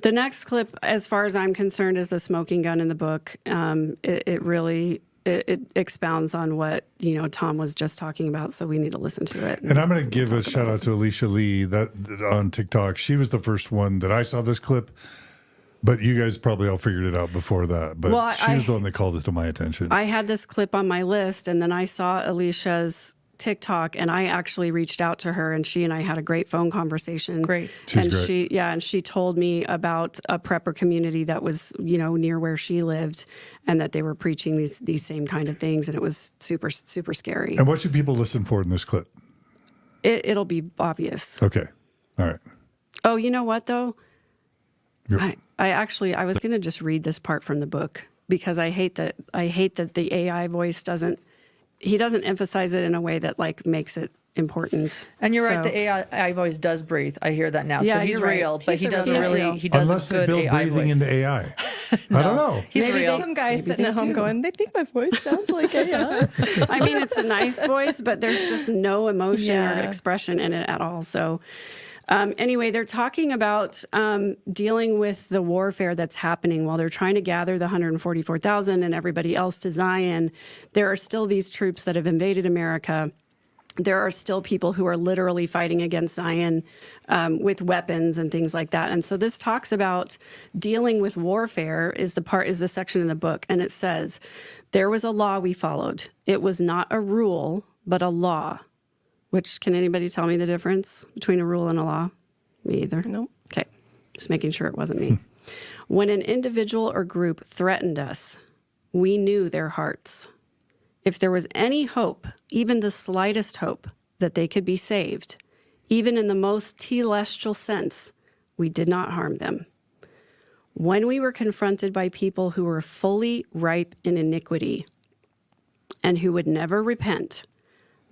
The next clip, as far as I'm concerned, is the smoking gun in the book. It really expounds on what Thom was just talking about, so we need to listen to it. And I'm going to give a shout out to Alicia Lee that on TikTok. She was the first one that I saw this clip, but you guys probably all figured it out before that. But she was the one that called it to my attention. I had this clip on my list, and then I saw Alicia's TikTok, and I actually reached out to her, and she and I had a great phone conversation. Great. She's great. And she told me about a prepper community that was, near where she lived, and that they were preaching these same kind of things, and it was super, super scary. And what should people listen for in this clip? It'll be obvious. Okay. All right. Oh, you know what though? Yep. I was going to just read this part from the book because I hate that the AI voice doesn't emphasize it in a way that like makes it important. And you're So- right. The AI voice does breathe. I hear that now. Yeah, so he's you're right. real, but He's he a real- doesn't he is really. real. He does Unless a they good build AI breathing voice. into AI. I don't know. He's Maybe real. some guy sitting they at home do. going, they think my voice sounds like AI. I mean, it's a nice voice, but there's just no emotion or Yeah. expression in it at all. So anyway, they're talking about dealing with the warfare that's happening while they're trying to gather the 144,000 and everybody else to Zion. There are still these troops that have invaded America. there are still people who are literally fighting against Zion with weapons and things like that. And so this talks about dealing with warfare is the section in the book. And it says, there was a law we followed. It was not a rule, but a law. Which, can anybody tell me the difference between a rule and a law? Me either. Nope. Okay. Just making sure it wasn't me. When an individual or group threatened us, we knew their hearts. If there was any hope, even the slightest hope, that they could be saved, even in the most telestial sense, we did not harm them. When we were confronted by people who were fully ripe in iniquity and who would never repent,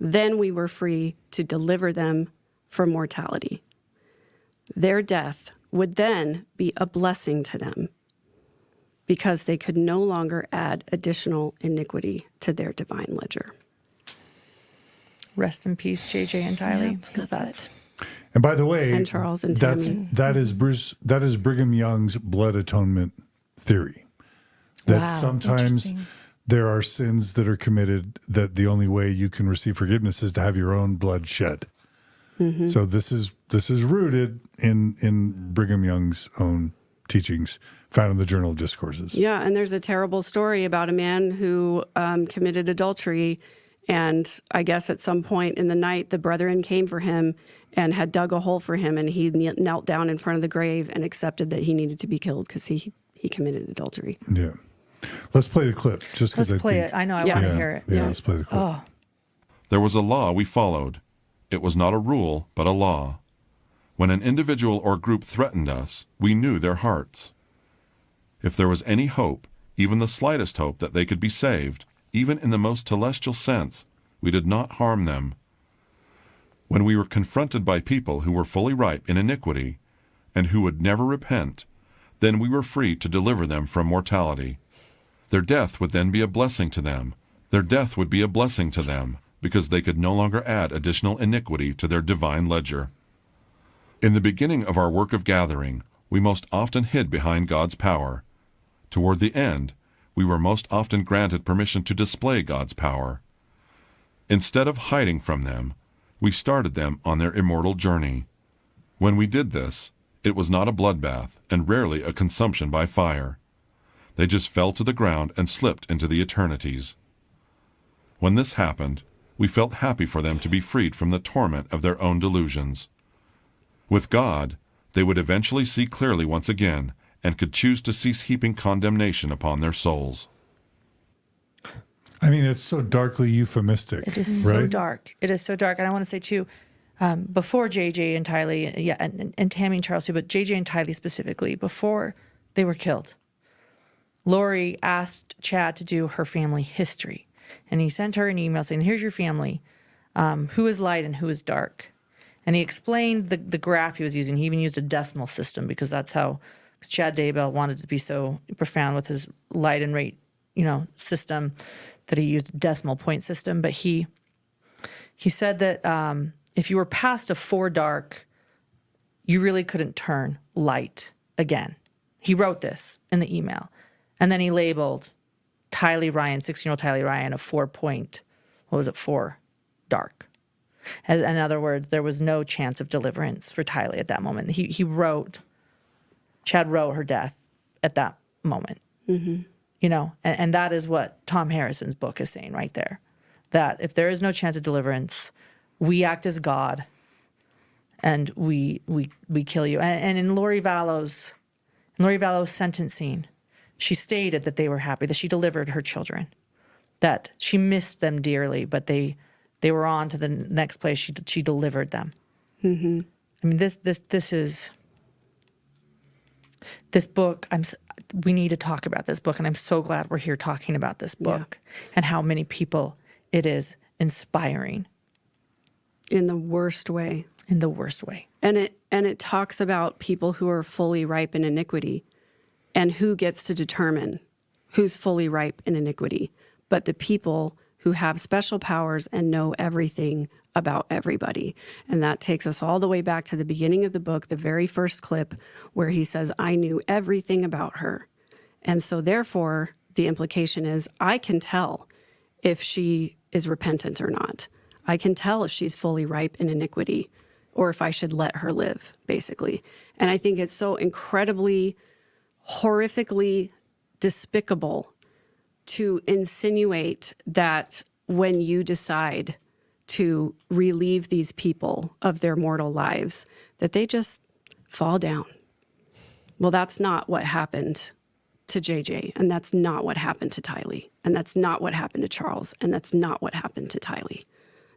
then we were free to deliver them from mortality. Their death would then be a blessing to them, because they could no longer add additional iniquity to their divine ledger. Rest in peace, JJ and Tylee. Yep, Because that's it. And by the way, And Charles and Tammy. that is Brigham Young's blood atonement theory. That Wow, sometimes interesting. there are sins that are committed that the only way you can receive forgiveness is to have your own blood shed. So this is rooted in Brigham Young's own teachings found in the Journal of Discourses. Yeah, and there's a terrible story about a man who committed adultery, and I guess at some point in the night, the brethren came for him and had dug a hole for him, and he knelt down in front of the grave and accepted that he needed to be killed because he committed adultery. Yeah. Let's play the clip just because let's play it. I know, I want to hear it. Yeah, let's play the clip. Oh, There was a law we followed. It was not a rule, but a law. When an individual or group threatened us, we knew their hearts. If there was any hope, even the slightest hope that they could be saved, even in the most celestial sense, we did not harm them. When we were confronted by people who were fully ripe in iniquity and who would never repent, then we were free to deliver them from mortality. Their death would then be a blessing to them. Their death would be a blessing to them, because they could no longer add additional iniquity to their divine ledger. In the beginning of our work of gathering, we most often hid behind God's power. Toward the end, we were most often granted permission to display God's power. Instead of hiding from them, we started them on their immortal journey. When we did this, it was not a bloodbath and rarely a consumption by fire. They just fell to the ground and slipped into the eternities. When this happened, we felt happy for them to be freed from the torment of their own delusions. With God, they would eventually see clearly once again and could choose to cease heaping condemnation upon their souls. I mean, it's so darkly euphemistic. it is so right? dark. It is so dark. And I want to say, too, before JJ and Tylee, yeah, and Tammy and Charles, too, but JJ and Tylee specifically, before they were killed, Lori asked Chad to do her family history. And he sent her an email saying, here's your family. Who is light and who is dark? And he explained the graph he was using. He even used a decimal system because that's how Chad Daybell wanted to be so profound with his light and rate, system that he used a decimal point system. But he said that if you were past a 4 dark, you really couldn't turn light again. He wrote this in the email. And then he labeled Tylee Ryan, 16-year-old Tylee Ryan, a 4 dark. In other words, there was no chance of deliverance for Tylee at that moment. Chad wrote her death at that moment. And that is what Thom Harrison's book is saying right there. That if there is no chance of deliverance, we act as God and we kill you. And in Lori Vallow's sentencing, she stated that they were happy, that she delivered her children, that she missed them dearly, but they were on to the next place. She delivered them. I mean, this book. We need to talk about this book, and I'm so glad we're here talking about this book and how many people it is inspiring. In the worst way. In the worst way. And it talks about people who are fully ripe in iniquity. And who gets to determine who's fully ripe in iniquity? But the people who have special powers and know everything about everybody. And that takes us all the way back to the beginning of the book, the very first clip, where he says, I knew everything about her. And so therefore, the implication is I can tell if she is repentant or not. I can tell if she's fully ripe in iniquity or if I should let her live, basically. And I think it's so incredibly, horrifically despicable to insinuate that when you decide to relieve these people of their mortal lives, that they just fall down. Well, that's not what happened to JJ, and that's not what happened to Tylee, and that's not what happened to Charles, and that's not what happened to Tylee.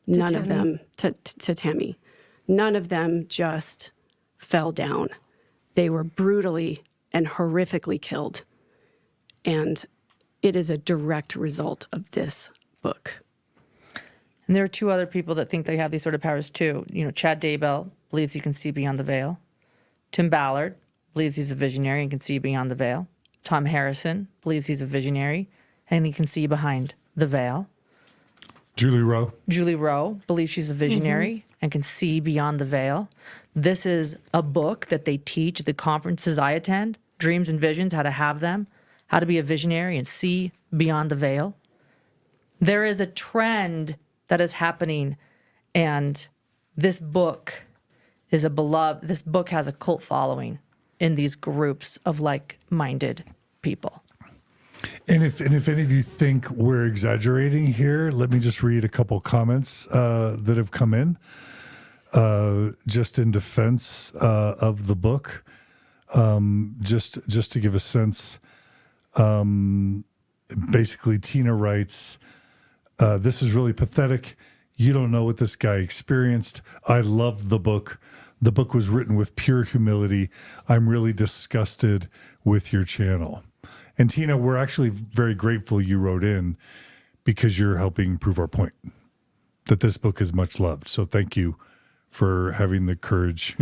None of them, to Tammy. None of them just fell down. They were brutally and horrifically killed. And it is a direct result of this book. And there are two other people that think they have these sort of powers too. You know, Chad Daybell believes he can see beyond the veil. Tim Ballard believes he's a visionary and can see beyond the veil. Thom Harrison believes he's a visionary and he can see behind the veil. Julie Rowe believes she's a visionary and can see beyond the veil. This is a book that they teach at the conferences I attend, Dreams and Visions, how to have them, how to be a visionary and see beyond the veil. There is a trend that is happening, and this book is this book has a cult following in these groups of like-minded people. And if any of you think we're exaggerating here, let me just read a couple comments that have come in just in defense of the book. Just to give a sense, basically Tina writes, this is really pathetic. You don't know what this guy experienced. I loved the book. The book was written with pure humility. I'm really disgusted with your channel. And Tina, we're actually very grateful you wrote in because you're helping prove our point that this book is much loved. So thank you for having the courage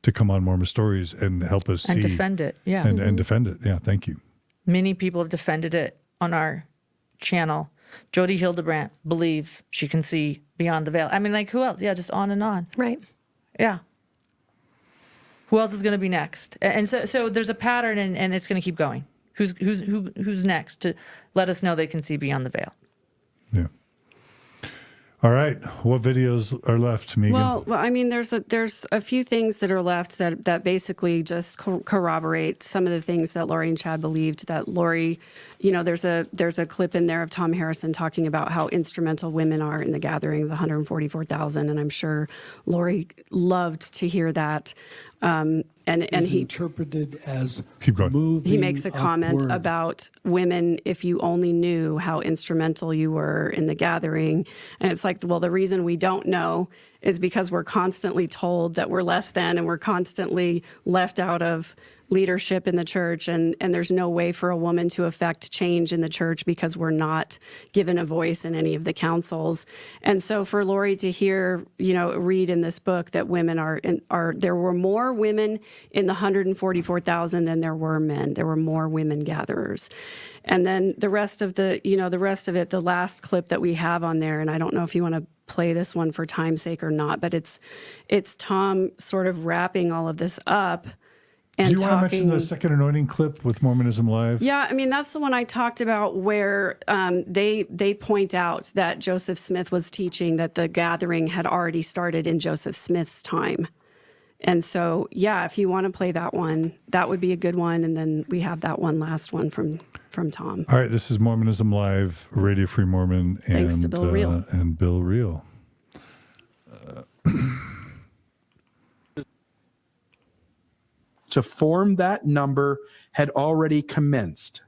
to come on Mormon Stories and help us And see. defend it, yeah. And defend it. Yeah, thank you. Many people have defended it on our channel. Jodi Hildebrandt believes she can see beyond the veil. I mean, like, who else? Yeah, just on and on. Right. Yeah. Who else is going to be next? And so there's a pattern, and it's going to keep going. Who's next to let us know they can see beyond the veil? Yeah. All right. What videos are left, Megan? Well, I mean, there's a few things that are left that basically just corroborate some of the things that Lori and Chad believed. That Lori, you know, there's a clip in there of Thom Harrison talking about how instrumental women are in the gathering of the 144,000, and I'm sure Lori loved to hear that. And he interpreted as Keep going. he makes a comment upward. about women, if you only knew how instrumental you were in the gathering. And it's like, well, the reason we don't know is because we're constantly told that we're less than, and we're constantly left out of leadership in the church, and there's no way for a woman to affect change in the church because we're not given a voice in any of the councils. And so for Lori to hear, you know, read in this book that women are there were more women in the 144,000 than there were men. There were more women gatherers. And then the rest of it, the last clip that we have on there, and I don't know if you want to play this one for time's sake or not, but it's Thom sort of wrapping all of this up. Do you want to mention the second anointing clip with Mormonism Live? Yeah, I mean, that's the one I talked about where they point out that Joseph Smith was teaching that the gathering had already started in Joseph Smith's time. And so, yeah, if you want to play that one, that would be a good one. And then we have that one last one from Thom. All right, this is Mormonism Live, Radio Free Mormon, Thanks to Bill Reel. And Bill Reel. To form that number had already commenced.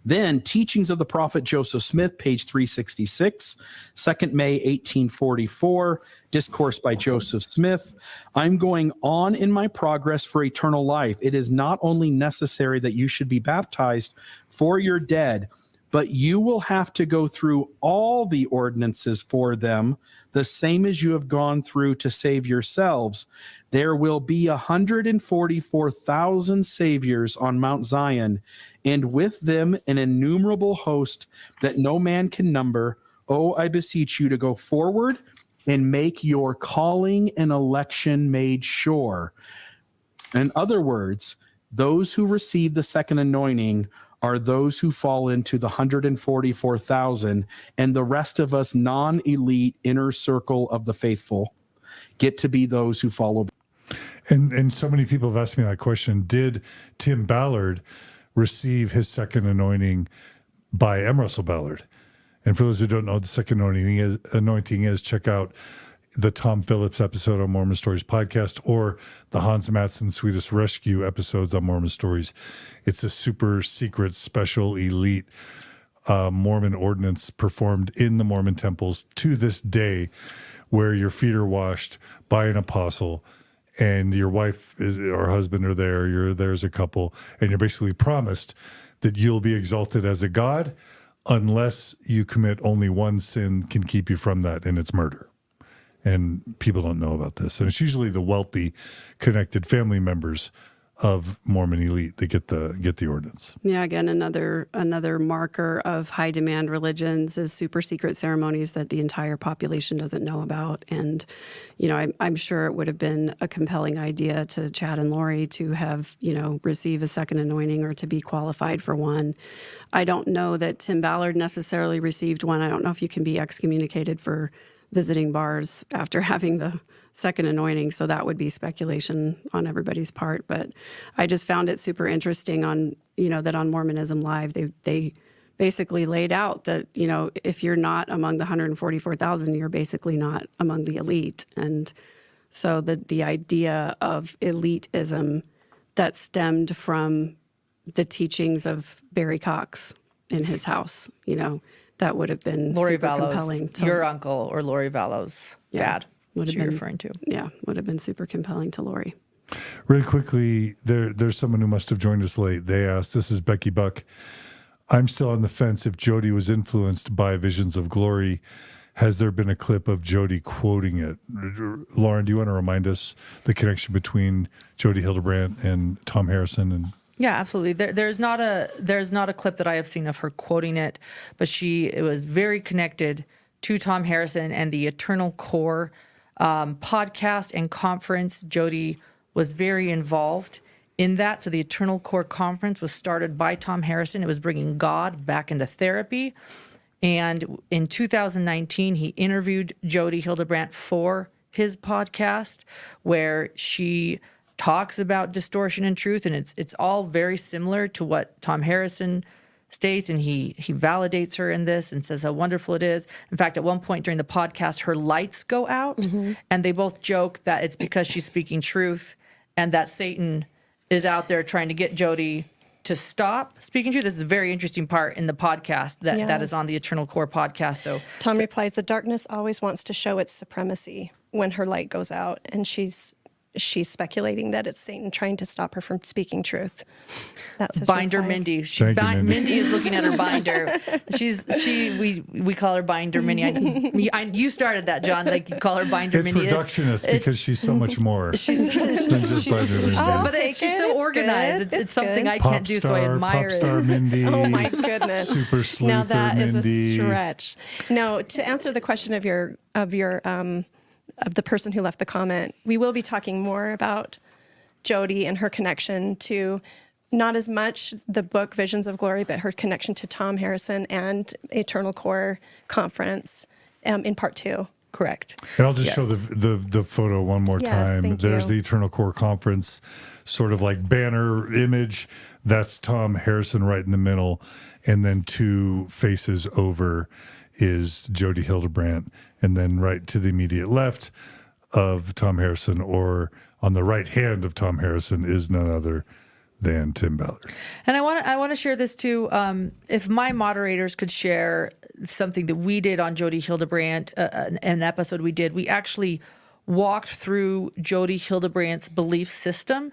Then, Teachings of the Prophet Joseph Smith, page 366, 2nd May 1844, Discourse by Joseph Smith. I'm going on in my progress for eternal life. It is not only necessary that you should be baptized for your dead, but you will have to go through all the ordinances for them, the same as you have gone through to save yourselves. There will be 144,000 saviors on Mount Zion, and with them an innumerable host that no man can number. Oh, I beseech you to go forward and make your calling and election made sure. In other words, those who receive the second anointing are those who fall into the 144,000, and the rest of us non-elite inner circle of the faithful get to be those who follow. And so many people have asked me that question. Did Tim Ballard receive his second anointing by M. Russell Ballard? And for those who don't know what the second anointing is, check out the Tom Phillips episode on Mormon Stories podcast or the Hans Mattson Swedish Rescue episodes on Mormon Stories. It's a super secret, special, elite Mormon ordinance performed in the Mormon temples to this day, where your feet are washed by an apostle and your wife or husband are there, you're there as a couple, and you're basically promised that you'll be exalted as a god unless you commit only one sin can keep you from that, and it's murder. And people don't know about this. And it's usually the wealthy, connected family members of Mormon elite that get the ordinance. Yeah, again, another marker of high demand religions is super secret ceremonies that the entire population doesn't know about. And, you know, I'm sure it would have been a compelling idea to Chad and Lori to have, you know, receive a second anointing or to be qualified for one. I don't know that Tim Ballard necessarily received one. I don't know if you can be excommunicated for visiting bars after having the second anointing, so that would be speculation on everybody's part. But I just found it super interesting on, you know, that on Mormonism Live, they basically laid out that, you know, if you're not among the 144,000, you're basically not among the elite. And so the idea of elitism that stemmed from the teachings of Barry Cox in his house, you know, that would have been Lori super compelling. Vallow's, your uncle or Lori Vallow's dad. Would have you're been referring to. Yeah, would have been super compelling to Lori. Really quickly, there's someone who must have joined us late. They asked, this is Becky Buck. I'm still on the fence if Jodi was influenced by Visions of Glory. Has there been a clip of Jodi quoting it? Lauren, do you want to remind us the connection between Jodi Hildebrandt and Thom Harrison? And Yeah, absolutely. There's not a clip that I have seen of her quoting it, but it was very connected to Thom Harrison and the Eternal Core podcast and conference. Jodi was very involved in that. So the Eternal Core conference was started by Thom Harrison. It was bringing God back into therapy. And in 2019, he interviewed Jodi Hildebrandt for his podcast, where she talks about distortion and truth, and it's all very similar to what Thom Harrison states, and he validates her in this and says how wonderful it is. In fact, at one point during the podcast, her lights go out, and they both joke that it's because she's speaking truth and that Satan is out there trying to get Jodi to stop speaking truth. This is a very interesting part in the podcast that is on the Eternal Core podcast. So Thom replies, the darkness always wants to show its supremacy when her light goes out, and she's speculating that it's Satan trying to stop her from speaking truth. That's his Binder reply. Mindy. Thank you, Mindy. Mindy is looking at her binder. We call her Binder Mindy. You started that, John. Like you call her Binder it's Mindy. reductionist because she's so much more than just Binder Mindy. But she's so organized. It's something I Pop can't do, so I star, admire pop star it. Mindy. Oh my goodness! Super sleuther Now that is Mindy. a stretch. No, to answer the question of the person who left the comment, we will be talking more about Jodi and her connection to not as much the book Visions of Glory, but her connection to Thom Harrison and Eternal Core Conference in part 2. Correct. And I'll just show the photo one more Yes, time. thank There's you. the Eternal Core Conference sort of like banner image. That's Thom Harrison right in the middle. And then 2 faces over is Jodi Hildebrandt. And then right to the immediate left of Thom Harrison, or on the right hand of Thom Harrison, is none other than Tim Ballard. And I want to share this too. If my moderators could share something that we did on Jodi Hildebrandt, an episode we did, we actually walked through Jodi Hildebrandt's belief system,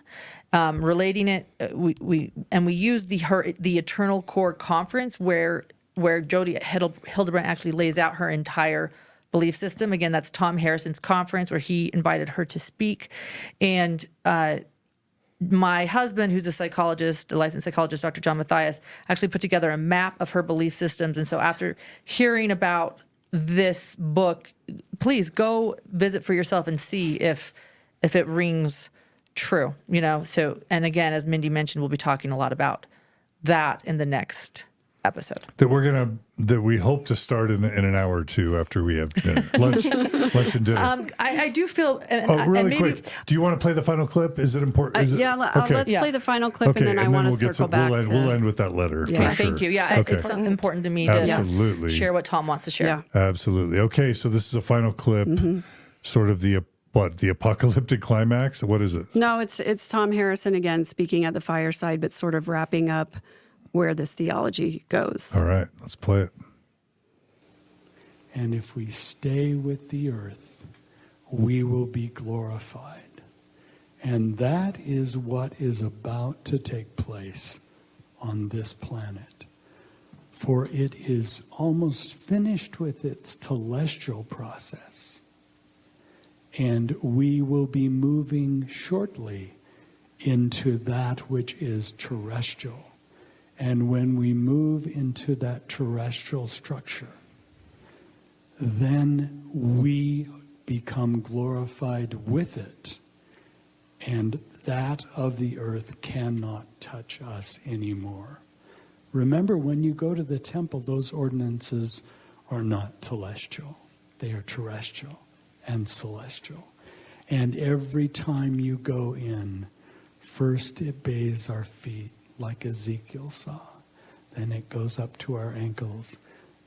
relating it. We used the Eternal Core Conference where Jodi Hildebrandt actually lays out her entire belief system. Again, that's Thom Harrison's conference where he invited her to speak. And my husband, who's a psychologist, a licensed psychologist, Dr. John Matthias, actually put together a map of her belief systems. And so after hearing about this book, please go visit for yourself and see if it rings true, you know. So, and again, as Mindy mentioned, we'll be talking a lot about that in the next episode. That we hope to start in an hour or two after we have dinner. lunch and dinner. I do feel. Really quick. Do you want to play the final clip? Is it important? Is it, let's play the final clip, and then I want to circle back. We'll end with that letter. Yeah. For sure. Thank you. Yeah, it's important to me Absolutely. to share what Thom wants to share. Yeah. Absolutely. Okay, so this is a final clip, sort of the apocalyptic climax? What is it? No, it's Thom Harrison again speaking at the fireside, but sort of wrapping up where this theology goes. All right, let's play it. And if we stay with the earth, we will be glorified. And that is what is about to take place on this planet. For it is almost finished with its telestial process. And we will be moving shortly into that which is terrestrial. And when we move into that terrestrial structure, then we become glorified with it. And that of the earth cannot touch us anymore. Remember, when you go to the temple, those ordinances are not telestial. They are terrestrial and celestial. And every time you go in, first it bathes our feet, like Ezekiel saw. Then it goes up to our ankles.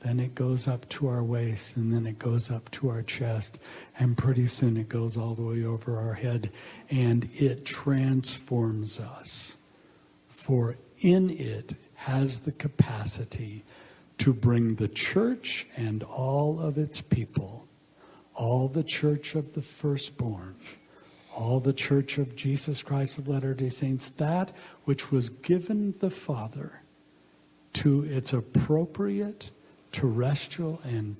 Then it goes up to our waist. And then it goes up to our chest. And pretty soon it goes all the way over our head. And it transforms us. For in it has the capacity to bring the church and all of its people, all the church of the firstborn, all the church of Jesus Christ of Latter-day Saints, that which was given the Father to its appropriate terrestrial and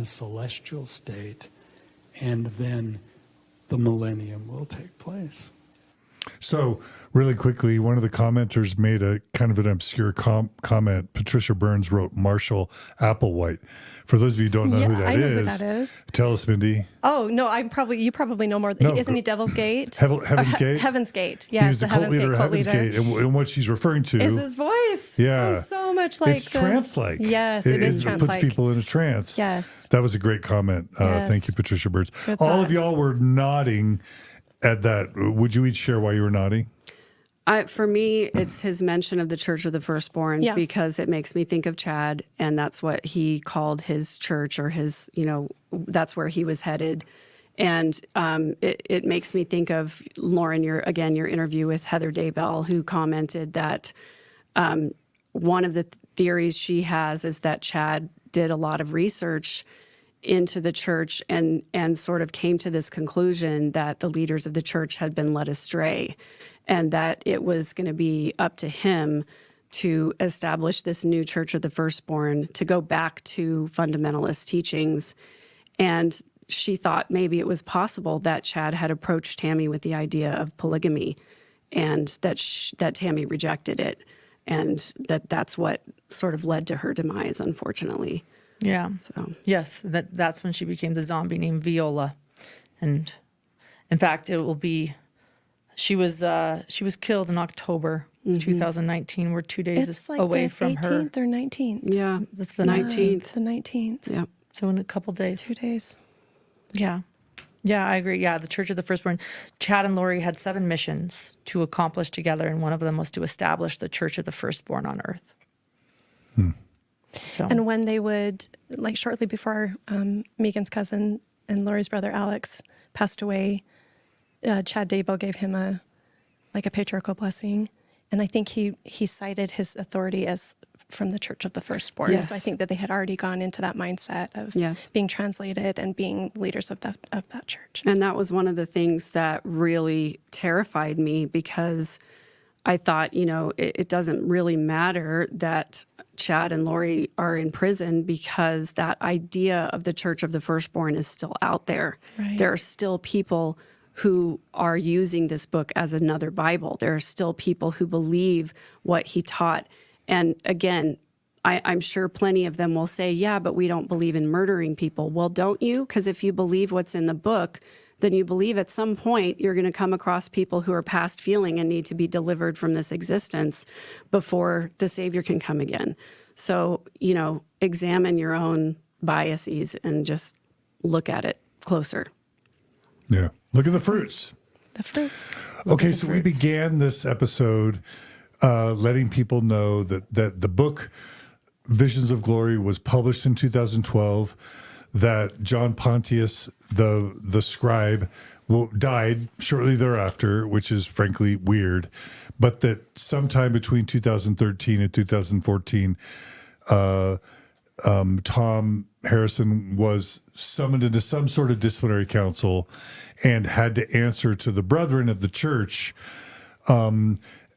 celestial state, and then the millennium will take place. So, really quickly, one of the commenters made a kind of an obscure comment. Patricia Burns wrote Marshall Applewhite. For those of you who don't know who that I know is, who that is. Tell us, Mindy. Oh no, you probably know more. No, Isn't he Devil's Gate? Heaven's Gate? Heaven's Gate. He Yes, was the cult leader of Heaven's Gate. And what she's referring to is his voice. Yeah. Sounds so much like it's trance-like. Yes, it is It trance-like. puts people in a trance. Yes. That was a great comment. Yes. Thank you, Patricia Burns. Good All thought. of y'all were nodding at that. Would you each share why you were nodding? For me, it's his mention of the Church of the Firstborn because it makes me think of Chad, and that's what he called his church, or his, that's where he was headed. And it makes me think of, Lauren, your interview with Heather Daybell, who commented that one of the theories she has is that Chad did a lot of research into the church and sort of came to this conclusion that the leaders of the church had been led astray, and that it was going to be up to him to establish this new Church of the Firstborn, to go back to fundamentalist teachings. And she thought maybe it was possible that Chad had approached Tammy with the idea of polygamy, and that Tammy rejected it, and that's what sort of led to her demise, unfortunately. Yeah. So yes, that's when she became the zombie named Viola, and in fact, it will be. She was killed in October 2019. We're 2 days It's like away the from 18th her. or 19th. yeah, That's the 19th. The 19th. Yeah. So in a couple days. 2 days. Yeah. Yeah, I agree. Yeah, the Church of the Firstborn. Chad and Lori had 7 missions to accomplish together, and one of them was to establish the Church of the Firstborn on earth. So, And when they would, like shortly before Megan's cousin and Lori's brother Alex passed away, Chad Daybell gave him a patriarchal blessing, and I think he cited his authority as from the Church of the Firstborn. Yes. So I think that they had already gone into that mindset of being translated and being leaders of that church. And that was one of the things that really terrified me, because I thought, it doesn't really matter that Chad and Lori are in prison, because that idea of the Church of the Firstborn is still out there. Right. There are still people who are using this book as another Bible. There are still people who believe what he taught. And again, I'm sure plenty of them will say, yeah, but we don't believe in murdering people. Well, don't you? Because if you believe what's in the book, then you believe at some point you're going to come across people who are past feeling and need to be delivered from this existence before the Savior can come again. So, examine your own biases and just look at it closer. Yeah. Look at the fruits. The fruits. Okay, so we began this episode letting people know that the book Visions of Glory was published in 2012, that John Pontius, the scribe, died shortly thereafter, which is frankly weird, but that sometime between 2013 and 2014, Thom Harrison was summoned into some sort of disciplinary council and had to answer to the brethren of the church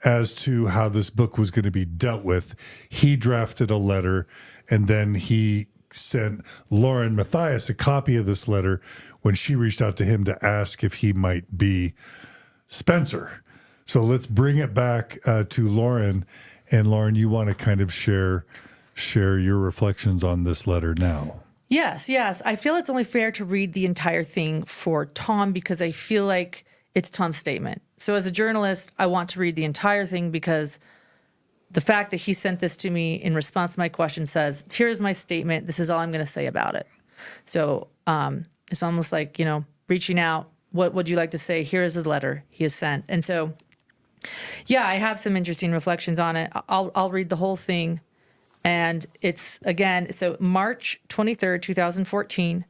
as to how this book was going to be dealt with. He drafted a letter, and then he sent Lauren Matthias a copy of this letter when she reached out to him to ask if he might be Spencer. So let's bring it back to Lauren. And Lauren, you want to kind of share your reflections on this letter now. Yes. I feel it's only fair to read the entire thing for Thom because I feel like it's Thom's statement. So as a journalist, I want to read the entire thing because the fact that he sent this to me in response to my question says, here's my statement. This is all I'm going to say about it. So it's almost like, reaching out. What would you like to say? Here's the letter he has sent. And so, yeah, I have some interesting reflections on it. I'll read the whole thing. And it's, again, so March 23rd, 2014,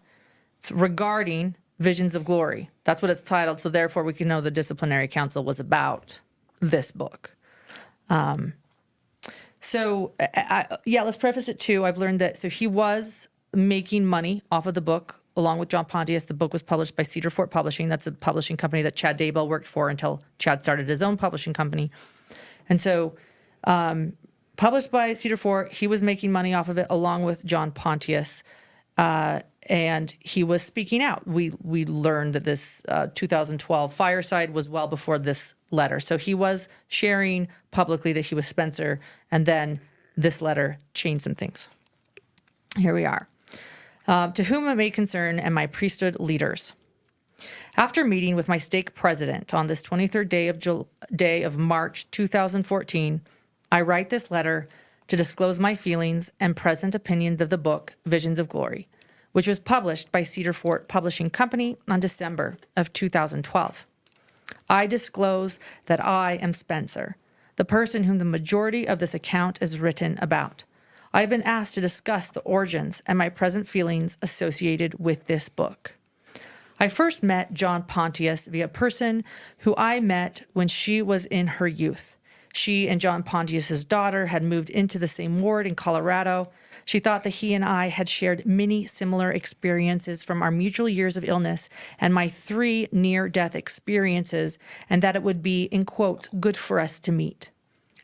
it's regarding Visions of Glory. That's what it's titled. So therefore, we can know the disciplinary council was about this book. Let's preface it too. I've learned that, so he was making money off of the book along with John Pontius. The book was published by Cedar Fort Publishing. That's a publishing company that Chad Daybell worked for until Chad started his own publishing company. And so, published by Cedar Fort, he was making money off of it along with John Pontius, and he was speaking out. We learned that this 2012 fireside was well before this letter. So he was sharing publicly that he was Spencer, and then this letter changed some things. Here we are. To whom it may concern and my priesthood leaders. After meeting with my stake president on this 23rd day of March 2014, I write this letter to disclose my feelings and present opinions of the book, Visions of Glory, which was published by Cedar Fort Publishing Company on December of 2012. I disclose that I am Spencer, the person whom the majority of this account is written about. I have been asked to discuss the origins and my present feelings associated with this book. I first met John Pontius via a person who I met when she was in her youth. She and John Pontius's daughter had moved into the same ward in Colorado. She thought that he and I had shared many similar experiences from our mutual years of illness and my 3 near-death experiences, and that it would be, in quotes, good for us to meet.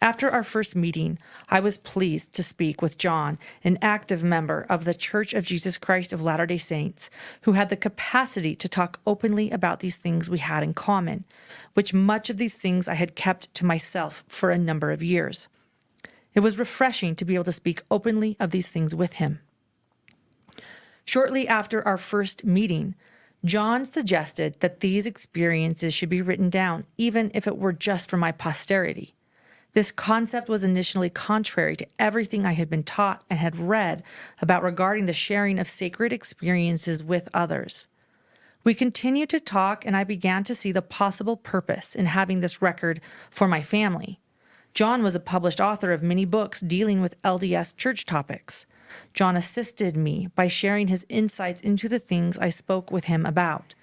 After our first meeting, I was pleased to speak with John, an active member of the Church of Jesus Christ of Latter-day Saints, who had the capacity to talk openly about these things we had in common, which much of these things I had kept to myself for a number of years. It was refreshing to be able to speak openly of these things with him. Shortly after our first meeting, John suggested that these experiences should be written down, even if it were just for my posterity. This concept was initially contrary to everything I had been taught and had read about regarding the sharing of sacred experiences with others. We continued to talk, and I began to see the possible purpose in having this record for my family. John was a published author of many books dealing with LDS church topics. John assisted me by sharing his insights into the things I spoke with him about.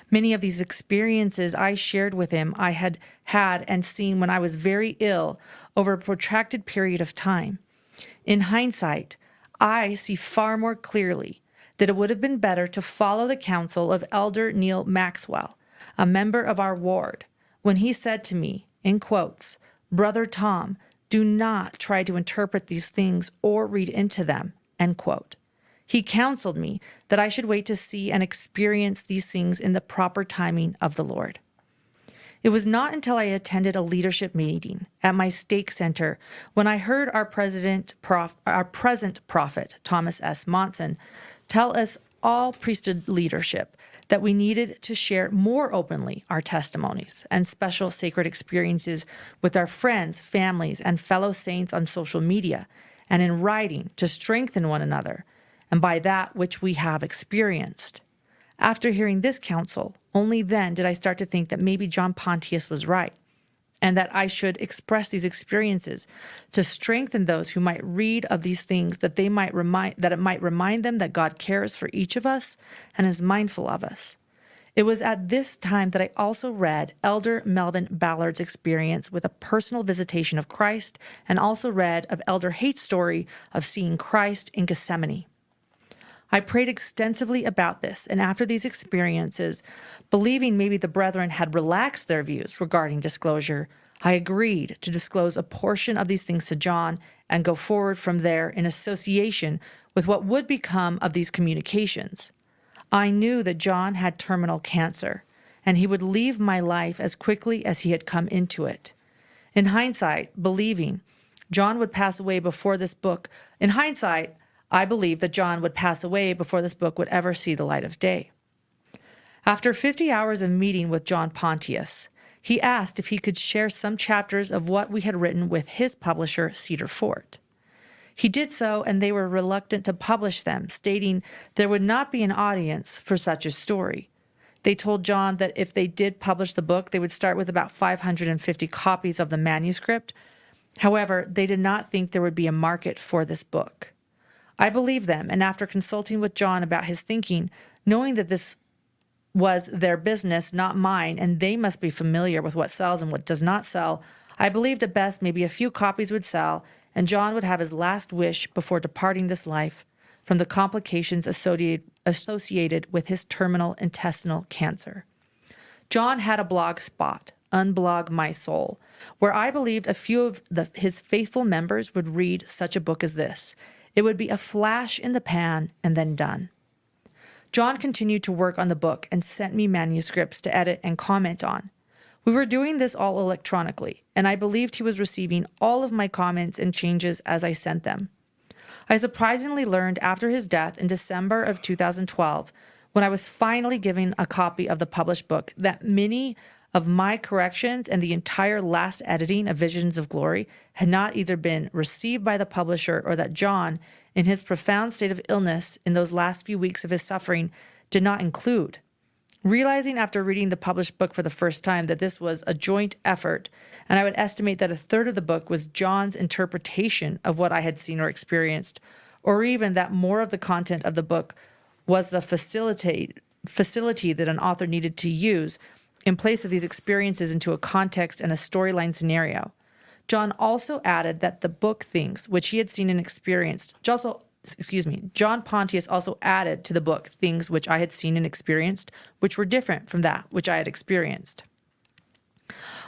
Many of these experiences I shared with him I had and seen when I was very ill over a protracted period of time. In hindsight, I see far more clearly that it would have been better to follow the counsel of Elder Neil Maxwell, a member of our ward, when he said to me, in quotes, "Brother Thom, do not try to interpret these things or read into them," end quote. He counseled me that I should wait to see and experience these things in the proper timing of the Lord. It was not until I attended a leadership meeting at my stake center when I heard our present prophet, Thomas S. Monson, tell us all priesthood leadership that we needed to share more openly our testimonies and special sacred experiences with our friends, families, and fellow saints on social media and in writing to strengthen one another, and by that which we have experienced. After hearing this counsel, only then did I start to think that maybe John Pontius was right, and that I should express these experiences to strengthen those who might read of these things, that it might remind them that God cares for each of us and is mindful of us. It was at this time that I also read Elder Melvin Ballard's experience with a personal visitation of Christ, and also read of Elder Haight's story of seeing Christ in Gethsemane. I prayed extensively about this, and after these experiences, believing maybe the brethren had relaxed their views regarding disclosure, I agreed to disclose a portion of these things to John and go forward from there in association with what would become of these communications. I knew that John had terminal cancer, and he would leave my life as quickly as he had come into it. In hindsight, believing John would pass away before this book, I believed that John would pass away before this book would ever see the light of day. After 50 hours of meeting with John Pontius, he asked if he could share some chapters of what we had written with his publisher, Cedar Fort. He did so, and they were reluctant to publish them, stating there would not be an audience for such a story. They told John that if they did publish the book, they would start with about 550 copies of the manuscript. However, they did not think there would be a market for this book. I believed them, and after consulting with John about his thinking, knowing that this was their business, not mine, and they must be familiar with what sells and what does not sell, I believed at best maybe a few copies would sell, and John would have his last wish before departing this life from the complications associated with his terminal intestinal cancer. John had a blog spot, Unblog My Soul, where I believed a few of his faithful members would read such a book as this. It would be a flash in the pan and then done. John continued to work on the book and sent me manuscripts to edit and comment on. We were doing this all electronically, and I believed he was receiving all of my comments and changes as I sent them. I surprisingly learned after his death in December of 2012, when I was finally given a copy of the published book, that many of my corrections and the entire last editing of Visions of Glory had not either been received by the publisher, or that John, in his profound state of illness in those last few weeks of his suffering, did not include. Realizing after reading the published book for the first time that this was a joint effort, and I would estimate that a third of the book was John's interpretation of what I had seen or experienced, or even that more of the content of the book was the facility that an author needed to use in place of these experiences into a context and a storyline scenario. John also added that the book things which he had seen and experienced, John Pontius also added to the book things which I had seen and experienced, which were different from that which I had experienced.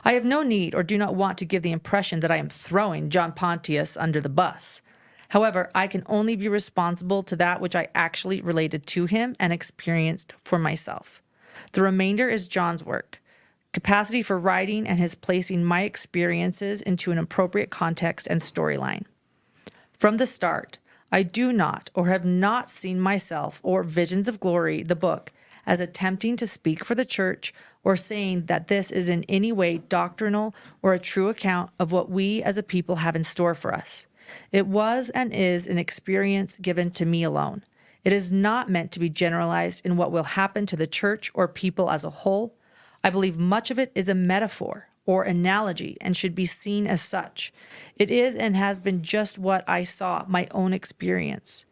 I have no need or do not want to give the impression that I am throwing John Pontius under the bus. However, I can only be responsible to that which I actually related to him and experienced for myself. The remainder is John's work, capacity for writing, and his placing my experiences into an appropriate context and storyline. From the start, I do not or have not seen myself or Visions of Glory, the book, as attempting to speak for the church or saying that this is in any way doctrinal or a true account of what we as a people have in store for us. It was and is an experience given to me alone. It is not meant to be generalized in what will happen to the church or people as a whole. I believe much of it is a metaphor or analogy and should be seen as such. It is and has been just what I saw, my own experience.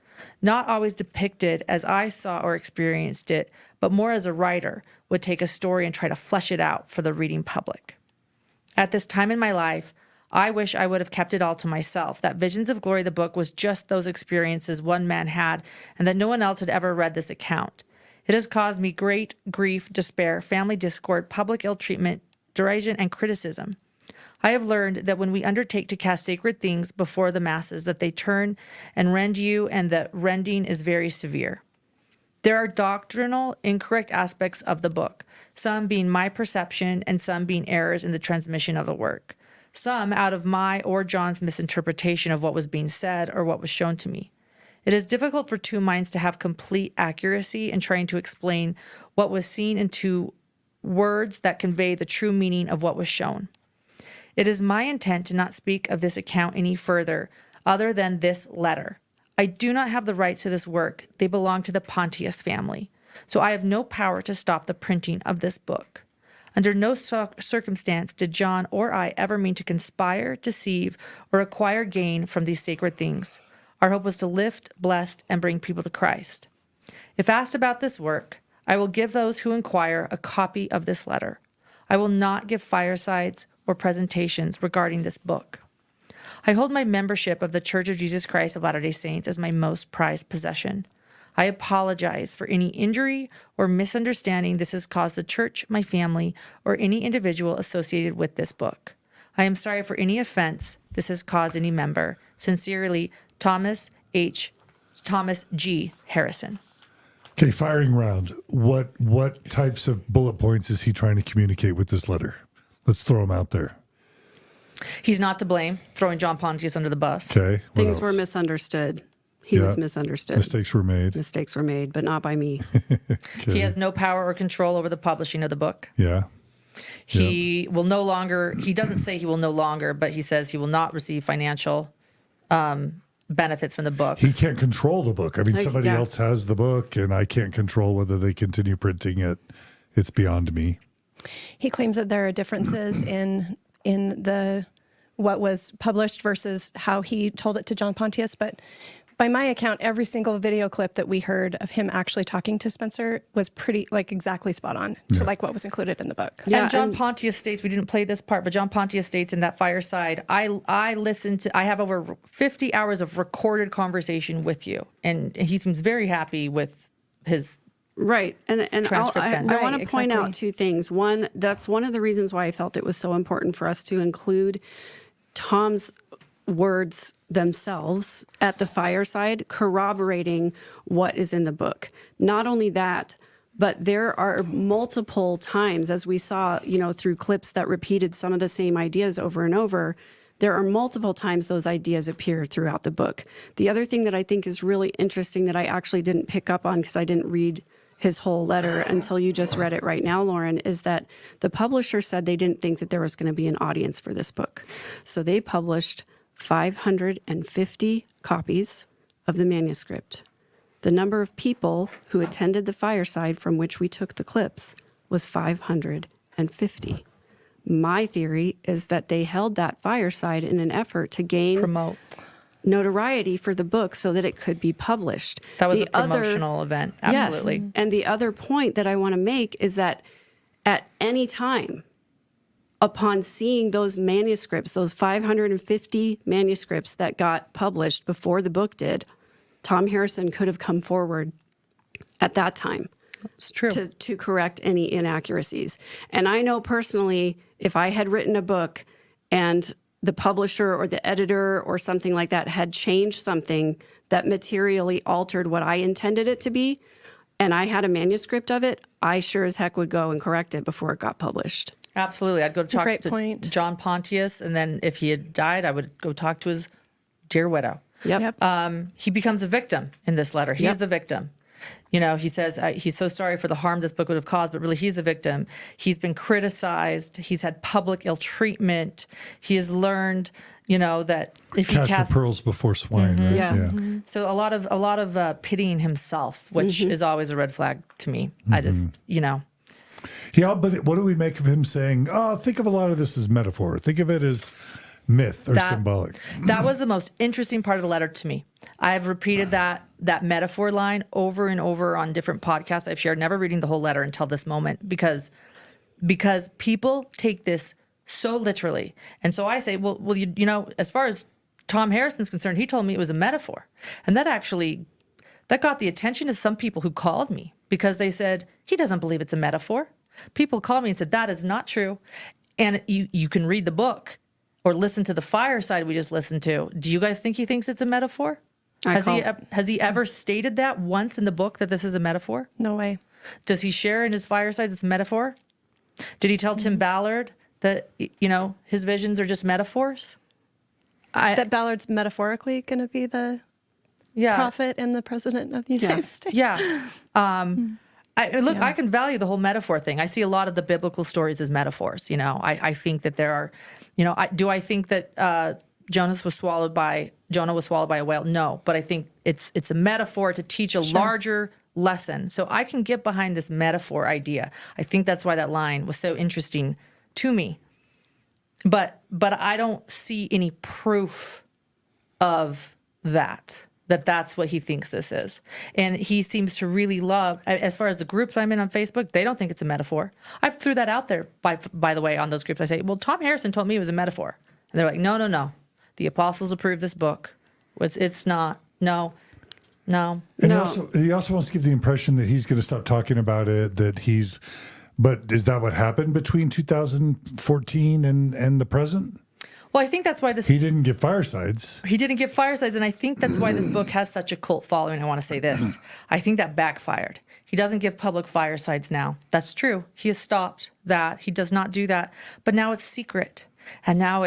Not always depicted as I saw or experienced it, but more as a writer would take a story and try to flesh it out for the reading public. At this time in my life, I wish I would have kept it all to myself, that Visions of Glory, the book, was just those experiences one man had, and that no one else had ever read this account. It has caused me great grief, despair, family discord, public ill treatment, derision, and criticism. I have learned that when we undertake to cast sacred things before the masses, that they turn and rend you, and the rending is very severe. There are doctrinal, incorrect aspects of the book, some being my perception and some being errors in the transmission of the work. Some out of my or John's misinterpretation of what was being said or what was shown to me. It is difficult for two minds to have complete accuracy in trying to explain what was seen into words that convey the true meaning of what was shown. It is my intent to not speak of this account any further, other than this letter. I do not have the rights to this work. They belong to the Pontius family. So I have no power to stop the printing of this book. Under no circumstance did John or I ever mean to conspire, deceive, or acquire gain from these sacred things. Our hope was to lift, bless, and bring people to Christ. If asked about this work, I will give those who inquire a copy of this letter. I will not give firesides or presentations regarding this book. I hold my membership of the Church of Jesus Christ of Latter-day Saints as my most prized possession. I apologize for any injury or misunderstanding this has caused the church, my family, or any individual associated with this book. I am sorry for any offense this has caused any member. Sincerely, Thomas G. Harrison. Okay, firing round. What types of bullet points is he trying to communicate with this letter? Let's throw them out there. He's not to blame, throwing John Pontius under the bus. Okay. what Things else? were misunderstood. He was misunderstood. Mistakes were made. Mistakes were made, but not by me. He has no power or control over the publishing of the book. Yeah. He will no longer, he doesn't say he will no longer, but he says he will not receive financial benefits from the book. He can't control the book. I mean, somebody yeah. else has the book, and I can't control whether they continue printing it. It's beyond me. He claims that there are differences in the what was published versus how he told it to John Pontius, but by my account, every single video clip that we heard of him actually talking to Spencer was pretty, like, exactly spot on to like what was included in the book. Yeah, and John Pontius states, we didn't play this part, but John Pontius states in that fireside, I listened to, I have over 50 hours of recorded conversation with you. And he seems very happy with his Right. And transcript I then. want to Right, point exactly. out two things. One, that's one of the reasons why I felt it was so important for us to include Thom's words themselves at the fireside, corroborating what is in the book. Not only that, but there are multiple times, as we saw, through clips that repeated some of the same ideas over and over, there are multiple times those ideas appear throughout the book. The other thing that I think is really interesting that I actually didn't pick up on because I didn't read his whole letter until you just read it right now, Lauren, is that the publisher said they didn't think that there was going to be an audience for this book. So they published 550 copies of the manuscript. The number of people who attended the fireside from which we took the clips was 550. My theory is that they held that fireside in an effort to gain promote. notoriety for the book so that it could be published. That was The a promotional event. Absolutely. Yes. And the other point that I want to make is that at any time, upon seeing those manuscripts, those 550 manuscripts that got published before the book did, Thom Harrison could have come forward at that time. It's true. To correct any inaccuracies. And I know personally, if I had written a book and the publisher or the editor or something like that had changed something that materially altered what I intended it to be, and I had a manuscript of it, I sure as heck would go and correct it before it got published. Absolutely. I'd go talk great to point. John Pontius, and then if he had died, I would go talk to his dear widow. Yep. He becomes a victim in this letter. He's Yep. the victim. He says he's so sorry for the harm this book would have caused, but really he's a victim. He's been criticized. He's had public ill treatment. He has learned, that if he Cast casts your pearls before swine, right? Yeah. so a lot of pitying himself, which is always a red flag to me. I just, Yeah, but what do we make of him saying, think of a lot of this as metaphor. Think of it as myth or symbolic. That was the most interesting part of the letter to me. I have repeated that metaphor line over and over on different podcasts I've shared, never reading the whole letter until this moment, because people take this so literally. And so I say, well, as far as Thom Harrison's concerned, he told me it was a metaphor. And that got the attention of some people who called me because they said, he doesn't believe it's a metaphor. People called me and said, that is not true. And you can read the book or listen to the fireside we just listened to. Do you guys think he thinks it's a metaphor? Has he ever stated that once in the book that this is a metaphor? No way. Does he share in his firesides it's a metaphor? Did he tell Tim Ballard that, his visions are just metaphors? That Ballard's metaphorically going to be the prophet and the president of the United States. Yeah. I can value the whole metaphor thing. I see a lot of the biblical stories as metaphors. I think that there are, do I think that Jonah was swallowed by a whale? No, but I think it's a metaphor to teach a larger lesson. So I can get behind this metaphor idea. I think that's why that line was so interesting to me. But I don't see any proof of that's what he thinks this is. And he seems to really love, as far as the groups I'm in on Facebook, they don't think it's a metaphor. I've threw that out there, by the way, on those groups. I say, well, Thom Harrison told me it was a metaphor. And they're like, no. The apostles approved this book. It's not. No. And he also wants to give the impression that he's going to stop talking about it, but is that what happened between 2014 and the present? Well, I think that's why he didn't get firesides. He didn't get firesides, and I think that's why this book has such a cult following. I want to say this. I think that backfired. He doesn't give public firesides now. That's true. He has stopped that. He does not do that. But now it's secret. And now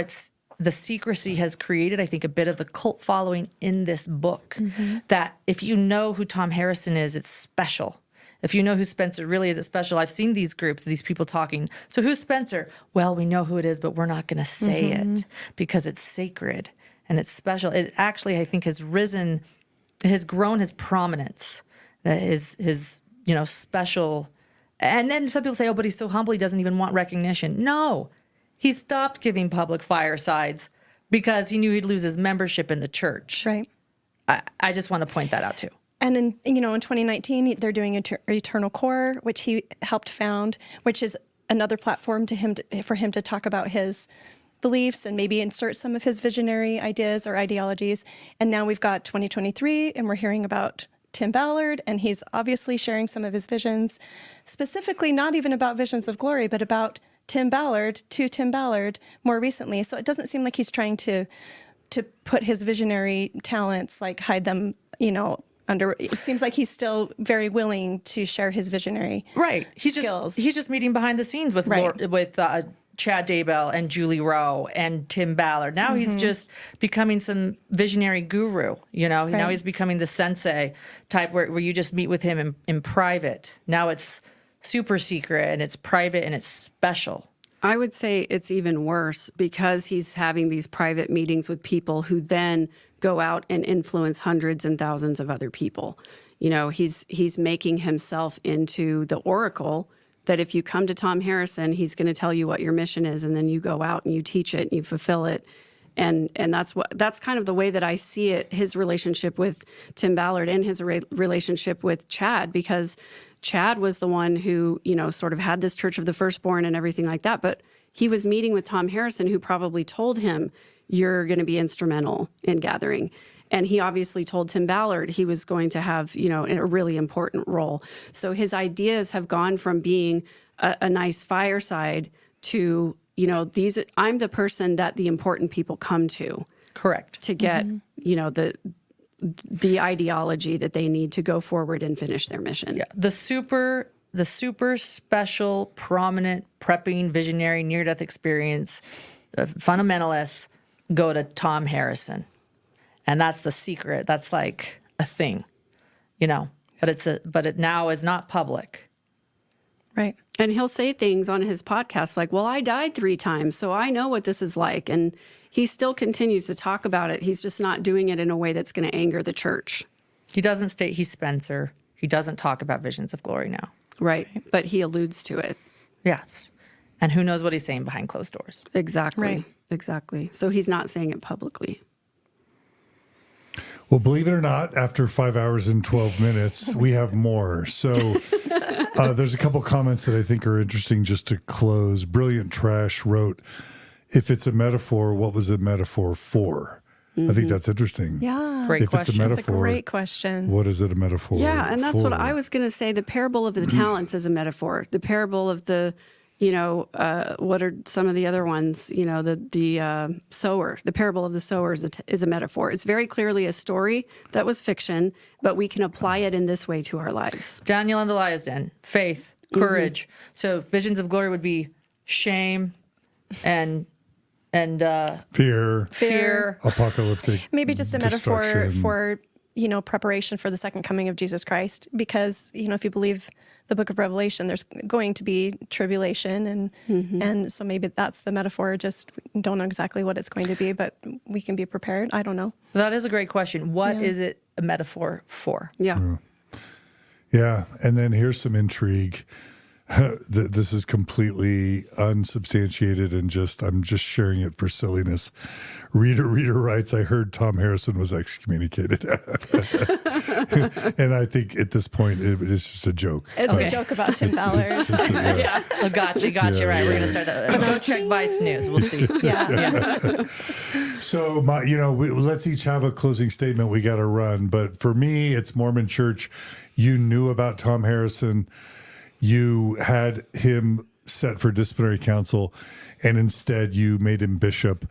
the secrecy has created, I think, a bit of the cult following in this book. That if you know who Thom Harrison is, it's special. If you know who Spencer really is, it's special. I've seen these groups, these people talking. So who's Spencer? Well, we know who it is, but we're not going to say it because it's sacred and it's special. It actually, I think, has risen, it has grown his prominence, his special. And then some people say, oh, but he's so humble, he doesn't even want recognition. No, he stopped giving public firesides because he knew he'd lose his membership in the church. Right. I just want to point that out too. And in 2019, they're doing Eternal Core, which he helped found, which is another platform for him to talk about his beliefs and maybe insert some of his visionary ideas or ideologies. And now we've got 2023, and we're hearing about Tim Ballard, and he's obviously sharing some of his visions, specifically not even about visions of glory, but about Tim Ballard more recently. So it doesn't seem like he's trying to put his visionary talents, like hide them, under. It seems like he's still very willing to share his visionary skills. He's just meeting behind the scenes with Chad Daybell and Julie Rowe and Tim Ballard. Now he's just becoming some visionary guru. Now he's becoming the sensei type where you just meet with him in private. Now it's super secret and it's private and it's special. I would say it's even worse because he's having these private meetings with people who then go out and influence hundreds and thousands of other people. He's making himself into the oracle that if you come to Thom Harrison, he's going to tell you what your mission is, and then you go out and you teach it and you fulfill it. And that's kind of the way that I see it, his relationship with Tim Ballard and his relationship with Chad, because Chad was the one who, sort of had this Church of the Firstborn and everything like that. But he was meeting with Thom Harrison, who probably told him, you're going to be instrumental in gathering. And he obviously told Tim Ballard he was going to have, a really important role. So his ideas have gone from being a nice fireside to, I'm the person that the important people come to. Correct. To get, the ideology that they need to go forward and finish their mission. Yeah. The super special, prominent, prepping, visionary, near-death experience, fundamentalists go to Thom Harrison. And that's the secret. That's like a thing, but it now is not public. Right. And he'll say things on his podcast like, well, I died 3 times, so I know what this is like. And he still continues to talk about it. He's just not doing it in a way that's going to anger the church. He doesn't state he's Spencer. He doesn't talk about visions of glory now. Right. But he alludes to it. Yes. And who knows what he's saying behind closed doors. Exactly. Right. Exactly. So he's not saying it publicly. Well, believe it or not, after 5 hours and 12 minutes, we have more. So there's a couple comments that I think are interesting just to close. Brilliant Trash wrote, if it's a metaphor, what was the metaphor for? I think that's interesting. Yeah. Great If question. it's a metaphor, That's a great question. what is it a metaphor Yeah, and that's for? what I was going to say. The parable of the talents is a metaphor. The parable of the, what are some of the other ones? The sower. The parable of the sower is a metaphor. It's very clearly a story that was fiction, but we can apply it in this way to our lives. Daniel and the Lion's Den, faith, courage. So visions of glory would be shame and Fear, fear. apocalyptic Maybe just a metaphor destruction. for, preparation for the second coming of Jesus Christ, because, if you believe the book of Revelation, there's going to be tribulation. And so maybe that's the metaphor. Just don't know exactly what it's going to be, but we can be prepared. I don't know. That is a great question. What is it a metaphor for? Yeah. Yeah. And then here's some intrigue. This is completely unsubstantiated and I'm just sharing it for silliness. Reader writes, I heard Thom Harrison was excommunicated. And I think at this point, it's just a joke. It's a joke about Tim Ballard. Yeah. Oh, gotcha. Right. We're going to start go check Vice News. We'll see. Yeah. So, let's each have a closing statement. We got to run. But for me, it's Mormon Church. You knew about Thom Harrison. You had him set for disciplinary council, and instead you made him bishop.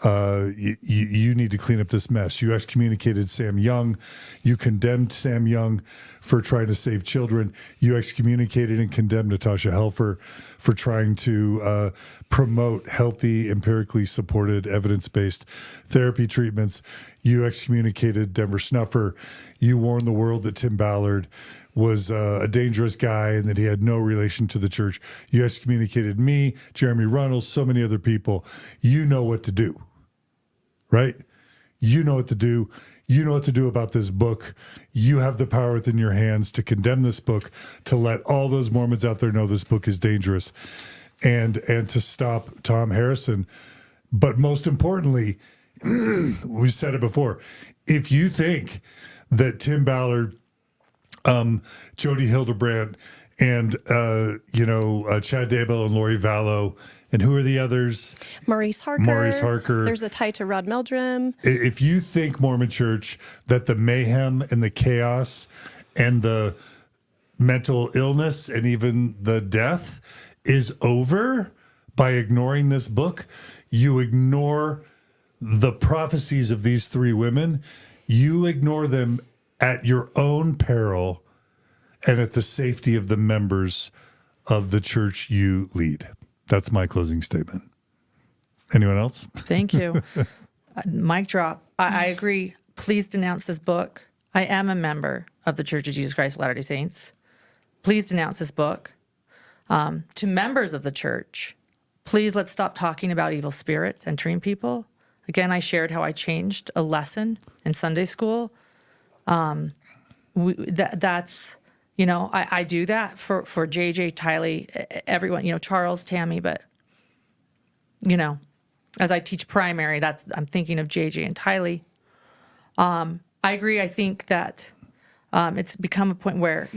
You need to clean up this mess. You excommunicated Sam Young. You condemned Sam Young for trying to save children. You excommunicated and condemned Natasha Helfer for trying to promote healthy, empirically supported, evidence-based therapy treatments. You excommunicated Denver Snuffer. You warned the world that Tim Ballard was a dangerous guy and that he had no relation to the church. You excommunicated me, Jeremy Runnels, so many other people. You know what to do, right? You know what to do. You know what to do about this book. You have the power within your hands to condemn this book, to let all those Mormons out there know this book is dangerous, and to stop Thom Harrison. But most importantly, we said it before, if you think that Tim Ballard, Jodi Hildebrandt, and Chad Daybell and Lori Vallow, and who are the others? Maurice Harker. There's a tie to Rod Meldrum. If you think, Mormon Church, that the mayhem and the chaos and the mental illness and even the death is over by ignoring this book, you ignore the prophecies of these three women. You ignore them at your own peril and at the safety of the members of the church you lead. That's my closing statement. Anyone else? Thank you. Mic drop. I agree. Please denounce this book. I am a member of the Church of Jesus Christ of Latter-day Saints. Please denounce this book. To members of the church, please let's stop talking about evil spirits entering people. Again, I shared how I changed a lesson in Sunday school. I do that for JJ, Tylee, everyone, Charles, Tammy, but, as I teach primary, I'm thinking of JJ and Tylee. I agree. I think that it's become a point where,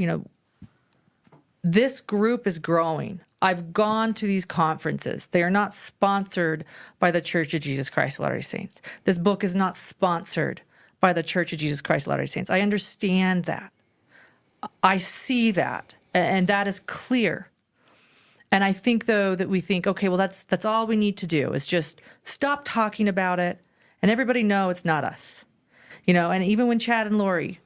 this group is growing. I've gone to these conferences. They are not sponsored by the Church of Jesus Christ of Latter-day Saints. This book is not sponsored by the Church of Jesus Christ of Latter-day Saints. I understand that. I see that, and that is clear. And I think, though, that we think, okay, well, that's all we need to do is just stop talking about it, and everybody know it's not us. And even when Chad and Lori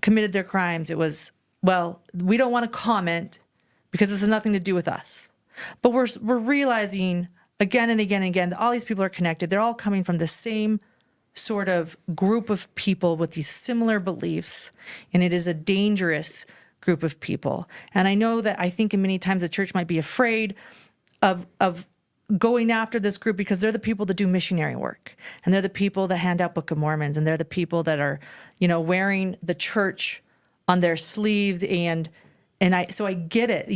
committed their crimes, it was, well, we don't want to comment because this has nothing to do with us. But we're realizing again and again and again that all these people are connected. They're all coming from the same sort of group of people with these similar beliefs, and it is a dangerous group of people. And I think many times the church might be afraid of going after this group because they're the people that do missionary work, and they're the people that hand out Book of Mormons, and they're the people that are, wearing the church on their sleeves, so I get it.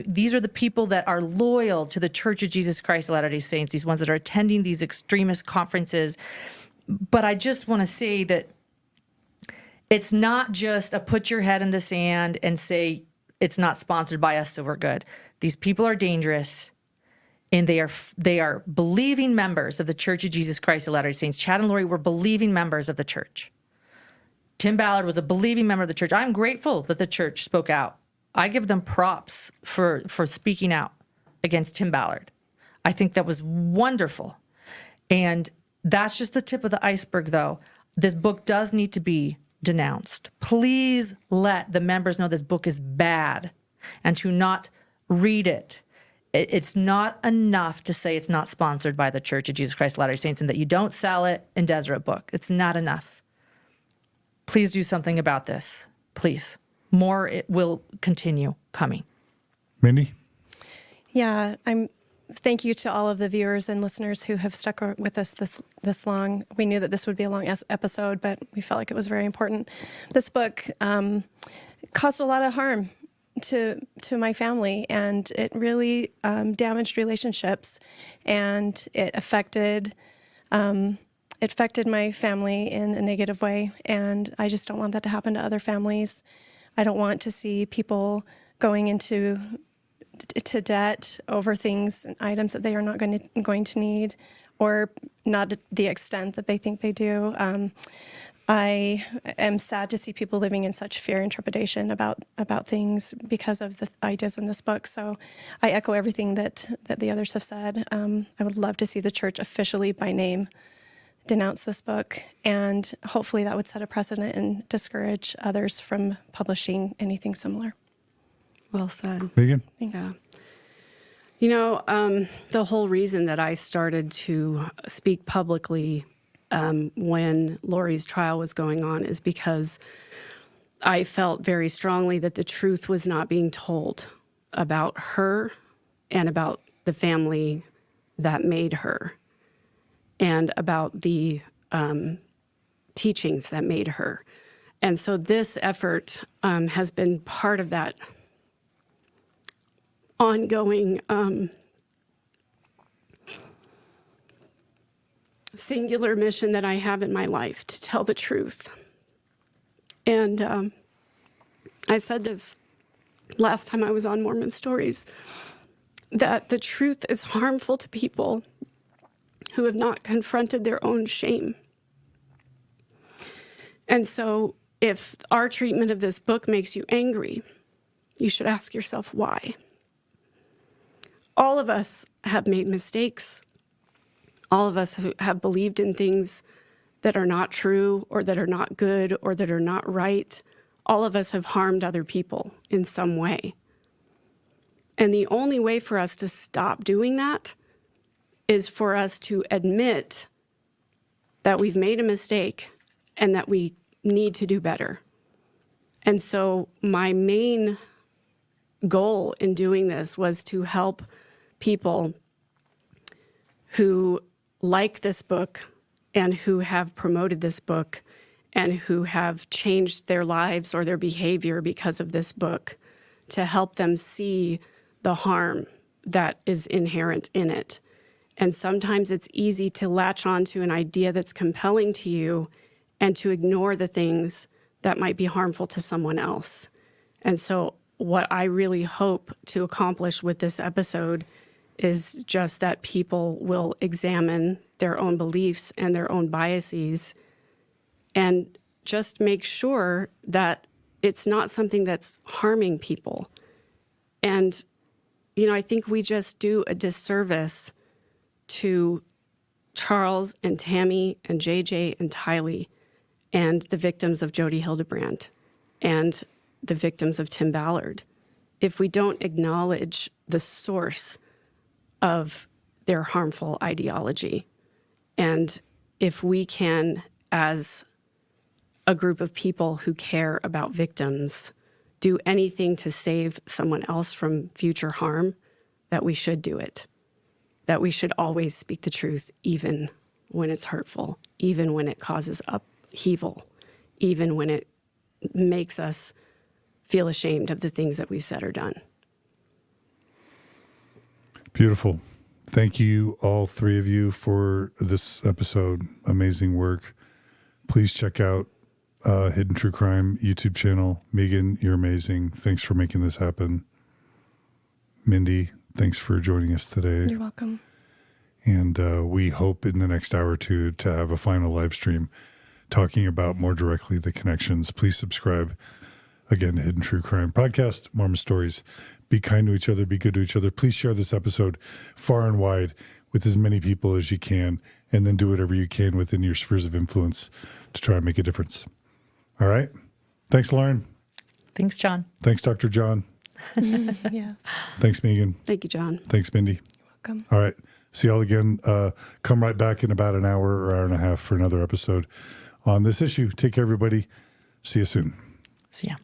These are the people that are loyal to the Church of Jesus Christ of Latter-day Saints, these ones that are attending these extremist conferences. But I just want to say that it's not just a put your head in the sand and say it's not sponsored by us, so we're good. These people are dangerous, and they are believing members of the Church of Jesus Christ of Latter-day Saints. Chad and Lori were believing members of the church. Tim Ballard was a believing member of the church. I'm grateful that the church spoke out. I give them props for speaking out against Tim Ballard. I think that was wonderful. And that's just the tip of the iceberg, though. This book does need to be denounced. Please let the members know this book is bad and to not read it. It's not enough to say it's not sponsored by the Church of Jesus Christ of Latter-day Saints and that you don't sell it in Deseret Book. It's not enough. Please do something about this. Please. More it will continue coming. Mindy? Yeah, thank you to all of the viewers and listeners who have stuck with us this long. We knew that this would be a long episode, but we felt like it was very important. This book caused a lot of harm to my family, and it really damaged relationships, and it affected my family in a negative way, and I just don't want that to happen to other families. I don't want to see people going into debt over things and items that they are not going to need, or not at the extent that they think they do. I am sad to see people living in such fear and trepidation about things because of the ideas in this book. So I echo everything that the others have said. I would love to see the church officially by name denounce this book, and hopefully that would set a precedent and discourage others from publishing anything similar. Well said. Megan? Thanks. Yeah. The whole reason that I started to speak publicly when Lori's trial was going on is because I felt very strongly that the truth was not being told about her and about the family that made her, and about the teachings that made her. And so this effort has been part of that ongoing singular mission that I have in my life, to tell the truth. And I said this last time I was on Mormon Stories, that the truth is harmful to people who have not confronted their own shame. And so if our treatment of this book makes you angry, you should ask yourself why. All of us have made mistakes. All of us have believed in things that are not true, or that are not good, or that are not right. All of us have harmed other people in some way. And the only way for us to stop doing that is for us to admit that we've made a mistake and that we need to do better. And so my main goal in doing this was to help people who like this book and who have promoted this book and who have changed their lives or their behavior because of this book, to help them see the harm that is inherent in it. And sometimes it's easy to latch on to an idea that's compelling to you and to ignore the things that might be harmful to someone else. And so what I really hope to accomplish with this episode is just that people will examine their own beliefs and their own biases, and just make sure that it's not something that's harming people. And, I think we just do a disservice to Charles and Tammy and JJ and Tylee and the victims of Jodi Hildebrandt and the victims of Tim Ballard if we don't acknowledge the source of their harmful ideology. And if we can, as a group of people who care about victims, do anything to save someone else from future harm, that we should do it. That we should always speak the truth, even when it's hurtful, even when it causes upheaval, even when it makes us feel ashamed of the things that we've said or done. Beautiful. Thank you, all three of you, for this episode. Amazing work. Please check out Hidden True Crime YouTube channel. Megan, you're amazing. Thanks for making this happen. Mindy, thanks for joining us today. You're welcome. And we hope in the next hour or two to have a final live stream talking about more directly the connections. Please subscribe, again, to Hidden True Crime Podcast, Mormon Stories. Be kind to each other. Be good to each other. Please share this episode far and wide with as many people as you can, and then do whatever you can within your spheres of influence to try and make a difference. All right? Thanks, Lauren. Thanks, John. Thanks, Dr. John. Yes. Thanks, Megan. Thank you, John. Thanks, Mindy. Welcome. All right. See y'all again. Come right back in about an hour or hour and a half for another episode on this issue. Take care, everybody. See you soon. So, yeah.